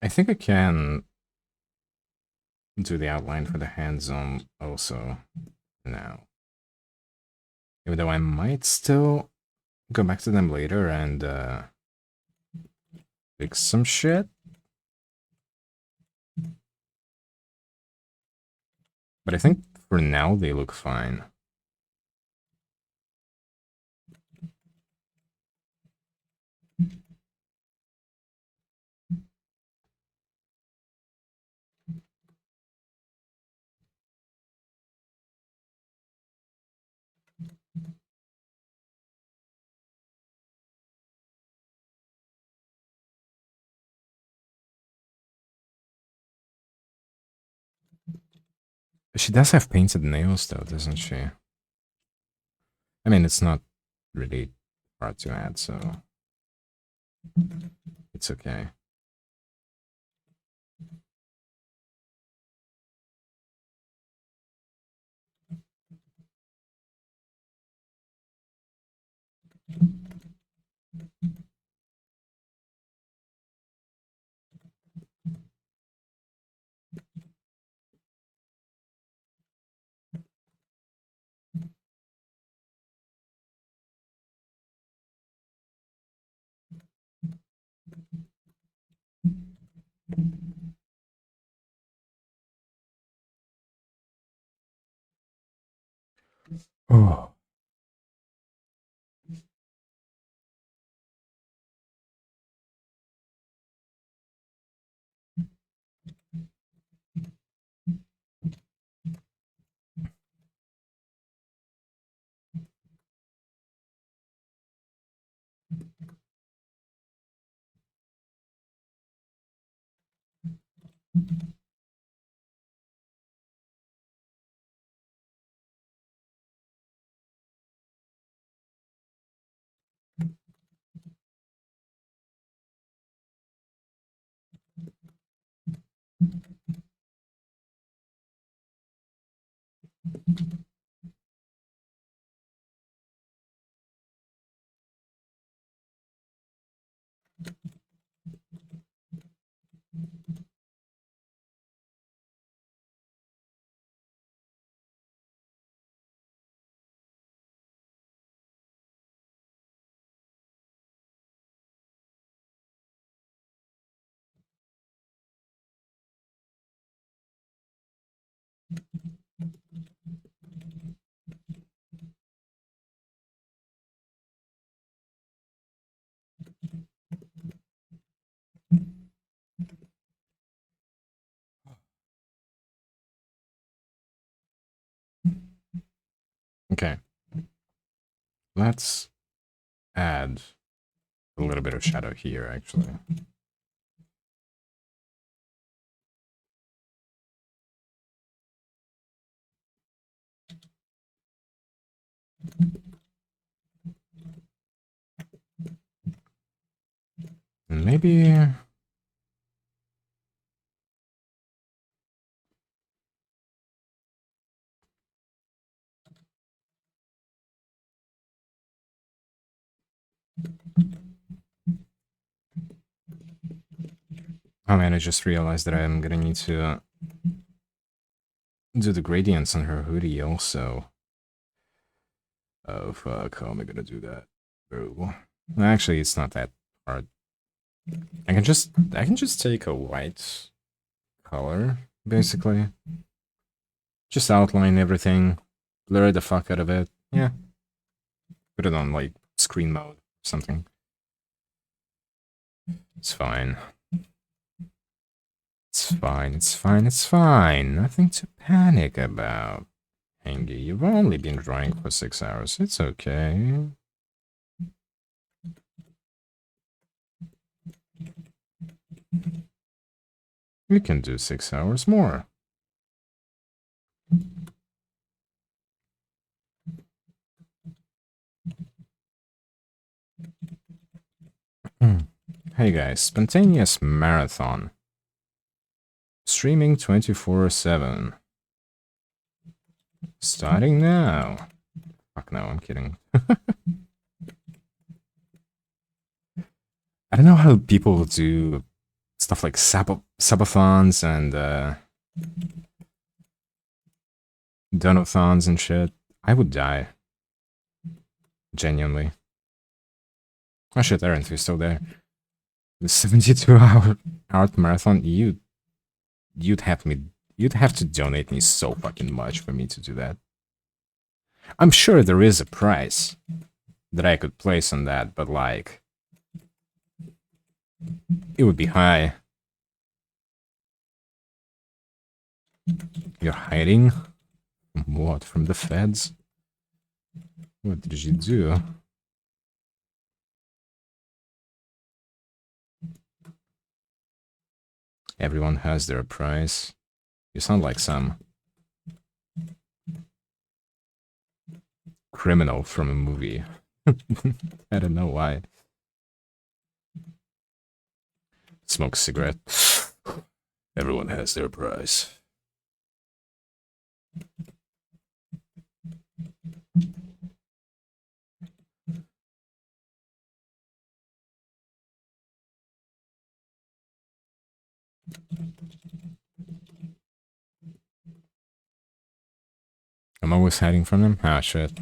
I think I can do the outline for the hands on also now. Even though I might still go back to them later and fix some shit. But I think for now they look fine. She does have painted nails, though, doesn't she? I mean, it's not really hard to add, so it's okay. Oh. Okay. Let's add a little bit of shadow here, actually. And maybe... Oh man, I just realized that I'm gonna need to do the gradients on her hoodie also. Oh fuck, how am I gonna do that? Oh. Actually, it's not that hard. I can just take a white color, basically. Just outline everything, blur the fuck out of it. Yeah. Put it on like screen mode or something. It's fine. It's fine, it's fine, it's fine. Nothing to panic about. Hengi, you've only been drawing for 6 hours. It's okay. We can do 6 hours more. Hey guys, spontaneous marathon. Streaming 24/7. Starting now. Fuck no, I'm kidding. I don't know how people do stuff like subathons and donathons and shit. I would die. Genuinely. Oh shit, Aaron, you're still there. The 72-hour art marathon, you'd have to donate me so fucking much for me to do that. I'm sure there is a price that I could place on that, but like it would be high. You're hiding? From what? From the feds? What did you do? Everyone has their price. You sound like some criminal from a movie. I don't know why. Smoke a cigarette. Everyone has their price. I'm always hiding from them? Ah, shit.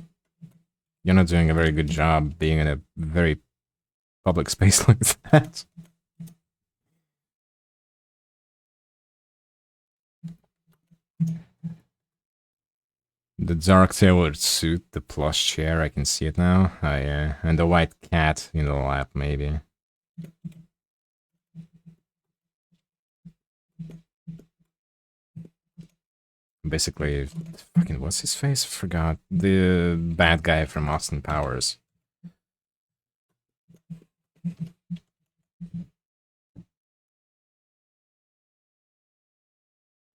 You're not doing a very good job being in a very public space like that. The dark tailored suit, the plush chair, I can see it now. Oh, yeah. And the white cat in the lap, maybe. Basically, fucking, what's his face? Forgot. The bad guy from Austin Powers.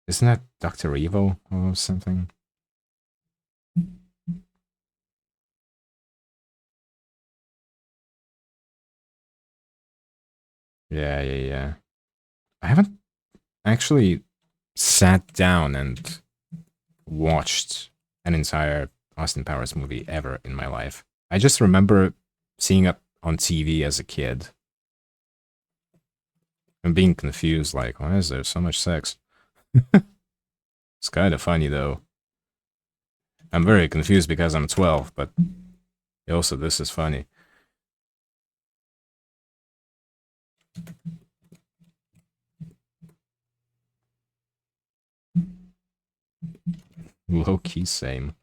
Isn't that Dr. Evil or something? Yeah. I haven't actually sat down and watched an entire Austin Powers movie ever in my life. I just remember seeing it on TV as a kid and being confused, like, why is there so much sex? It's kind of funny, though. I'm very confused because I'm 12, but also this is funny. Low-key same.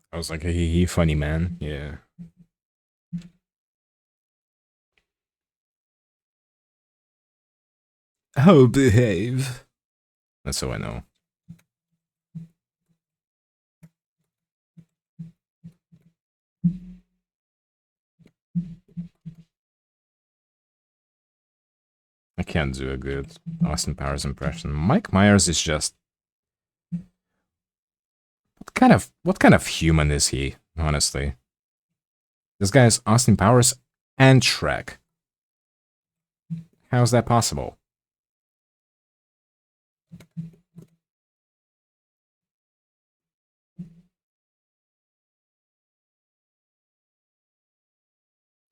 I was like, he funny man. Yeah. Oh, behave. That's how I know. I can't do a good Austin Powers impression. Mike Myers is just what kind of human is he, honestly? This guy is Austin Powers and Shrek. How is that possible?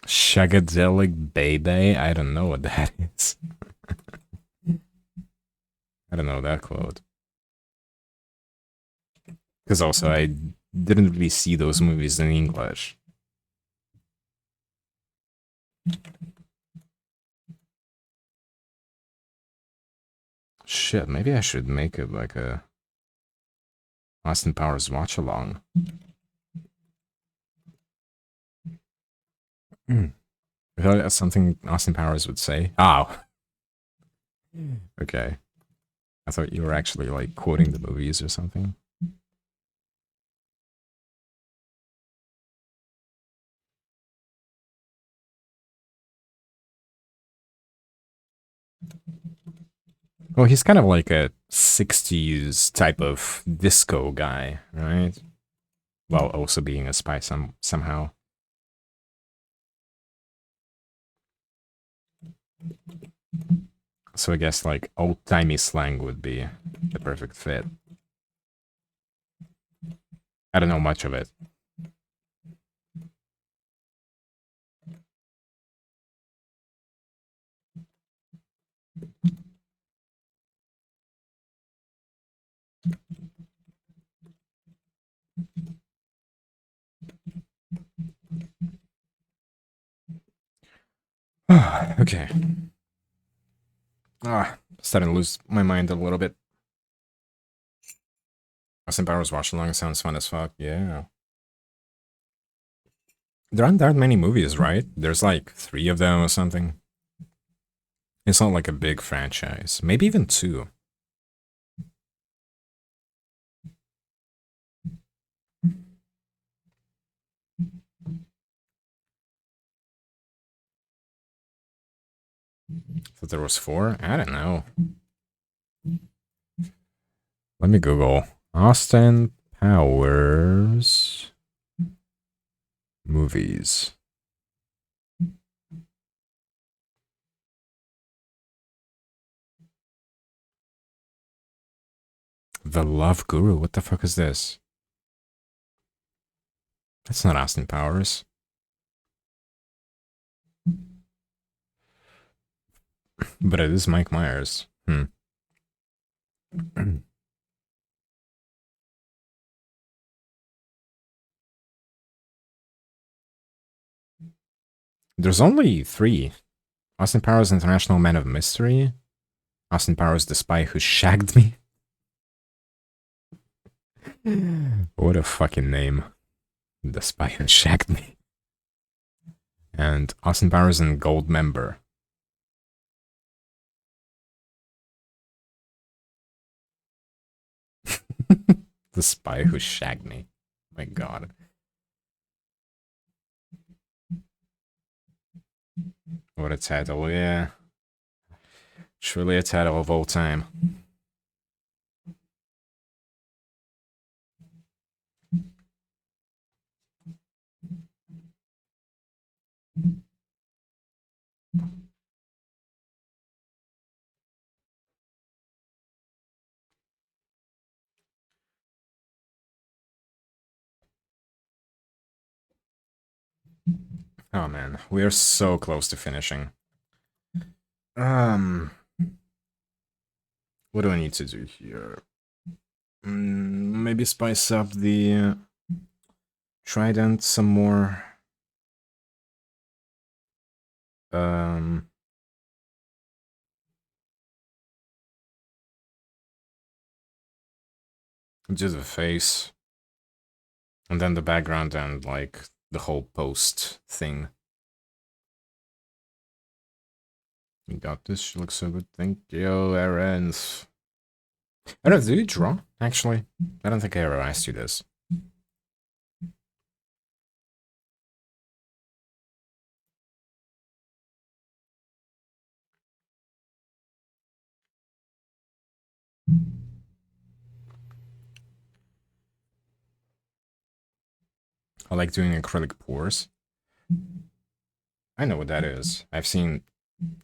Shagadelic Baby? I don't know what that is. I don't know that quote. Because also, I didn't really see those movies in English. Shit, maybe I should make it like a Austin Powers watch along. I thought that's something Austin Powers would say. Oh. Okay. I thought you were actually like quoting the movies or something. Well, he's kind of like a 60s type of disco guy, right? While also being a spy somehow. So I guess like old-timey slang would be the perfect fit. I don't know much of it. Okay. Starting to lose my mind a little bit. Austin Powers watch along sounds fun as fuck. Yeah. There aren't that many movies, right? There's like 3 of them or something. It's not like a big franchise. Maybe even 2. So there was 4? I don't know. Let me Google. Austin Powers movies. The Love Guru. What the fuck is this? That's not Austin Powers. But it is Mike Myers. There's only 3. Austin Powers, International Man of Mystery. Austin Powers, The Spy Who Shagged Me. What a fucking name. The Spy Who Shagged Me. And Austin Powers and Gold Member. The Spy Who Shagged Me. My god. What a title, yeah. Truly a title of all time. Oh man, we are so close to finishing. What do I need to do here? Maybe spice up the trident some more. Do the face. And then the background and like the whole post thing. You got this. She looks so good. Thank you, Aaron. I don't know, do you draw, actually? I don't think I ever asked you this. I like doing acrylic pours. I know what that is. I've seen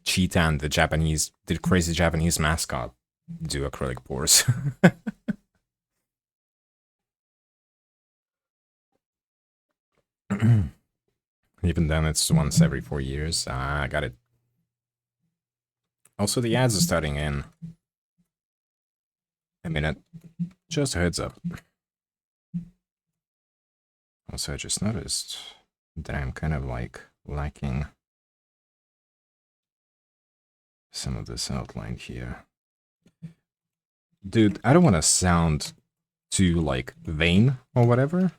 Cheetah and the crazy Japanese mascot do acrylic pours. Even then, it's once every 4 years. I got it. Also, the ads are starting in a minute. Just a heads up. Also, I just noticed that I'm kind of like lacking some of this outline here. Dude, I don't want to sound too like vain or whatever,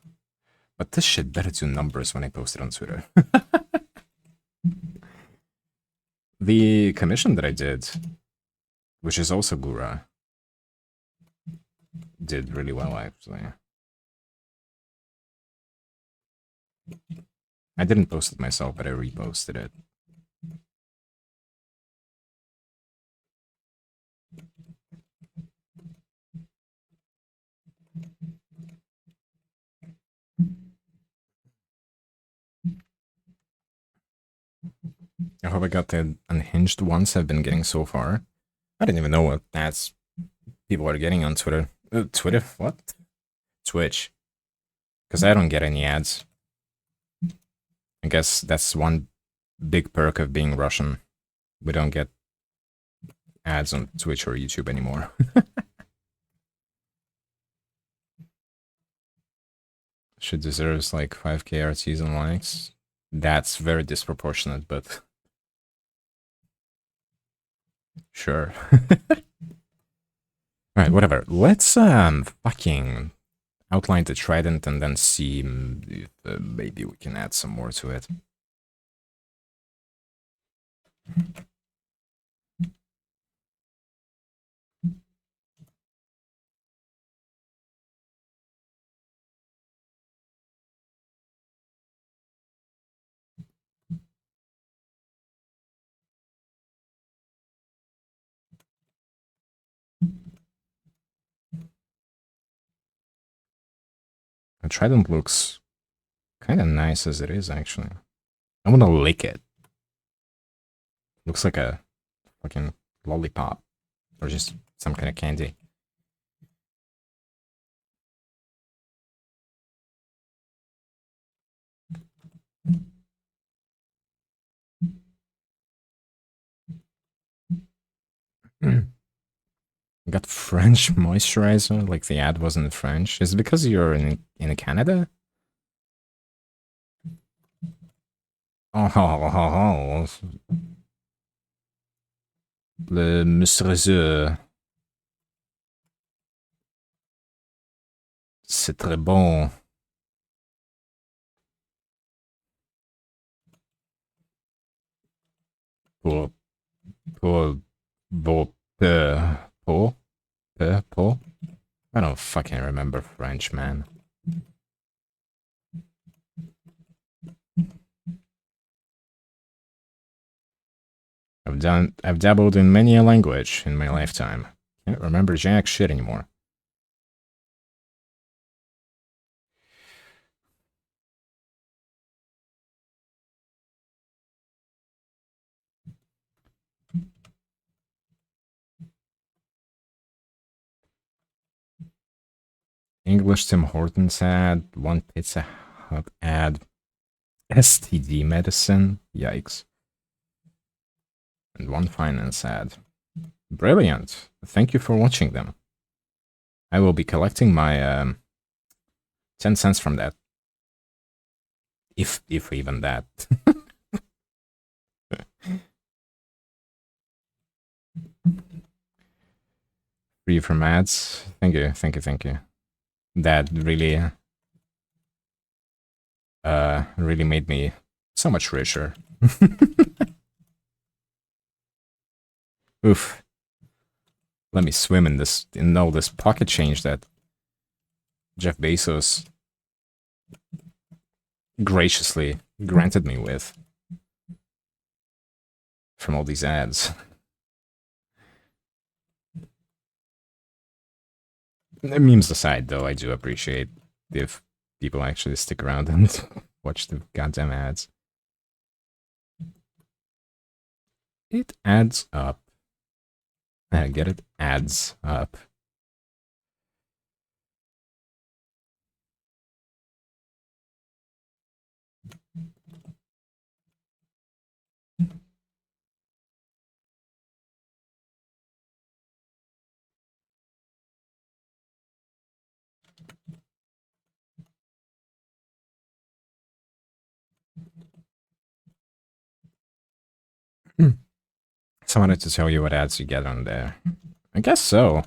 but this shit better do numbers when I post it on Twitter. The commission that I did, which is also Gura, did really well actually. I didn't post it myself, but I reposted it. I hope I got the unhinged ones I've been getting so far. I didn't even know what ads people are getting on Twitter. Twitter? What? Twitch. Because I don't get any ads. I guess that's one big perk of being Russian. We don't get ads on Twitch or YouTube anymore. She deserves like 5k RTs and likes. That's very disproportionate, but sure. Alright, whatever. Let's fucking outline the trident and then see if maybe we can add some more to it. The trident looks kind of nice as it is, actually. I want to lick it. Looks like a fucking lollipop. Or just some kind of candy. Got French moisturizer, like the ad wasn't French. Is it because you're in Canada? Oh. Le moisturizer. C'est très bon. Pour, pour, pour. I don't fucking remember French, man. I've dabbled in many a language in my lifetime. Can't remember jack shit anymore. English Tim Hortons ad, one Pizza Hut ad, STD medicine, yikes, and one finance ad. Brilliant. Thank you for watching them. I will be collecting my 10 cents from that. If even that. Free from ads. Thank you. That really made me so much richer. Oof. Let me swim in all this pocket change that Jeff Bezos graciously granted me with from all these ads. Memes aside, though, I do appreciate if people actually stick around and watch the goddamn ads. It adds up. I get it. Adds up. So I wanted to tell you what ads you get on there. I guess so.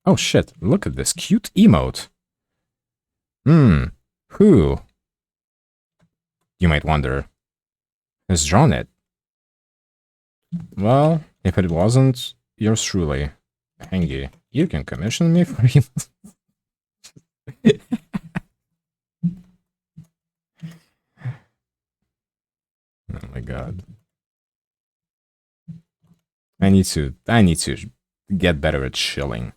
Oh shit, look at this cute emote. Who? You might wonder. Has drawn it? Well, if it wasn't, yours truly. Hengi, you can commission me for Oh my god. I need to get better at shilling.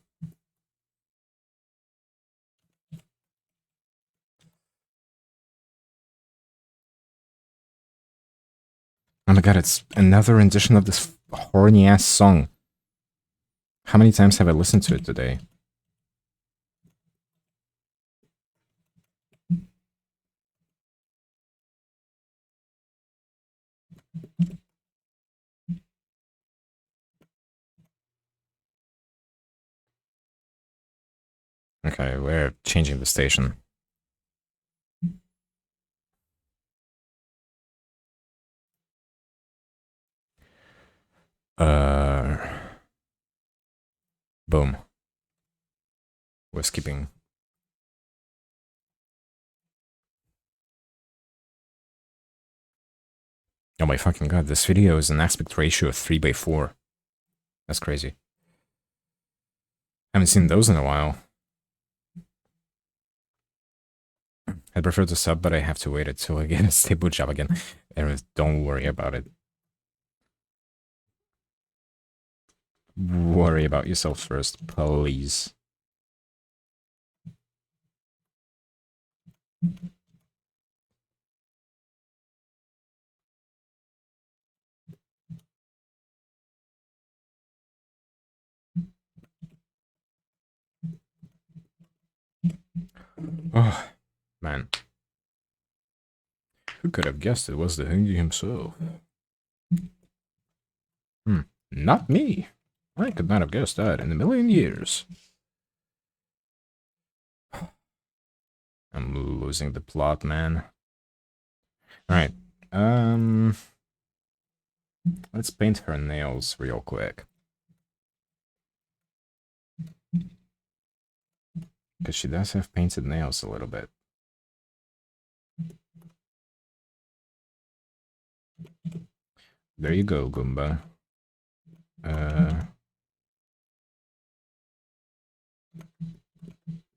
Oh my god, it's another rendition of this horny ass song. How many times have I listened to it today? Okay, we're changing the station. Boom. We're skipping. Oh my fucking god, this video is an aspect ratio of 3:4. That's crazy. Haven't seen those in a while. I'd prefer to sub, but I have to wait until I get a stable job again. Don't worry about it. Worry about yourself first, please. Oh, man. Who could have guessed it was the Hengi himself? Not me. I could not have guessed that in a million years. I'm losing the plot, man. Alright. Let's paint her nails real quick. Because she does have painted nails a little bit. There you go, Goomba.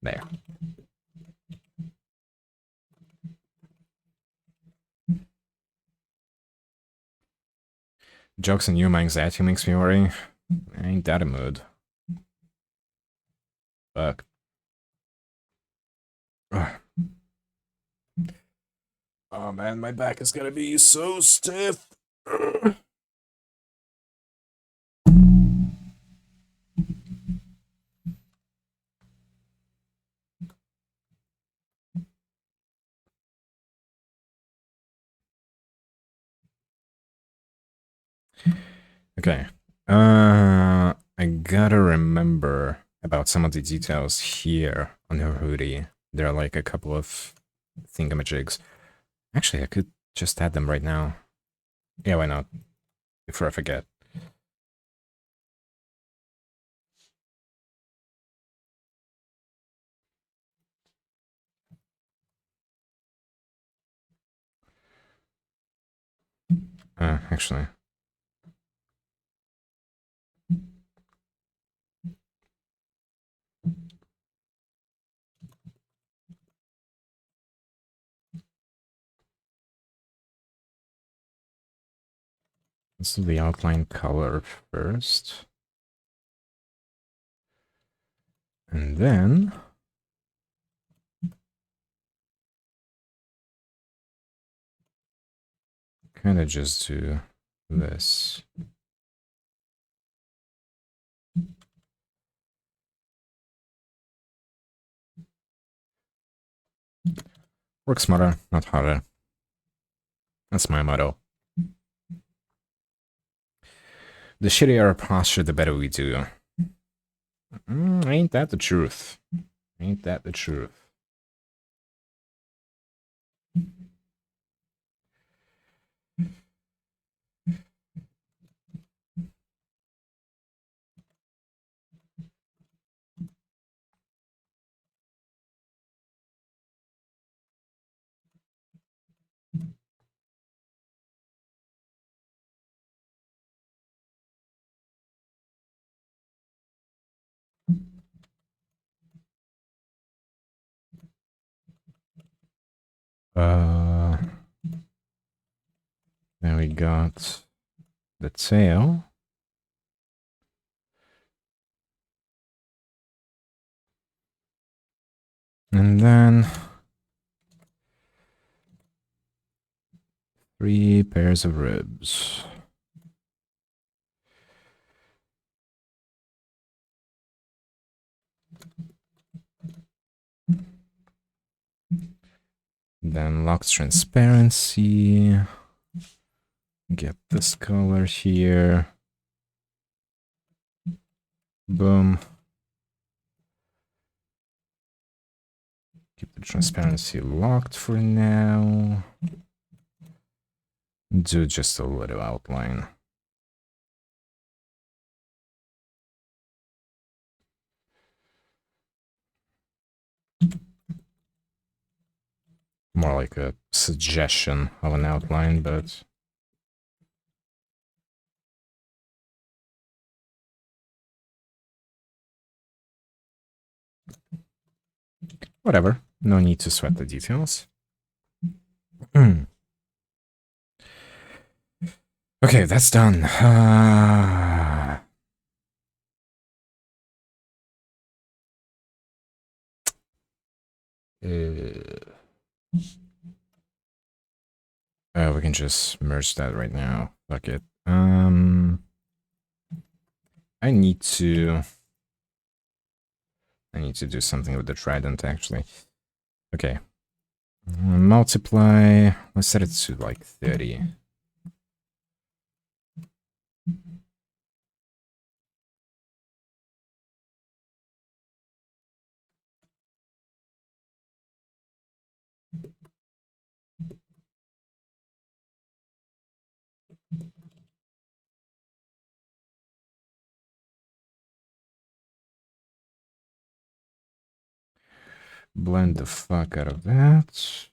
There. Jokes on you, my anxiety makes me worry. I ain't that a mood. Fuck. Oh man, my back is gonna be so stiff. Okay. I gotta remember about some of the details here on her hoodie. There are like a couple of thingamajigs. Actually, I could just add them right now. Yeah, why not? Before I forget. Actually. Let's do the outline color first. And then kind of just do this. Work smarter, not harder. That's my motto. The shittier our posture, the better we do. Ain't that the truth? Ain't that the truth? Then we got the tail. And then 3 pairs of ribs. Then locked transparency. Get this color here. Boom. Keep the transparency locked for now. Do just a little outline. More like a suggestion of an outline, but whatever. No need to sweat the details. Okay, that's done. We can just merge that right now. Fuck it. I need to do something with the trident actually. Okay. Multiply. Let's set it to like 30. Blend the fuck out of that.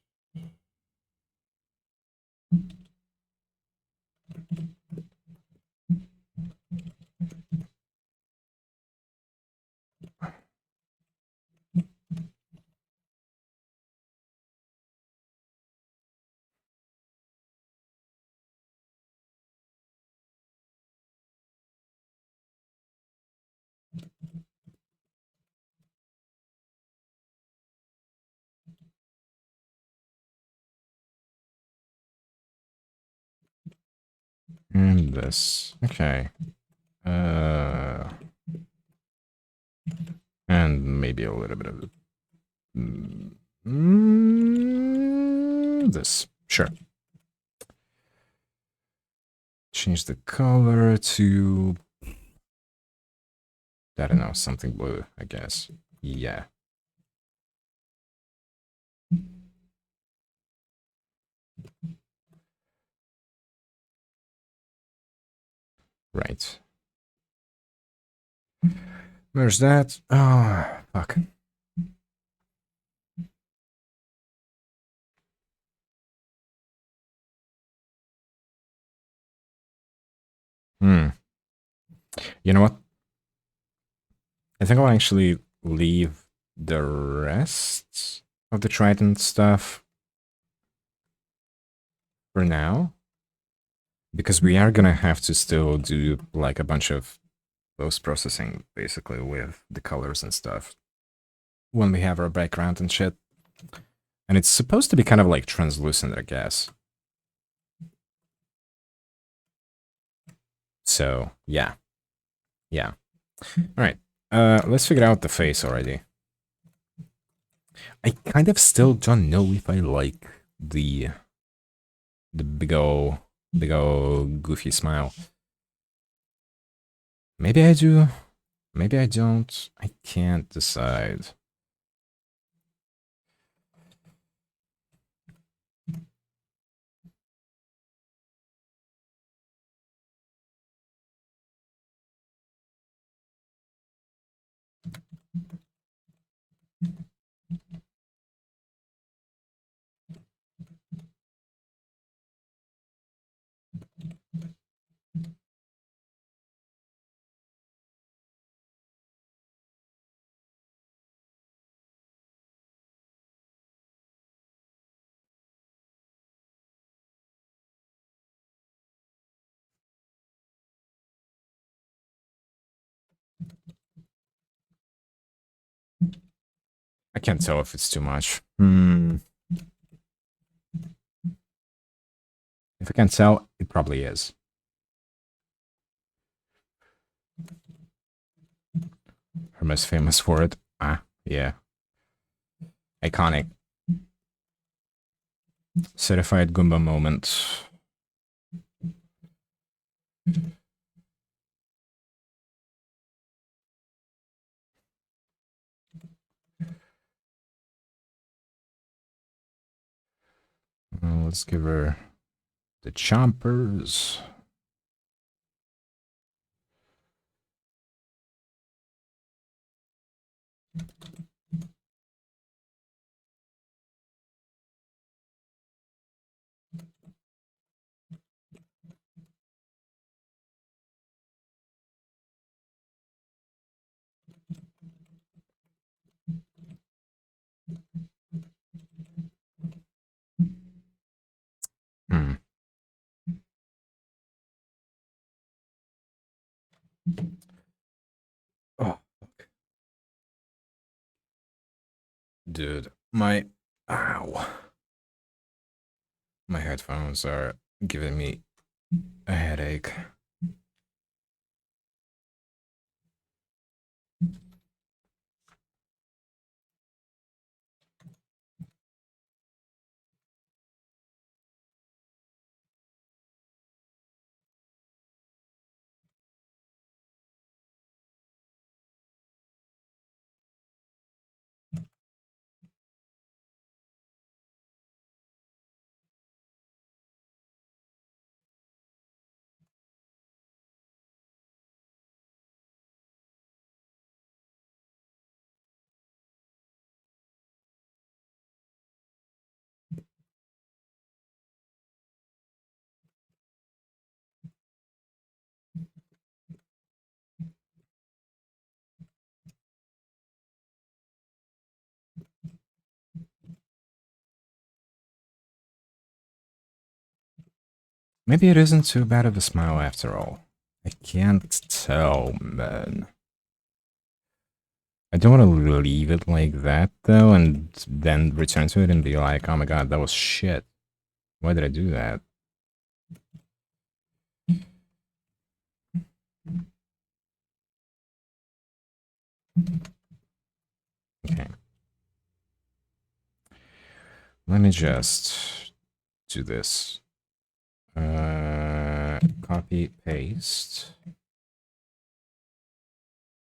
And this. Okay. And maybe a little bit of this. Sure. Change the color to, I don't know, something blue, I guess. Yeah. Right. Where's that? Oh, fuck. Hmm. You know what? I think I'll actually leave the rest of the Trident stuff for now. Because we are gonna have to still do like a bunch of post-processing basically with the colors and stuff when we have our background and shit. And it's supposed to be kind of like translucent, I guess. So, yeah. Yeah. Alright. Let's figure out the face already. I kind of still don't know if I like the big ol' goofy smile. Maybe I do. Maybe I don't. I can't decide. I can't tell if it's too much. If I can tell, it probably is. Her most famous for it. Ah, yeah. Iconic. Certified Goomba moment. Let's give her the chompers. Hmm. Oh, fuck. Dude, my... Ow. My headphones are giving me a headache. Maybe it isn't too bad of a smile after all. I can't tell, man. I don't want to leave it like that, though, and then return to it and be like, oh my god, that was shit. Why did I do that? Okay. Let me just do this. Copy, paste.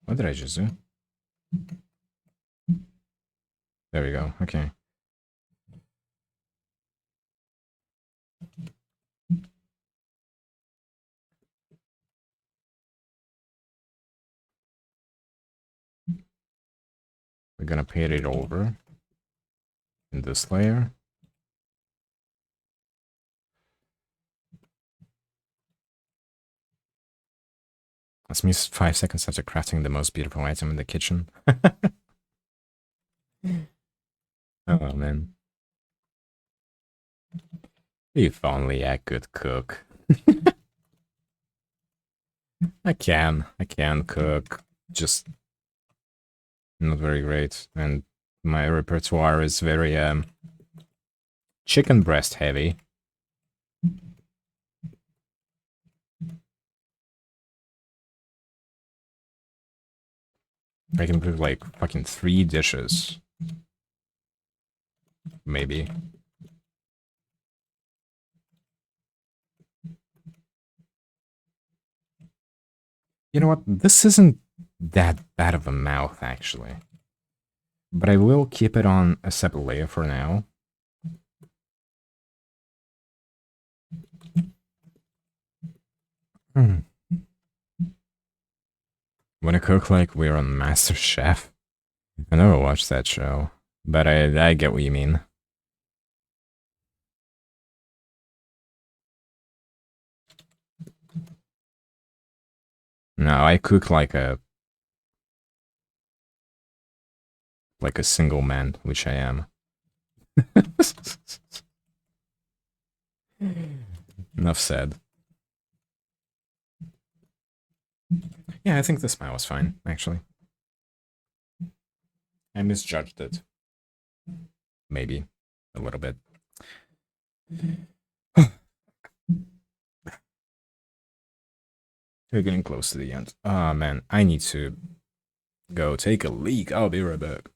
What did I just do? There we go. Okay. We're gonna paint it over in this layer. That's me 5 seconds after crafting the most beautiful item in the kitchen. Oh man. If only I could cook. I can cook. Just not very great. And my repertoire is very chicken breast heavy. I can cook like fucking 3 dishes. Maybe. You know what? This isn't that bad of a mouth, actually. But I will keep it on a separate layer for now. Hmm. Wanna cook like we're on Master Chef? I never watched that show, but I get what you mean. No, I cook like a single man, which I am. Enough said. Yeah, I think the smile was fine, actually. I misjudged it. Maybe. A little bit. We're getting close to the end. Oh man, I need to go take a leak. I'll be right back.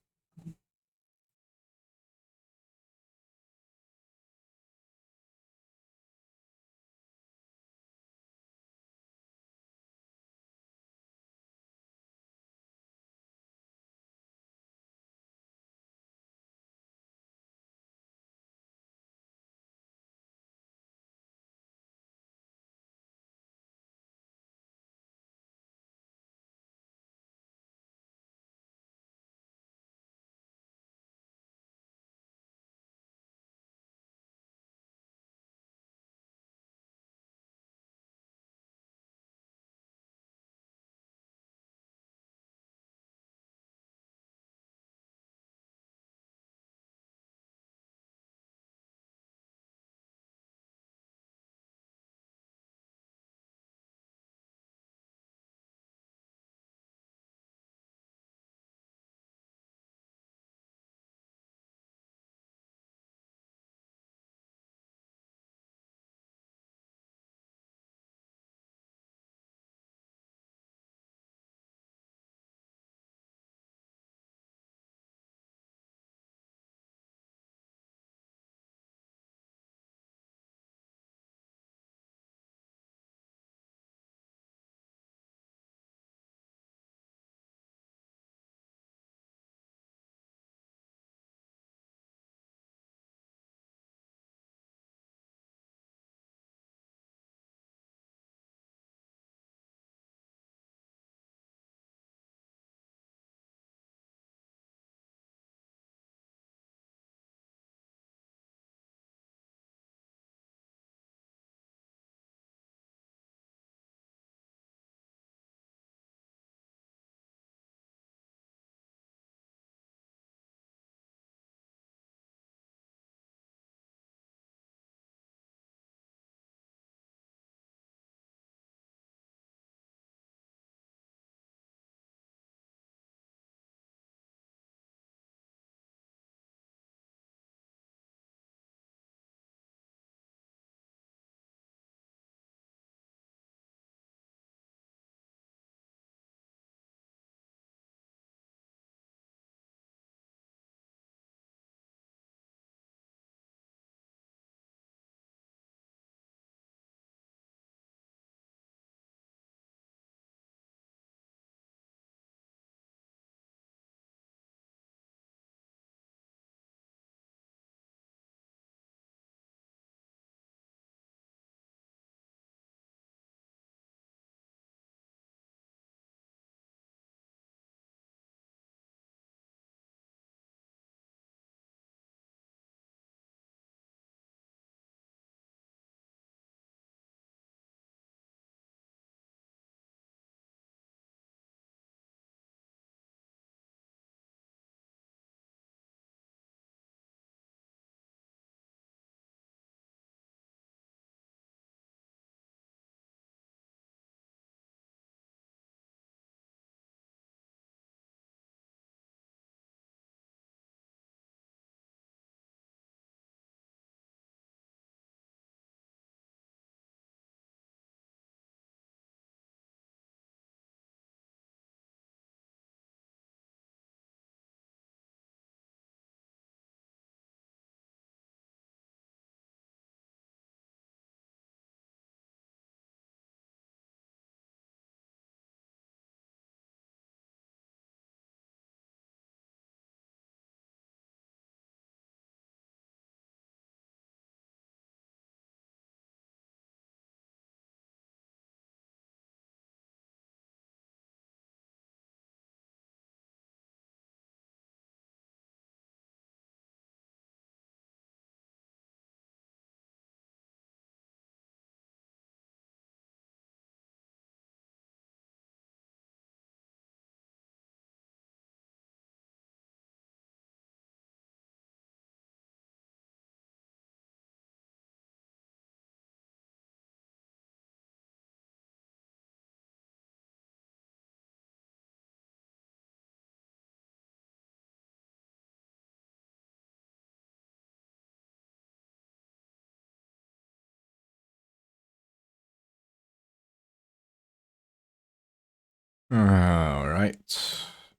Alright.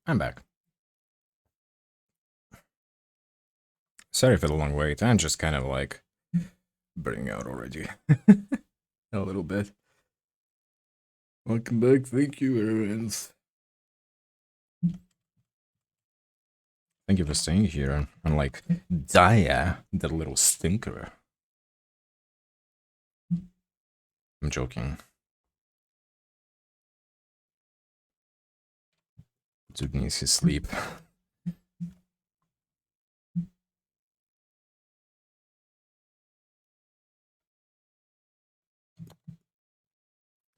I'm back. Sorry for the long wait. I'm just kind of like burning out already. A little bit. Welcome back. Thank you, everyone. Thank you for staying here. Unlike Daya, the little stinker. I'm joking. Dude needs his sleep.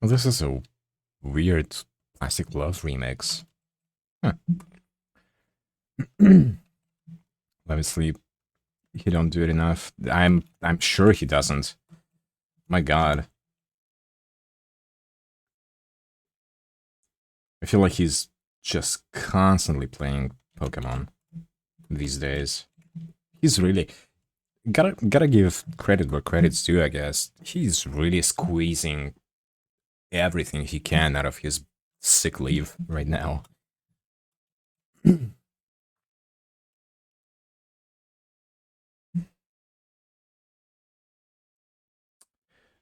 Well, this is a weird Plastic Love remix. Huh. Let me sleep. He don't do it enough. I'm sure he doesn't. My god. I feel like he's just constantly playing Pokemon these days. He's really gotta give credit where credit's due, I guess. He's really squeezing everything he can out of his sick leave right now.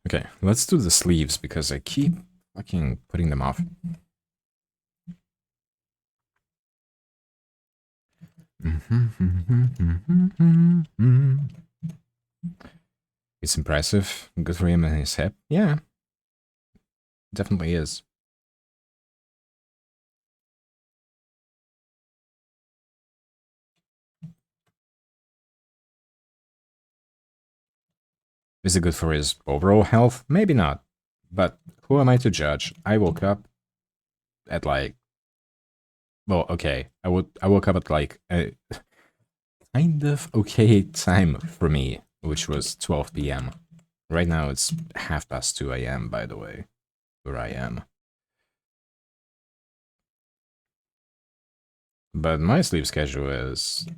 Okay, let's do the sleeves because I keep fucking putting them off. It's impressive. Good for him and his hip. Yeah, definitely is. Is it good for his overall health? Maybe not. But who am I to judge? I woke up at like... Well, okay. I woke up at like a kind of okay time for me, which was 12 p.m. Right now it's 2:30 a.m., by the way, where I am. But my sleep schedule is...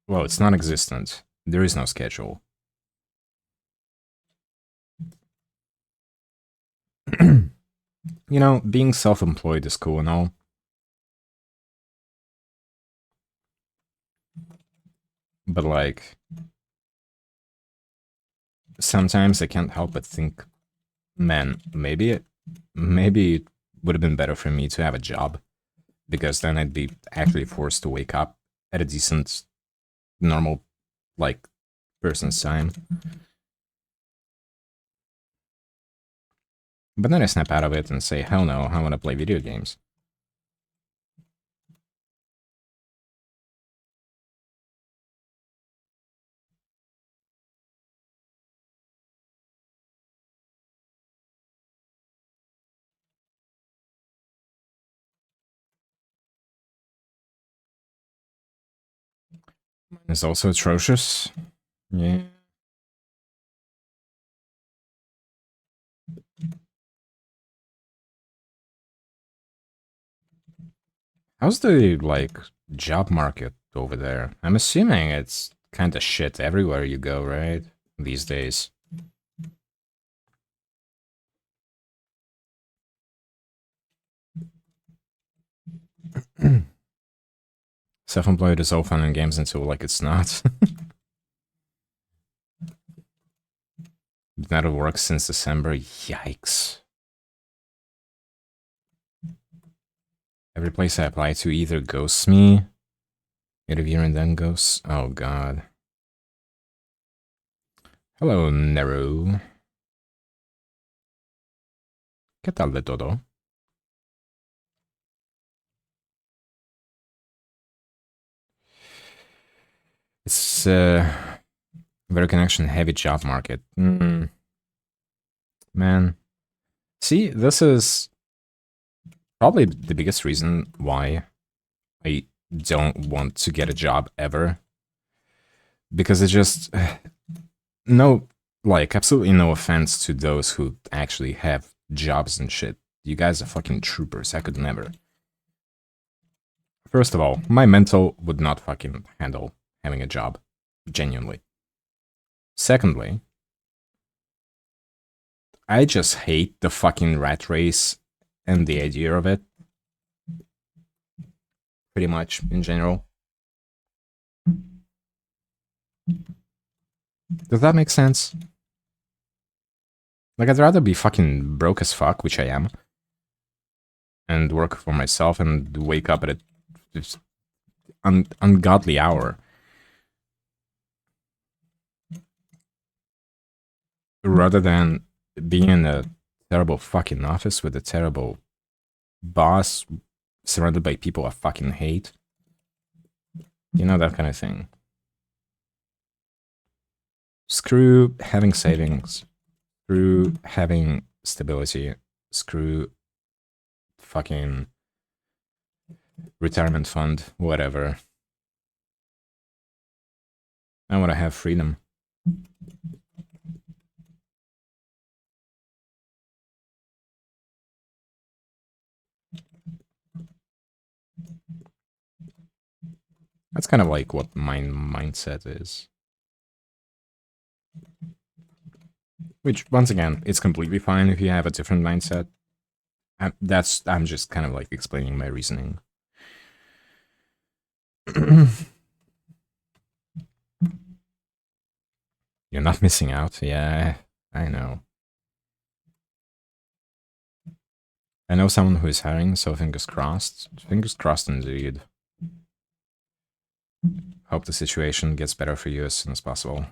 Well, it's non-existent. There is no schedule. You know, being self-employed is cool and all. But like... Sometimes I can't help but think, man, maybe it would have been better for me to have a job. Because then I'd be actually forced to wake up at a decent, normal, like, person's time. But then I snap out of it and say, hell no, I want to play video games. Mine is also atrocious. Yeah. How's the, like, job market over there? I'm assuming it's kind of shit everywhere you go, right? These days. Self-employed is all fun and games until, like, it's not. Been out of work since December. Yikes. Every place I apply to either ghosts me, interview and then ghosts. Oh god. Hello, Neru. ¿Qué tal de todo? It's a very connection-heavy job market. Man. See, this is probably the biggest reason why I don't want to get a job ever. Because it just... No, like, absolutely no offense to those who actually have jobs and shit. You guys are fucking troopers. I could never. First of all, my mental would not fucking handle having a job. Genuinely. Secondly, I just hate the fucking rat race and the idea of it. pretty much, in general. Does that make sense? Like, I'd rather be fucking broke as fuck, which I am, and work for myself and wake up at an ungodly hour, rather than being in a terrible fucking office with a terrible boss surrounded by people I fucking hate. You know, that kind of thing. Screw having savings. Screw having stability. Screw fucking retirement fund, whatever. I want to have freedom. That's kind of like what my mindset is. Which, once again, it's completely fine if you have a different mindset. I'm just kind of like explaining my reasoning. You're not missing out. Yeah, I know. I know someone who is hiring, so fingers crossed. Fingers crossed indeed. Hope the situation gets better for you as soon as possible.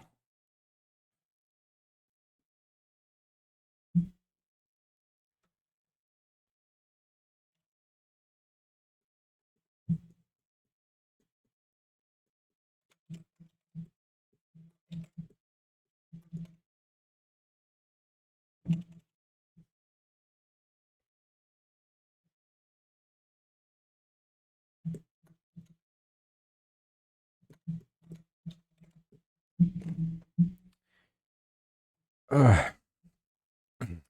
Ugh.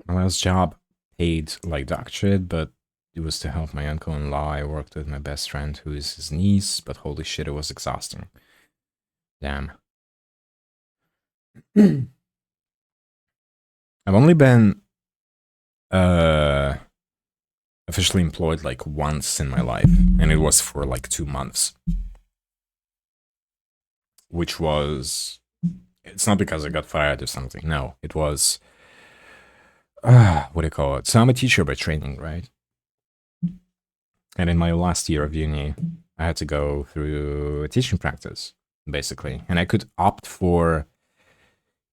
My last job paid like dog shit, but it was to help my uncle-in-law. I worked with my best friend who is his niece, but holy shit, it was exhausting. Damn. I've only been officially employed like once in my life, and it was for like 2 months. Which was, it's not because I got fired or something. No, it was, what do you call it? So I'm a teacher by training, right? And in my last year of uni, I had to go through a teaching practice, basically. And I could opt for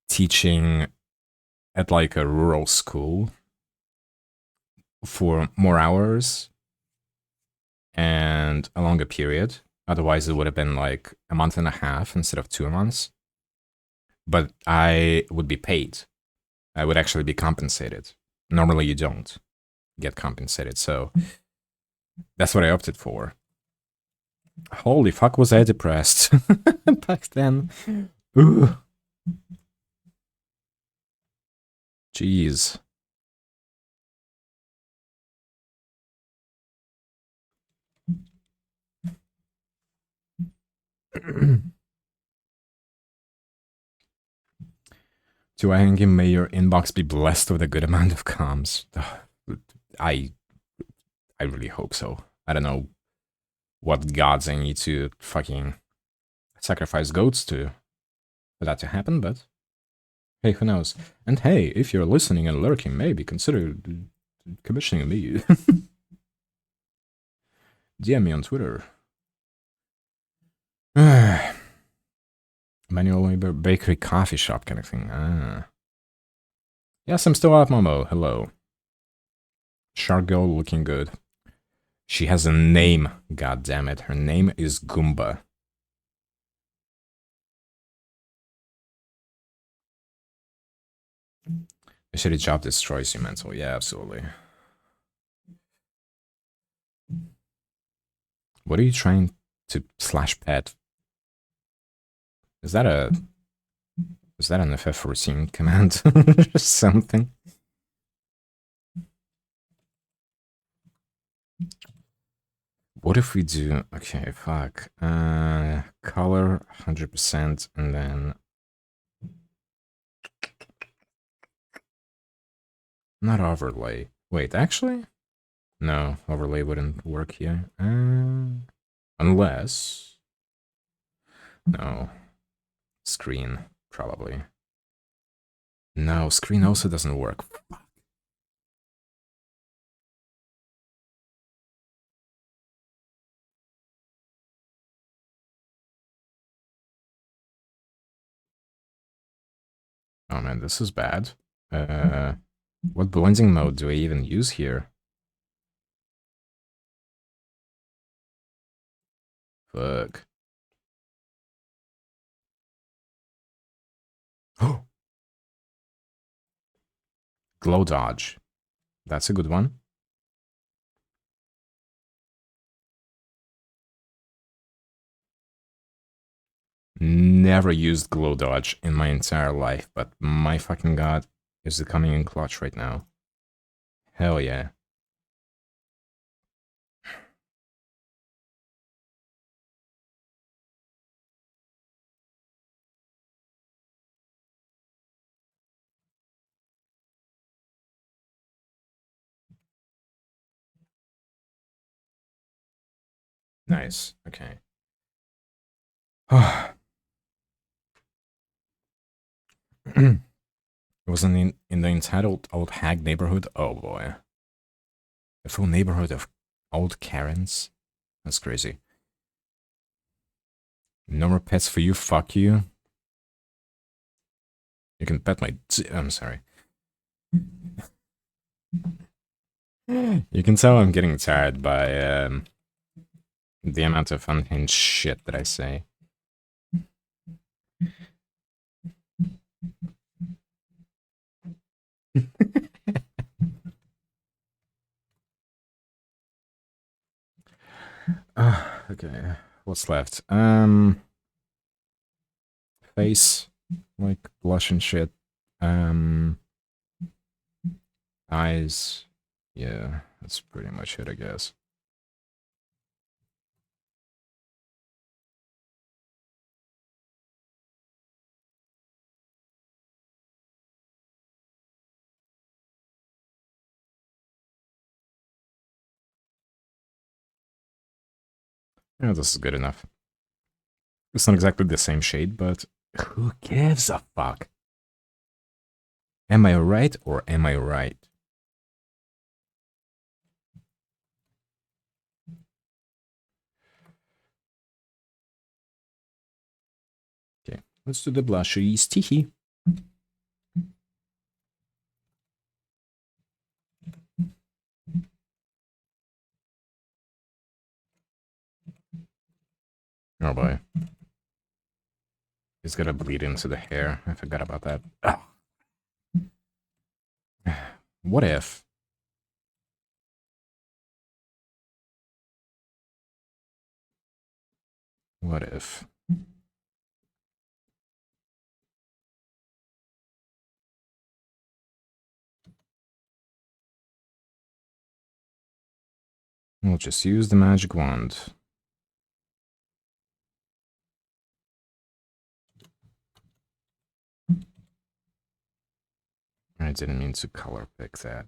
teaching at like a rural school for more hours and a longer period. Otherwise, it would have been like a month and a half instead of 2 months. But I would be paid. I would actually be compensated. Normally, you don't get compensated. So that's what I opted for. Holy fuck, was I depressed back then. Ooh. Jeez. To Hengi, may your inbox be blessed with a good amount of comms. I really hope so. I don't know what gods I need to fucking sacrifice goats to for that to happen, but hey, who knows? And hey, if you're listening and lurking, maybe consider commissioning me. DM me on Twitter. Manual labor bakery coffee shop kind of thing. Yes, I'm still out, Momo. Hello. Shark girl looking good. She has a name, god damn it. Her name is Goomba. A shitty job destroys you mental. Yeah, absolutely. What are you trying to slash pet? Is that an FF14 command or something? What if we do, okay, fuck, color 100% and then not overlay. Wait, actually? No, overlay wouldn't work here. Unless... No. Screen, probably. No, screen also doesn't work. Oh man, this is bad. What blending mode do I even use here? Fuck. Oh! Glow dodge. That's a good one. Never used glow dodge in my entire life, but my fucking god, is it coming in clutch right now? Hell yeah. Nice. Okay. It was in the entitled old hag neighborhood. Oh boy. A full neighborhood of old Karens. That's crazy. No more pets for you, fuck you. You can pet my... I'm sorry. You can tell I'm getting tired by the amount of unhinged shit that I say. Okay, what's left? Face, like blush and shit. Eyes. Yeah, that's pretty much it, I guess. Yeah, this is good enough. It's not exactly the same shade, but who gives a fuck? Am I right or am I right? Okay, let's do the blushies. Teehee. Oh boy. It's gonna bleed into the hair. I forgot about that. Oh. What if? What if? We'll just use the magic wand. I didn't mean to color pick that.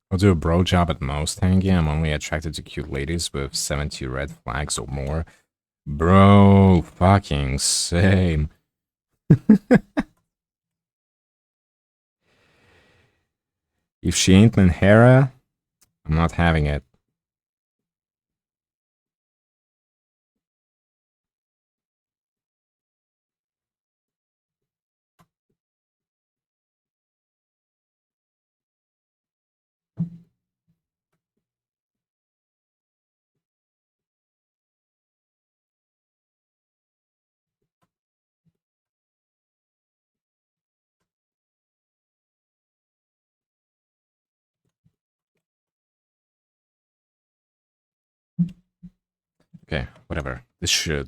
I'll do a bro job at most, Hengi. I'm only attracted to cute ladies with 70 red flags or more. Bro, fucking same. If she ain't Manhera, I'm not having it. Okay, whatever. This should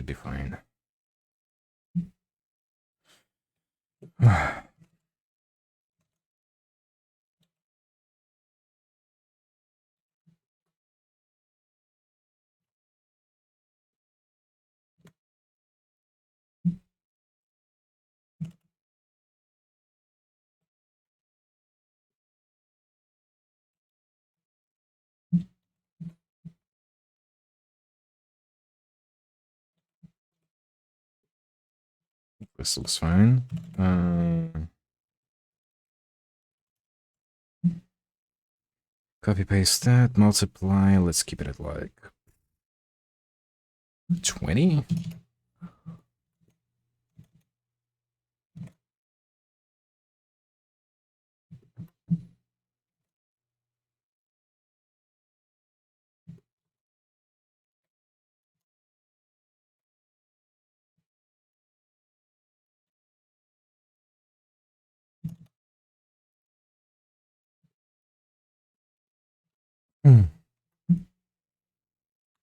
be fine. This looks fine. Copy paste that, multiply. Let's keep it at like 20.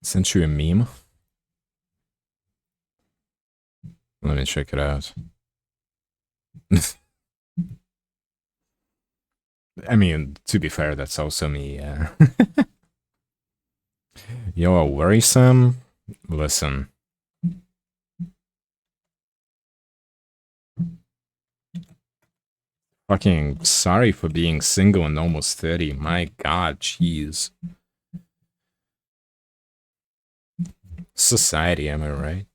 Sent you a meme. Let me check it out. I mean, to be fair, that's also me. Yo, worrisome. Listen. Fucking sorry for being single and almost 30. My god, jeez. Society, am I right?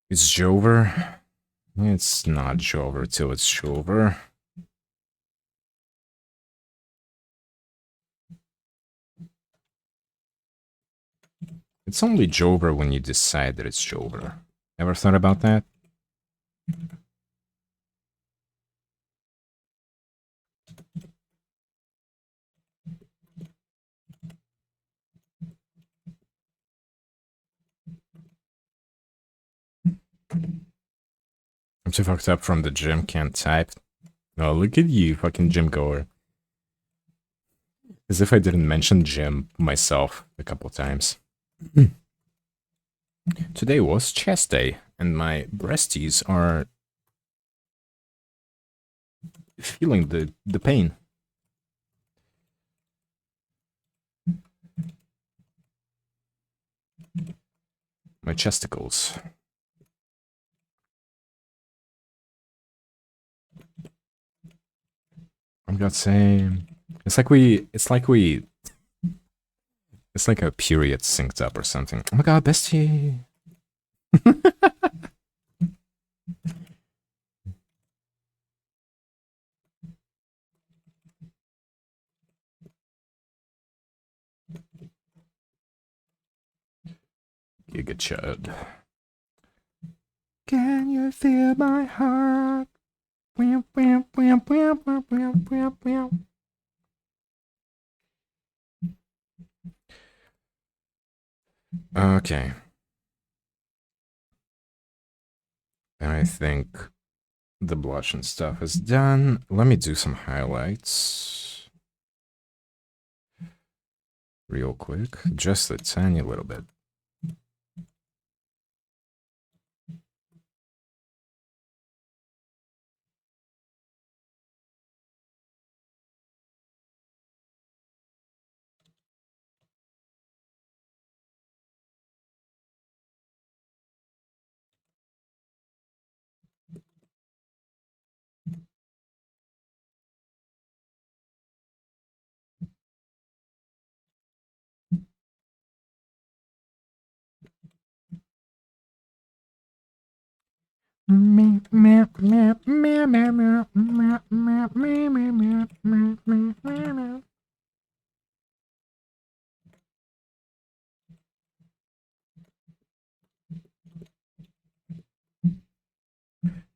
It's Jover. It's not Jover till it's Jover. It's only Jover when you decide that it's Jover. Ever thought about that? I'm too fucked up from the gym, can't type. Oh, look at you, fucking gym goer. As if I didn't mention gym myself a couple times. Today was chest day, and my breasties are feeling the pain. My chesticles. I'm gonna say it's like a period synced up or something. Oh my god, bestie. Giga chud. Can you feel my heart? Okay. I think the blush and stuff is done. Let me do some highlights. Real quick. Just a tiny little bit.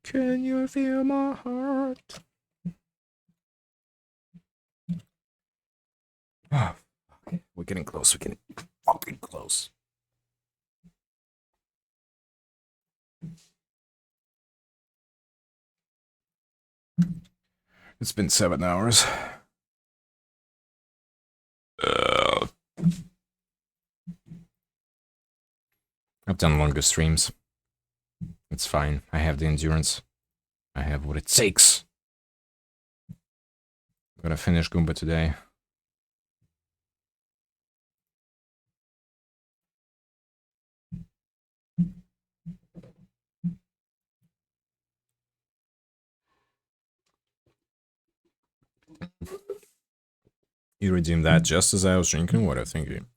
Can you feel my heart? Oh, okay. We're getting close. We're getting fucking close. It's been 7 hours. I've done longer streams. It's fine. I have the endurance. I have what it takes. I'm gonna finish Goomba today. You redeemed that just as I was drinking water, thank you.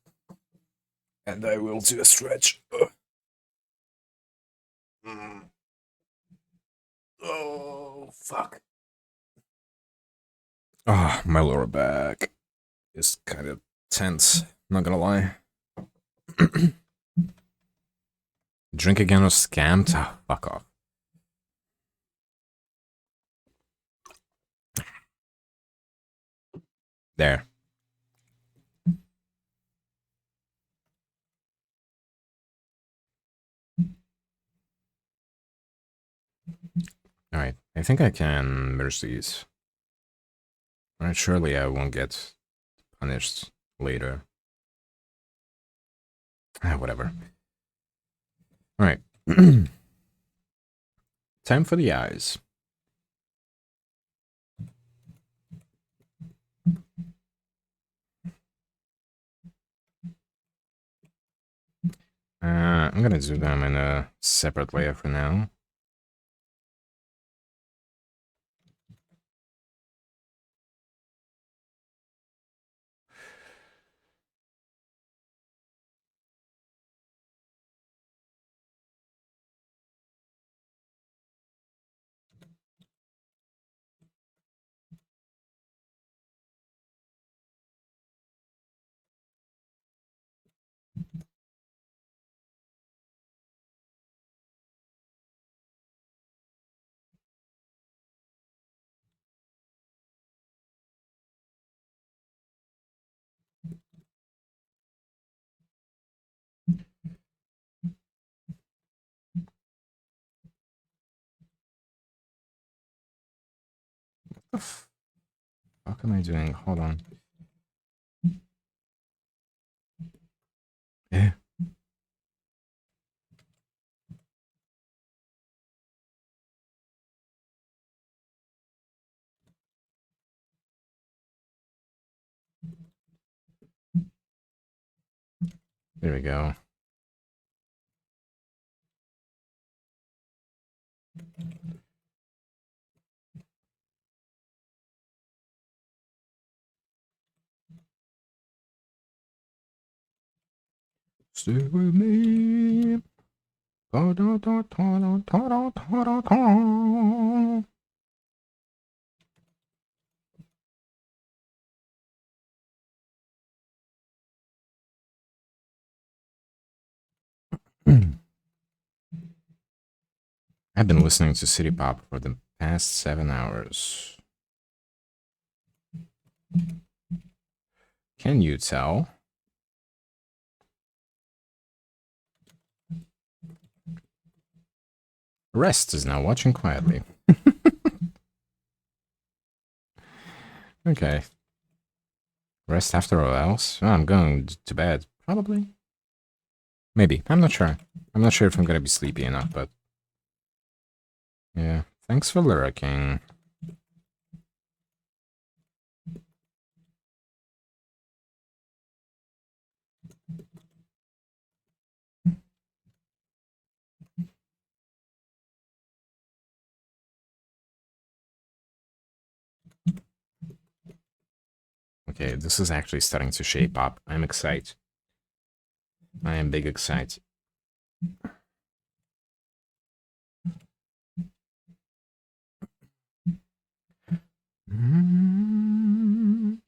And I will do a stretch. Oh, fuck. Ah, my lower back is kind of tense, not gonna lie. Drink again or scammed? Ah, fuck off. There. Alright, I think I can merge these. Alright, surely I won't get punished later. Ah, whatever. Alright. Time for the eyes. I'm gonna do them in a separate layer for now. What the fuck am I doing? Hold on. Yeah. There we go. Stay with me. Da, da, da, da, da, da, da, da, da. I've been listening to City Pop for the past 7 hours. Can you tell? Rest is now watching quietly. Okay. Rest after all else? Oh, I'm going to bed. Probably. Maybe. I'm not sure. I'm not sure if I'm gonna be sleepy enough, but... yeah. Thanks for lurking. Okay, this is actually starting to shape up. I'm excited. I am big excited. Man,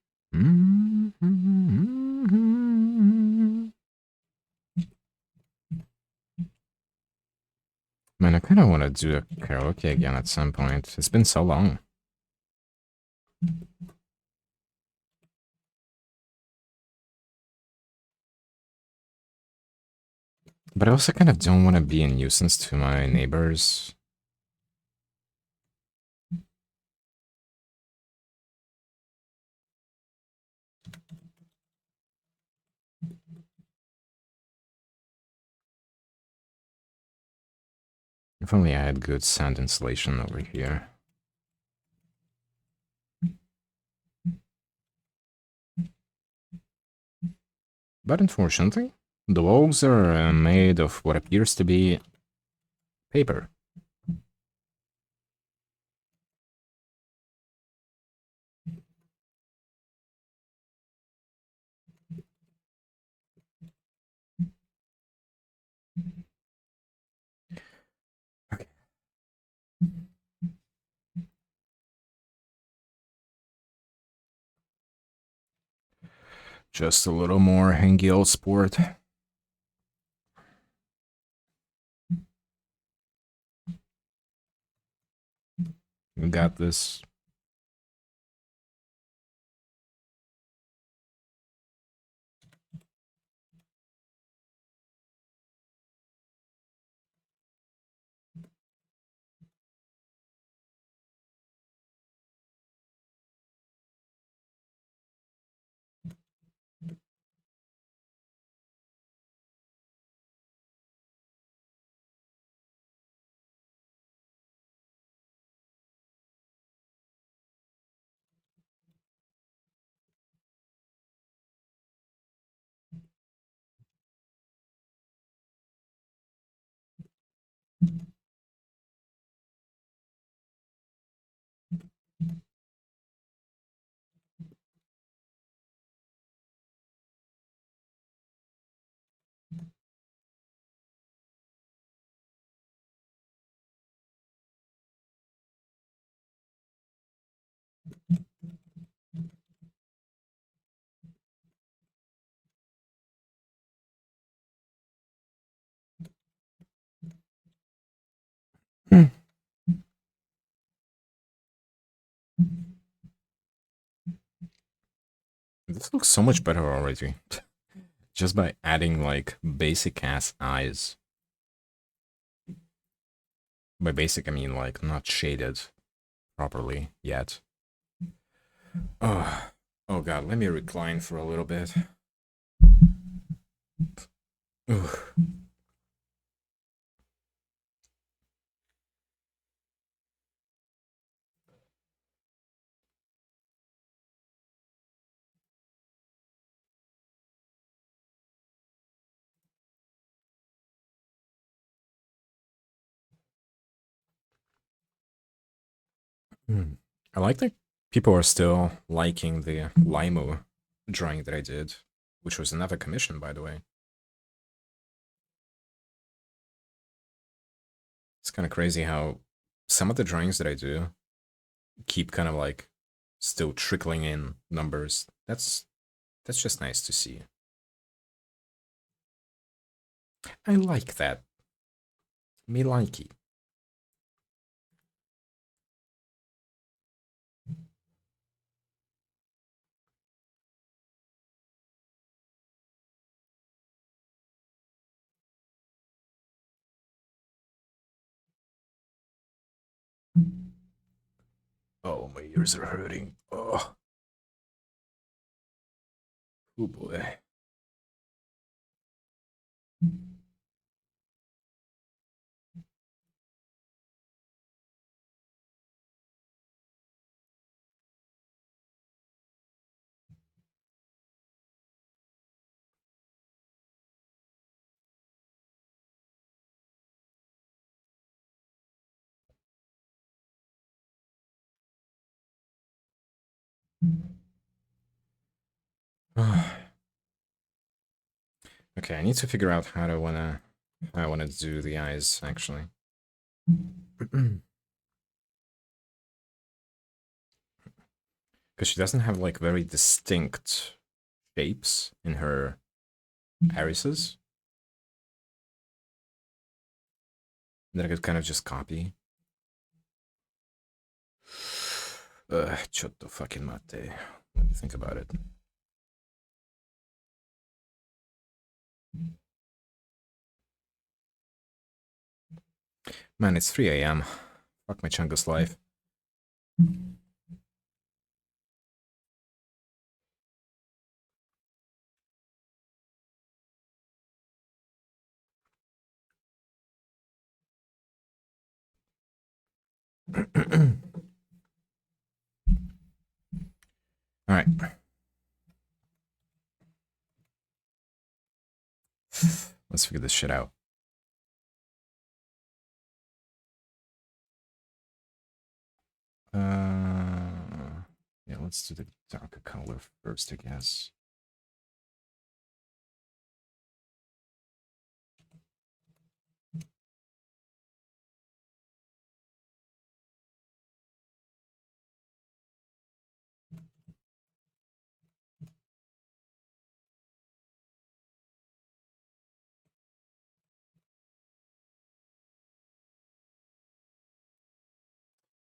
I kind of want to do a karaoke again at some point. It's been so long. But I also kind of don't want to be a nuisance to my neighbors. If only I had good sound insulation over here. But unfortunately, the walls are made of what appears to be paper. Okay. Just a little more Hengi old sport. You got this. This looks so much better already. Just by adding like basic ass eyes. By basic I mean like not shaded properly yet. Oh, oh god, let me recline for a little bit. Ugh. I like that people are still liking the Limo drawing that I did, which was another commission, by the way. It's kind of crazy how some of the drawings that I do keep kind of like still trickling in numbers. That's just nice to see. I like that. Me likey. Oh, my ears are hurting. Oh, oh boy. Okay, I need to figure out how I wanna do the eyes actually. Because she doesn't have like very distinct shapes in her irises that I could kind of just copy. Chotto fucking mate. Let me think about it. Man, it's 3 a.m. Fuck my Chungus life. All right. Let's figure this shit out. Yeah, let's do the darker color first, I guess.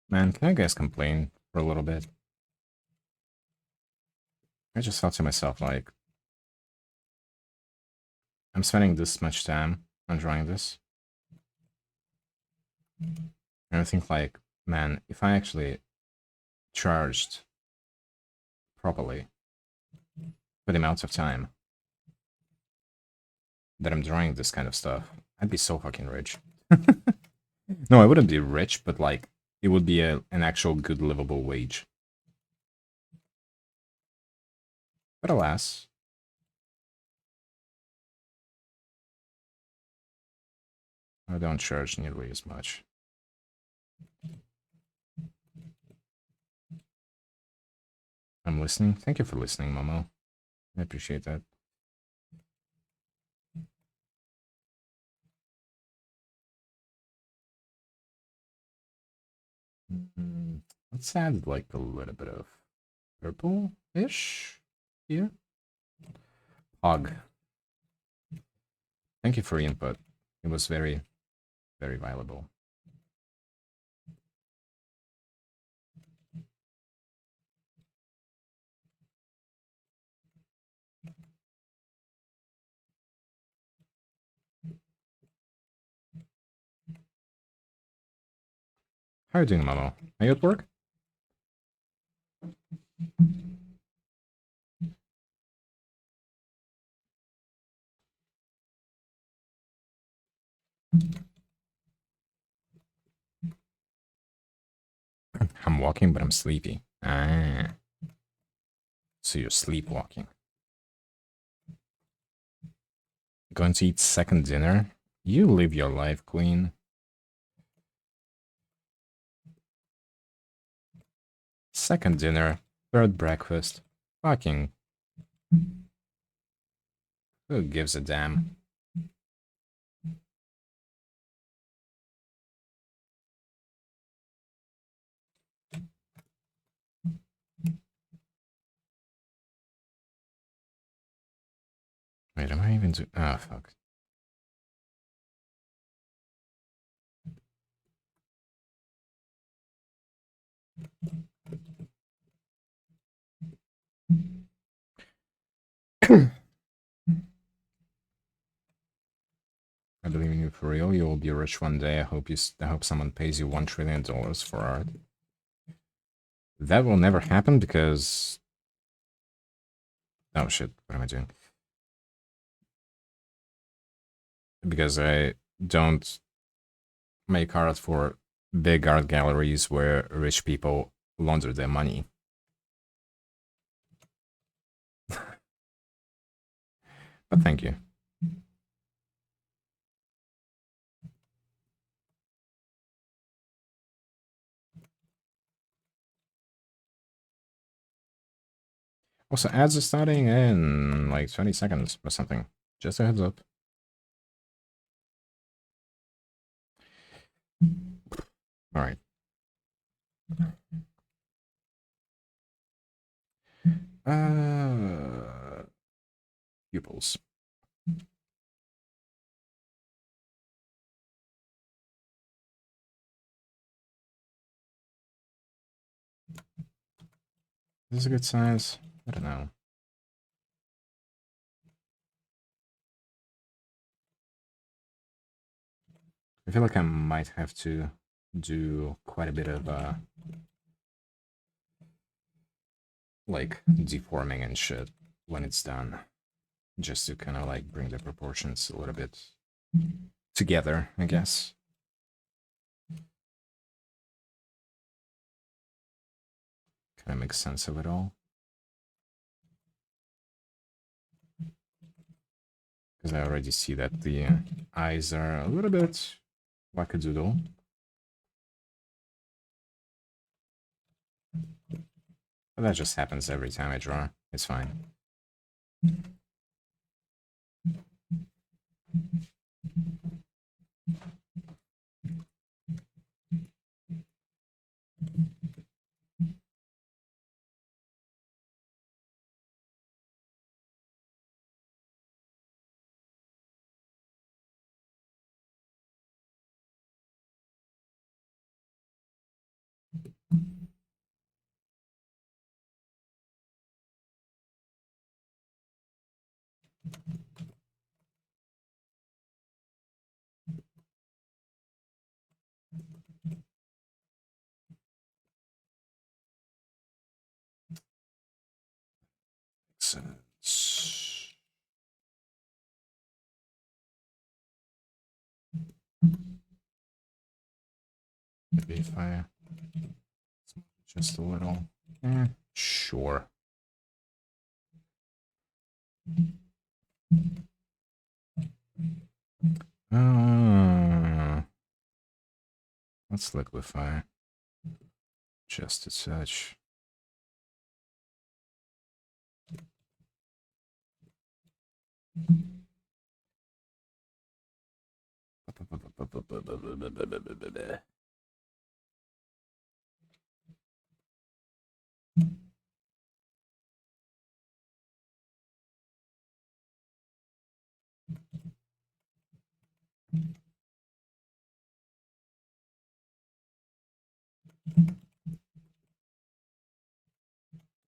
Man, can you guys complain for a little bit? I just thought to myself, like, I'm spending this much time on drawing this. And I think, like, man, if I actually charged properly for the amount of time that I'm drawing this kind of stuff, I'd be so fucking rich. No, I wouldn't be rich, but, like, it would be an actual good livable wage. But alas, I don't charge nearly as much. I'm listening. Thank you for listening, Momo. I appreciate that. Let's add like a little bit of purple-ish here. Hog. Thank you for your input. It was very, very valuable. How are you doing, Momo? Are you at work? I'm walking, but I'm sleepy. Ah. So you're sleepwalking. Going to eat second dinner? You live your life, queen. Second dinner, third breakfast. Fucking. Who gives a damn? Wait, am I even doing... Ah, fuck. I believe in you for real. You will be rich one day. I hope someone pays you $1 trillion for art. That will never happen because... Oh shit, what am I doing? Because I don't make art for big art galleries where rich people launder their money. But thank you. Also, ads are starting in like 20 seconds or something. Just a heads up. Alright. Pupils. Is this a good size? I don't know. I feel like I might have to do quite a bit of like deforming and shit when it's done, just to kind of like bring the proportions a little bit together, I guess. kind of make sense of it all. Because I already see that the eyes are a little bit wackadoodle. But that just happens every time I draw. It's fine. Sense. Maybe if I just a little. Sure. Let's liquefy. Just a touch.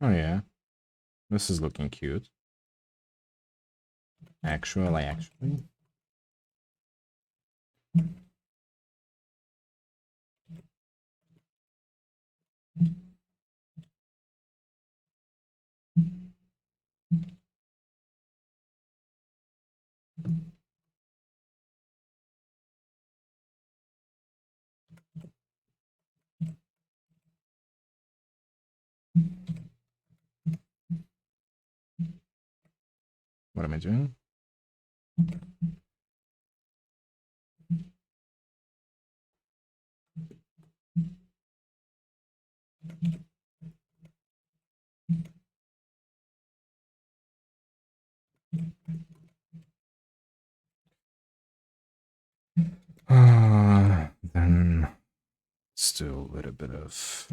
Oh yeah, this is looking cute. Actually. What am I doing? Then still a little bit of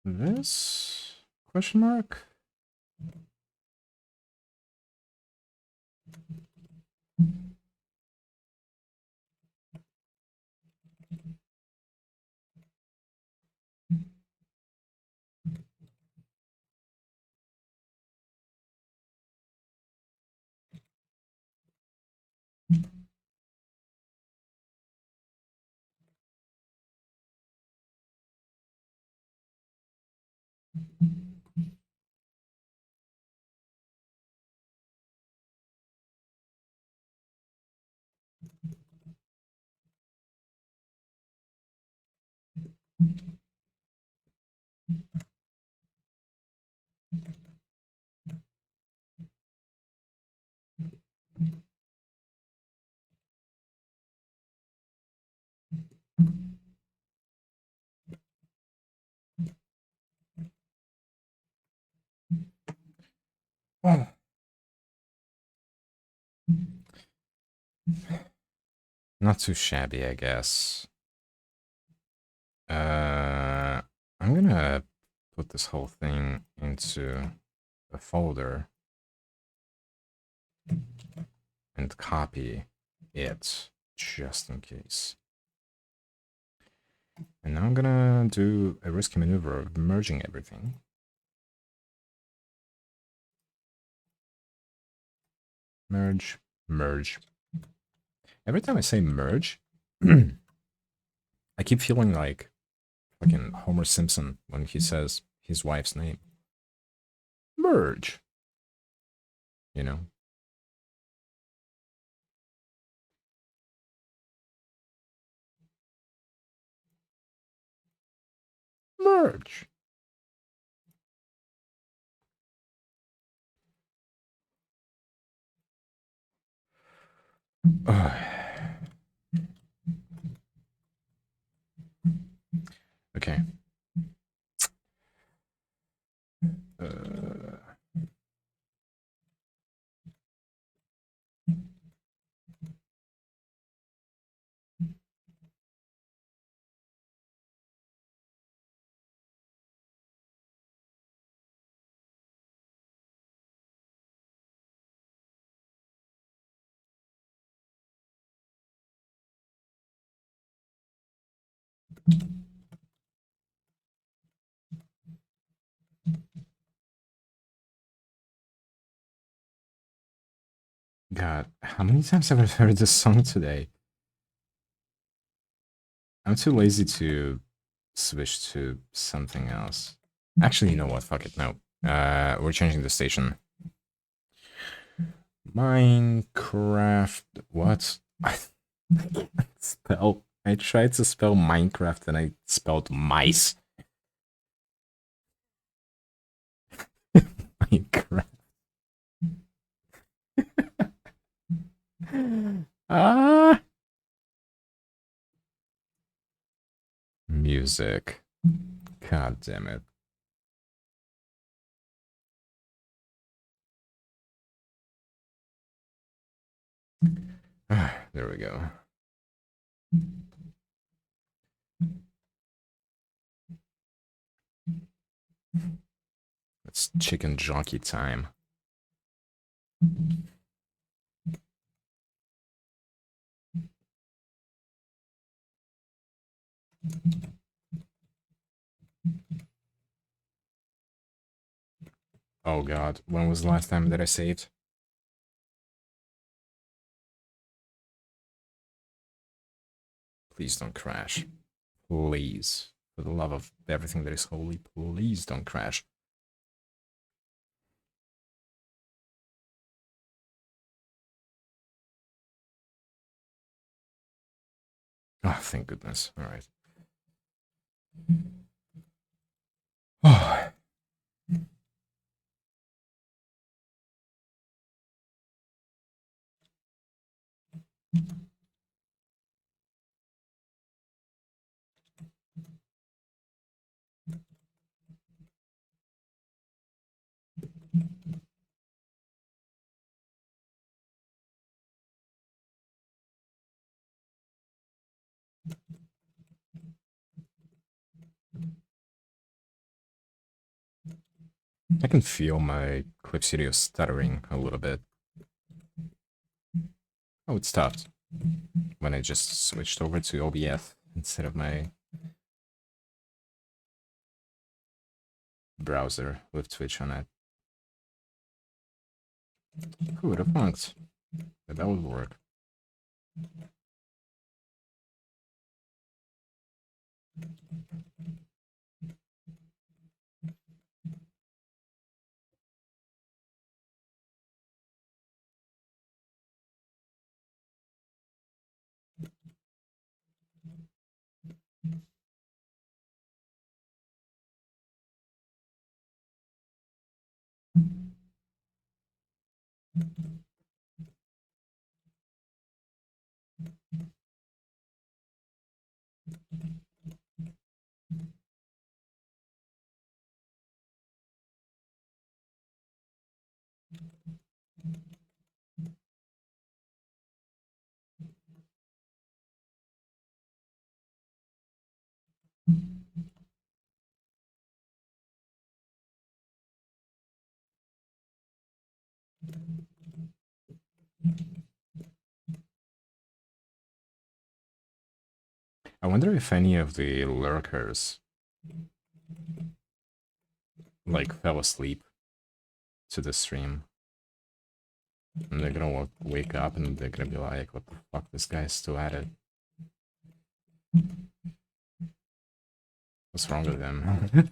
this question mark. Oh. Not too shabby, I guess. I'm gonna put this whole thing into a folder and copy it just in case. And now I'm gonna do a risky maneuver of merging everything. Merge, merge. Every time I say merge, I keep feeling like fucking Homer Simpson when he says his wife's name. Merge. You know? Merge. Okay. God, how many times have I heard this song today? I'm too lazy to switch to something else. Actually, you know what? Fuck it. No. We're changing the station. Minecraft. What? I can't spell. I tried to spell Minecraft and I spelled mice. Minecraft. Ah. Music. God damn it. There we go. It's chicken jockey time. Oh god, when was the last time that I saved? Please don't crash. Please. For the love of everything that is holy, please don't crash. Oh, thank goodness. Alright. Oh. I can feel my Clip Studio stuttering a little bit. Oh, it stopped when I just switched over to OBS instead of my browser with Twitch on it. Who would have thought that would work? I wonder if any of the lurkers like fell asleep to the stream. And they're gonna wake up and they're gonna be like, what the fuck, this guy's still at it. What's wrong with them?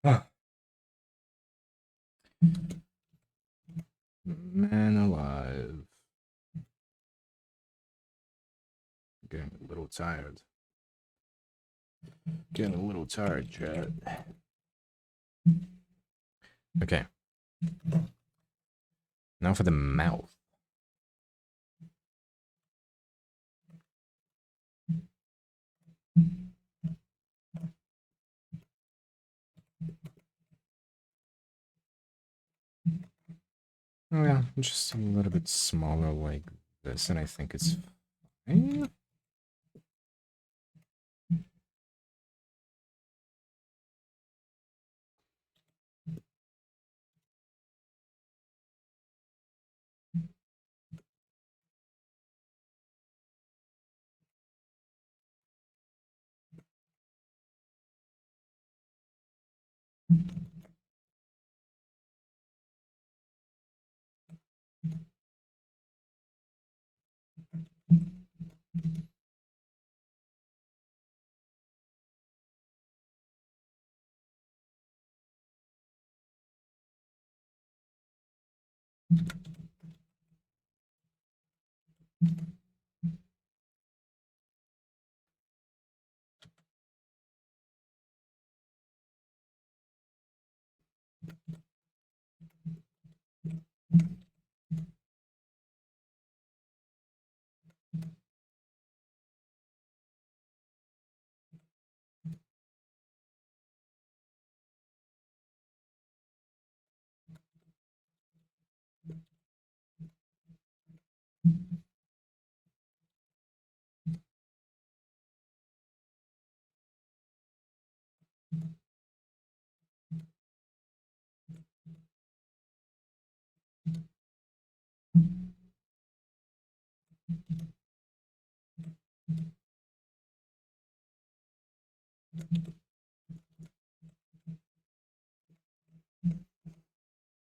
Ah. Man alive. Getting a little tired. Getting a little tired, chat. Okay. Now for the mouth. Oh yeah, just a little bit smaller like this, and I think it's fine.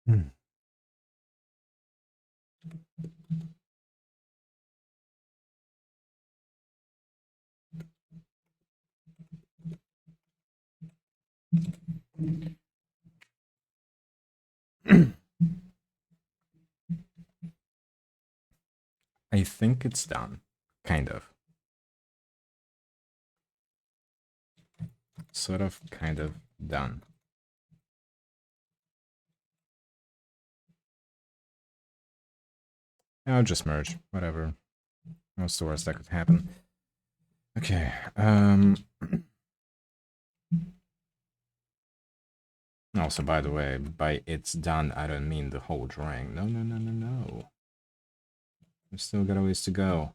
Hmm. I think it's done. Kind of. Sort of, kind of done. I'll just merge. Whatever. What's the worst that could happen? Okay. Also, by the way, by it's done, I don't mean the whole drawing. No, no, no, no, no. We've still got a ways to go.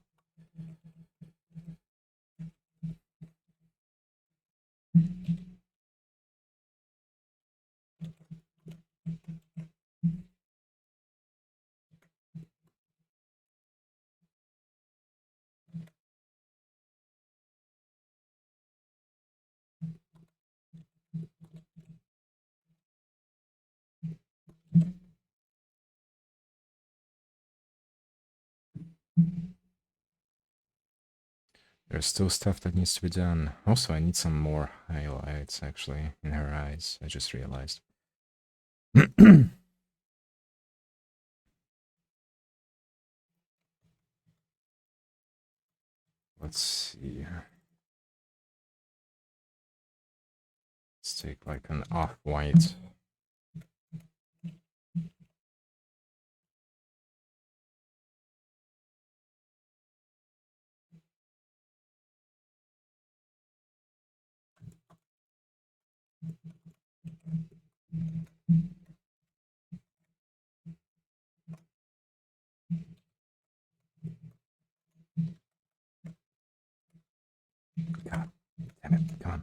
There's still stuff that needs to be done. Also, I need some more highlights, actually, in her eyes. I just realized. Let's see. Let's take like an off-white. God damn it, come on.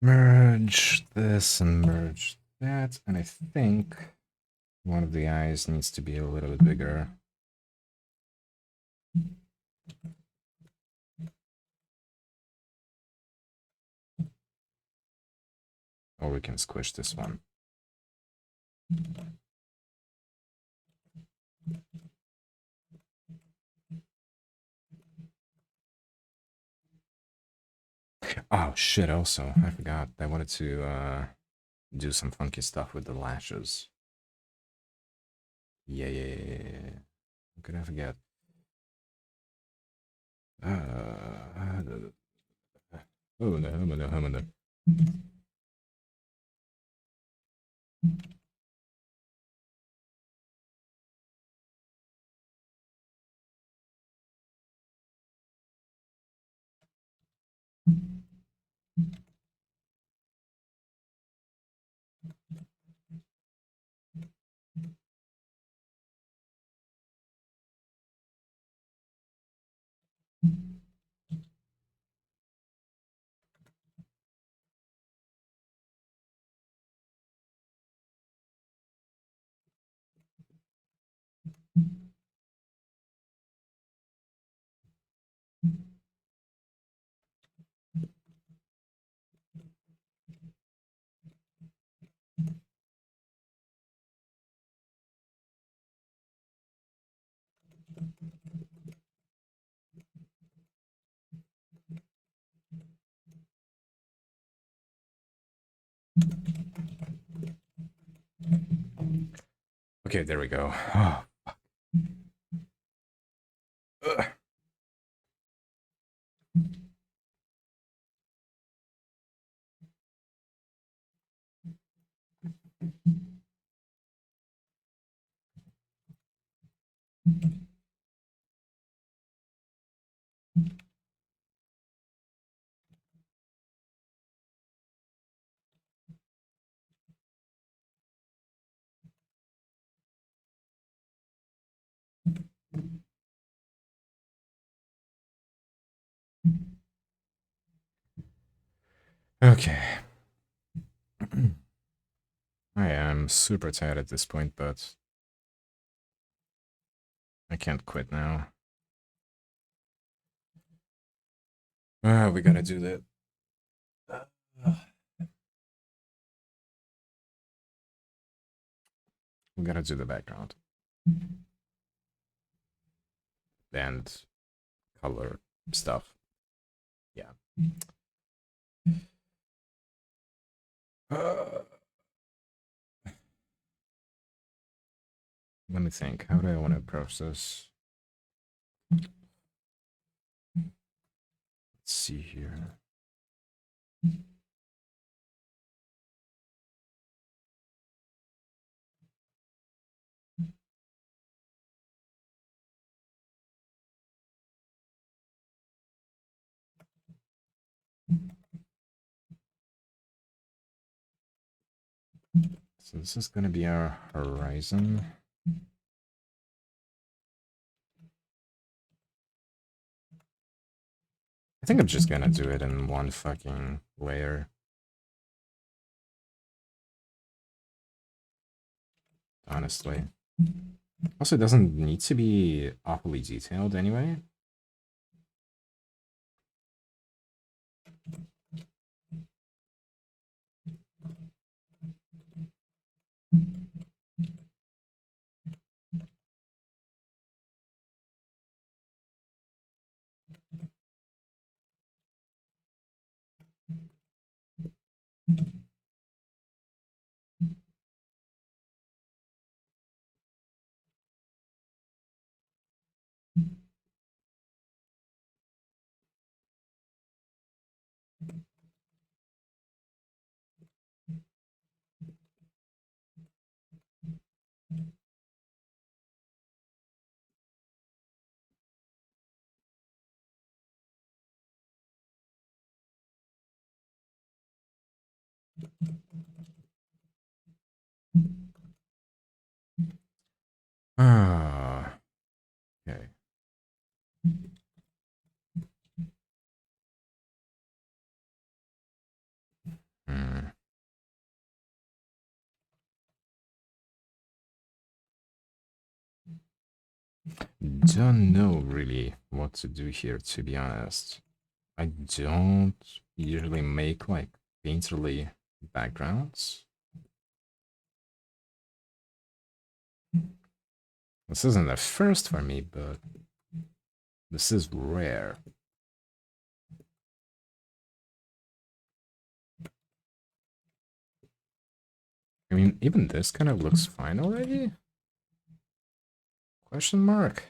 Merge this and merge that, and I think one of the eyes needs to be a little bit bigger. Or we can squish this one. Oh shit, also, I forgot. I wanted to do some funky stuff with the lashes. Yeah. How could I forget? Oh no. Okay, there we go. Oh, fuck. Okay. I am super tired at this point, but I can't quit now. We gotta do that. We gotta do the background. And color stuff. Yeah. Let me think. How do I want to approach this? Let's see here. So this is going to be our horizon. I think I'm just going to do it in one fucking layer. Honestly. Also, it doesn't need to be awfully detailed anyway. Ah, okay. Hmm. Don't know really what to do here, to be honest. I don't usually make like painterly backgrounds. This isn't a first for me, but this is rare. I mean, even this kind of looks fine already? Question mark.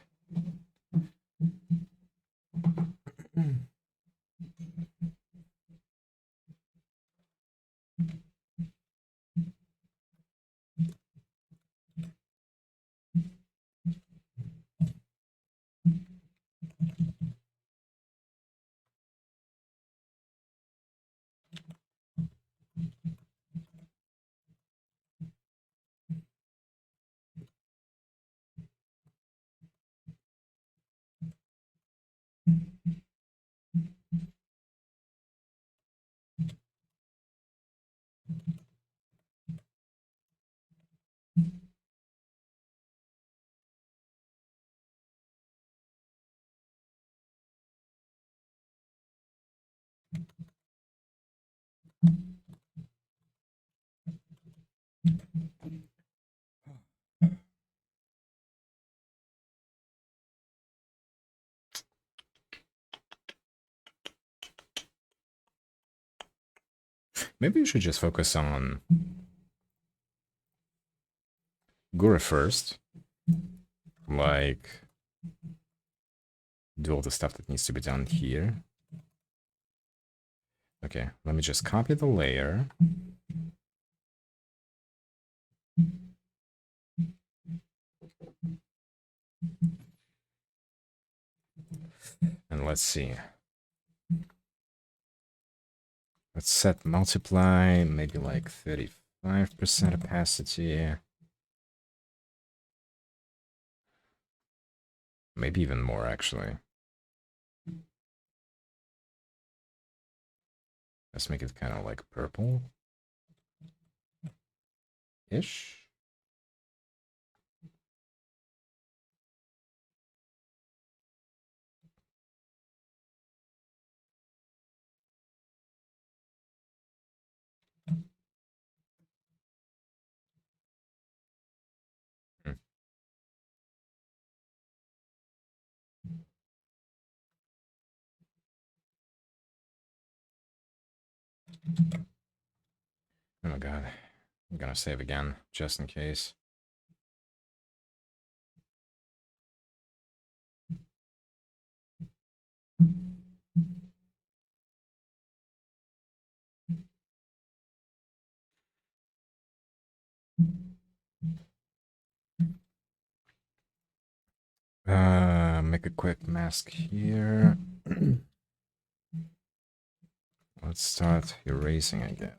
Maybe you should just focus on Gura first. Like, do all the stuff that needs to be done here. Okay, let me just copy the layer. And let's see. Let's set multiply, maybe like 35% opacity. Maybe even more, actually. Let's make it kind of like purple-ish. Hmm. Oh my god. I'm gonna save again, just in case. Make a quick mask here. Let's start erasing, I guess.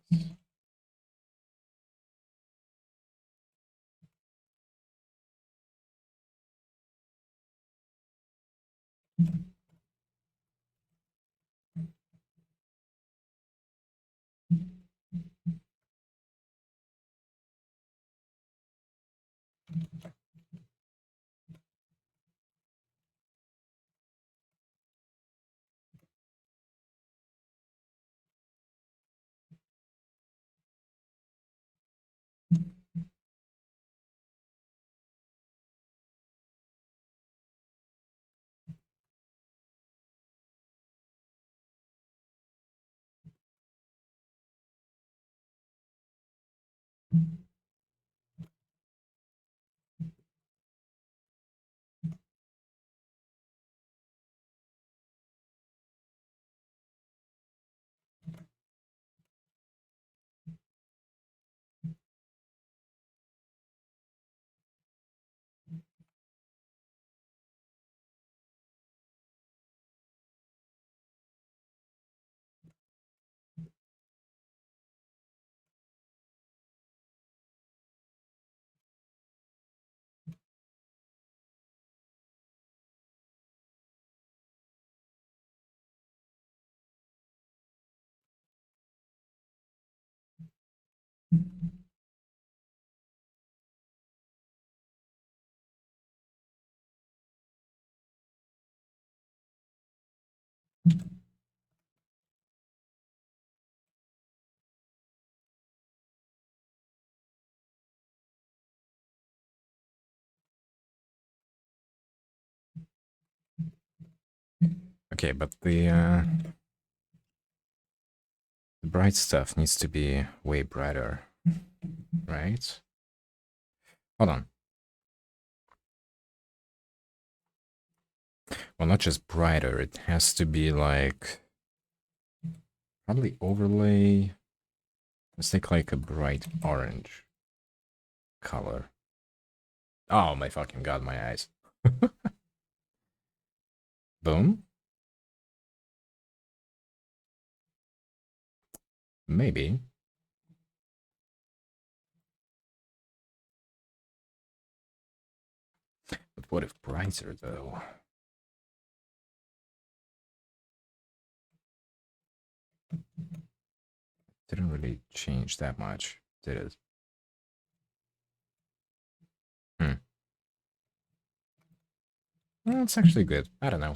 Okay, but the bright stuff needs to be way brighter, right? Hold on. Well, not just brighter, it has to be like probably overlay. Let's take like a bright orange color. Oh my fucking god, my eyes. Boom. Maybe. But what if brighter though? Didn't really change that much, did it? Hmm. Well, it's actually good. I don't know.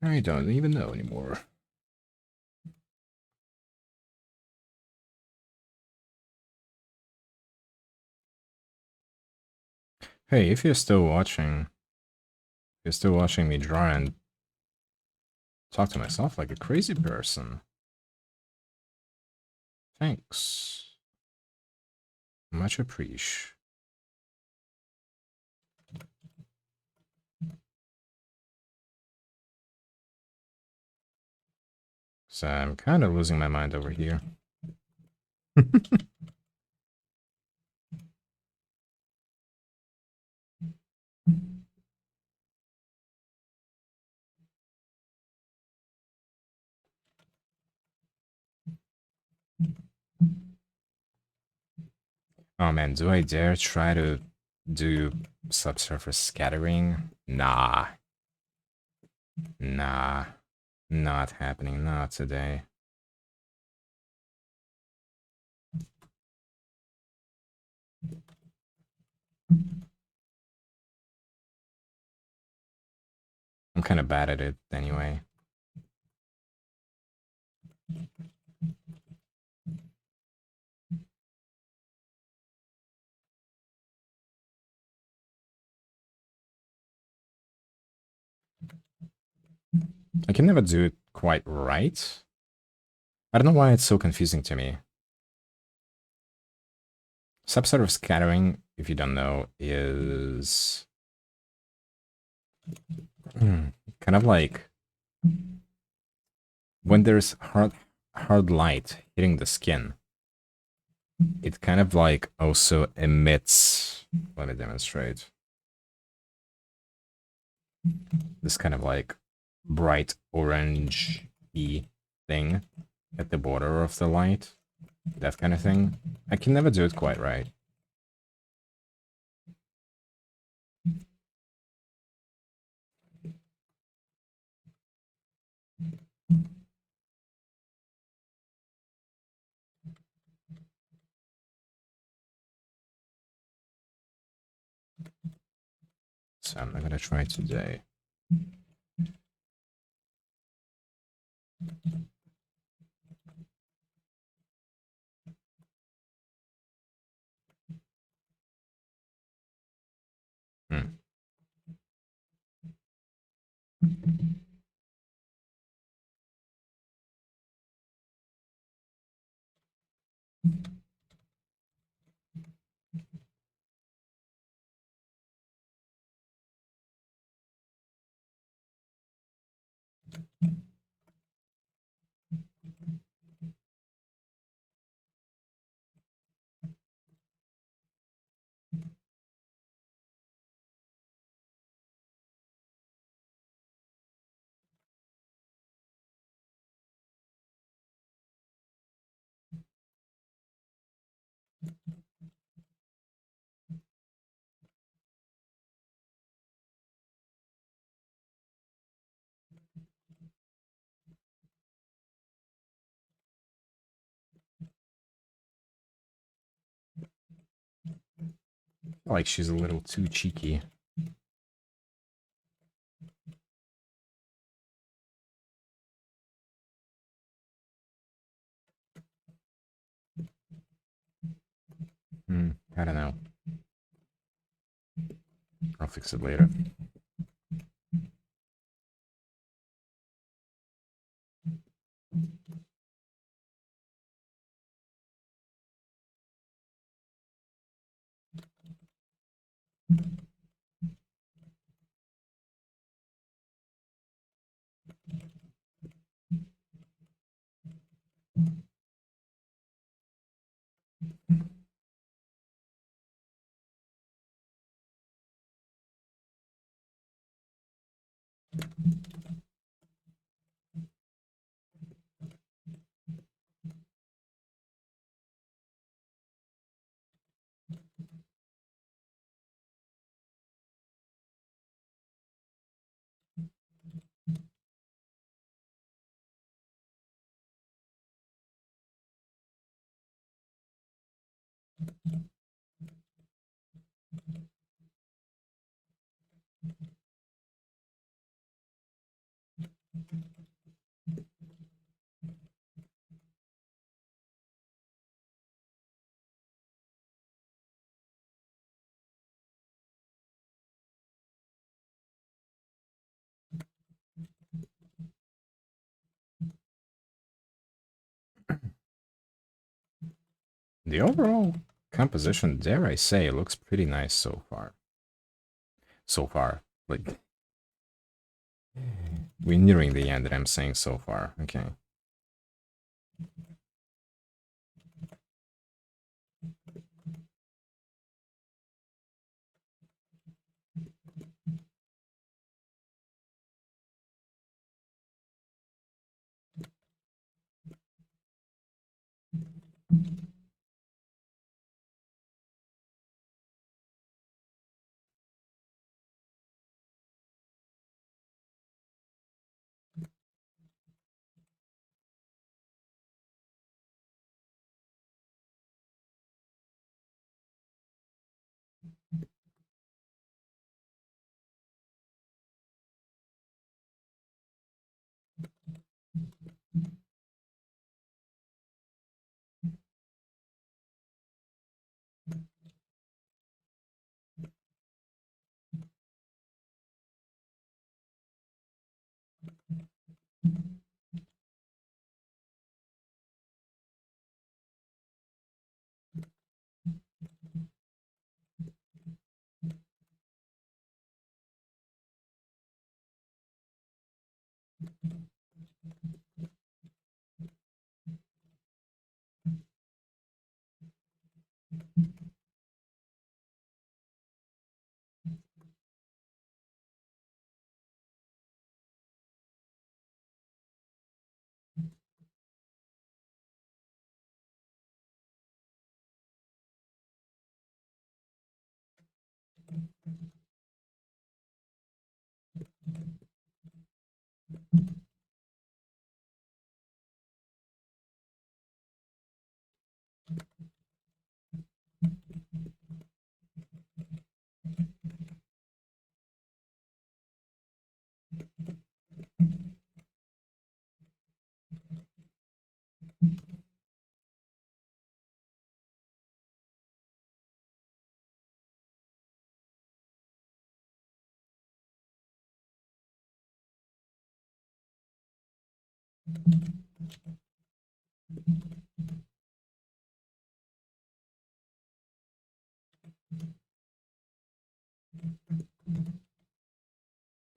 I don't even know anymore. Hey, if you're still watching, me draw and talk to myself like a crazy person. Thanks. Much appreciate. So I'm kind of losing my mind over here. Oh man, do I dare try to do subsurface scattering? Nah. Nah. Not happening. Not today. I'm kind of bad at it anyway. I can never do it quite right. I don't know why it's so confusing to me. Subset of scattering, if you don't know, is kind of like when there's hard light hitting the skin, it kind of like also emits. Let me demonstrate. This kind of like bright orange-y thing at the border of the light. That kind of thing. I can never do it quite right. So I'm not gonna try today. Hmm. Like she's a little too cheeky. I don't know. I'll fix it later. The overall composition, dare I say, looks pretty nice so far. Like, we're nearing the end that I'm saying so far. Okay.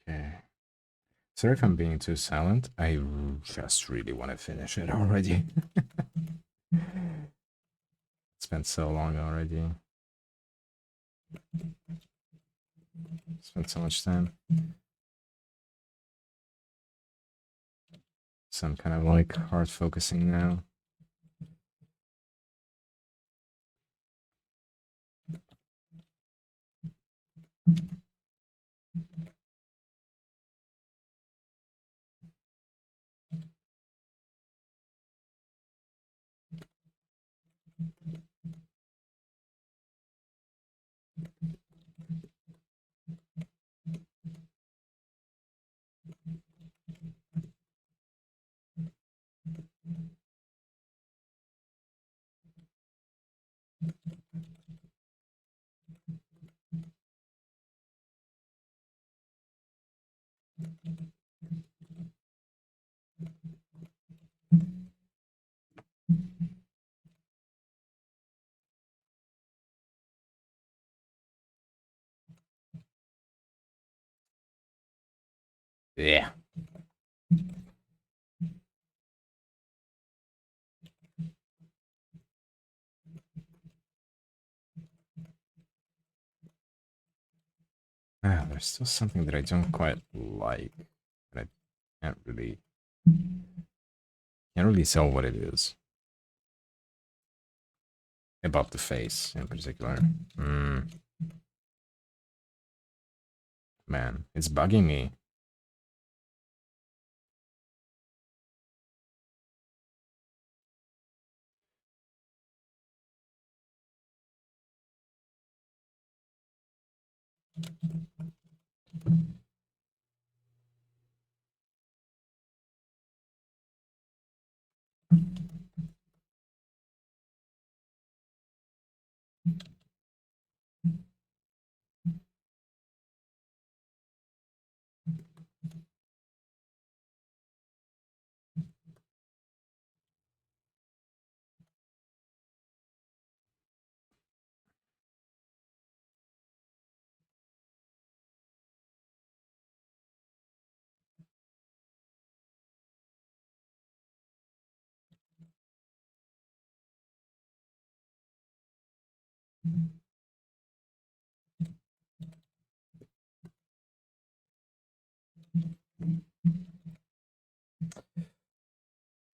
Okay. Sorry if I'm being too silent. I just really want to finish it already. It's been so long already. Spent so much time. So I'm kind of like hard focusing now. Yeah. Ah, there's still something that I don't quite like, but I can't really tell what it is about the face in particular. Man, it's bugging me.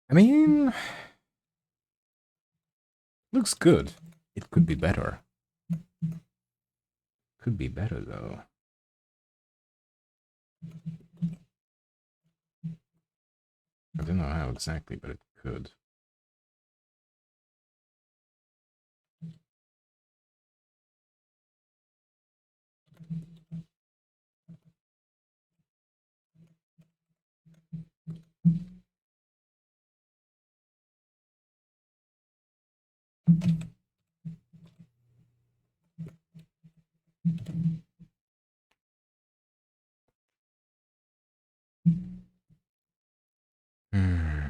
I mean, looks good. It could be better. Could be better though. I don't know how exactly, but it could. Hmm.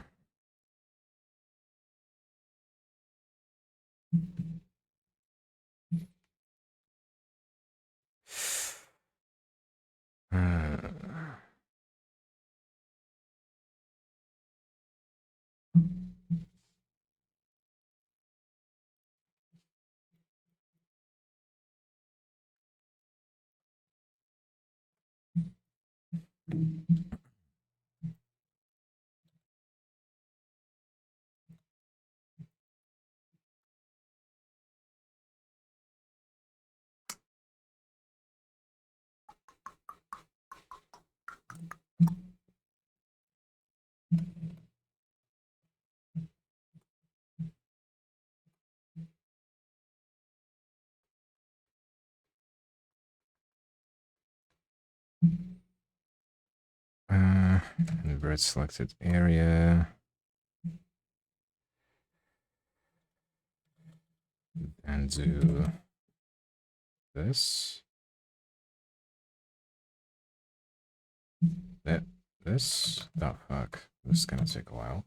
Invert selected area. And do this. This. Oh, fuck. This is gonna take a while.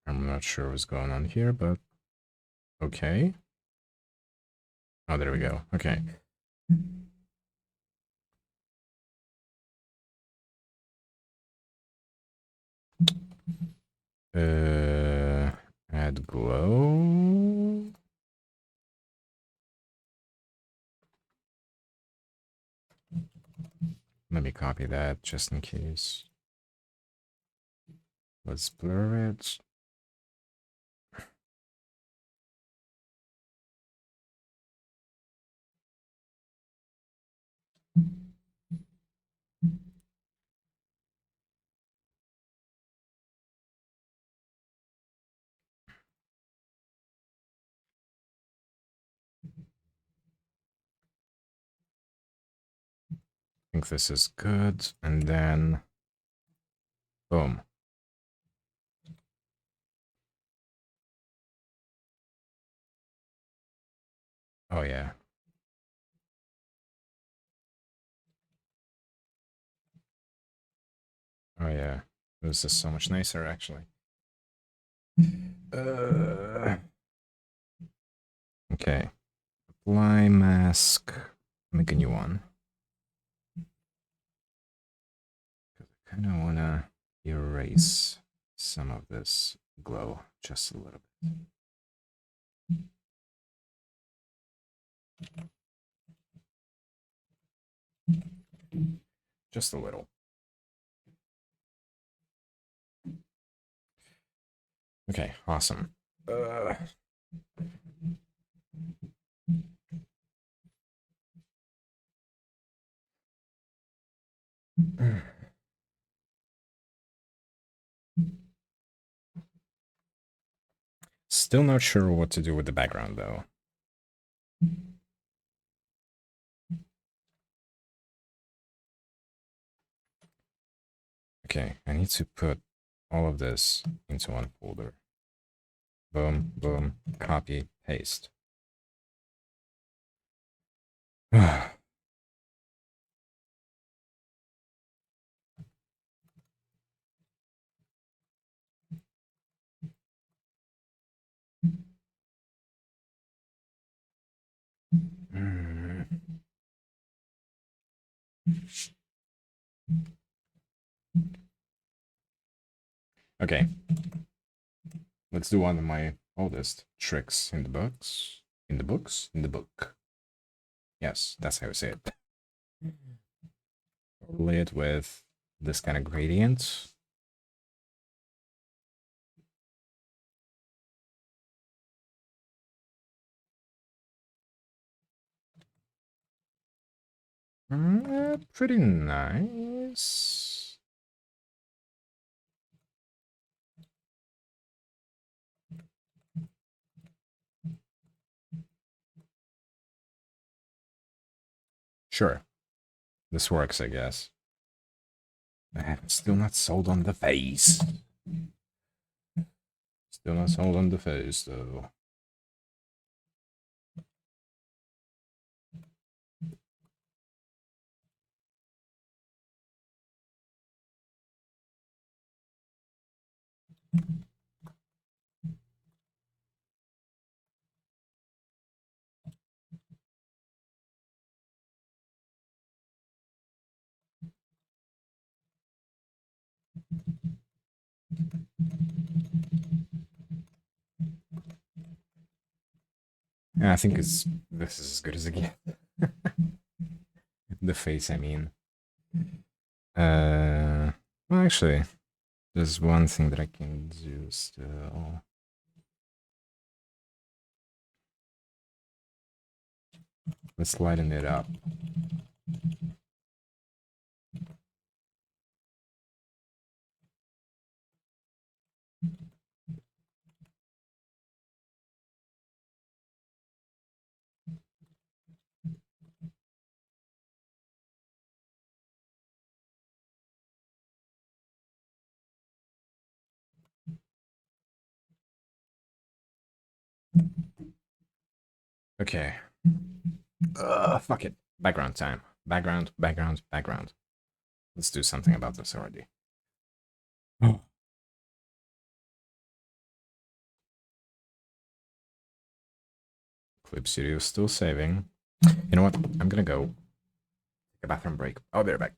I'm not sure what's going on here, but okay. Oh, there we go. Okay. Add glow. Let me copy that just in case. Let's blur it. think this is good. And then, boom. Oh, yeah. Oh, yeah. This is so much nicer, actually. Okay. Apply mask. Make a new one. Because I kind of want to erase some of this glow just a little bit. Just a little. Okay, awesome. Still not sure what to do with the background, though. Okay, I need to put all of this into one folder. Boom, boom, copy, paste. Okay. Let's do one of my oldest tricks in the books. In the books? In the book. Yes, that's how you say it. Overlay it with this kind of gradient. Pretty nice. Sure. This works, I guess. I'm still not sold on the face. Still not sold on the face, though. Yeah, I think this is as good as it gets. The face, I mean. Well, actually, there's one thing that I can do still. Let's lighten it up. Okay. Fuck it. Background time. Background, background, background. Let's do something about this already. Oh. Clip Studio still saving. You know what? I'm gonna go take a bathroom break. I'll be right back.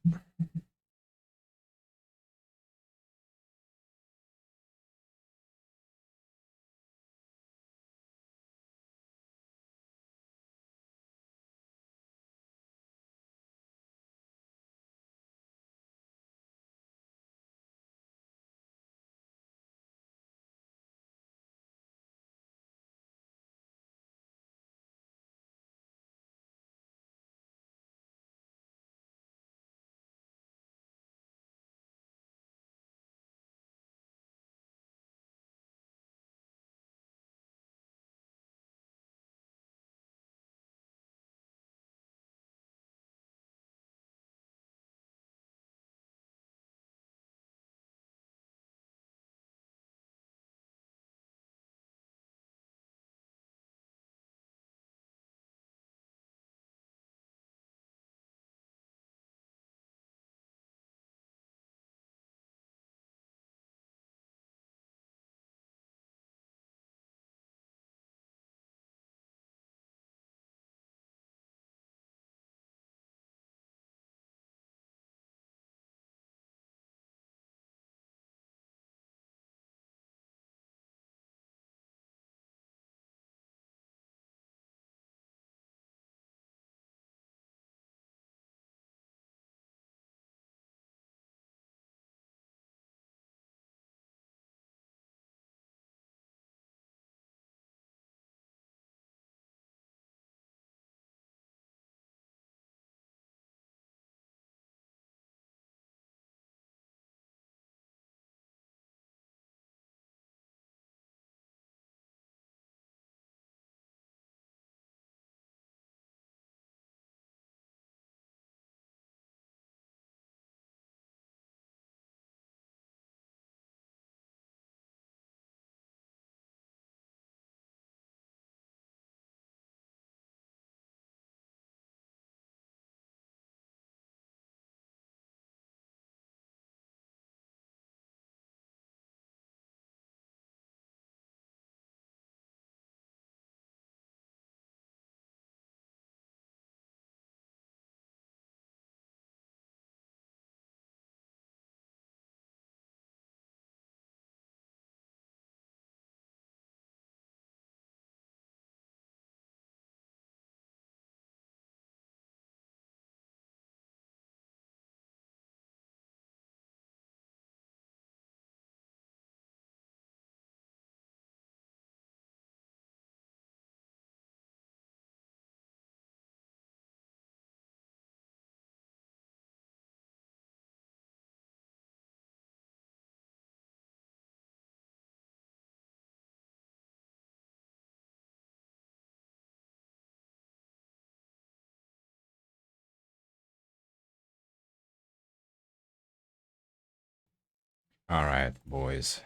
Alright, boys.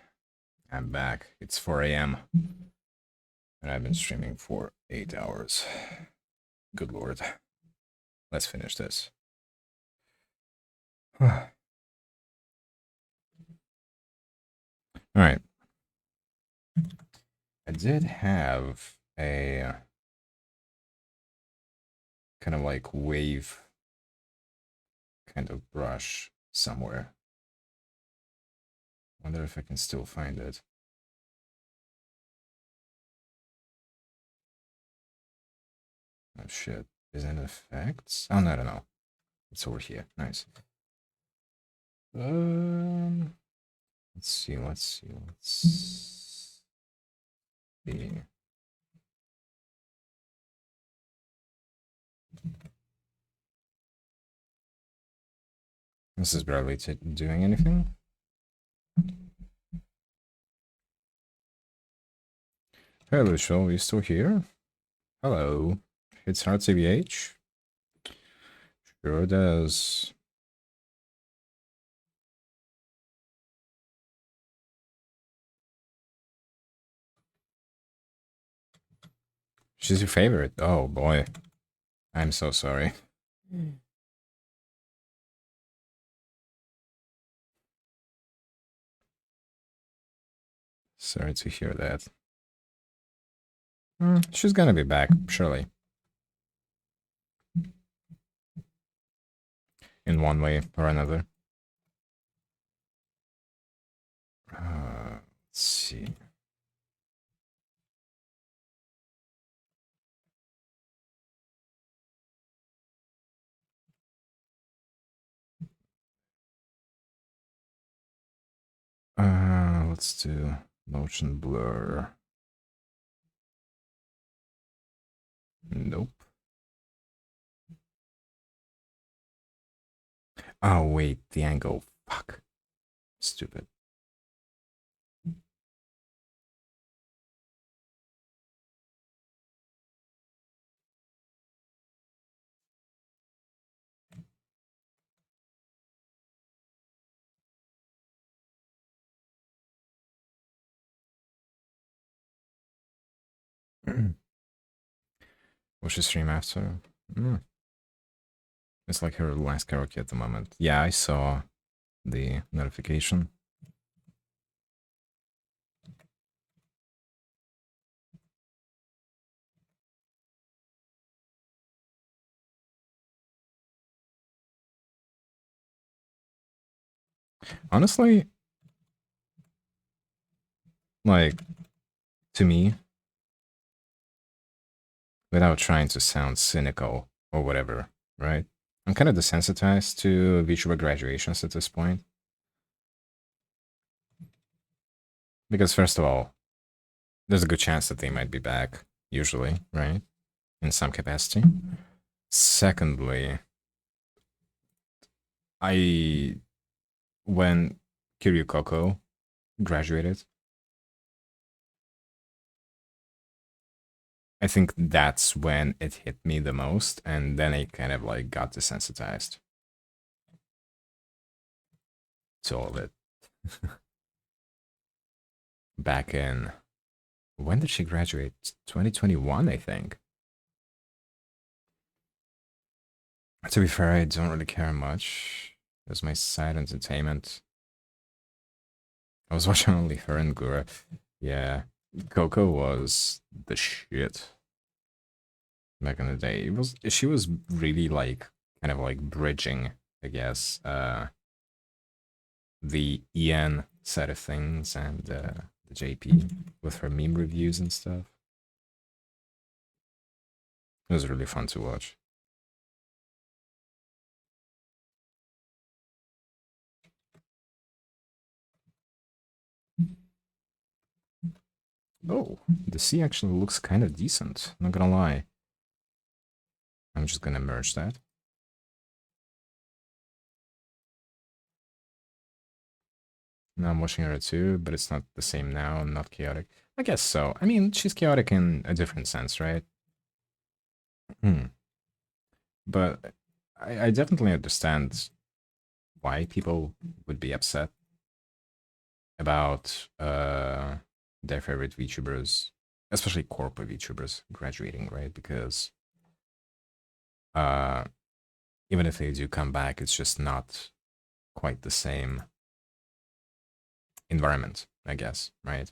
I'm back. It's 4 a.m. And I've been streaming for 8 hours. Good lord. Let's finish this. Alright. I did have a kind of like wave kind of brush somewhere. Wonder if I can still find it. Oh shit. Is it effects? Oh, no, no. It's over here. Nice. Let's see. This is barely doing anything. Hey, Lucial, you still here? Hello. It's hard CBH? Sure does. She's your favorite? Oh boy. I'm so sorry. Sorry to hear that. She's gonna be back, surely. In one way or another. Let's see. Let's do motion blur. Nope. Oh, wait, the angle. Fuck. Stupid. What's she stream after? It's like her last karaoke at the moment. Yeah, I saw the notification. Honestly, like, to me, without trying to sound cynical or whatever, right? I'm kind of desensitized to VTuber graduations at this point. Because, first of all, there's a good chance that they might be back, usually, right? In some capacity. Secondly, when Kiryu Koko graduated, I think that's when it hit me the most, and then I kind of like got desensitized to all of it. Back in, when did she graduate? 2021, I think. To be fair, I don't really care much. It was my side entertainment. I was watching only her and Gura. Yeah, Coco was the shit back in the day. She was really like kind of like bridging, I guess, the EN side of things and the JP with her meme reviews and stuff. It was really fun to watch. Oh, the sea actually looks kind of decent, not gonna lie. I'm just gonna merge that. Now I'm watching her too, but it's not the same now, not chaotic. I guess so. I mean, she's chaotic in a different sense, right? But I definitely understand why people would be upset. about their favorite VTubers, especially corporate VTubers graduating, right? Because uh, even if they do come back, it's just not quite the same environment, I guess, right?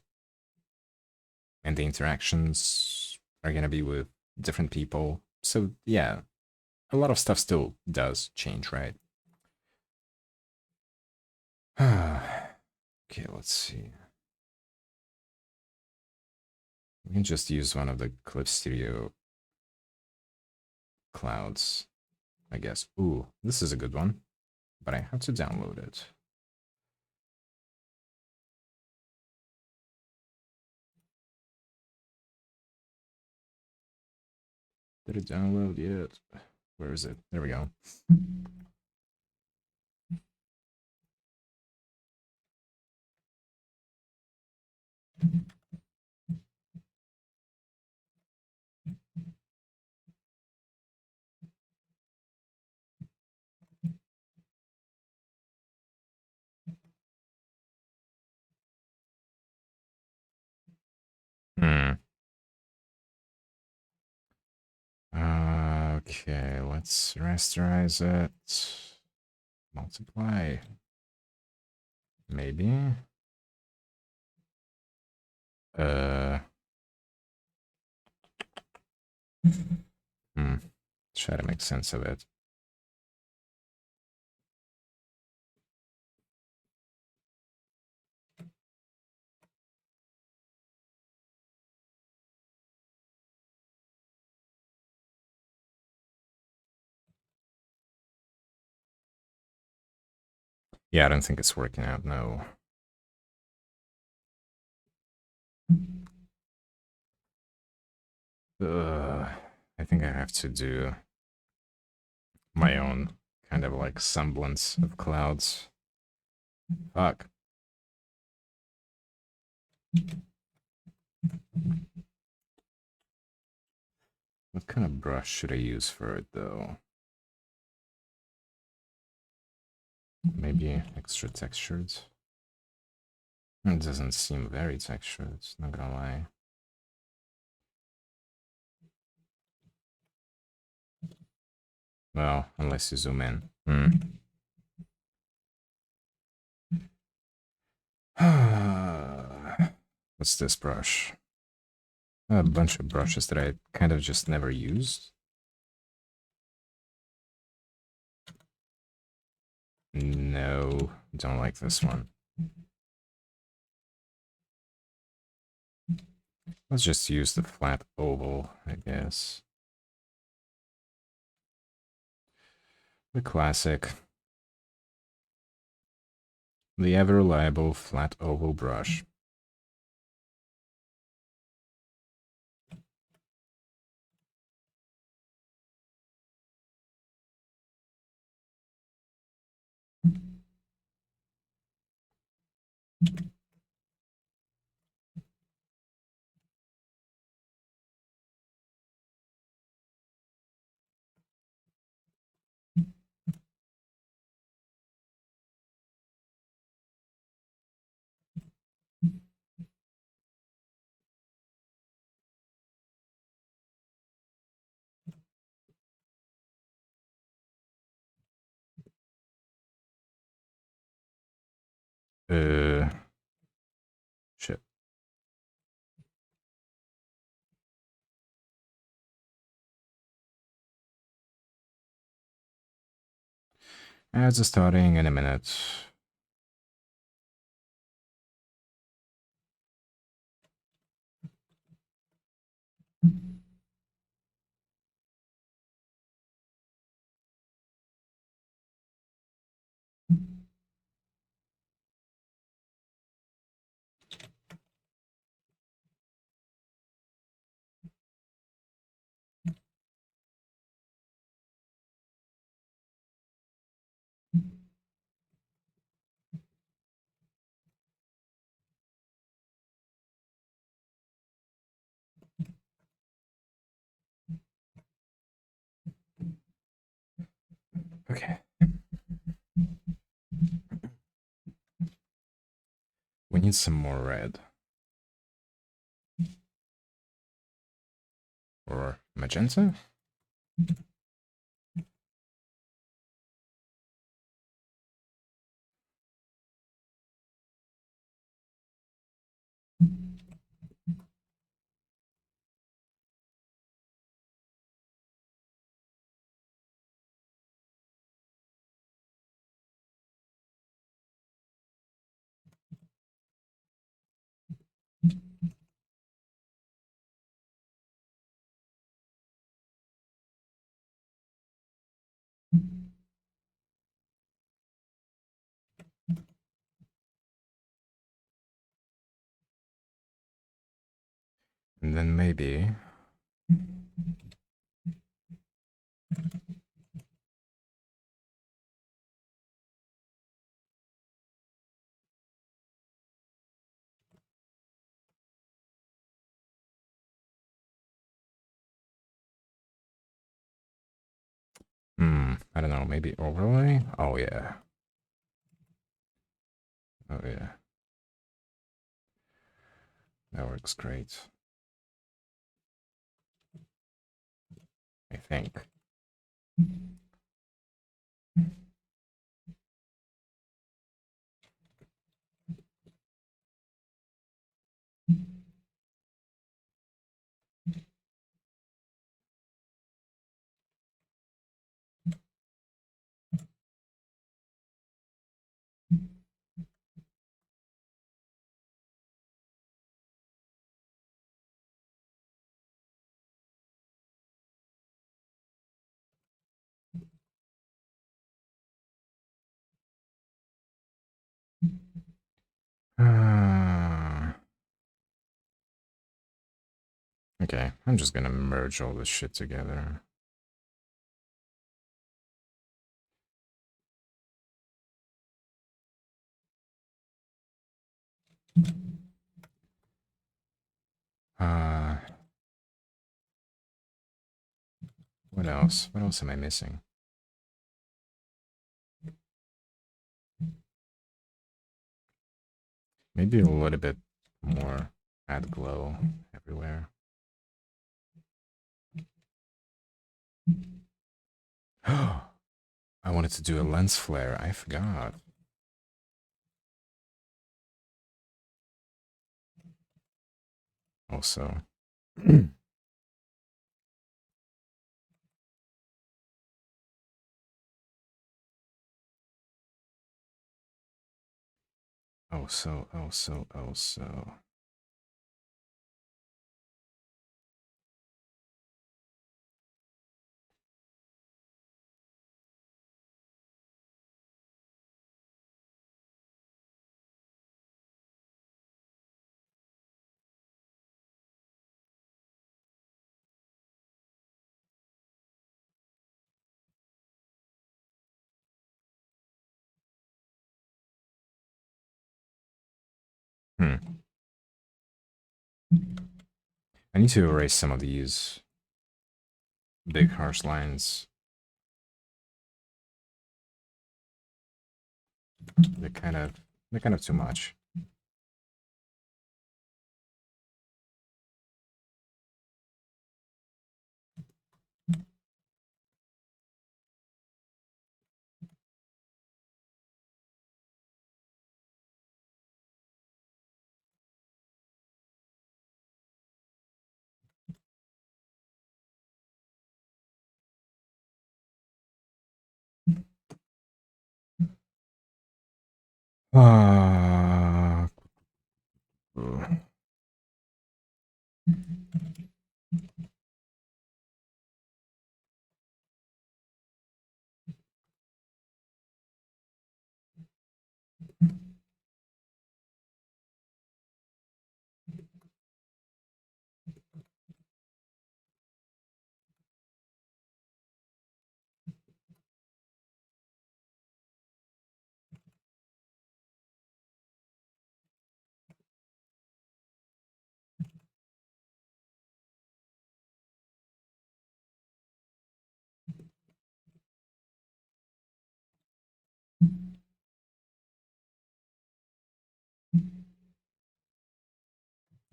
And the interactions are gonna be with different people. So yeah, a lot of stuff still does change, right? Okay, let's see. We can just use one of the Clip Studio clouds, I guess. Ooh, this is a good one, but I have to download it. Did it download yet? Where is it? There we go. Hmm. Okay, let's rasterize it. Multiply. Maybe. Uh. Hmm. Try to make sense of it. Yeah, I don't think it's working out, no. I think I have to do my own kind of like semblance of clouds. Fuck. What kind of brush should I use for it though? Maybe extra textured? It doesn't seem very textured, not gonna lie. Well, unless you zoom in. What's this brush? A bunch of brushes that I kind of just never used. No, don't like this one. Let's just use the flat oval, I guess. The classic. The ever-reliable flat oval brush. Uh, Shit. Ads are starting in a minute. Okay. We need some more red. Or magenta? And then maybe... I don't know, maybe overlay? Oh yeah. Oh yeah. That works great. I think. Okay, I'm just gonna merge all this shit together. What else? What else am I missing? Maybe a little bit more add glow everywhere. I wanted to do a lens flare. I forgot. Also. Also. I need to erase some of these big harsh lines. They're kind of too much. Uh,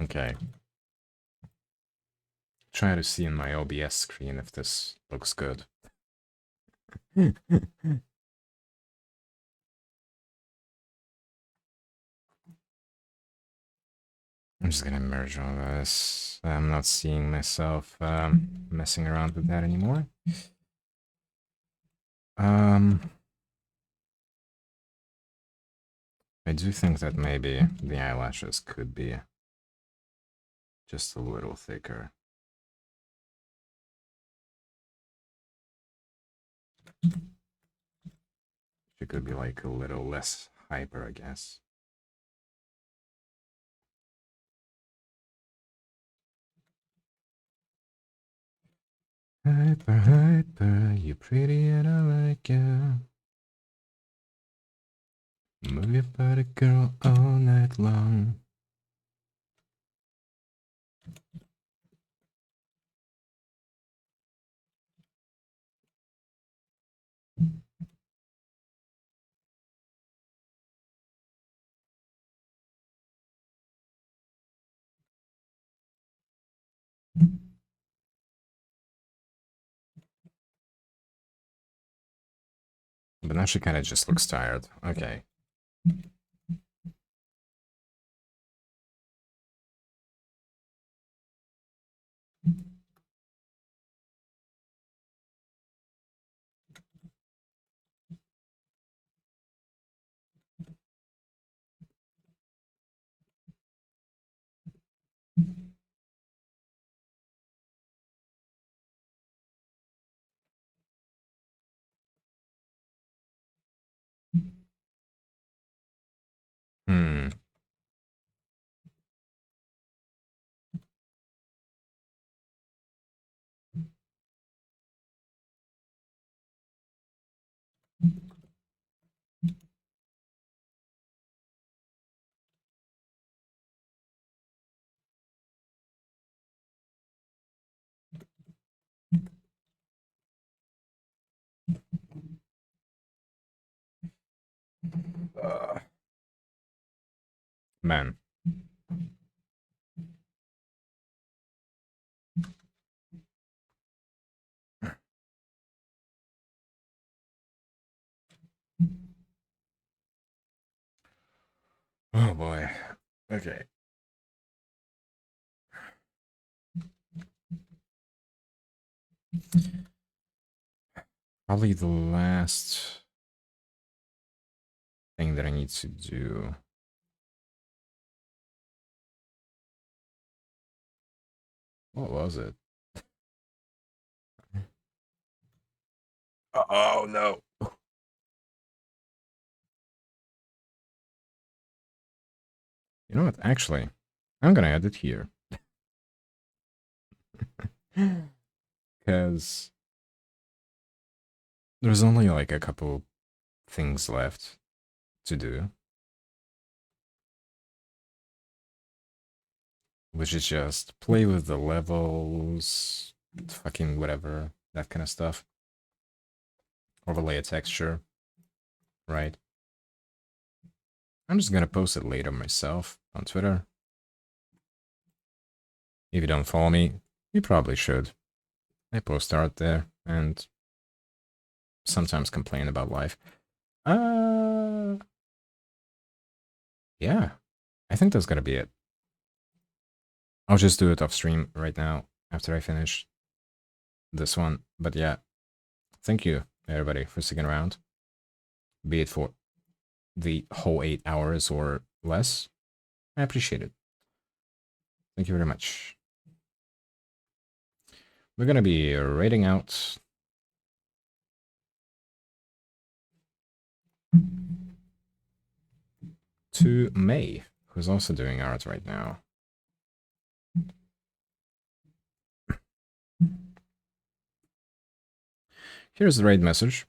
Okay. Try to see in my OBS screen if this looks good. I'm just gonna merge all this. I'm not seeing myself messing around with that anymore. I do think that maybe the eyelashes could be just a little thicker. She could be like a little less hyper, I guess. Hyper, hyper, you pretty and I like you. Move your body, girl, all night long. But now she kind of just looks tired. Okay. Hmm. Man. Oh boy. Okay. Probably the last thing that I need to do. What was it? Oh no. You know what? Actually, I'm gonna add it here. Because there's only like a couple things left to do, which is just play with the levels, fucking whatever, that kind of stuff. Overlay a texture, right? I'm just gonna post it later myself on Twitter. If you don't follow me, you probably should. I post art there and sometimes complain about life. Yeah, I think that's gonna be it. I'll just do it off stream right now after I finish this one. But yeah, thank you everybody for sticking around, be it for the whole 8 hours or less. I appreciate it. Thank you very much. We're gonna be rating out to May, who's also doing art right now. Here's the raid message.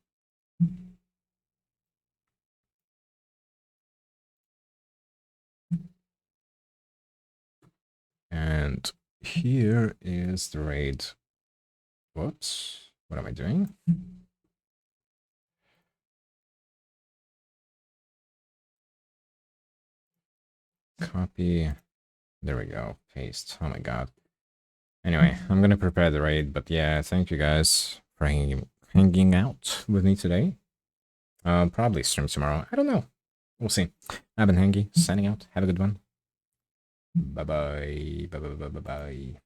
And here is the raid. Whoops. What am I doing? Copy. There we go. Paste. Oh my god. Anyway, I'm gonna prepare the raid, but yeah, thank you guys for hanging out with me today. Probably stream tomorrow. I don't know. We'll see. I've been Hengi, signing out. Have a good one. Bye bye. Bye bye bye bye bye.